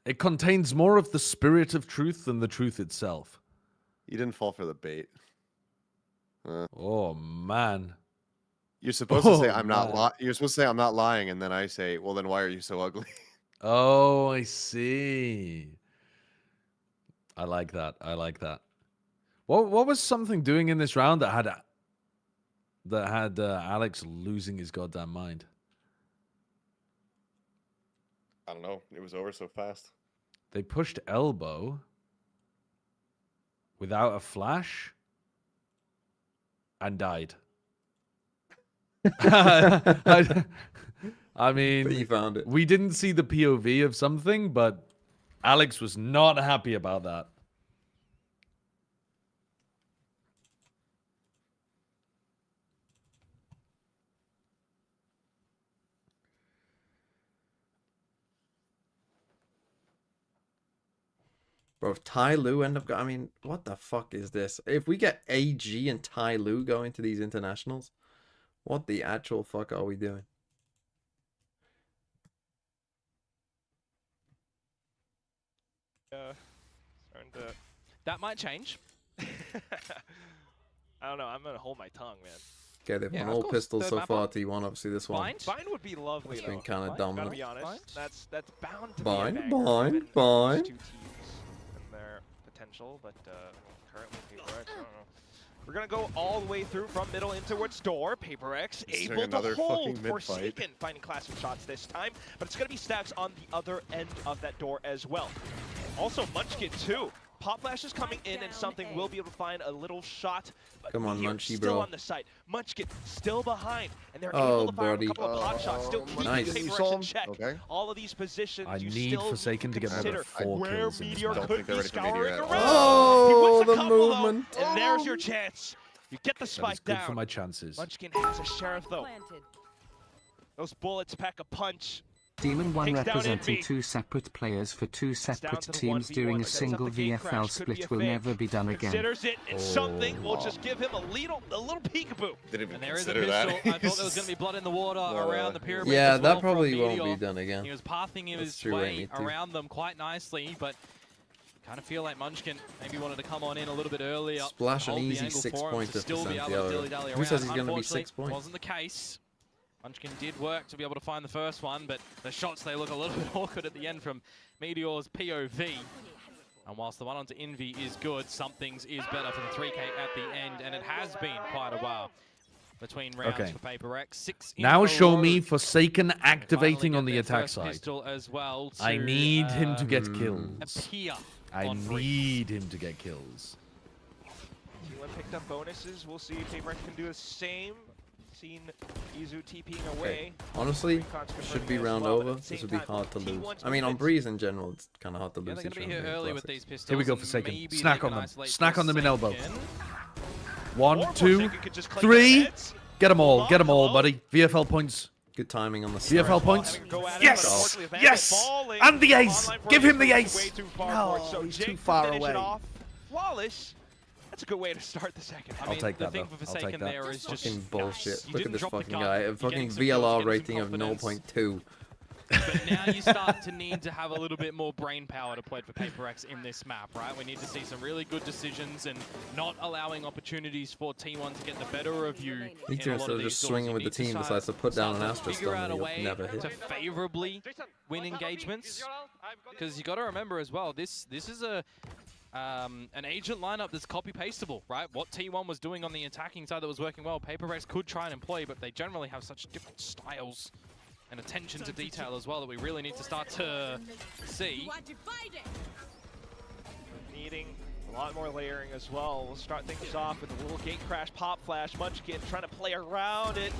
It contains more of the spirit of truth than the truth itself. You didn't fall for the bait. Oh man. You're supposed to say I'm not You're supposed to say I'm not lying, and then I say, well, then why are you so ugly? Oh, I see. I like that. I like that. What was something doing in this round that had Alex losing his goddamn mind? I don't know. It was over so fast. They pushed elbow without a flash and died. I mean, But you found it. We didn't see the POV of something, but Alex was not happy about that. Bro, if Tai Lu end up I mean, what the fuck is this? If we get AG and Tai Lu going to these internationals, what the actual fuck are we doing? That might change. I don't know. I'm gonna hold my tongue, man. Okay, they've won all pistols so far. T1, obviously this one. Bind would be lovely. It's been kind of dominant. Gotta be honest. That's bound to Bind, be a banger, given bind. these two teams and their potential, but currently PRX, I don't know. We're gonna go all the way through from middle in towards door. PRX able to hold Forsaken, finding classic shots this time, but it's gonna be stacks on the other end of that door as well. Also, Munchkin too. Pop Flash is coming in, and something will be able to find a little shot. But Come on, here, Munchie, still bro. on the site. Munchkin still behind, and they're Oh, able to fire buddy. a couple of pot shots, still keeping Nice. PRX in check. All of these positions, I you need still Forsaken to get consider another 4 where kills in this Meteor map. could be scouring around. Oh, He wins the a couple, movement. though, and there's your chance. You get the That is spike good down. for my chances. Munchkin has a sheriff, though. Those bullets pack a punch. Demon 1 Takes down representing Envy. 2 separate players for 2 separate to the teams 1v1, doing a but sets up single the gate VFL crash. Could be split a will fake. never be done again. Considers it and something. We'll just give him a little peekaboo. Didn't even And there is a consider pistol. that. I thought there was going to be blood in the water around the pyramid. Yeah, as well that probably from won't Meteor. be done again. He was pathing his That's true, way ain't it, too? around them quite nicely, but kind of feel like Munchkin maybe wanted to come on in a little bit earlier. Splash an hold the easy angle 6 for him pointer to for still be able to Santiago. dilly-dally Who around. says he's going to be Unfortunately, 6 points? wasn't the case. Munchkin did work to be able to find the first one, but the shots, they look a little bit awkward at the end from Meteor's POV. And whilst the one onto Envy is good, something's is better for the 3K at the end, and it has been quite a while between rounds Okay. for PRX. 6 in Now a show row. me Forsaken They activating finally on get the their attack first side. pistol as well I to, need him to get kills. appear I on Breeze. need him to get kills. T1 picked up bonuses. We'll see if PRX can do the same. Seen Izu TPing away. Honestly, should be round over. This would be hard to lose. I mean, on Breeze in general, it's kind of hard to Yeah, lose they're each going to be round here in early with classics. these pistols. Here we go, and Forsaken. maybe Snack they on can them. isolate Snack on them in elbow. Forsaken. 1, 2, Forsaken could just claim 3. the heads. Get them all. Get them all, buddy. VFL points. Good timing on the VFL points. Go at it, but Yes! unfortunately, Van Yes! falling. And the ace! Online Give him the formation ace! way too far for it, so he's Jake too to far finish it away. off. Flawless. That's a good way to start the second. I I'll mean, take the that, thing though. for I'll take Forsaken that. there is just Fucking bullshit. You Look at didn't this drop the fucking gun. guy. A You're fucking getting some kills, VLR getting some rating of confidence. 0.2. But now you start to need to have a little bit more brain power to play for PRX in this map, right? We need to see some really good decisions and not allowing opportunities for T1 to get the better of you. Meteor, instead of just swinging with the team, decides to put down an asterisk figure on out a and way he'll never hit. to favorably win engagements. Because you got to remember as well, this is an agent lineup that's copy-pastable, right? What T1 was doing on the attacking side that was working well, PRX could try and employ, but they generally have such different styles and attention to detail as well that we really need to start to see. Needing a lot more layering as well. We'll start things off with a little gate crash, pop flash, Munchkin trying to play around it.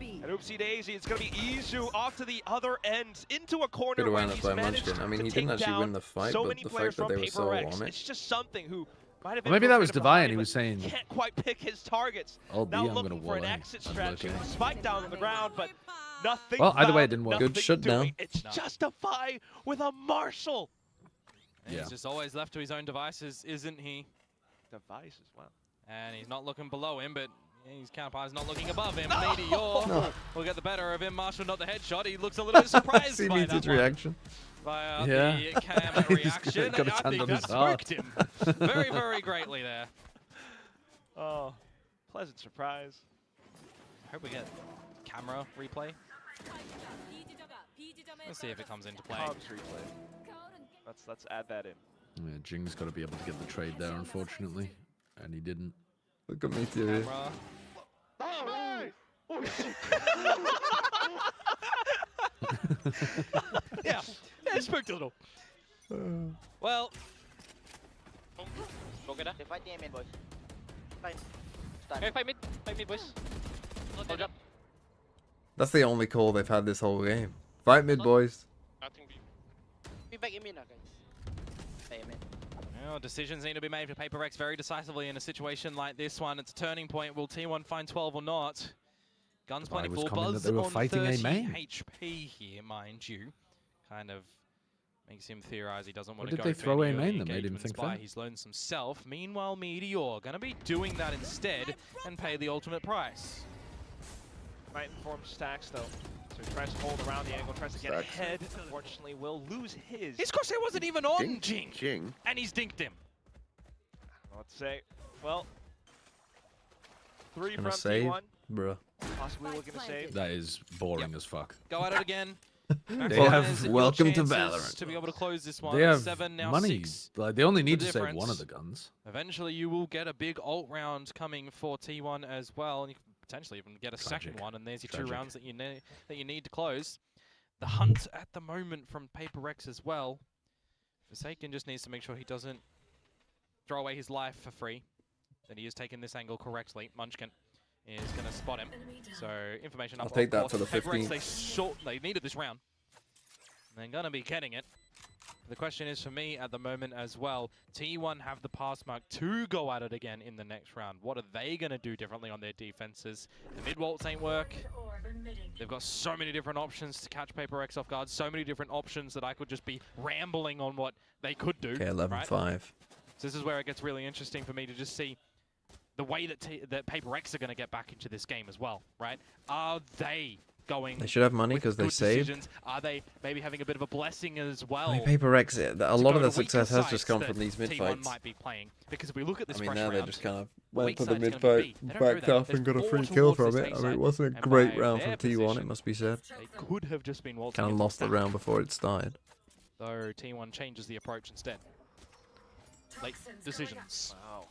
And oopsie daisy, it's going to be Izu off to the other end, into a corner Good where awareness he's by managed Munchkin. I mean, to he didn't take actually down win the fight, so but many the players fact that from they were so PRX. on it. It's just something who might have been Maybe that was frustrated Divine. behind, He but was saying, can't quite pick his targets. "Oh, B, Now I'm looking gonna for an wall in. exit I'm strategy. looking." Spike down on the ground, but nothing. Well, either way, it found, didn't work. Good nothing shutdown. doing. It's Justify with a Marshall. And he's just always left to his own devices, isn't he? Devices, wow. And he's not looking below him, but his counterpart's not looking above him. Meteor will get the better of him. Marshall not the headshot. He looks a little bit surprised See by Meteor's that one. reaction. By Yeah. the cam reaction. got his I hand think on that his heart. spooked him very, very greatly there. Oh, pleasant surprise. I hope we get camera replay. Let's see if it comes into play. Comms replay. Let's add that in. Yeah, Jing's got to be able to get the trade there, unfortunately, and he didn't. Look at me, dude. Camera. Yeah, it spooked a little. Well, They fight the main, boys. Fine. Fight mid, boys. Hold up. That's the only call they've had this whole game. Fight mid, boys. Be back in mid now, guys. Stay in mid. well, decisions need to be made for PRX very decisively in a situation like this one. It's a turning point. Will T1 find 12 or not? Guns plenty full. Buzz they were on fighting 30 a main. HP here, mind you. Kind of makes him theorize he doesn't want What to did go they throw for a any main early that made him engagements think by that? his lonesome self. Meanwhile, Meteor going to be doing that instead and pay the ultimate price. Might inform Stacks though. So he tries to hold around the angle, tries to get Stacks. ahead. Unfortunately, will lose his. His crosshair wasn't even on Jing. Jing. And he's dinked him. Let's say, well, 3 from Gonna save, T1. bruh. Possibly looking to save. That is boring as fuck. Go at it again. They have welcome to chances Valorant. to be able to close this one. They have 7, now money. 6. Like, they only need The to save one of difference. the guns. Eventually, you will get a big ult round coming for T1 as well, and you can potentially even get a second one. And there's your 2 rounds that you need to close. The hunt at the moment from PRX as well. Forsaken just needs to make sure he doesn't throw away his life for free. That he is taking this angle correctly. Munchkin is going to spot him. So information up. I'll take that of for the course. PRX, 15th. they needed this round. They're going to be getting it. The question is for me at the moment as well, T1 have the pass mark to go at it again in the next round. What are they going to do differently on their defenses? The mid-waltz ain't work. They've got so many different options to catch PRX off guard, so many different options that I could just be rambling on what they could do. Okay, 11-5. Right? So this is where it gets really interesting for me to just see the way that PRX are going to get back into this game as well, right? Are they going? They should have money with because they good saved. decisions? Are they maybe having a bit of a blessing as well? I mean, PRX, a lot of the success has just come that from these mid T1 fights. might be playing, because if we look at this I mean, fresh now they round, just kind of the went weak for the side's mid gonna fight, be, they don't know backed that. off, and There's got a free more kill towards from this it. A I mean, it side, wasn't a and great by round from their T1, it position, must be said. They could have just been waltzing Kind of into lost the stack, round before it started. though T1 changes the approach instead. Late decisions. Wow.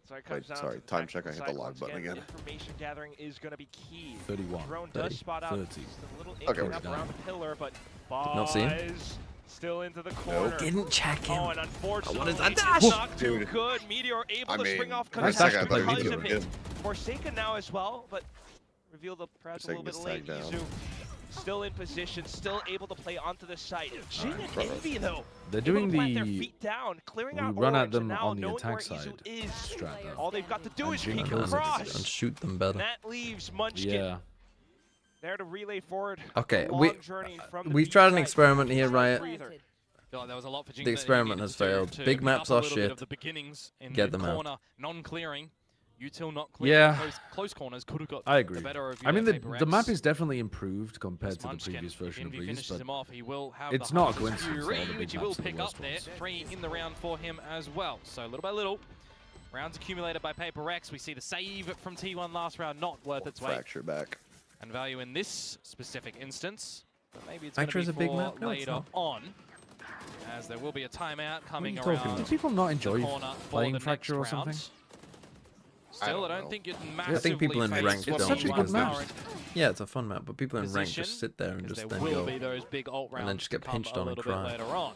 So it comes down sorry, to the time tactical check, I hit the side. log Once button again. Information gathering is going to be key. 31, Drone 30, does spot out 30. just a little Okay, inching we're up done. around the pillar, but Not see him. Buzz still into the corner. Didn't check him. Oh, and unfortunately, What is that it's dash? not too Dude. good. Meteor able I to mean, spring off Nice contact dash to play because Meteor. of it. Forsaken now as well, but revealed the perhaps a little bit Forsaken late. gets tagged Izu still in position, still able to play onto the site. Jin and Envy though, They're able doing to plant their the feet down, clearing we out run at orange, and them now on the knowing attack where side Izu is, strat though. all they've got to do And is Jin peek goes across. And shoot them And better. that leaves Munchkin Yeah. there to relay forward. Okay, a long we journey from the we've B tried an side. experiment here, Riot. Breather. Feel like there was a lot for Jing The that he experiment needed has to do failed. to Big clean maps up a are little bit shit. of the beginnings in Get the them out. corner, non-clearing. Util not clearing Yeah. those close corners could have got I agree. the better of I mean, the PRX. map is definitely improved compared to the Munchkin, previous if version of Envy Breeze, finishes but him off, he will have it's the not a Hunter's coincidence that all Fury, the big which he maps will are the pick up worst there. ones. 3 in the round for him as well. So little by little, rounds accumulated by PRX. We see the save from T1 last round not worth its weight. Fracture back. And value in this specific instance, but maybe it's Fracture going is to be a big for map? No, it's later not. on, as there will be a timeout coming talking around. about? do people not the enjoy corner for playing the Fracture or next something? round. Still, I don't know. think it I massively think people in favours ranked It's don't such a good because map. they're- Yeah, it's a fun map, but people in ranked Position, just sit there and 'cause just there then will go. be those big ult rounds and then just get to come pinched a on and little bit cry. later on.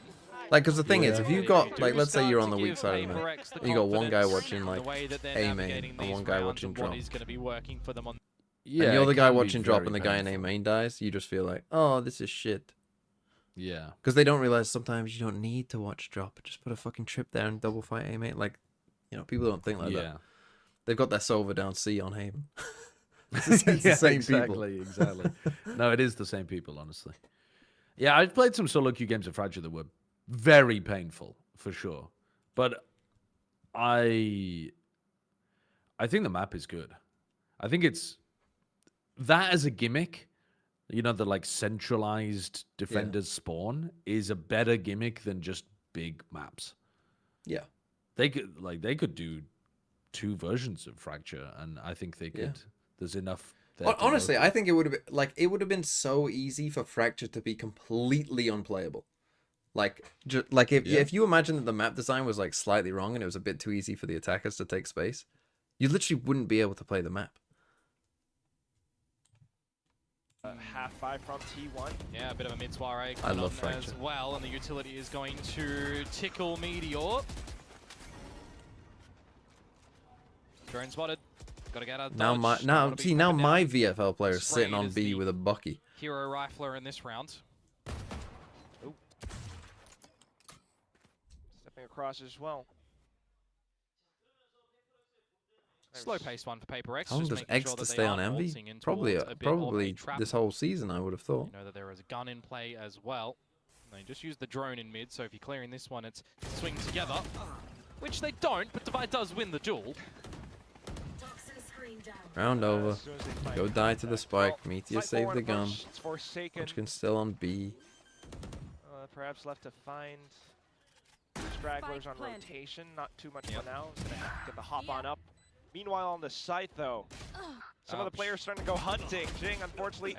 Like, because the thing is, if Yeah. you've got, If you like, do let's say start you're to on the weak give side of the map, PRX the you got one guy confidence watching, in like, the way that they're A main, navigating and these one guy rounds watching and what drop. is going to be working for them on. Yeah, and you're the it guy can be watching drop very and the guy in A painful. main dies, you just feel like, oh, this is shit. Yeah. Because they don't realize sometimes you don't need to watch drop. Just put a fucking trip there and double fight A main. Like, you know, people don't think like Yeah. that. They've got their Sova down C on Haven. It's the same people. Exactly. No, it is the same people, honestly. Yeah, I've played some solo queue games of Fracture that were very painful, for sure. But I think the map is good. I think it's that as a gimmick, you know, the like centralized defenders spawn is a better gimmick than just big maps. Yeah. They could do 2 versions of Fracture, and I think they could. There's enough. There to Honestly, work I with. think it would have been so easy for Fracture to be completely unplayable. Like if you imagine that the map design was like slightly wrong and it was a bit too easy for the attackers to take space, you literally wouldn't be able to play the map. Half 5 from T1. Yeah, a bit of a mid soiree I love Fracture as well, and the utility is going to tickle Meteor. Drone spotted. Gotta get out. Now my VFL player is sitting on B with a Bucky. Hero rifler in this round. Stepping across as well. Slow-paced one for Paper X. How long does X to stay on Envy? Probably this whole season, I would have thought. You know that there is a gun in play as well. And they just use the drone in mid, so if you're clearing this one, it's swing together. Which they don't, but Divide does win the duel. Round over. Go die to the spike. Meteor save the gun. Forsaken. Munchkin still on B. Perhaps left to find stragglers on rotation. Not too much for now. He's gonna get the hop on up. Meanwhile, on the site, though, some of the players starting to go hunting. Jing, unfortunately,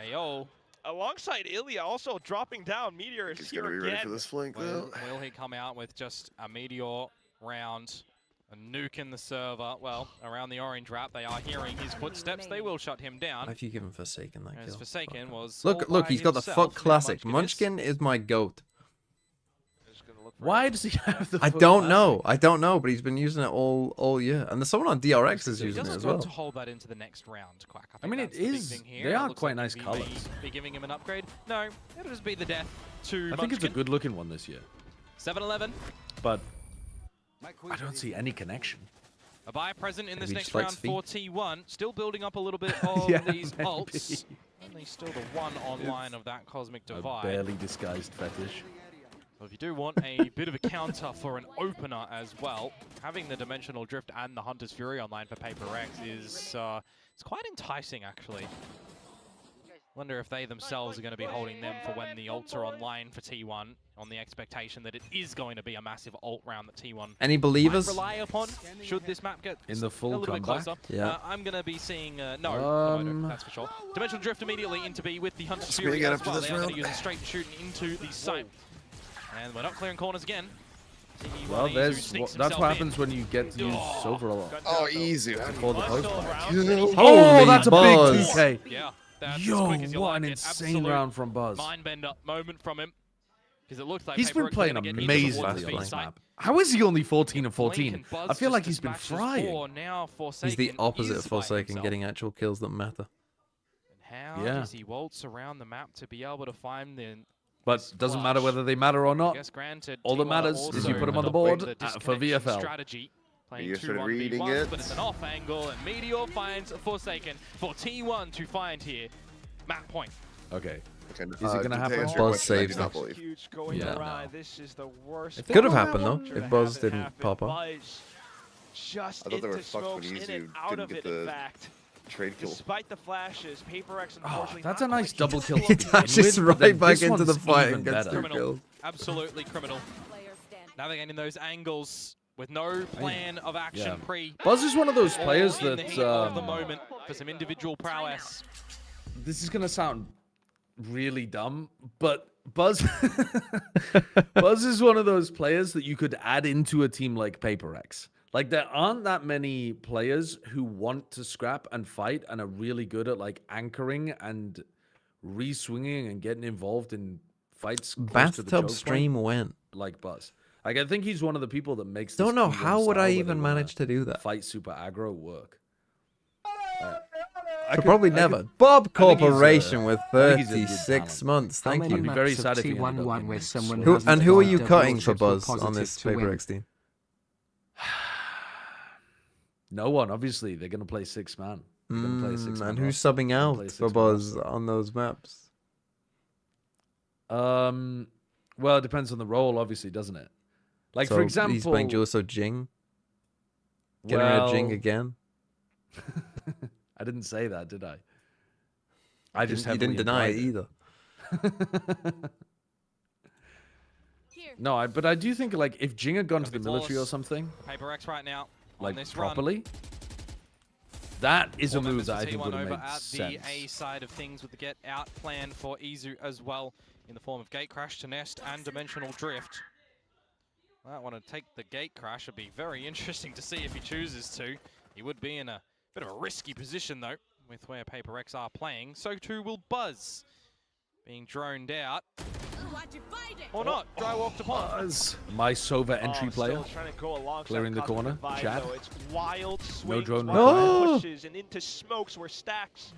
alongside Ilya, also dropping down. Meteor is here again. Ready for this flank, though. Will he come out with just a Meteor round, a nuke in the server? Well, around the orange wrap, they are hearing his footsteps. They will shut him down. Why have you given Forsaken that kill? Forsaken was look, he's got the fuck classic. Munchkin is my goat. Why does he have the? I don't know, but he's been using it all year, and there's someone on DRX is using it as well. To hold that into the next round, Quack. I mean, it is. They are quite nice colors. Be giving him an upgrade? No, it'll just be the death to. I think it's a good looking one this year. 7-11. But I don't see any connection. A buy present in this next round for T1. Still building up a little bit of these ults. Only still the one online of that Cosmic Divide. A barely disguised fetish. So if you do want a bit of a counter for an opener as well, having the Dimensional Drift and the Hunter's Fury online for Paper X is it's quite enticing, actually. Wonder if they themselves are going to be holding them for when the ults are online for T1, on the expectation that it is going to be a massive ult round that T1 Any believers? might rely upon should this map get in the full a little comeback? bit closer. Yeah. I'm going to be seeing no, that's for sure. Dimensional Drift immediately into B with the Hunter's Fury as well. They are going to use a straight shooting into the site. And we're not clearing corners again. Well, that's what happens when you get to use Silver a lot. Oh, easy. Before the post. Oh, that's a big 2K. Yeah, that's Yo, as quick as you what like an it. insane Absolute round from Buzz. Mind-bender moment from him. Because it looks like He's been playing amazingly on this map. How is he only 14 and 14? I feel like he's been frying. He's the opposite of Forsaken, getting actual kills that matter. How does he waltz around the map to be able to find the... But doesn't matter whether they matter or not. All that matters is you put them on the board for VFL. Strategy. Playing You started reading 2-1v1s, it. but it's an off angle, and Meteor finds Forsaken for T1 to find here. Map point. Okay. Is it going to happen? Buzz saves them. Huge going awry. This is the worst. It could have happened though, if Buzz didn't pop up. Just I thought they were into fucked when smokes, Easy in and out didn't of get it, in the fact. trade kill. Despite the flashes, Paper X unfortunately That's not a nice quite double kill. He dashes right back into the fight and gets 2 Criminal. kills. Absolutely criminal. Navigating those angles with no plan of action pre. Buzz is one of those players in that the heat of the moment for some individual prowess. This is going to sound really dumb, but Buzz Buzz is one of those players that you could add into a team like Paper X. Like, there aren't that many players who want to scrap and fight and are really good at, like, anchoring and re-swinging and getting involved in fights close to the Bathtub choke stream point, went. like Buzz. Like, I think he's one of the people that makes this Don't know T1 how would style I where they even wanna manage to do that. fight super aggro work. Probably never. Bob I think he's, Corporation with I think he's a good 36 talent. months. Thank I'd you. be very sad if he ended up T11 in where this someone slot. hasn't Who are you got cutting double for chips Buzz or on positive this to Paper win? X team? No one, obviously. They're going to play 6-man. They're gonna play a 6-man And who's roster. subbing They're gonna play out a for 6-man Buzz roster. on those maps? Well, it depends on the role, obviously, doesn't it? Like, So for example... he's playing Juliso Jing? Getting rid of Jing again? I didn't say that, did I? I just You didn't deny it heavily either. implied No, but I do think, like, if Jing had gone to the military or something... Paper X right now. like this run. properly, that is a Four move members that I for think T1 would have over made at sense. the A side of things with the get out plan for Izu as well, in the form of Gate Crash to Nest and Dimensional Drift. Might want to take the Gate Crash. It'd be very interesting to see if he chooses to. He would be in a bit of a risky position though, with where PRX are playing. So too will Buzz, being droned out. Or not. Dry walk to pond. Buzz, my Sova entry player, Trying to go alongside clearing the corner. Vibe, Chad. though. It's wild swings, No drone wild required. pushes, and into smokes where Stacks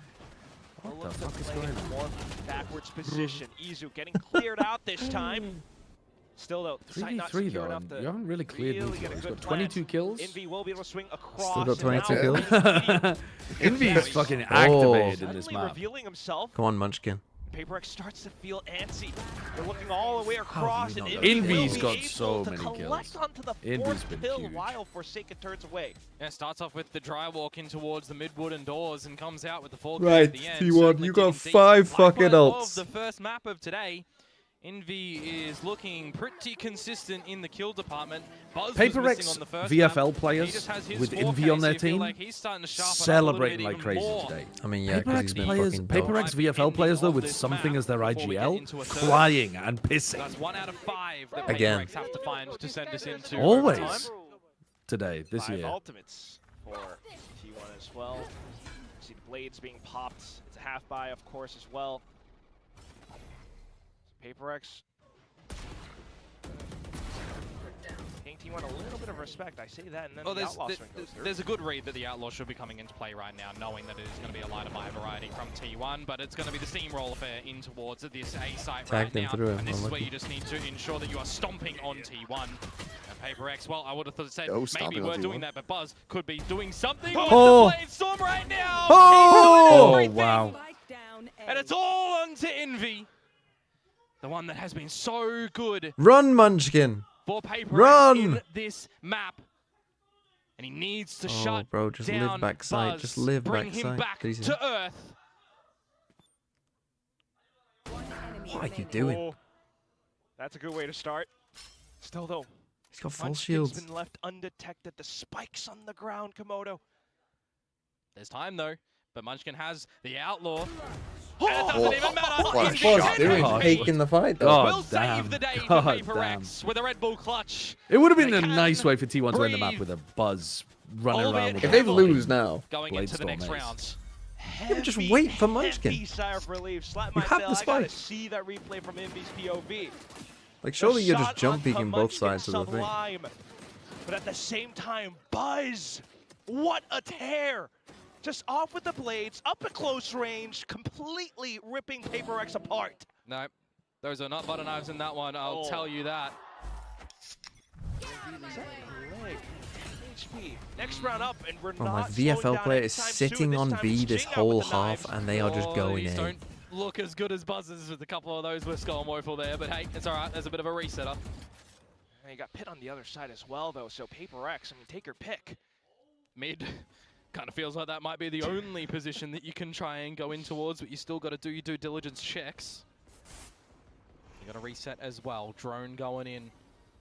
What will the look to fuck is play going in a on? more backwards position. Izu getting cleared out this time. Still though, Sight not 3v3 secure though, enough and to you haven't really cleared really me. get a He's good got 22 plant. kills. Envy will be able to swing across. Still got and 22 now kills. Envy's fucking activated in this suddenly map. revealing himself. Come on, Munchkin. PRX starts to feel antsy. They're looking all the way across, and Envy's will got be able so to many collect kills. onto the Envy's fourth been kill huge. while Forsaken turns away. Yeah, starts off with the dry walk in towards the mid-wooden doors and comes out with the 4K Right, at the end. T1, Certainly you got digging deep. 5 fucking Likewise ults. of the first map of today. Envy is looking pretty consistent in the kill department. Buzz was missing PRX on the first VFL map. He players just has his with 4K, Envy on so their you feel team like he's starting to sharpen up a little celebrating bit like even crazy more. today. I mean, yeah, because he's PRX been players, fucking dope. PRX VFL players though with something as their IGL, crying and pissing. That's 1 out of 5 that Again. PRX have to find to send us into Always. overtime. Today, this 5 year. ultimates for T1 as well. See the blades being popped. It's a half buy, of course, as well. So PRX paying T1 a little bit of respect. I say that, and then Well, the Outlaw swing goes through. there's a good read that the Outlaw should be coming into play right now, knowing that it is going to be a lighter buy variety from T1, but it's going to be the steamroll affair in towards this A site Tagged right him now, through him, and this is where unlucky. you just need to ensure that you are stomping on T1. And PRX, well, I would have said Yo, maybe stomping on we're doing T1. that, but Buzz could be doing something Oh. with the Blade Storm right now! Oh, He's doing wow. and it's all onto Envy, the one that has been so good Run, Munchkin. for PRX Run! in this map. And he needs to Oh, shut bro, just down live backside. Buzz, Just live bring backside. him back Jesus. to Earth. What are you doing? Oh, that's a good way to start. Still though, He's got full Munchkin's shields. been left undetected. The spikes on the ground, Komodo. There's time though, but Munchkin has the Outlaw. Oh, And it doesn't even matter. What a Envy shot. can Doing God. compete. taking the fight though. God Will damn. save the day for God PRX with a Red Bull clutch. It would have been They a can nice way for T1 to end the map breathe. with a Buzz running Albeit around with If a they heavily lose now, going Blade into the Storm next ace. round. Yeah, just wait for Munchkin. Heavy sigh of relief. Slap You my have tail. the I gotta spike. see that replay from Envy's POV. like surely The you're just shot jump onto peeking both Munchkin, sides of the thing. sublime. But at the same time, Buzz, what a tear! Just off with the blades, up at close range, completely ripping PRX apart. No, those are not butter knives in that one, I'll Oh. tell you that. Leg. HP. Next round up, and we're Oh, my not slowing VFL down player is anytime sitting soon. on This time B it's this Jing out whole with the half, knives. and they are just going These in. don't look as good as Buzz's with a couple of those with Skull and Woeful there, but hey, it's alright, there's a bit of a resetter. And you got Pit on the other side as well, though, so PRX, I mean, take your pick. Mid kind of feels like that might be the only position that you can try and go in towards, but you still got to do your due diligence checks. You got to reset as well. Drone going in,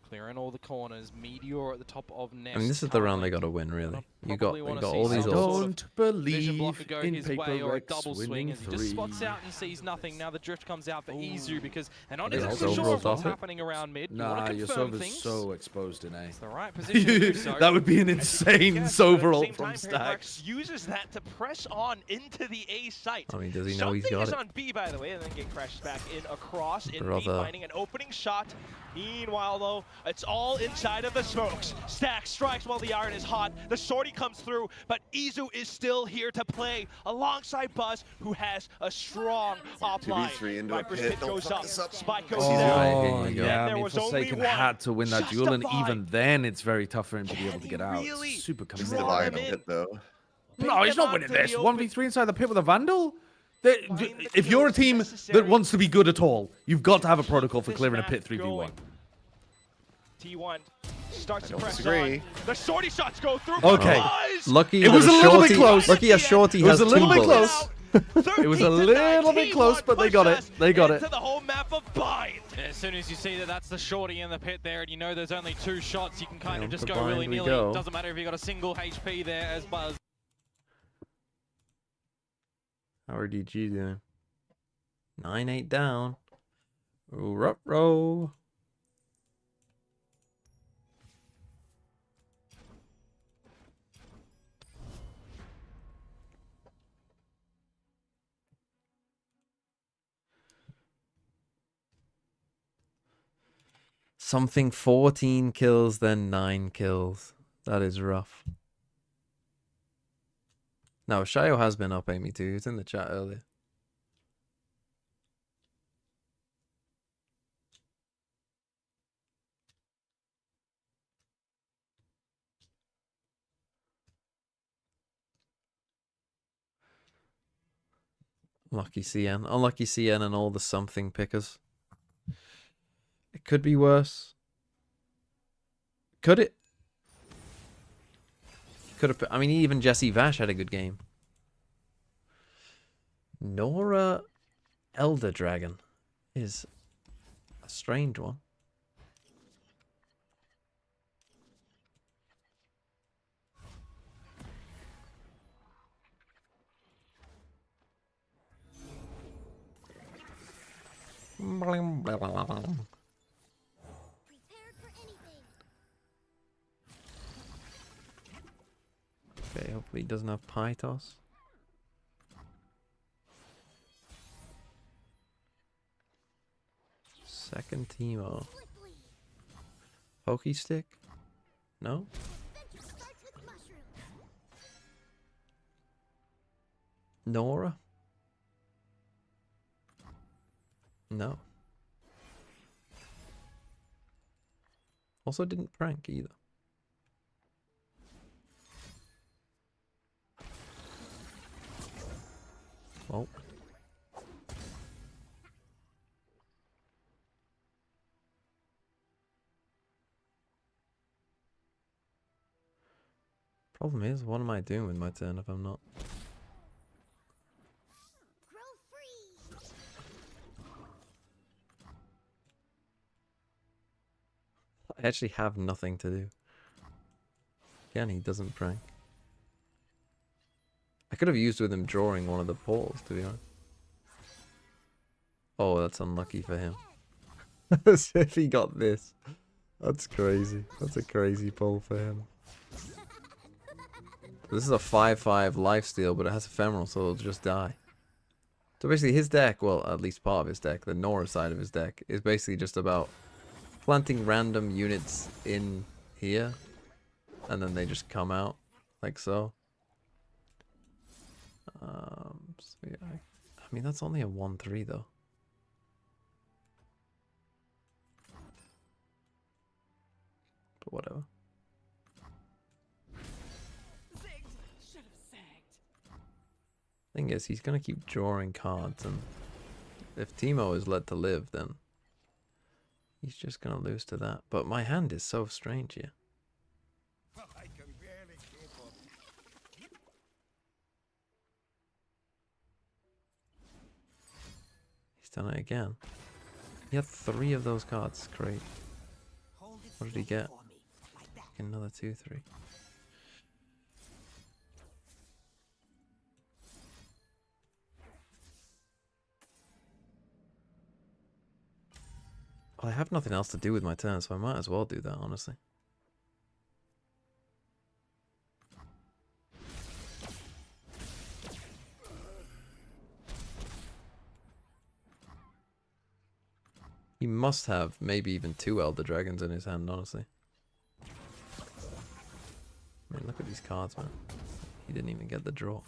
clearing all the corners. Meteor at the top of Nest. I mean, this is the round they got to win, really. You got all these ults. ults. Don't Vision believe blocker go in his way or a PRX double swing winning as he just spots 3. out and sees nothing. Now the drift comes out for Izu because they're not Yeah, exactly so sure of rolled what's off it. happening around mid. You Nah, want to your confirm Sova's things. so exposed in A. It's the right position to do so. That would be an As you can insane guess, but at the Sova ult same from time, Stacks. PRX uses that to press on into the A site. I mean, does he know he's Something got is it? on B, by the way, and then Gate crashes back in across. In B Brother. finding an opening shot. Meanwhile, though, it's all inside of the smokes. Stacks strikes while the iron is hot. The shorty comes through, but Izu is still here to play alongside Buzz, who has a strong op line. 2v3 into a Viper's pit. pit Don't goes fuck up. this up. Spike goes Oh, down. here you go. yeah, There I mean, was only Forsaken one. had to win that duel, and Justify. even then, it's very tough for him to be able to Can get he out. really Super He's draw committed. dividing him in? hit though. No, he's Bring not him winning onto the this. open- 1v3 inside the pit with a Vandal? They- Find the If you're a kills team necessary that wants to be good at all, you've got to have a protocol for This clearing a map pit 3v1. going. T1 starts to don't press disagree. on. The shorty shots go through. Okay. Buzz! Lucky It was that a little bit shorty, close. Lucky a shorty It was has a little 2 bit bullets. close. It was a little bit close, but they got it. They got it. Into the whole map of bind. Yes, soon as you see that that's the shorty in the pit there, and you know there's only 2 shots, you can kind of just go Combined we willy-nilly. go. Doesn't matter if you got a single HP there as Buzz. How are DG doing? 9-8 down. Ruh-roh. Something 14 kills, then 9 kills. That is rough. No, Shayo has been up Amy too. It's in the chat earlier. Lucky CN. Unlucky CN and all the something pickers. It could be worse. Could it? Could have. I mean, even Jesse Vash had a good game. Nora Elder Dragon is a strange one. Okay, hopefully he doesn't have pie toss. Second Teemo. Pokey stick? No? Nora? No. Also didn't prank either. Well. Problem is, what am I doing with my turn if I'm not? I actually have nothing to do. Again, he doesn't prank. I could have used with him drawing one of the portals, to be honest. Oh, that's unlucky for him. As if he got this. That's crazy. That's a crazy pull for him. This is a 5/5 lifesteal, but it has ephemeral, so it'll just die. So basically his deck, well, at least part of his deck, the Nora side of his deck, is basically just about planting random units in here, and then they just come out, like so. So yeah, I mean, that's only a 1/3 though. But whatever. Thing is, he's gonna keep drawing cards, and if Teemo is led to live, then he's just gonna lose to that. But my hand is so strange here. He's done it again. He had 3 of those cards. Great. What did he get? Another 2/3. Well, I have nothing else to do with my turn, so I might as well do that, honestly. He must have maybe even 2 Elder Dragons in his hand, honestly. I mean, look at these cards, man. He didn't even get the draw.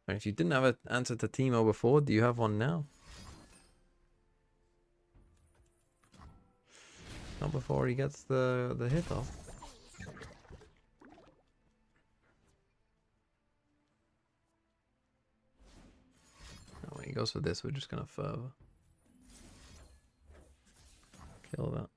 And if you didn't have an answer to Teemo before, do you have one now? Not before he gets the hit off. Oh, when he goes for this, we're just gonna further kill that.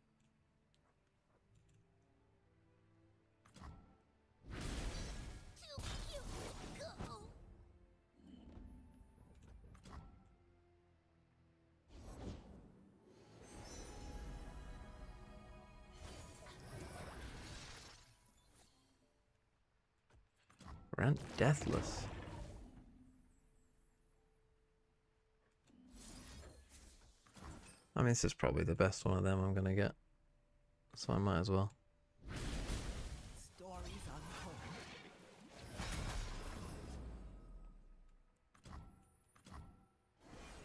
Grant Deathless. I mean, this is probably the best one of them I'm gonna get, so I might as well.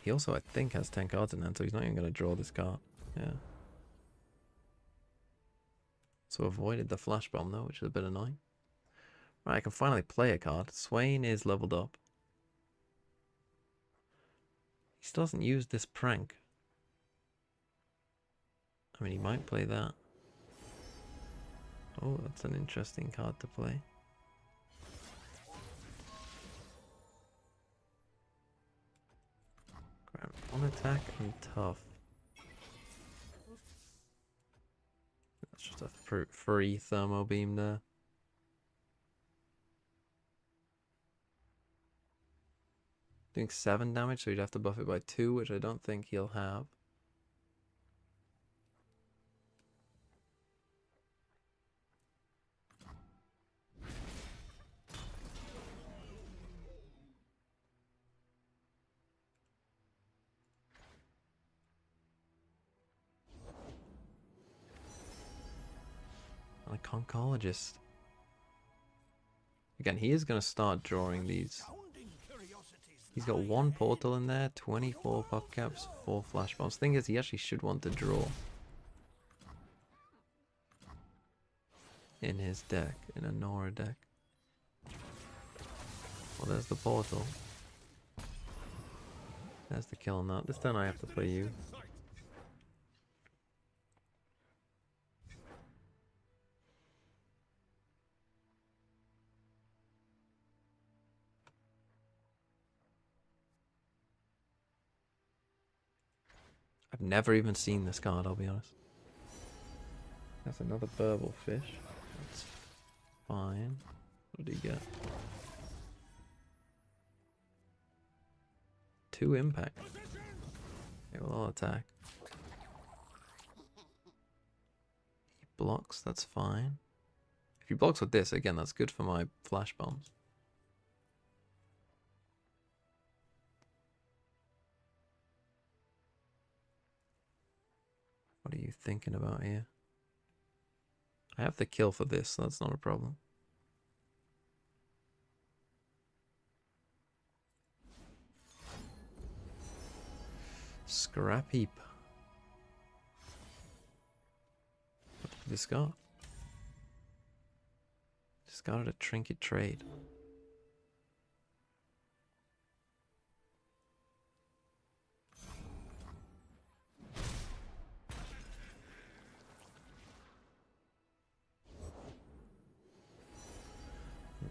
He also, I think, has 10 cards in hand, so he's not even gonna draw this card. Yeah. So avoided the flash bomb though, which is a bit annoying. Right, I can finally play a card. Swain is leveled up. He still doesn't use this prank. I mean, he might play that. Oh, that's an interesting card to play. Grab on attack and tough. That's just a free thermo beam there. Doing 7 damage, so you'd have to buff it by 2, which I don't think he'll have. A conchologist. Again, he is going to start drawing these. He's got 1 portal in there, 24 pop caps, 4 flash bombs. Thing is, he actually should want to draw in his deck, in a Nora deck. Well, there's the portal. There's the kill on that. This turn I have to play you. I've never even seen this card, I'll be honest. That's another burble fish. That's fine. What did he get? 2 impact. Okay, well, I'll attack. He blocks, that's fine. If he blocks with this, again, that's good for my flash bombs. What are you thinking about here? I have the kill for this, so that's not a problem. Scrap heap. What did we discard? Discarded a trinket trade.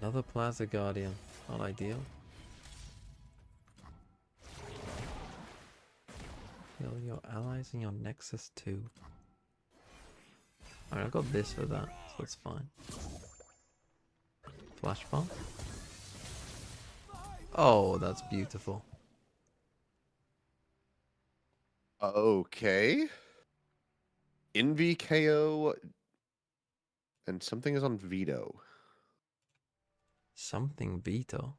Another Plaza Guardian. Not ideal. Heal your allies in your Nexus 2. Alright, I got this for that, so that's fine. Flash bomb. Oh, that's beautiful. Okay. Envy KO. And something is on veto. Something veto.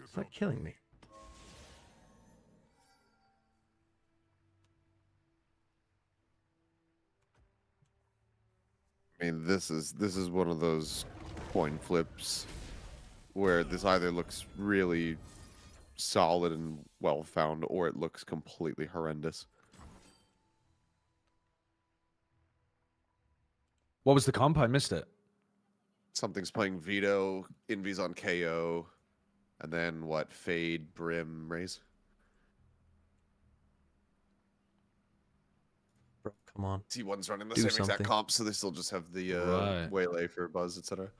Is that killing me? I mean, this is one of those coin flips where this either looks really solid and well found, or it looks completely horrendous. What was the comp? I missed it. Something's playing veto, Envy's on KO, and then what? Fade, Brim, Raise. Bro, come on. T1's running the Do same something. exact comp, so they still just have the Right. Waylay for Buzz, etc.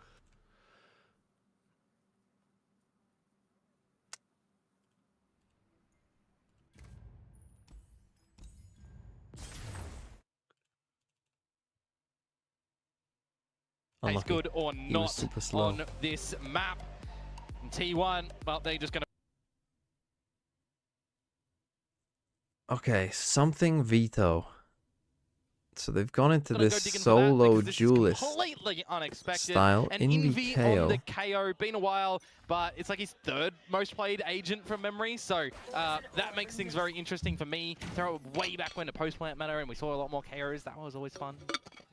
It's Unlucky. good or He was not super slow. on this map. And T1, well, they're just going to... Okay, something veto. So they've gone into Gotta this go digging for that solo because this is duelist completely unexpected. style. And Envy on the KO. KO, been a while, but it's like his third most played agent from memory. So that makes things very interesting for me. Throw way back when the post-plant meta and we saw a lot more KOs. That was always fun.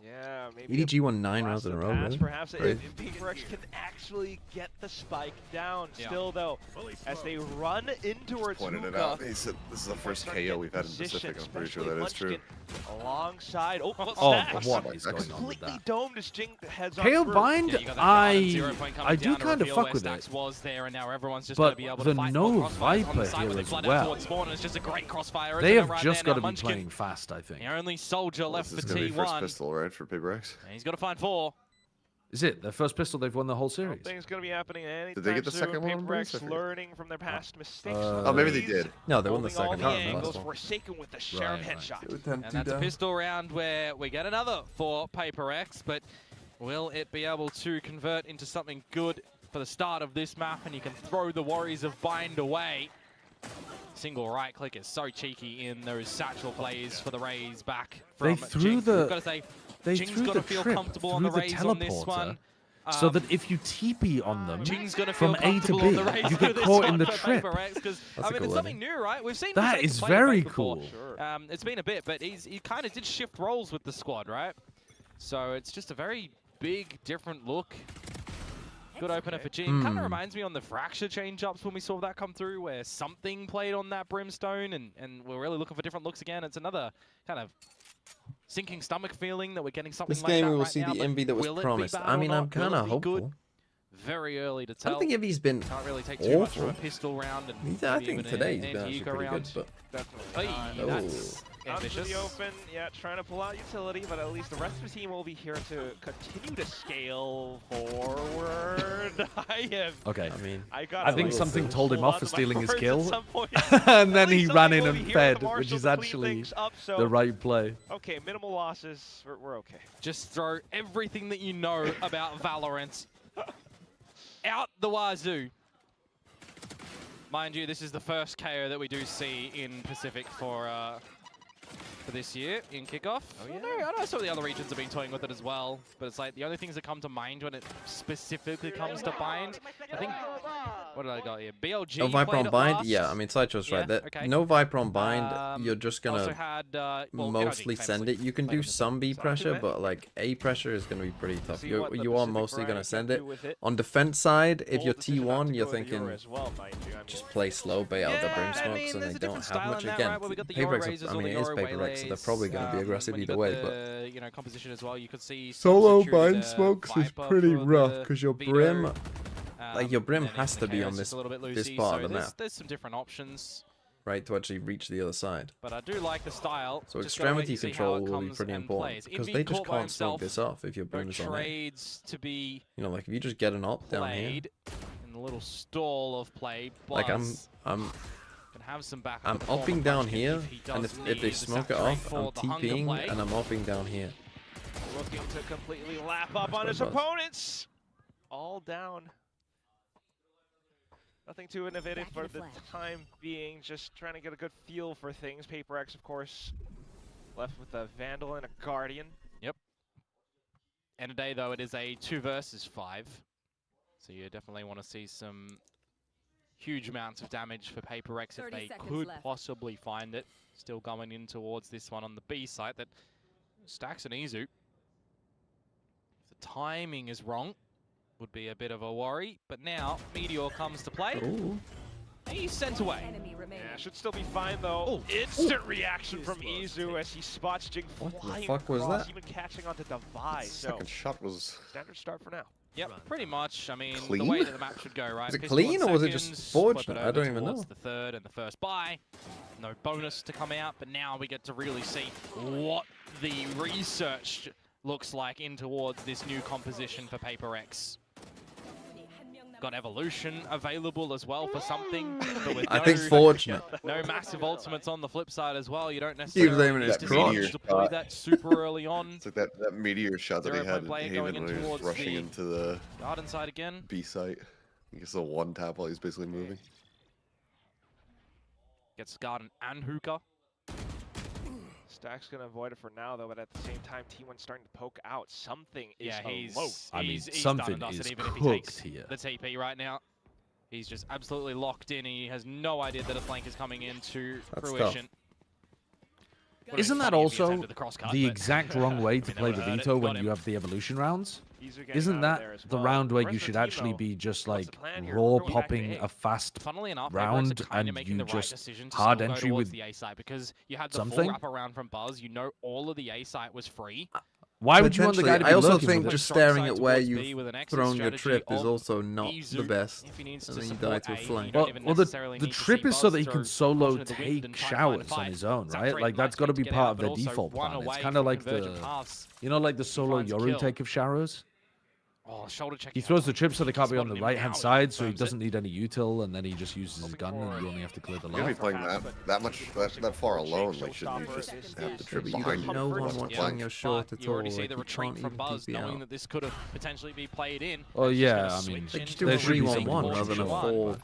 Yeah, maybe EDG won 9 rounds in a row, really? Perhaps Great. if PRX can actually get the spike down. Yeah. Still though, as they run in towards Pointed it Hookah, out. He said this is the first KO we've had in Pacific. I'm pretty sure that is true. Alongside, what is going on with completely that? domed as Jing heads KO on through. bind, Yeah, you got that guard, 0 point coming I do down to kind of reveal fuck where with Stacks it. was there, and now everyone's just But going to be able the to fight no more crossfires on the Viper side here when they as flood well. out towards spawn, and it's just a great crossfire. They have right just there. got to Now be Munchkin, playing fast, I think. the only soldier left This for is going to be first T1. pistol, right, for PRX? And he's got to find 4. Is it their first pistol? They've won the whole I series. don't think it's going to be happening anytime Did they get the soon. second one on PRX base? I forget. learning from their past mistakes. Oh, maybe they did. No, they won the Holding all second the round. angles, Last one. Forsaken with the Sheriff Right. headshot. And that's a pistol round where we get another for PRX, but will it be able to convert into something good for the start of this map? And you can throw the worries of Bind away. Single right click is so cheeky in those satchel plays for the Rays back from They threw Jing. the- We've got to say, They Jing's threw got the to feel trip comfortable on the through Rays the on this teleporter, one. so that if you TP on them Jing's gonna from feel A to comfortable on B, the Rays you for get this caught in one the for trip. PRX, 'cause, That's I a mean, cool it's something idea. new, right? We've seen That Forsaken is play very back before. cool. It's been a bit, but he kind of did shift roles with the squad, right? So it's just a very big, different look. Good opener for Jing. Kind of reminds me on the Fracture change-ups when we saw that come through, where something played on that Brimstone, and we're really looking for different looks again. It's another kind of sinking stomach feeling that we're getting something This like game that we will right see now, the but Envy that was will it be promised. bad I or mean, not? I'm kind Will of it be good? hopeful. Very early to I tell. don't think Envy's been Can't really take too much from a awful. pistol round. And I maybe think even today an he's been actually anti-eco pretty round. good, but Definitely. Hey, Oh. that's Out into ambitious. the open, yeah, trying to pull out utility, but at least the rest of the team will be here to continue to scale forward. Okay. I mean, I think something told him off for stealing his kill, At some point. and then At he least ran something in will be and here with fed, the which Marshal is to clean actually things up, so- the right play. Okay, minimal losses. We're okay. Just throw everything that you know about Valorant out the wazoo. Mind you, this is the first KO that we do see in Pacific for this year in kickoff. Oh, yeah. I know some of the other regions have been toying with it as well, but it's like the only things that come to mind when it specifically comes to Bind. I think, what did I got here? BLG. no Viper played on it Bind? last. Yeah, I mean, Sideshow's right. Yeah, That okay. no Viper on Bind, you're just Also gonna had, well, mostly NRG send famously it. You can played do on this some B not too pressure, bad. but like A pressure is gonna be pretty tough. See what the You are Pacific mostly gonna Variety send can it. do with it. On defense side, if Bold you're decision not T1, to you're go with the Euro thinking as well, mind you. I mean, just play slow, bait out the Brim I smokes, mean, and there's they a don't different have style much in that, again. right, where we got the Euro Paybreaks, raises I or mean, the it is Euro Paybreaks, so they're waylays, probably gonna be aggressive when you either got way, the, but you know, composition as well, you could see solo substitute, bind smokes is Viper pretty for rough the because your Vito, Brim, like your and Brim then has even to the be KO's on just this a little bit this loosey, part so of the map, there's some different options, right, to actually reach the other side. but I do like the style. So Just gotta wait extremity to see how control it will be comes pretty and important plays. because Envy they just caught by can't smoke himself, this off if your no Brim is on A. trades to be You know, like if you just get an op down here, played in the little stall of play. like I'm can have some backup I'm in the form of upping down Munchkin here, if he and does if need they to smoke it saturate off, I'm for the hunger TPing play. and I'm upping down here. looking to completely lap up on Nice his buzz. opponents. All down. Nothing too innovative for the time being, just trying to get a good feel for things. PRX, of course, left with a Vandal and a Guardian. Yep. End of day, though, it is a 2 versus 5. So you definitely want to see some huge amounts of damage for PRX if they could possibly find it. Still going in towards this one on the B site that stacks an Izu. If the timing is wrong, would be a bit of a worry. But now, Meteor comes to play. Ooh. He's sent away. Yeah, should still be fine though. Instant reaction from Izu as he spots Jing What the flying fuck was across, that? even catching onto Device. So Second shot was standard start for now. Yep, pretty much. I mean, the Clean? way that the map should go, right? Was it Pistol clean on or was it just seconds, fortunate? flip it I over don't even towards know. the third and the first buy. No bonus to come out, but now we get to really see what the research looks like in towards this new composition for PRX. Got evolution available as well for something, but with I no, think fortunate. no massive ultimates on the flip side as well. You don't He was necessarily aiming need at to crotch. deploy that super early on. It's like that meteor shot that he 0 had point in play going Haven in when he was towards rushing the into the garden side again. B site. He gets a one tap while he's basically moving. Gets garden and hookah. Stack's gonna avoid it for now, though, but at the same time, T1's starting to poke out. Something is he's I mean, he's something done and is dusted, even if he cooked takes here. the TP right now. He's just absolutely locked in. He has no idea that a flank is coming into fruition. Isn't that also the exact wrong way to play the veto when you have the evolution rounds? Isn't that the round where you should actually be just like raw popping a fast Funnily enough, round kind of and making you the right just decision to hard still go entry towards with the A site because you had the something? full wrap around from Buzz. You know all of the A site was free. Why would you want the guy to be I also lurking think with it? just staring at where you've thrown your trip is also not the best. And then you die to a flank. Well, the trip is so that he can solo take showers on his own, right? Like that's got to be part of their default plan. It's kind of like the, you know, like the solo Yoru take of showers. Oh, shoulder check. He throws the trip so they can't be on the right hand side, so he doesn't need any util, and then he just uses his gun, and you only have to clear the You're gonna be left. playing that far alone. Like, shouldn't you just have the trip But you behind got you? no one watching your short at You all. already see Like, the you retreat can't from even Buzz, TP knowing out. that this could have potentially be played in. Oh yeah, I mean, They just do there a should be 3-1-1 something rather than a 4-1.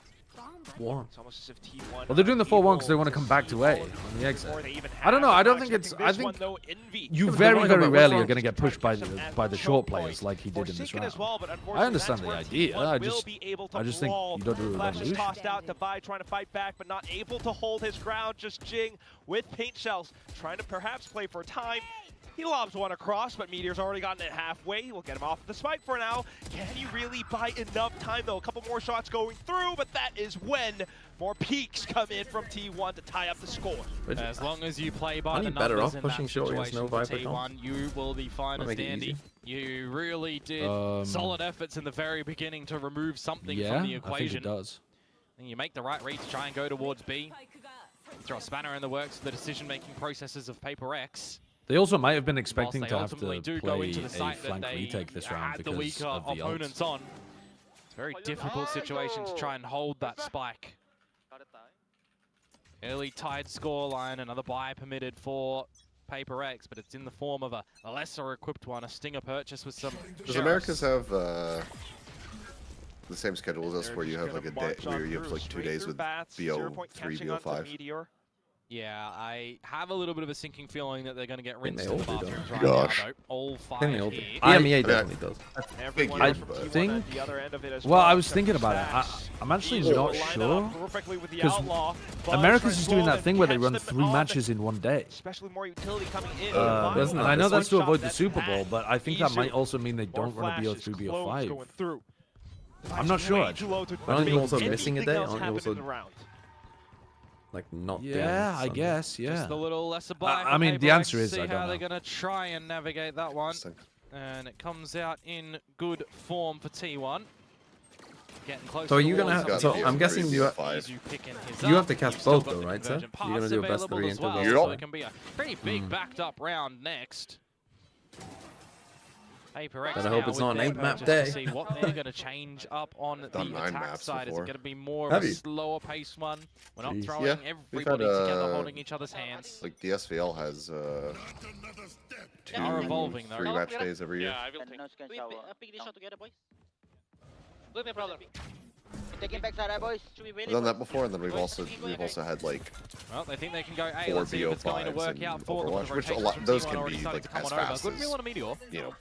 It's almost as if T1. Well, they're doing the 4-1 because they want to come back to A on the exit. I don't know. I don't think it's. I think you very, very rarely are going to get pushed by the short players like he did in this round. I understand the idea. I just think you don't do a Flash is revolution. tossed out. Divide trying to fight back, but not able to hold his ground. Just Jing with paint shells, trying to perhaps play for time. He lobs one across, but Meteor's already gotten it halfway. We'll get him off the spike for now. Can he really buy enough time, though? A couple more shots going through, but that is when more peaks come in from T1 to tie up the score. As long as you play by the Aren't you better numbers off in pushing that short against situation no for Viper comp? T1, you will be fine as Make it dandy. You really did solid efforts in the very beginning to remove something Yeah, from the I equation. think it does. And you make the right read to try and go towards B. Throw a spanner in the works for the decision-making processes of PRX. They also might have been expecting Whilst to they have to ultimately do play go into the a site that flank they retake this round had the because weaker of the opponents ult. on. It's a very difficult situation to try and hold that spike. Early tied scoreline, another buy permitted for PRX, but it's in the form of a lesser equipped one, a Stinger purchase with some Does Americas have the same schedule as us, where you have like a day, where you have like 2 days with BO3, BO5? Yeah, I have a little bit of a sinking feeling that they're going to get rinsed they in the all do, bathrooms don't right they? now, Gosh. though. All I think five they all do. here. EMEA definitely does. I think. Well, I was thinking about it. I'm actually not sure because Americas is doing that thing where they run 3 matches in one day. Especially more utility coming in. And I know that's to avoid the Super Bowl, but I think that might also mean they don't run a BO3, BO5. I'm not sure. Aren't you also missing a day? Aren't you also like not doing Yeah, I Sunday? guess. Yeah. Just a little lesser buy. I mean, the answer is see I how don't they're know. going to try and navigate that one. And it comes out in good form for T1. Getting close. So are you gonna have? So I'm guessing you have to cast both though, right, sir? You're gonna do a best 3 into well, the so it can be a pretty big backed up round next. PRX But I hope now it's with not an their 8-map purchase day. to see what they're going to change up on the Done 9 attack maps side. Is it before. going to be more Have of a you? slower paced one? We're not Jeez. throwing Yeah, we've had, everybody together, holding each other's hands. Like DSVL has 2 Are evolving, though. 3 match days every year. Yeah, I will take. Pick this shot together, boys. Look, my brother. Taking backside, boys. Should we win We've done that before, and then we've also had like Well, they think they can go, hey, 4 let's see if it's going to BO5s work in out for them. Overwatch, which a lot those can be like as fast as, you know,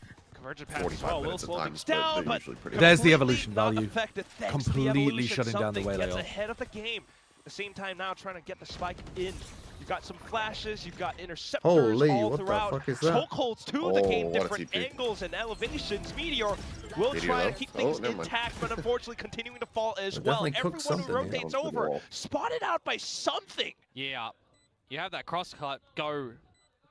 45 minutes at times, but they're usually pretty. There's the evolution value. Completely shutting down the way they are. Ahead of the game. At the same time now trying to get the spike in. You've got some flashes, you've got interceptors Holy, all what the throughout. fuck is that? Chokeholds too that gain what a different TP. angles and elevations. Meteor will try to keep things intact, but unfortunately continuing to fall as They well. definitely cooked Everyone who something, yeah, rotates onto the over, wall. spotted out by something. Yeah, you have that cross-cut go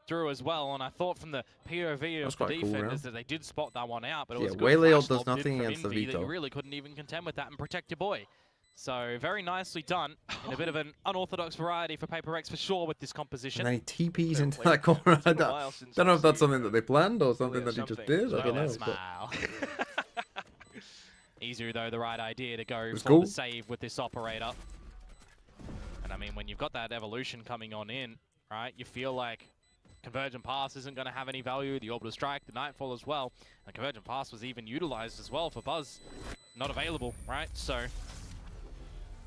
through as well, and I thought from the POV of the quite cool, defenders yeah. that they did spot that one out, but it Yeah, was a good Waylay flash does lob nothing from against the Envy that veto. you really couldn't even contend with that and protect your boy. So very nicely done, and a bit of an unorthodox variety for PRX for sure with this composition. And then he TPs into that corner. I don't know if that's something that they planned or something that he just did. I don't know. But Smile. Easier though, the right idea to go for cool. the save with this operator. And I mean, when you've got that evolution coming on in, right, you feel like Convergent Pass isn't going to have any value, the Orbital Strike, the Nightfall as well. And Convergent Pass was even utilized as well for Buzz. Not available, right? So,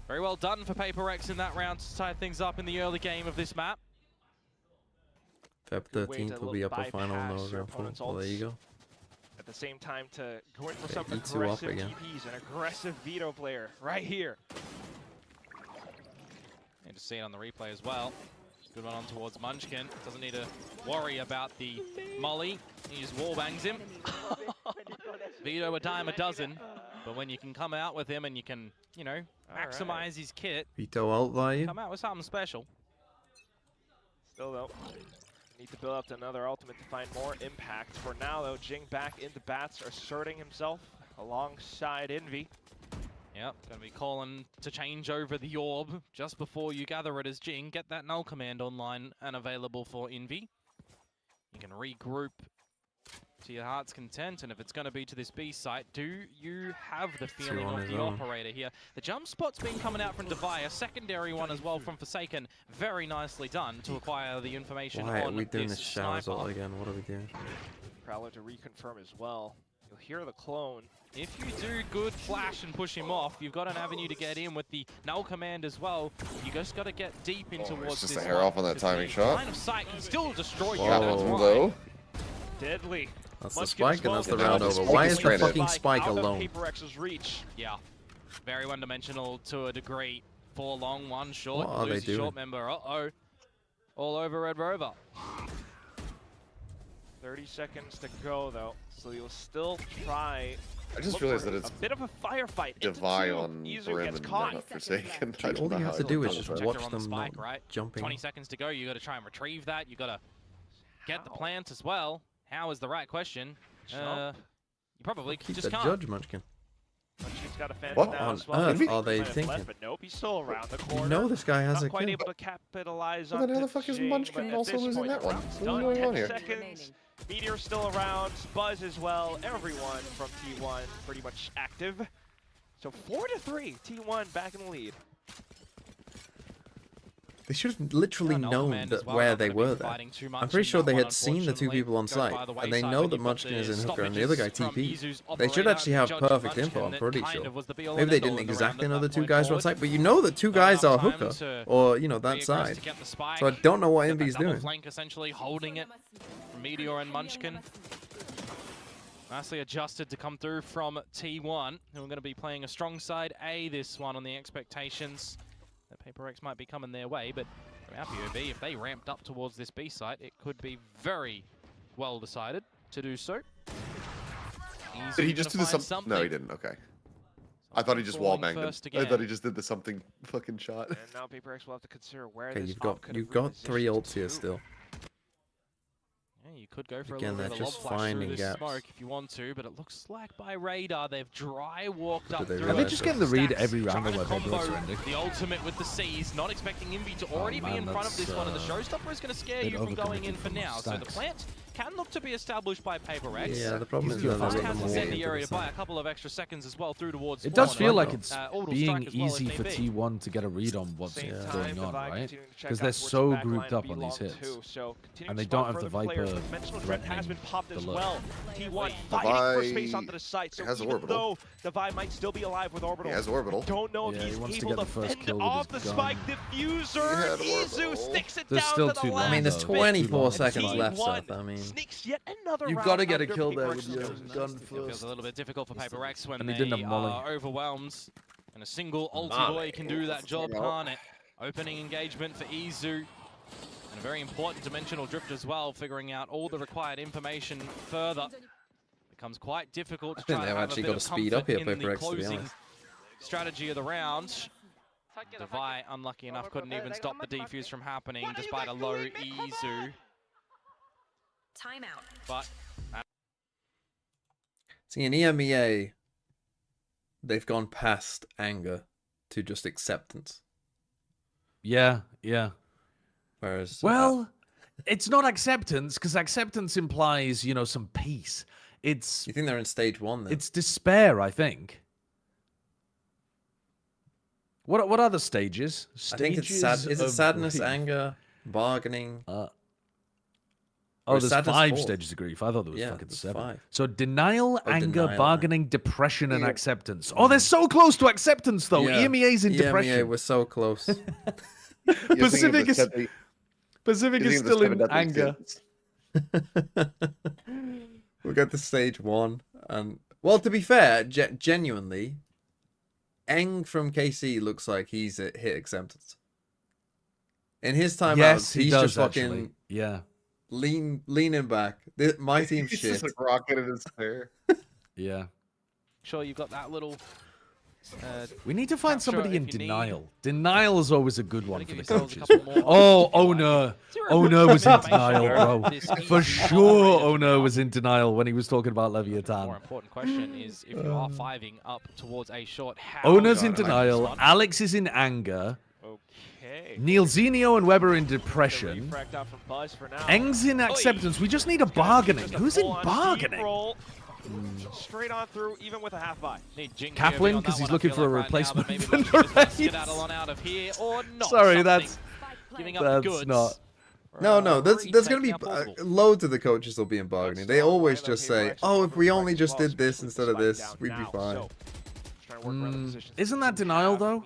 very well done for PRX in that round to tie things up in the early game of this map. Feb Good way 13th to will be upper final bypass no your round four. opponent's Well, there you ults. go. At the same time, to go in for Okay, some E2 up aggressive again. TPs, an aggressive veto player right here. And to see it on the replay as well. Good one on towards Munchkin. Doesn't need to worry about the molly. He just wallbangs him. Veto a dime a dozen. But when you can come out with him and you can, you know, maximize his kit, Veto ult value. come out with something special. Still though, need to build up to another ultimate to find more impact. For now though, Jing back into bats, asserting himself alongside Envy. Yep, gonna be calling to change over the orb just before you gather it as Jing. Get that null command online and available for Envy. You can regroup to your heart's content, and if it's going to be to this B site, do you have the feeling on of his the own. operator here? The jump spot's been coming out from Devi, a secondary one as well from Forsaken. Very nicely done to acquire the information Why are on we doing this this showers all sniper. again? What are we doing? Prowler to reconfirm as well. You'll hear the clone. If you do good flash and push him off, you've got an avenue to get in with the null command as well. You just got to get deep in towards it's just this a hair one, off on that because timing the shot. Line of sight, he still destroyed you. Whoa. That's why. Though. Deadly. That's the Munchkin spike and that's the smoke, round now over. the Why spike is the stranded. fucking spike out of alone? PRX's reach. Yeah, very one-dimensional to a degree. 4 long, 1 short. What are they Lose your doing? short member. Uh-oh. All over Red Rover. 30 seconds to go though, so you'll still try. I just look realized for that it's a bit of a firefight. Devi on Izu Brim gets and caught. not Forsaken. Gee, all you have to do is just Protector watch on the them spike, not right? jumping. 20 seconds to go. You got to try and retrieve that. You got to get the plant as well. How is the right question? You probably Keep just the can't. judge, Munchkin. Munchkin's got a fan What down on as well. earth He are they might have thinking? left, but nope, he's still around the You corner. know this guy has Not a quite kill. able to capitalize Well, on then how the fuck is Munchkin also losing that one? What's going on here? Seconds. Meteor still around, Buzz as well. Everyone from T1 pretty much active. So 4-3, T1 back in the lead. They should have literally Yeah, known Command that as well, where not they gonna be were there. fighting too much I'm pretty in sure that they one, had seen the two unfortunately. people on Goes site, by the and they wayside know when that you've got Munchkin is the in hooker and the other guy stoppages from TP. Izu's They should operator, actually have Judge perfect Munchkin, info, I'm that pretty kind sure. of was the be-all Maybe and they end-all didn't in the round exactly at know the that two point guys were on forward. site, but you know that two Not guys are enough time hooker, to or, you know, that reaggress side. to get the spike. So I don't know what Get that Envy's double doing. flank essentially holding it from Meteor and Munchkin. Nicely adjusted to come through from T1, who are going to be playing a strong side A this one on the expectations that PRX might be coming their way, but from our POV, if they ramped up towards this B site, it could be very well decided to do so. Did he just do the something? No, he didn't. Okay. I thought he just wall banged him. I thought he just did the something fucking shot. And now PRX will have to consider where Okay, this you've got 3 ults here still. Yeah, you could go for Again, a little they're bit of a lob just flash through finding this gaps. smoke if you want to, but it looks like by radar they've dry walked up they through realize it. Are they just getting the read Stacks every round trying of to where they're combo surrendering? the ultimate with the C's, not expecting Envy to already be man, in front of this that's, one, and the showstopper is going to scare they'd you from going in overcommitted for from now. So the Stacks. plant can look to be established by PRX. Yeah, the problem is Easier that for they're them a to little has more in the into area the by side. a couple of extra seconds as well through towards It does spawn. feel like it's Orbital being strike as well, easy if for may be. T1 to get a read on what's Same going time, on, Devi right? continuing to check Because out they're towards the so back grouped line up on these B-long hits. too, so continuing And to they spot don't have the further players. Viper Dimensional Dread has been popped as threatening well. T1 lane. fighting for space Devi onto the site, so has even orbital. though Devi might still be alive with orbital, He has orbital. don't know if Yeah, he he's wants to able get to the first fend kill with off the his spike gun. diffuser. He had Izu orbital. sticks it There's down still to the too long, last I mean, there's though. bit. 24 T1 seconds left, T1 Seth. I mean, sneaks yet another You've round got to get a under kill there PRX's with your nose. gun It feels first. a little bit difficult for PRX when And he they didn't have molly. are overwhelmed. And a single ulti boy can do that job, can't it? Opening engagement for Izu. And a very important dimensional drift as well, figuring out all the required information further. Becomes quite difficult to I think try they've to have actually a bit got of to speed up comfort here, in the PRX, to be closing honest. strategy of the round. Devi, unlucky enough, couldn't even stop the defuse from happening despite a low Izu. Timeout. But see, in EMEA, they've gone past anger to just acceptance. Yeah, yeah. Whereas, Well, it's not acceptance, because acceptance implies, you know, some peace. It's you think they're in stage 1 then? it's despair, I think. What are the stages? I think it's sad. Is it of sadness, grief. anger, bargaining? Oh, Or there's sadness 5 4? stages of grief. I thought there was Yeah, fucking there's 7. 5. So denial, Oh, anger, denial, bargaining, depression, and Yeah. acceptance. Oh, they're so close to acceptance, though. Yeah. EMEA's in EMEA depression. was so close. You're thinking of Pacific the is- set they- Pacific is still in anger. We'll get to stage 1, and well, to be fair, genuinely, Eng from KC looks like he's at hit acceptance. In his timeouts, Yes, he's does, just fucking actually. Yeah. leaning back. My team's He's shit. just like rocket in his hair. Yeah. Sure, you've got that little. We need to find capture somebody in if you need. denial. Denial is always a good one for give the yourselves a coaches. couple more Oh, options if you like. Owner. Zero Owner was in information denial, about bro. this For easy sure, operator Owner now. was in denial when he was talking about More Leviathan. important question is if you are 5ing up towards a short. How Owner's do in you denial. respond? Alex is in anger. Okay. Neil Zenio and Weber in depression. Refract out from Buzz for now. Eng's in acceptance. We just need a bargaining. Just a Who's in full-on bargaining? deep roll. Straight on through, even with a half buy. Kaplan, because he's looking for a replacement for Skedaddle on out of here or not. Sorry, something. that's Giving up the goods. not. No, there's going to be loads of the coaches will be in bargaining. They always just say, "Oh, if we only just did this instead of this, we'd be fine." Isn't that denial though?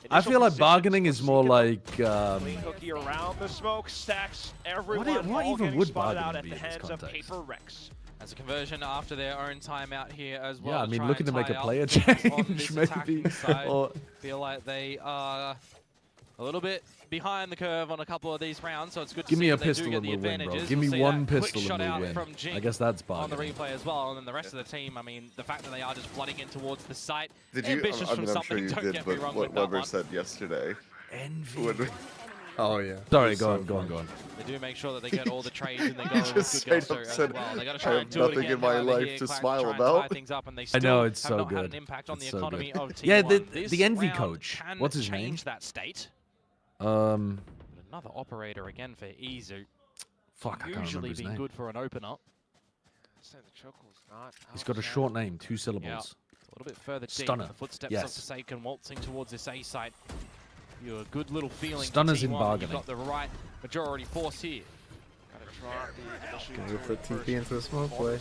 I feel like bargaining is more like. Clean cookie around the smoke stacks. Everyone what all even getting would spotted out bargaining at be the in this hands of context? PRX. As a conversion after their own timeout here as well. Yeah, I to mean, try looking and to make a tie up player things on change, this maybe, attacking side. or- Feel like they are a little bit behind the curve on a couple of these rounds, so it's good to Give see me a that they do pistol get and the we'll win, bro. advantages. Give me We'll see one that quick pistol shot and out we'll win. from Jing I guess that's on the bargaining. replay as well, and then the rest of the team, I mean, the fact that they are just flooding in towards the site, Did you? ambitious I from mean, I'm something, sure you don't did, get me but wrong what with that Weber one. said yesterday. Envy. Oh yeah. Sorry, It's go so on, go on, funny. go on. They do make sure that they get all the trades and they go He with just good straight gusto up as said, well. They got to "I try have and do it nothing again. in my however, life here, to Clark smile try and about." tie things up, and they I still know, it's have so not had good. an impact on It's the so economy good. of T1. Yeah, the This Envy round coach. can What's his name? change that state. Another operator again for Izu. Fuck, I can't remember Usually his been name. good for an opener. He's got a short name, 2 syllables. Yeah, a little bit further deep. Stunner. The footsteps Yes. of Forsaken waltzing towards this A site. You're a good little feeling. for Stunner's in T1. bargaining. You've got the right majority force here. Gonna go for TP into the smoke play.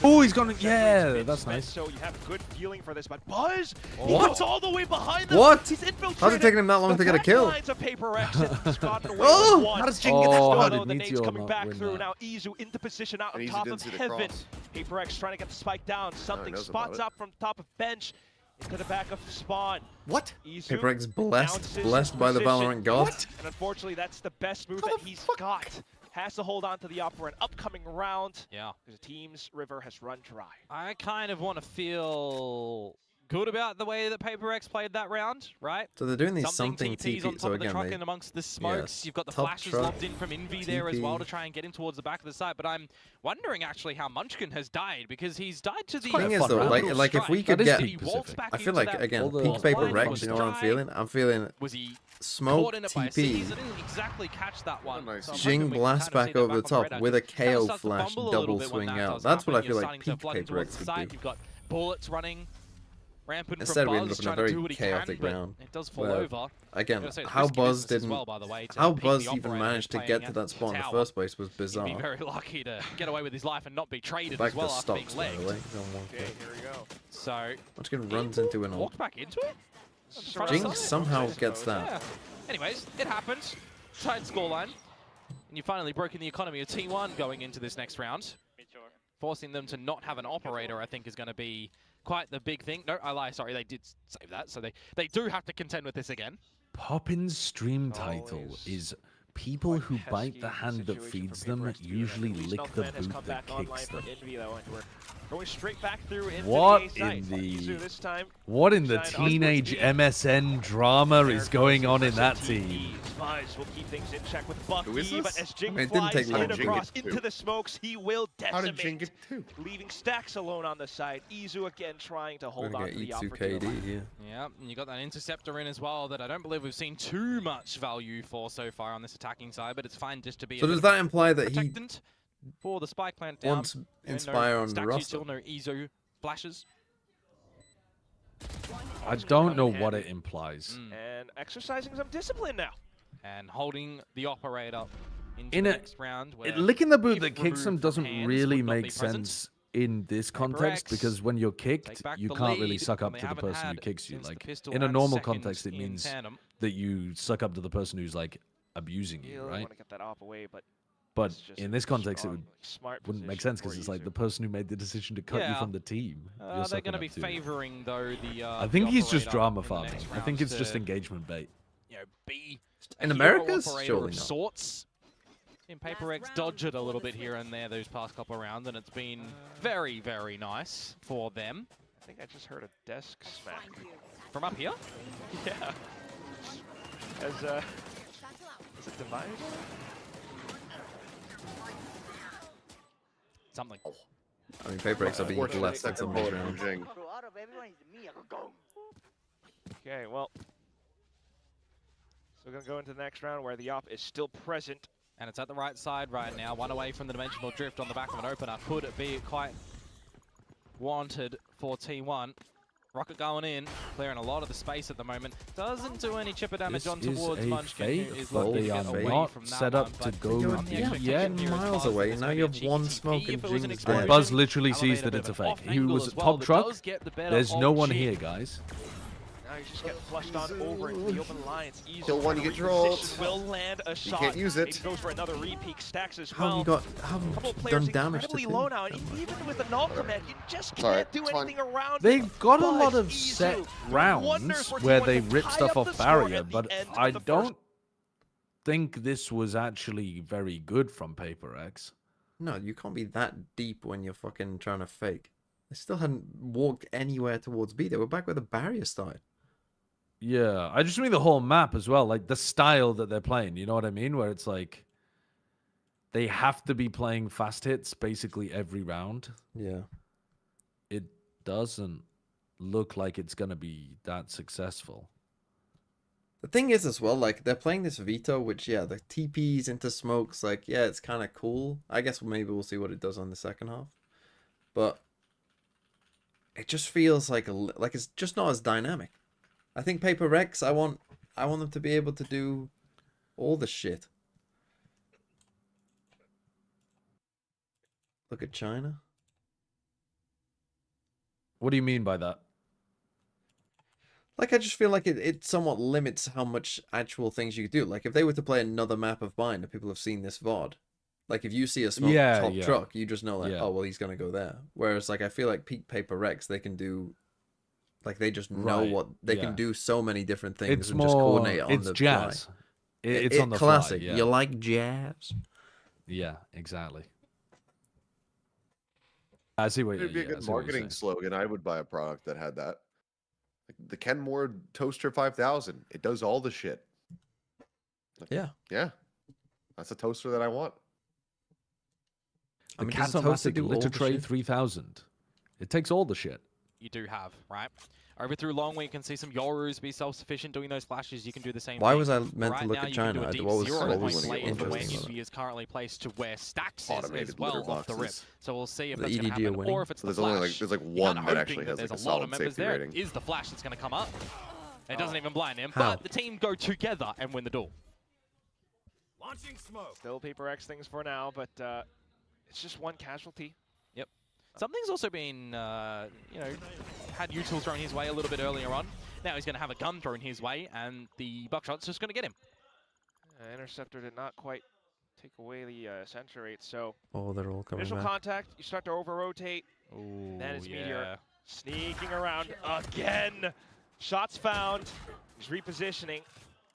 Oh, he's gone. Yeah, that's nice. So you have a good feeling for this, but Buzz, he What? goes all the way behind them. What? He's infiltrated. How's it taking him that long the to get a back kill? lines of PRX and gotten away Oh, with one. how does Jing get that Oh, how shot? did Although the nade's Meteor coming not back win through that? now, Izu into position out on And Izu top didn't of see the heaven. cross. PRX trying to get the spike down. Something knows about spots it. up from top of bench into the back of spawn. What? Izu PRX bounces blessed by the position. Valorant god. And unfortunately, that's the best move that he's got. Has to hold on to the upper and upcoming round. Yeah. Because the team's river has run dry. I kind of want to feel good about the way that PRX played that round, right? So they're doing these something TPs on TP. top So of the again, truck they and amongst the smokes. yes, You've got the top flashes truck, lobbed in from Envy there as well TP. to try and get him towards the back of the site. But I'm wondering actually how Munchkin has died because he's died to the thing is fun though, round. like if we strike. could get, peak Pacific. I feel like again, peak paper Rex. You know what I'm feeling? I'm feeling Was he smoke caught in it by a seize? TP. I didn't exactly catch that one. nice So I'm Jing hoping we can blast kind of back see over the that back on top radar, with a 'cause kind of KO starts to flash fumble a little double bit when swing that out. does That's what I happen. feel You're like starting to peak flood in paper towards X the would site. do. You've got bullets running rampant Instead from we ended Buzz up in a trying to very do what he chaotic can, round. but it does fall where, over. Again, Gotta say it's how risky Buzz business as didn't, well, by the way, to how peek Buzz the even operator managed to playing get to against that spot in the tower. first place was He'd bizarre. be very lucky to get away with his life and not be traded Back as well to after being stocks, by the legged. way. Don't want Okay, here we go. So Munchkin runs into an ult. walked back into it. Jing somehow gets that. Yeah. Anyways, it happens. Tight scoreline. And you've finally broken the economy of T1 going into this next round. Forcing them to not have an operator, I think, is going to be quite the big thing. No, I lie. Sorry, they did save that. So they do have to contend with this again. Poppin's stream title is people who bite the hand that feeds them usually lick the boot that kicks them. Going straight back through into What the A in site. the Izu this time. what in the Side onwards teenage deep. MSN drama There is goes going on in aggressive that team? TPs. Buzz will keep things in check with Bucky, Who is this? but as Jing I mean, it didn't flies take long in to get across to. into the smokes, he will How did Jing decimate, get 2? leaving Stacks alone on the side. Izu again trying to We're hold gonna on get to the E2 opportunity. KD here. Yeah, and you got that interceptor in as well that I don't believe we've seen too much value for so far on this attacking side, but it's fine just to be So a does bit of that imply that he protectant for the spike plant down. wants No Inspire on the Stacks roster? util, no Izu flashes. I don't know what it implies. And exercising some discipline now. And holding the operator into In the a- next round. Where Licking the boot if that kicks them removed from doesn't hands really would not make be present. sense in this context PRX because when you're kicked, take back you the can't really lead suck when up they to the haven't person who had kicks you. since the Like pistol in a had normal second context, it in means tandem. that you suck up to the person who's like abusing you, Really right? want to get that off away, but But it's just in this context, it strong, smart wouldn't make position sense because for it's like Izu. the person who made the decision to cut you Yeah. from the team. You're They're sucking going to up be to. favouring though the. I think the he's just operator drama in the farming. next I think rounds it's just to, engagement bait. you know, be In a hero America's? operator Surely of not. sorts. In PRX dodge it a little bit here and there those past couple of rounds, and it's been very, very nice for them. I think I just heard a desk smack. From up here? Yeah. As is it divided? Something. I mean, PRX are being Fortunately, blessed at second some bullet round. from Jing. Okay, well. So we're going to go into the next round where the op is still present. And it's at the right side right now. One away from the dimensional drift on the back of an opener. Could be quite wanted for T1. Rocket going in, clearing a lot of the space at the moment. Doesn't do any chipper damage This on is towards a Munchkin, fake, who is but looking they to are get away not from that set one, up to but go the expectation Yeah, here is miles Buzz away. that Now there's you gonna have be a one GTP smoke and if it was an Jing's explosion. dead. Buzz literally Elevate sees a that bit it's a of an off fake. He angle was as a well, top but truck. does get the better There's of no one Jing. here, guys. Now he's just getting flushed on over into the open line. It's easy. Kill one, you get drolled. Will land a shot. can't use it. Maybe goes for another repeat. Stacks as How well. have you got Couple of done players damage to incredibly him? low now, and even with a null command, you just can't Alright, do it's fine. anything around it. They've got a But lot of Izu set doing rounds wonders for where T1 they to rip tie stuff up off the score barrier, at the but end of I the first. don't think this was actually very good from PRX. No, you can't be that deep when you're fucking trying to fake. They still hadn't walked anywhere towards B. They were back where the barrier started. Yeah, I just mean the whole map as well, like the style that they're playing. You know what I mean? Where it's like they have to be playing fast hits basically every round. Yeah. It doesn't look like it's going to be that successful. The thing is as well, like, they're playing this veto, which, yeah, the TPs into smokes, like, yeah, it's kind of cool. I guess maybe we'll see what it does on the second half. But it just feels like it's just not as dynamic. I think PRX, I want them to be able to do all the shit. Look at China. What do you mean by that? Like, I just feel like it somewhat limits how much actual things you could do. Like, if they were to play another map of Bind, and people have seen this VOD, like, if you see a smoke top truck, you just know, like, oh, well, he's going to go there. Whereas, like, I feel like peak PRX, they can do, like, they just know what, they can do so many different things It's and more, just coordinate on the jazz. fly. It's on the classic. fly, yeah. You like jazz? Yeah, exactly. I see what It'd be a good marketing slogan. I would buy a product that had that. Like the Kenmore Toaster 5000. It does all the shit. Like, yeah. Yeah. That's a toaster that I want. The Catomatic Litter Tray 3000. It takes all the shit. You do have, right? Over through long where you can see some Yorus be self-sufficient doing those flashes. You can do the same Why thing. was I meant right to look now, at you can do China? a deep What was 0 point play interesting into where about UV is currently placed to where Stacks is Automated as well litter off the rip. boxes. So we'll see if The that's going to EDG are happen winning. or if it's So the there's only flash. there's like You're one kinda that hoping actually has there's like a a lot of solid members safety there. rating. It is the flash that's going to come up. It doesn't even blind him, How? but the team go together and win the duel. Launching smoke. Still PRX things for now, but it's just one casualty. Yep. Something's also been, you know, had util thrown his way a little bit earlier on. Now he's going to have a gun thrown his way, and the buckshot's just going to get him. Interceptor did not quite take away the center rate, so Oh, they're all coming initial back. contact, you start to over-rotate, then it's Meteor sneaking around again. Shots found, he's repositioning.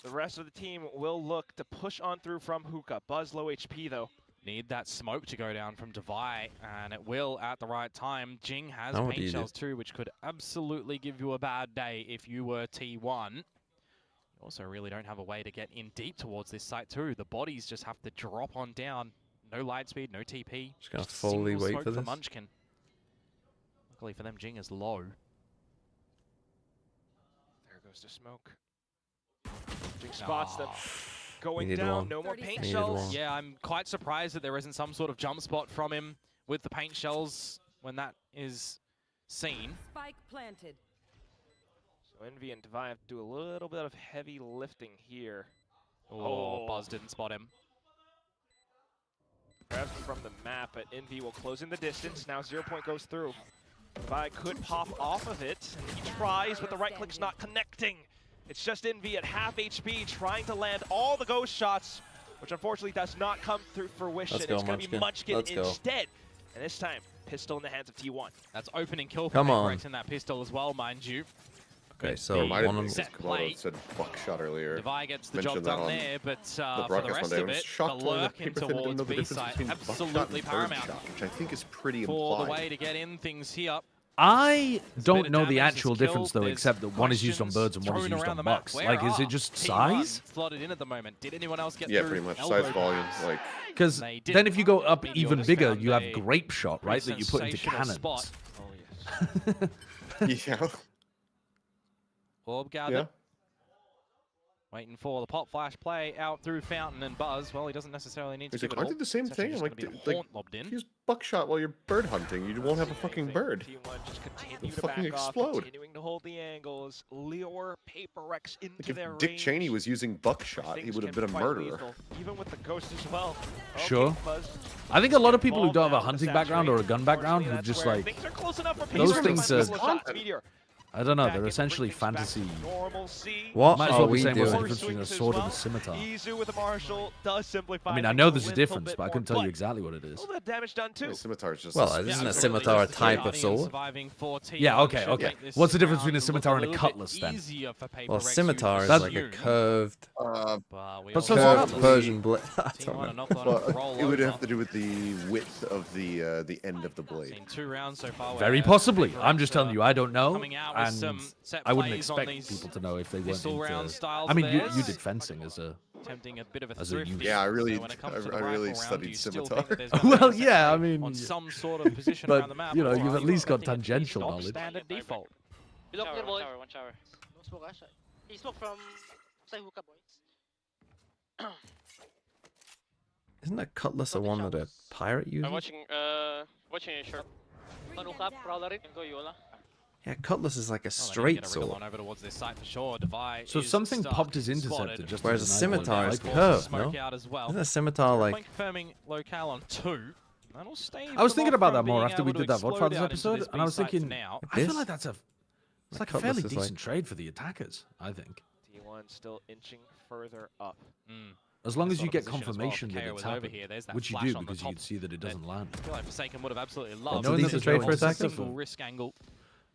The rest of the team will look to push on through from Hookah. Buzz low HP though. Need that smoke to go down from Devi, and it will at the right time. Jing has Now what do paint you do? shells too, which could absolutely give you a bad day if you were T1. You also really don't have a way to get in deep towards this site too. The bodies just have to drop on down. No light speed, no TP. Just gonna a fully single wait smoke for this. Munchkin. Luckily for them, Jing is low. There goes the smoke. Jing spots them. Going needed down, one. no more paint Needed shells. one. Yeah, I'm quite surprised that there isn't some sort of jump spot from him with the paint shells when that is seen. Spike planted. So Envy and Devi have to do a little bit of heavy lifting here. Oh, Buzz didn't spot him. grabs him from the map, but Envy will close in the distance. Now 0 Point goes through. Vi could pop off of it, and he tries, but the right click's not connecting. It's just Envy at half HP trying to land all the ghost shots, which unfortunately does not come through fruition. It's going to be Munchkin instead. And this time, pistol in the hands of T1. That's opening kill for PRX in that pistol as well, mind you. Okay, so one of them said buckshot earlier. Devi gets the job done there, but for the rest of it, the lurking towards B-side, absolutely paramount. Which I think is pretty for implied. the way to get in things here. I don't know the actual difference though, except that one is used on birds and one is used on bucks. Like, is it just size? Slotted in at the moment. Did anyone else get yeah, pretty much. Size, volume, like. Because then if you go up even bigger, you have grape shot, right? That you put into cannons. Oh, yes. Yeah. Orb gathered. Waiting for the pop flash play out through Fountain and Buzz. Well, he doesn't necessarily need to do it all. Aren't they the same thing? Like, lobbed in. use buckshot while you're bird hunting. You won't have a fucking bird. It'll fucking explode. Continuing to hold the angles, lure PRX into their If Dick range. Cheney was using buckshot, he would have been a murderer. Even with the ghost as well. Sure. I think a lot of people who don't have a hunting background or a gun background who just like those things are. I don't know, they're essentially fantasy. What Might as are well be we saying what's the doing? difference between a sword and a scimitar. I mean, I know there's a difference, but I couldn't tell you exactly what it is. A little bit of damage done too. Scimitar is just. Well, isn't a scimitar a type of sword? Yeah, okay. What's the difference between a scimitar and a cutlass then? Well, scimitar is like a curved, but so curved Persian blade. I don't know. Well, it would have to do with the width of the end of the blade. 2 rounds so far. Very possibly. I'm just telling you, I don't know, and set I wouldn't plays on expect these people to know if they weren't pistol round into. styles I mean, of you theirs. did fencing as a. Attempting a bit of a as a thrifty. youth. Yeah, I really, So when it comes to the I really rifle round, studied do you still scimitar. think that there's Well, no yeah, I mean, on some sort of position around the but map, you know, or you've are at you least got expecting it to be tangential stock knowledge. standard default. Below clear, boy. One shower. No smoke, Ash. He spoke from side hookah, boys. Isn't that cutlass the one that a pirate uses? I'm watching a short. One hookah, prowler. Can go Yola. Yeah, cutlass is like a Well, straight they need to get a wriggle sword. on over towards this site for sure. Devi So is something stuck, popped his interceptor spotted. just. Whereas a as an scimitar is eyeball. curved, Smoke no? out as well. Isn't a scimitar like? Confirming locale on 2. That'll stave I was them thinking off about from that more being after we able to did that explode Vodfathers out into episode, this and I was B site for thinking, now. I feel This? like that's a. It's like a Cutlass fairly is decent like- trade for the attackers, I think. T1 still inching further up. As long as you Sort get of position as well. confirmation If that KO it's was over happened, here, there's that which you flash do on the because you top. can see that it doesn't land. I feel like Forsaken would have absolutely loved a decent trade for attacker. single risk angle.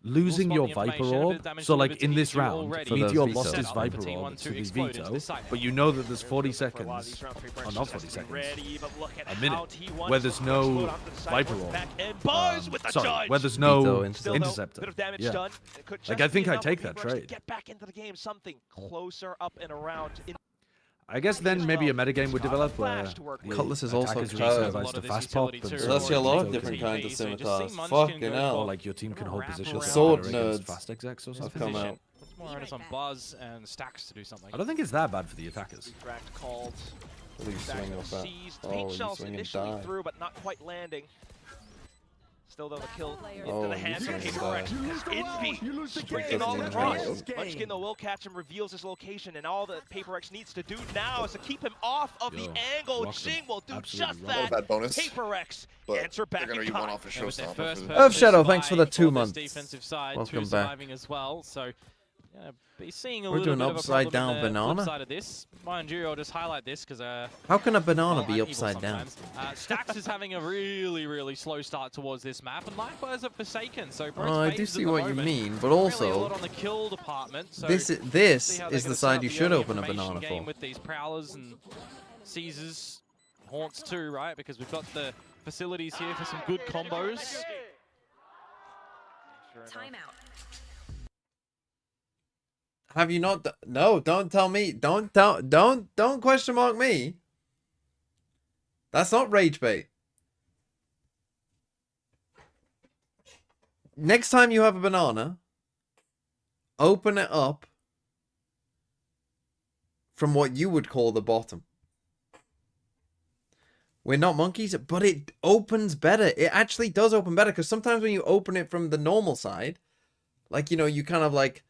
Losing We'll your spot the Viper information, a bit of Orb, damage so delivered like to in this Meteor round, already. Meteor Set lost up his for Viper T1 Orb to to the explode into Veto, this site. but you know that there's Very 40 little for a lot of seconds, these round three or branches not has 40 to be seconds, ready, but look at a minute, how T1 where there's no explode onto the side, Viper goes Orb. back and Buzz with the Sorry, charge. where there's Veto no interceptor. interceptor. Bit of damage Yeah. done. It could Like, just I be think I enough take for that PRX to trade. Get back into the game, something closer up and around. I guess then maybe a metagame would develop where Cutlass is also attackers are curved. incentivized to fast pop. And So So that's your lot of Veto different can- kinds of So you just see scimitars. Munchkin Fucking go Or hell. like your team can hold position. The better sword against nerds fast execs or This something. come position. out. It's more onus on Buzz and Stacks to do something. I don't think it's that bad for the attackers. Retract called. What are you swinging off that? Seized. Oh, Paint you shells swing and initially die. through, but not quite landing. Still though the kill into Oh, the you hands of swing and PRX. die. Envy Spring in all doesn't the even draws. matter. Munchkin though will catch him, reveals his location, and all that PRX needs to do now is to keep him off of the angle. rocked him. Jing will do Absolutely just rocked Not a that. bad bonus. PRX But answer back they're gonna in use one kind. off the And with their showstopper. first for- person Earth Shadow, spy thanks for the for 2 this months. defensive side, Welcome 2 back. surviving as well. So be seeing a We're little doing bit of a upside problem down in the flip banana? side of this. Mind you, I'll just highlight this because How can a banana well, be I'm evil upside down? sometimes. Stacks is having a really slow start towards this map, and likewise at Forsaken. So Oh, I do see what you mean, but also really a lot on the kill department. So this see is how they're the gonna side set you up the should early open a information banana game for. with these prowlers and Caesars, haunts too, right? Because we've got the facilities here for some good combos. Timeout. Have you not? No, don't tell me. Don't question mark me. That's not rage bait. Next time you have a banana, open it up from what you would call the bottom. We're not monkeys, but it opens better. It actually does open better because sometimes when you open it from the normal side, like, you know, you kind of like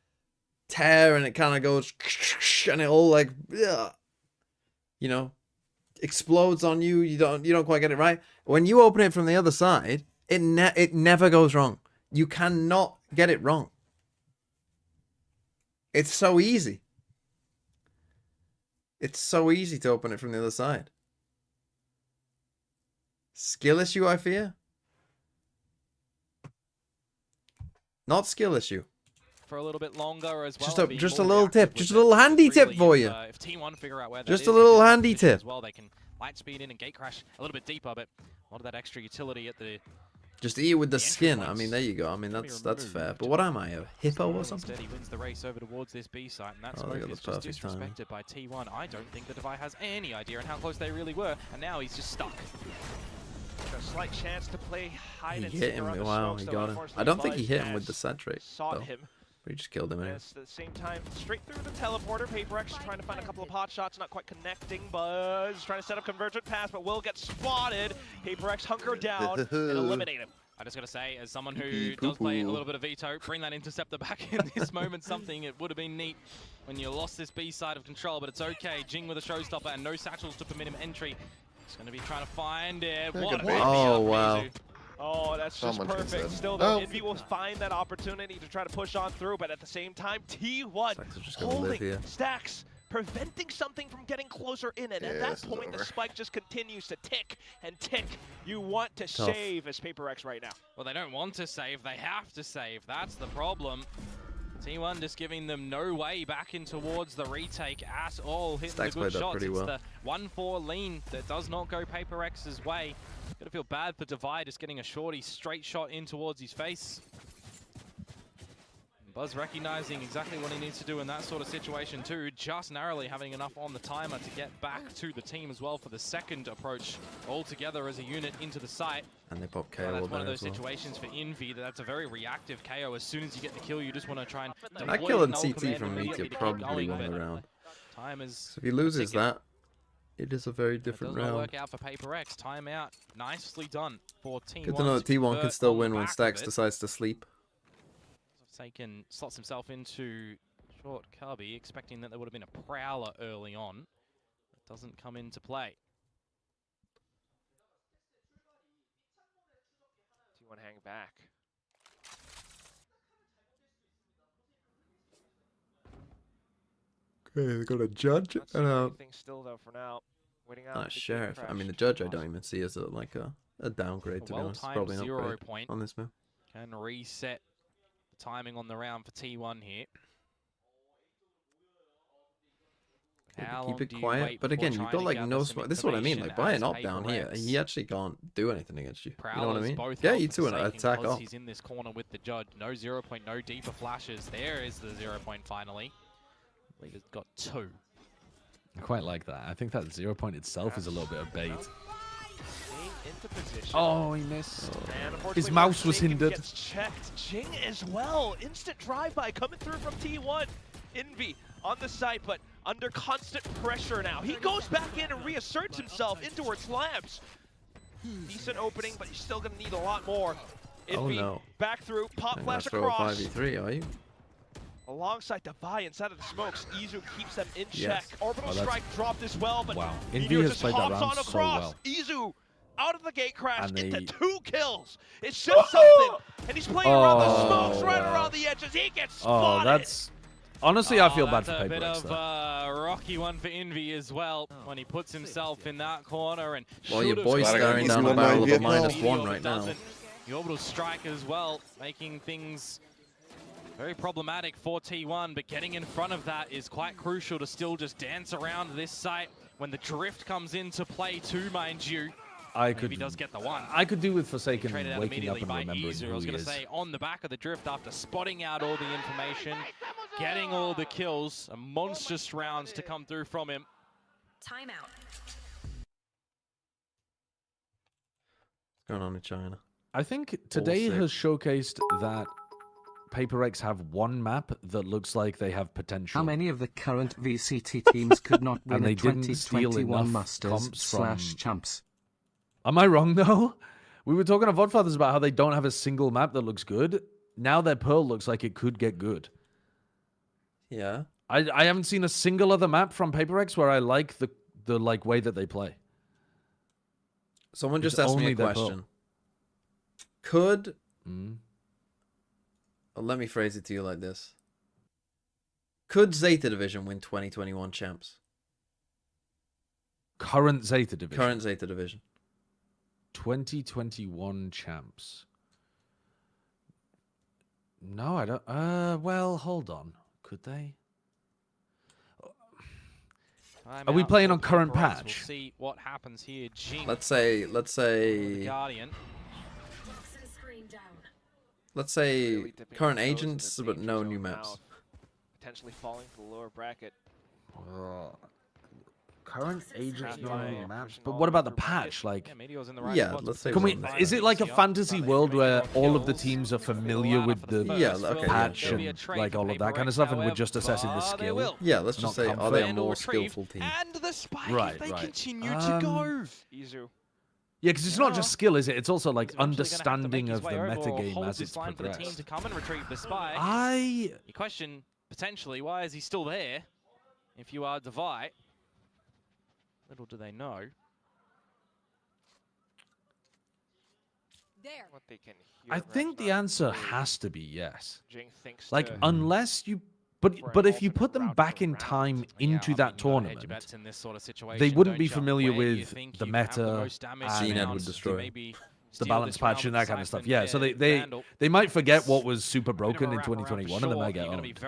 tear and it kind of goes and it all like, ugh, you know, explodes on you. You don't quite get it right. When you open it from the other side, it never goes wrong. You cannot get it wrong. It's so easy. It's so easy to open it from the other side. Skill issue, I fear. Not skill issue. For a little bit longer as well. Just a little tip. Just a little handy tip for you. If T1 figure out where that just is, a little handy as tip. well, they can light speed in and gate crash a little bit deeper, but a lot of that extra utility at the... Just eat it with the skin. I mean, there you go. I mean, that's fair. But what am I, a hippo or something? Instead, he wins the race over towards this B site, and that's just disrespected by T1. I don't think the Devi has any idea on how close they really were, and now he's just stuck. A slight chance to play hide and He hit seek him. around the Wow, smokes, he though, got him. unfortunately, I don't think he Buzz hit him with has the saturate, sought though. him. But he just killed him anyway. At the same time, straight through the teleporter. PRX trying to find a couple of pot shots, not quite connecting. Buzz trying to set up convergent pass, but will get spotted. PRX hunker down and eliminate him. I just got to say, as someone who does play a little bit of veto, bring that interceptor back in this moment. Something it would have been neat when you lost this B side of control, but it's okay. Jing with a showstopper and no satchels to permit him entry. He's going to be trying to find it. What a oh, wow. Oh, that's just perfect. Still, though, Envy will find that opportunity to try to push on through, but at the same time, T1 holding stacks, preventing something from getting closer in, and at that point, the spike just continues to tick and tick. You want to save as PRX right now. Well, they don't want to save, they have to save. That's the problem. T1 just giving them no way back in towards the retake at all. Hitting the good shots. It's the 1-4 lean that does not go PRX's way. Gonna feel bad for Devi just getting a shorty straight shot in towards his face. Buzz recognizing exactly what he needs to do in that sort of situation too, just narrowly having enough on the timer to get back to the team as well for the second approach all together as a unit into the site. And they pop KO. That's one of those situations for Envy that's a very reactive KO. As soon as you get the kill, you just want to try and that kill and CT from Meteor probably won the round. Time is so if he loses that, it is a very different round. Does not work out for PRX. Timeout, nicely done for Team 1. Good to know that T1 can still win when Stacks decides to sleep. Forsaken slots himself into short cubby, expecting that there would have been a prowler early on. That doesn't come into play. T1 hang back. Okay, they got a judge and still though for now. Waiting out sheriff. I mean, the judge I don't even see as a downgrade, to be honest. Probably not great point on this move. Can reset the timing on the round for T1 here. Keep it quiet, but again, you've got like no smoke. This is what I mean. Like by an op down here, he actually can't do anything against you. You know what I mean? Get you to an attack off. He's in this corner with the judge. No 0 point, no deeper flashes. There is the 0 point finally. Leader's got 2. I quite like that. I think that 0 point itself is a little bit of bait. Into position. Oh, he missed. His mouse was hindered. Gets checked. Jing as well. Instant drive-by coming through from T1. Envy on the site, but under constant pressure now. He goes back in and reasserts himself into her slabs. Decent opening, but you're still going to need a lot more. Envy back through. Pop flash across. 5v3, are you? Alongside Devi inside of the smokes, Izu keeps them in check. Orbital strike dropped as well, but Envy has played that round on so well. Izu out of the gate crash into 2 kills. It's just something, and he's playing around the smokes, right around the edges. He gets spotted. That's honestly, I feel bad for PRX. A bit of a rocky one for Envy as well when he puts himself in that corner and. Well, your boy's staring down the barrel of a -1 right now. The orbital strike as well, making things very problematic for T1, but getting in front of that is quite crucial to still just dance around this site when the drift comes into play too, mind you. He does get the 1. I could do with Forsaken waking up and remembering who I was going to say, on the back of the drift after spotting out all the information, getting all the kills, a monstrous rounds to come through from him. Timeout. What's going on in China? I think today has showcased that PRX have one map that looks like they have potential. How many of the current VCT teams could not win a 2021 Masters/Champs? Am I wrong, though? We were talking to Vodfathers about how they don't have a single map that looks good. Now their Pearl looks like it could get good. Yeah. I haven't seen a single other map from PRX where I like the way that they play. Someone just It's asked me only a their question. Could... Mm. Let me phrase it to you like this. Could Zeta Division win 2021 champs? Current Zeta Division. Current Zeta Division. 2021 champs. No, I don't. Well, hold on. Could they? Are we playing on current patch? We'll see what happens here. Jing. Let's say Guardian. Let's say current agents, but no new maps. Potentially falling to the lower bracket. Current agents, no new maps. But what about the patch? Like, yeah, let's say. Can we? Is it like a fantasy world where all of the teams are familiar with the patch and like all of that kind of stuff, and we're just assessing the skill? Yeah, let's just say, are they a more skillful team? And the spike, Right, they right. continue to go. Izu. Yeah, because it's not just skill, is it? It's also like understanding of the metagame as it's progressed. You question potentially why is he still there? If you are Divide, little do they know. What they can hear I think the answer has to be yes. Jing thinks Like, to- unless you... But if you put them back in time into that tournament, they wouldn't be familiar with the meta, Zened would destroy. the balance patch and that kind of stuff. Yeah, so they might forget what was super broken in 2021 and they might get owned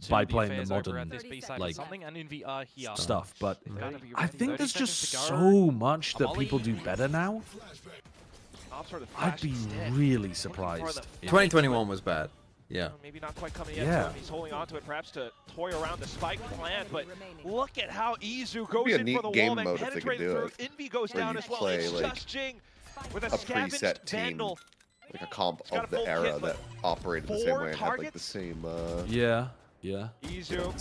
by playing the modern like stuff. But I think there's just so much that people do better now. I'd be really surprised. 2021 was bad. Yeah. Maybe not quite coming in. He's holding on to it perhaps to toy around the spike plan, but look at how Izu goes in for the wall and penetrates through. Envy goes down as well. It's just Jing with a preset team, like a comp of the era that operated the same way and had like the same. Yeah.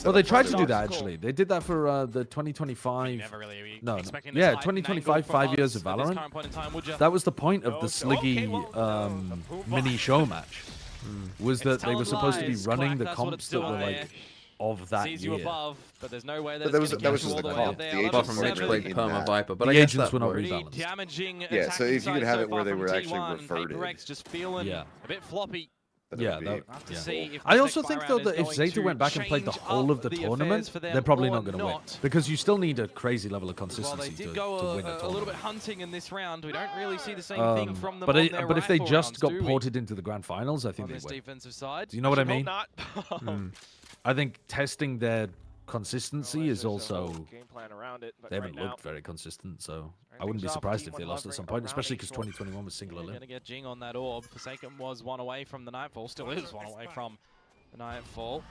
Well, they tried to do that actually. They did that for the 2025. No, yeah, 2025 5 years of Valorant. That was the point of the Sliggy mini show match. Was that they were supposed to be running the comps that were like of that year. But there's no way that was just the comp. The apart from Mitch played Perma Viper, but the I guess agents that were not worked. rebalanced. Yeah, so if you could have it where they were actually reverted. Just feeling a bit floppy. Yeah, I also think though that if Zeta went back and played the whole of the tournament, they're probably not going to win because you still need a crazy level of consistency to win a tournament. A little bit hunting in this round. We don't really see the same thing from them. But if they just got ported into the grand finals, I think they win. Do you know what I mean? I think testing their consistency is also they haven't looked very consistent, so I wouldn't be surprised if they lost at some point, especially because 2021 was single elim. Gonna get Jing on that orb. Forsaken was one away from the Nightfall, still is one away from the Nightfall.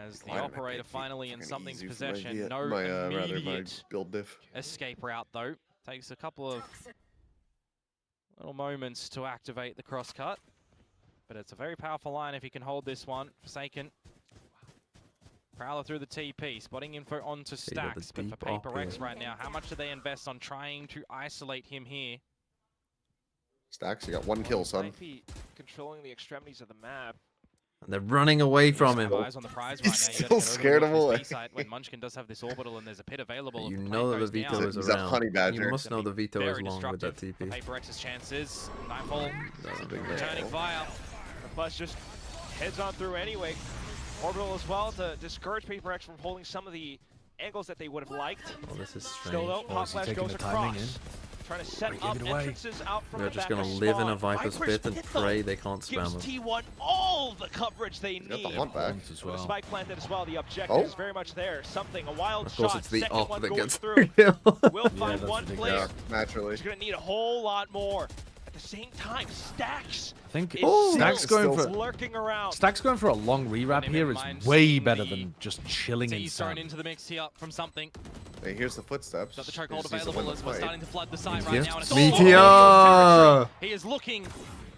As the operator finally in something's possession. No immediate escape route though. Takes a couple of little moments to activate the crosscut, but it's a very powerful line if you can hold this one. Forsaken. Prowler through the TP, spotting info onto Stacks, but for PRX right now, how much do they invest on trying to isolate him here? Stacks, you got one kill, son. Controlling the extremities of the map. And they're running away from him. He's still scared of away. When Munchkin does have this orbital and there's a pit available. You know that the veto is He's a around. honey badger. You must know the veto is long with that TP. PRX's chances. Nightfall That's a big returning fire. The bus just heads on through anyway. Orbital as well to discourage PRX from holding some of the angles that they would have liked. Oh, this is strange. Still though, Hot Flash goes across. Trying to set up entrances out from They're the just back going to of live in spawn. a Viper's pit and pray they can't spam Gives them. T1 all the coverage they need. Got the hunt back. As With well. the spike planted as well, the objective is very much there. Something, a wild Of course, shot. it's the Second off one that going gets through. real. Will find that's one ridiculous. place. Yeah, naturally. He's going to need a whole lot more. At the same time, Stacks I think is Stacks going for lurking around. Stacks going for a long rewrap here is way better than just chilling in He's thrown sand. into the mix here from something. Hey, here's the footsteps. Got the chokehold Just needs to win available the as we're fight. starting to flood the site right Meteor? now. And it's Meteor! all he is looking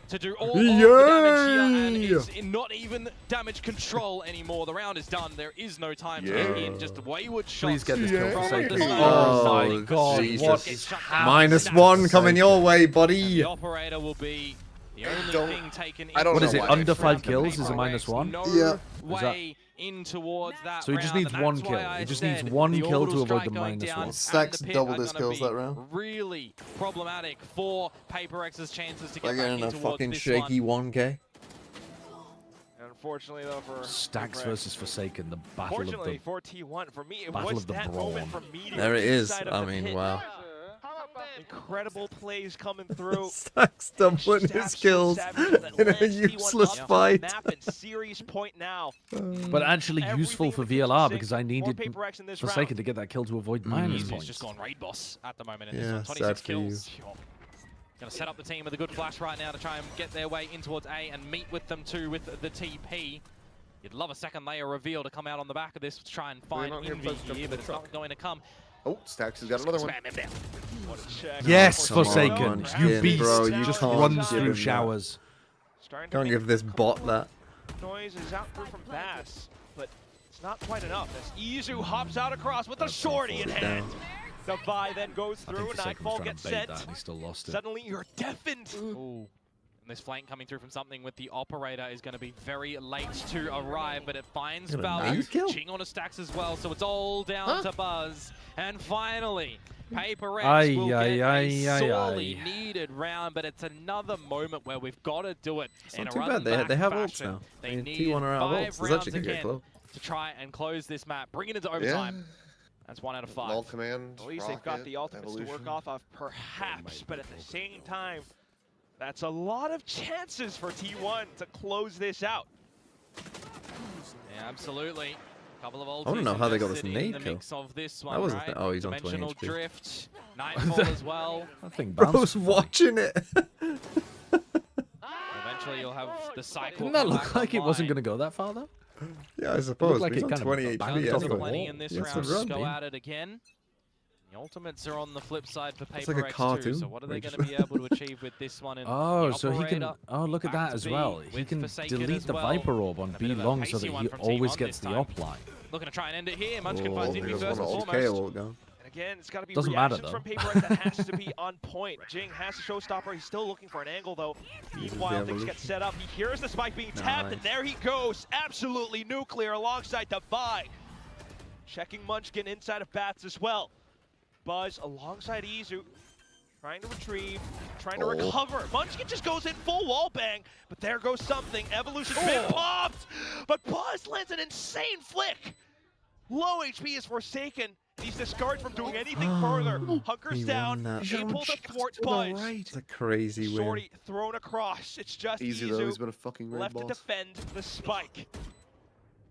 to do all of the damage here, and is in not even damage control anymore. The round is done. There is no time to get in. Just wayward shots. Please get this kill for from Forsaken. the Oh side. my god, Jesus. what is happening? -1 coming your way, buddy. The operator will be the only thing taken. I don't What know is it, why under they 5 trapped him. kills is a -1? No Yeah. way in towards that So he just round, needs and one that's why kill. I He just said needs one the kill orbital to avoid strike the going -1. down and Stacks the pit double are his gonna kills be that round. really problematic for PRX's chances to get Like back in in a towards fucking this shaky one. 1K. Unfortunately, though, for Stacks PRX, versus Forsaken, the battle of fortunately the for T1, for me, it battle was of the that brawn. moment from Meteor There it is. inside of I the mean, pit. wow. Incredible plays coming through. Stacks doubling his kills in a useless fight. Map and series point now. But actually useful for VLR because I needed PRX in this Forsaken round. to get that kill to avoid minus He's points. just gone raid boss at the moment in Yeah, this one. 26 sad for you. kills. Gonna set up the team with a good flash right now to try and get their way in towards A and meet with them too with the TP. You'd love a second layer reveal to come out on the back of this to try and find Envy here, but it's not going to come. Oh, Stacks has got another one. Spam him down. What a check. Yes, Come on, Forsaken. You Munchkin, beast. bro, you just can't runs give through him that. showers. Starting to Can't make give this a bot that. noise is out through from Bass, but it's not quite enough as Izu hops out across with a shorty in hand. The buy then goes I think through, Forsaken was Nightfall trying gets to bait sent. that and he still lost it. Suddenly you're deafened. Ooh. And this flank coming through from something with the operator is going to be very late to arrive, but it finds Got a value. nice kill. Ching on a Stacks as well, so it's all down to Buzz. And finally, PRX Aye, will aye, get aye, a aye, sorely aye. needed round, but it's another moment where we've got to do it in Not a too run bad. They have ults fashion. now. They I mean, need T1 are out of 5 ults. It's rounds actually gonna get again close. to try and close this map, bring it into overtime. That's 1 out of 5. Null command. At least they've got the ultimates to evolution. work off of, perhaps, but at the same time, that's a lot of chances for T1 to close this out. Yeah, absolutely. Couple of ultis I wanna know how they got this invested in nade the kill. mix of this That one, wasn't right? oh, he's on 20 Dimensional HP. drift, Nightfall as well. I think Bro's watching it. Eventually you'll have the cycle. Didn't that come look back like it wasn't online. going to go that far though? Yeah, I suppose. like He's it on kind of 20 bounced HP off the anyway. wall. Plenty in this He has round. to run, Go man. at it again. The ultimates are on the flip side for It's like a PRX too. cartoon. So what are they Like- going to be able to achieve with this one? And Oh, the so he can. operator Oh, look at back that to as B well. He with can Forsaken delete as the well. Viper Orb on And a B bit of a long so pacey that one he from always T1 gets this the time. op line. Looking to try and end it here. Munchkin Oh, finds there's Envy one first and ult foremost. KO gone. And again, it's got to be Doesn't matter, reactions from though. PRX that has to be on point. Jing has a showstopper. He's still looking for an angle, though. Meanwhile, things get set up. He hears the spike being tapped, and there he goes. Absolutely nuclear alongside the buy. Checking Munchkin inside of Bats as well. Buzz alongside Izu. Trying to retrieve, trying to recover. Munchkin just goes in full wall bang, but there goes something. Evolution bit popped, but Buzz lands an insane flick. Low HP is Forsaken. He's discarded from doing anything further. Hunkers He down, won that. able to thwart Buzz. It's a crazy win. Shorty thrown across. It's just Easy though, he's Izu been a fucking red left to boss. defend the spike.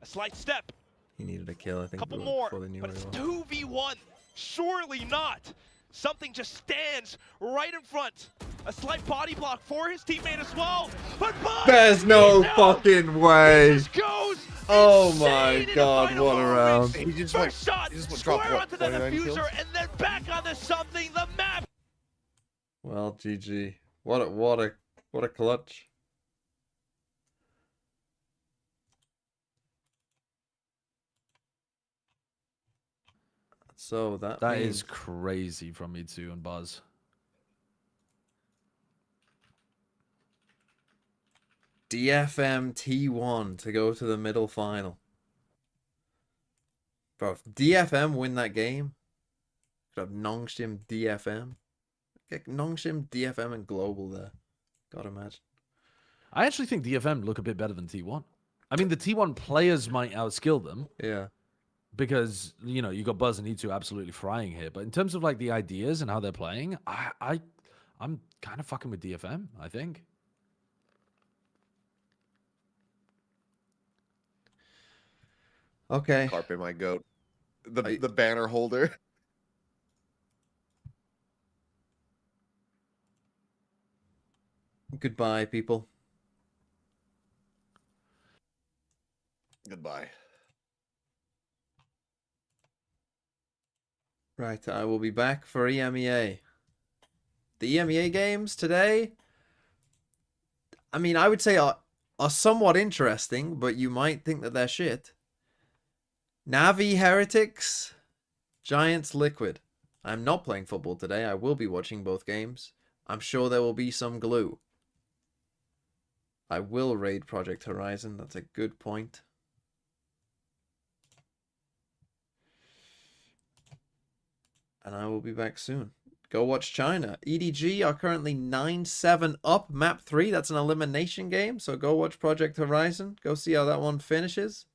A slight step, He needed a kill, I think. couple before more, they knew but where it's he was. 2v1. Surely not. Something just stands right in front. A slight body block for his teammate as well. But Buzz, There's no he's out. fucking way. He just goes Oh insane my in the god, final what a round. moments. He just First shot, he just square dropped, what, onto the 29 diffuser, kills? and then back onto something. The map. Well, GG. What a clutch. So that That means is crazy from Mitsu and Buzz. DFM T1 to go to the middle final. Bro, if DFM win that game, could have Nongshim DFM. Get Nongshim, DFM, and Global there. Gotta imagine. I actually think DFM look a bit better than T1. I mean, the T1 players might outskill them Yeah. because, you know, you got Buzz and E2 absolutely frying here. But in terms of like the ideas and how they're playing, I'm kind of fucking with DFM, I think. Okay. Carpe my goat. The banner holder. Goodbye, people. Goodbye. Right, I will be back for EMEA. The EMEA games today, I mean, I would say are somewhat interesting, but you might think that they're shit. Navi Heretics, Giants Liquid. I'm not playing football today. I will be watching both games. I'm sure there will be some glue. I will raid Project Horizon. That's a good point. and I will be back soon. Go watch China. EDG are currently 9-7 up. Map 3, that's an elimination game. So go watch Project Horizon. Go see how that one finishes.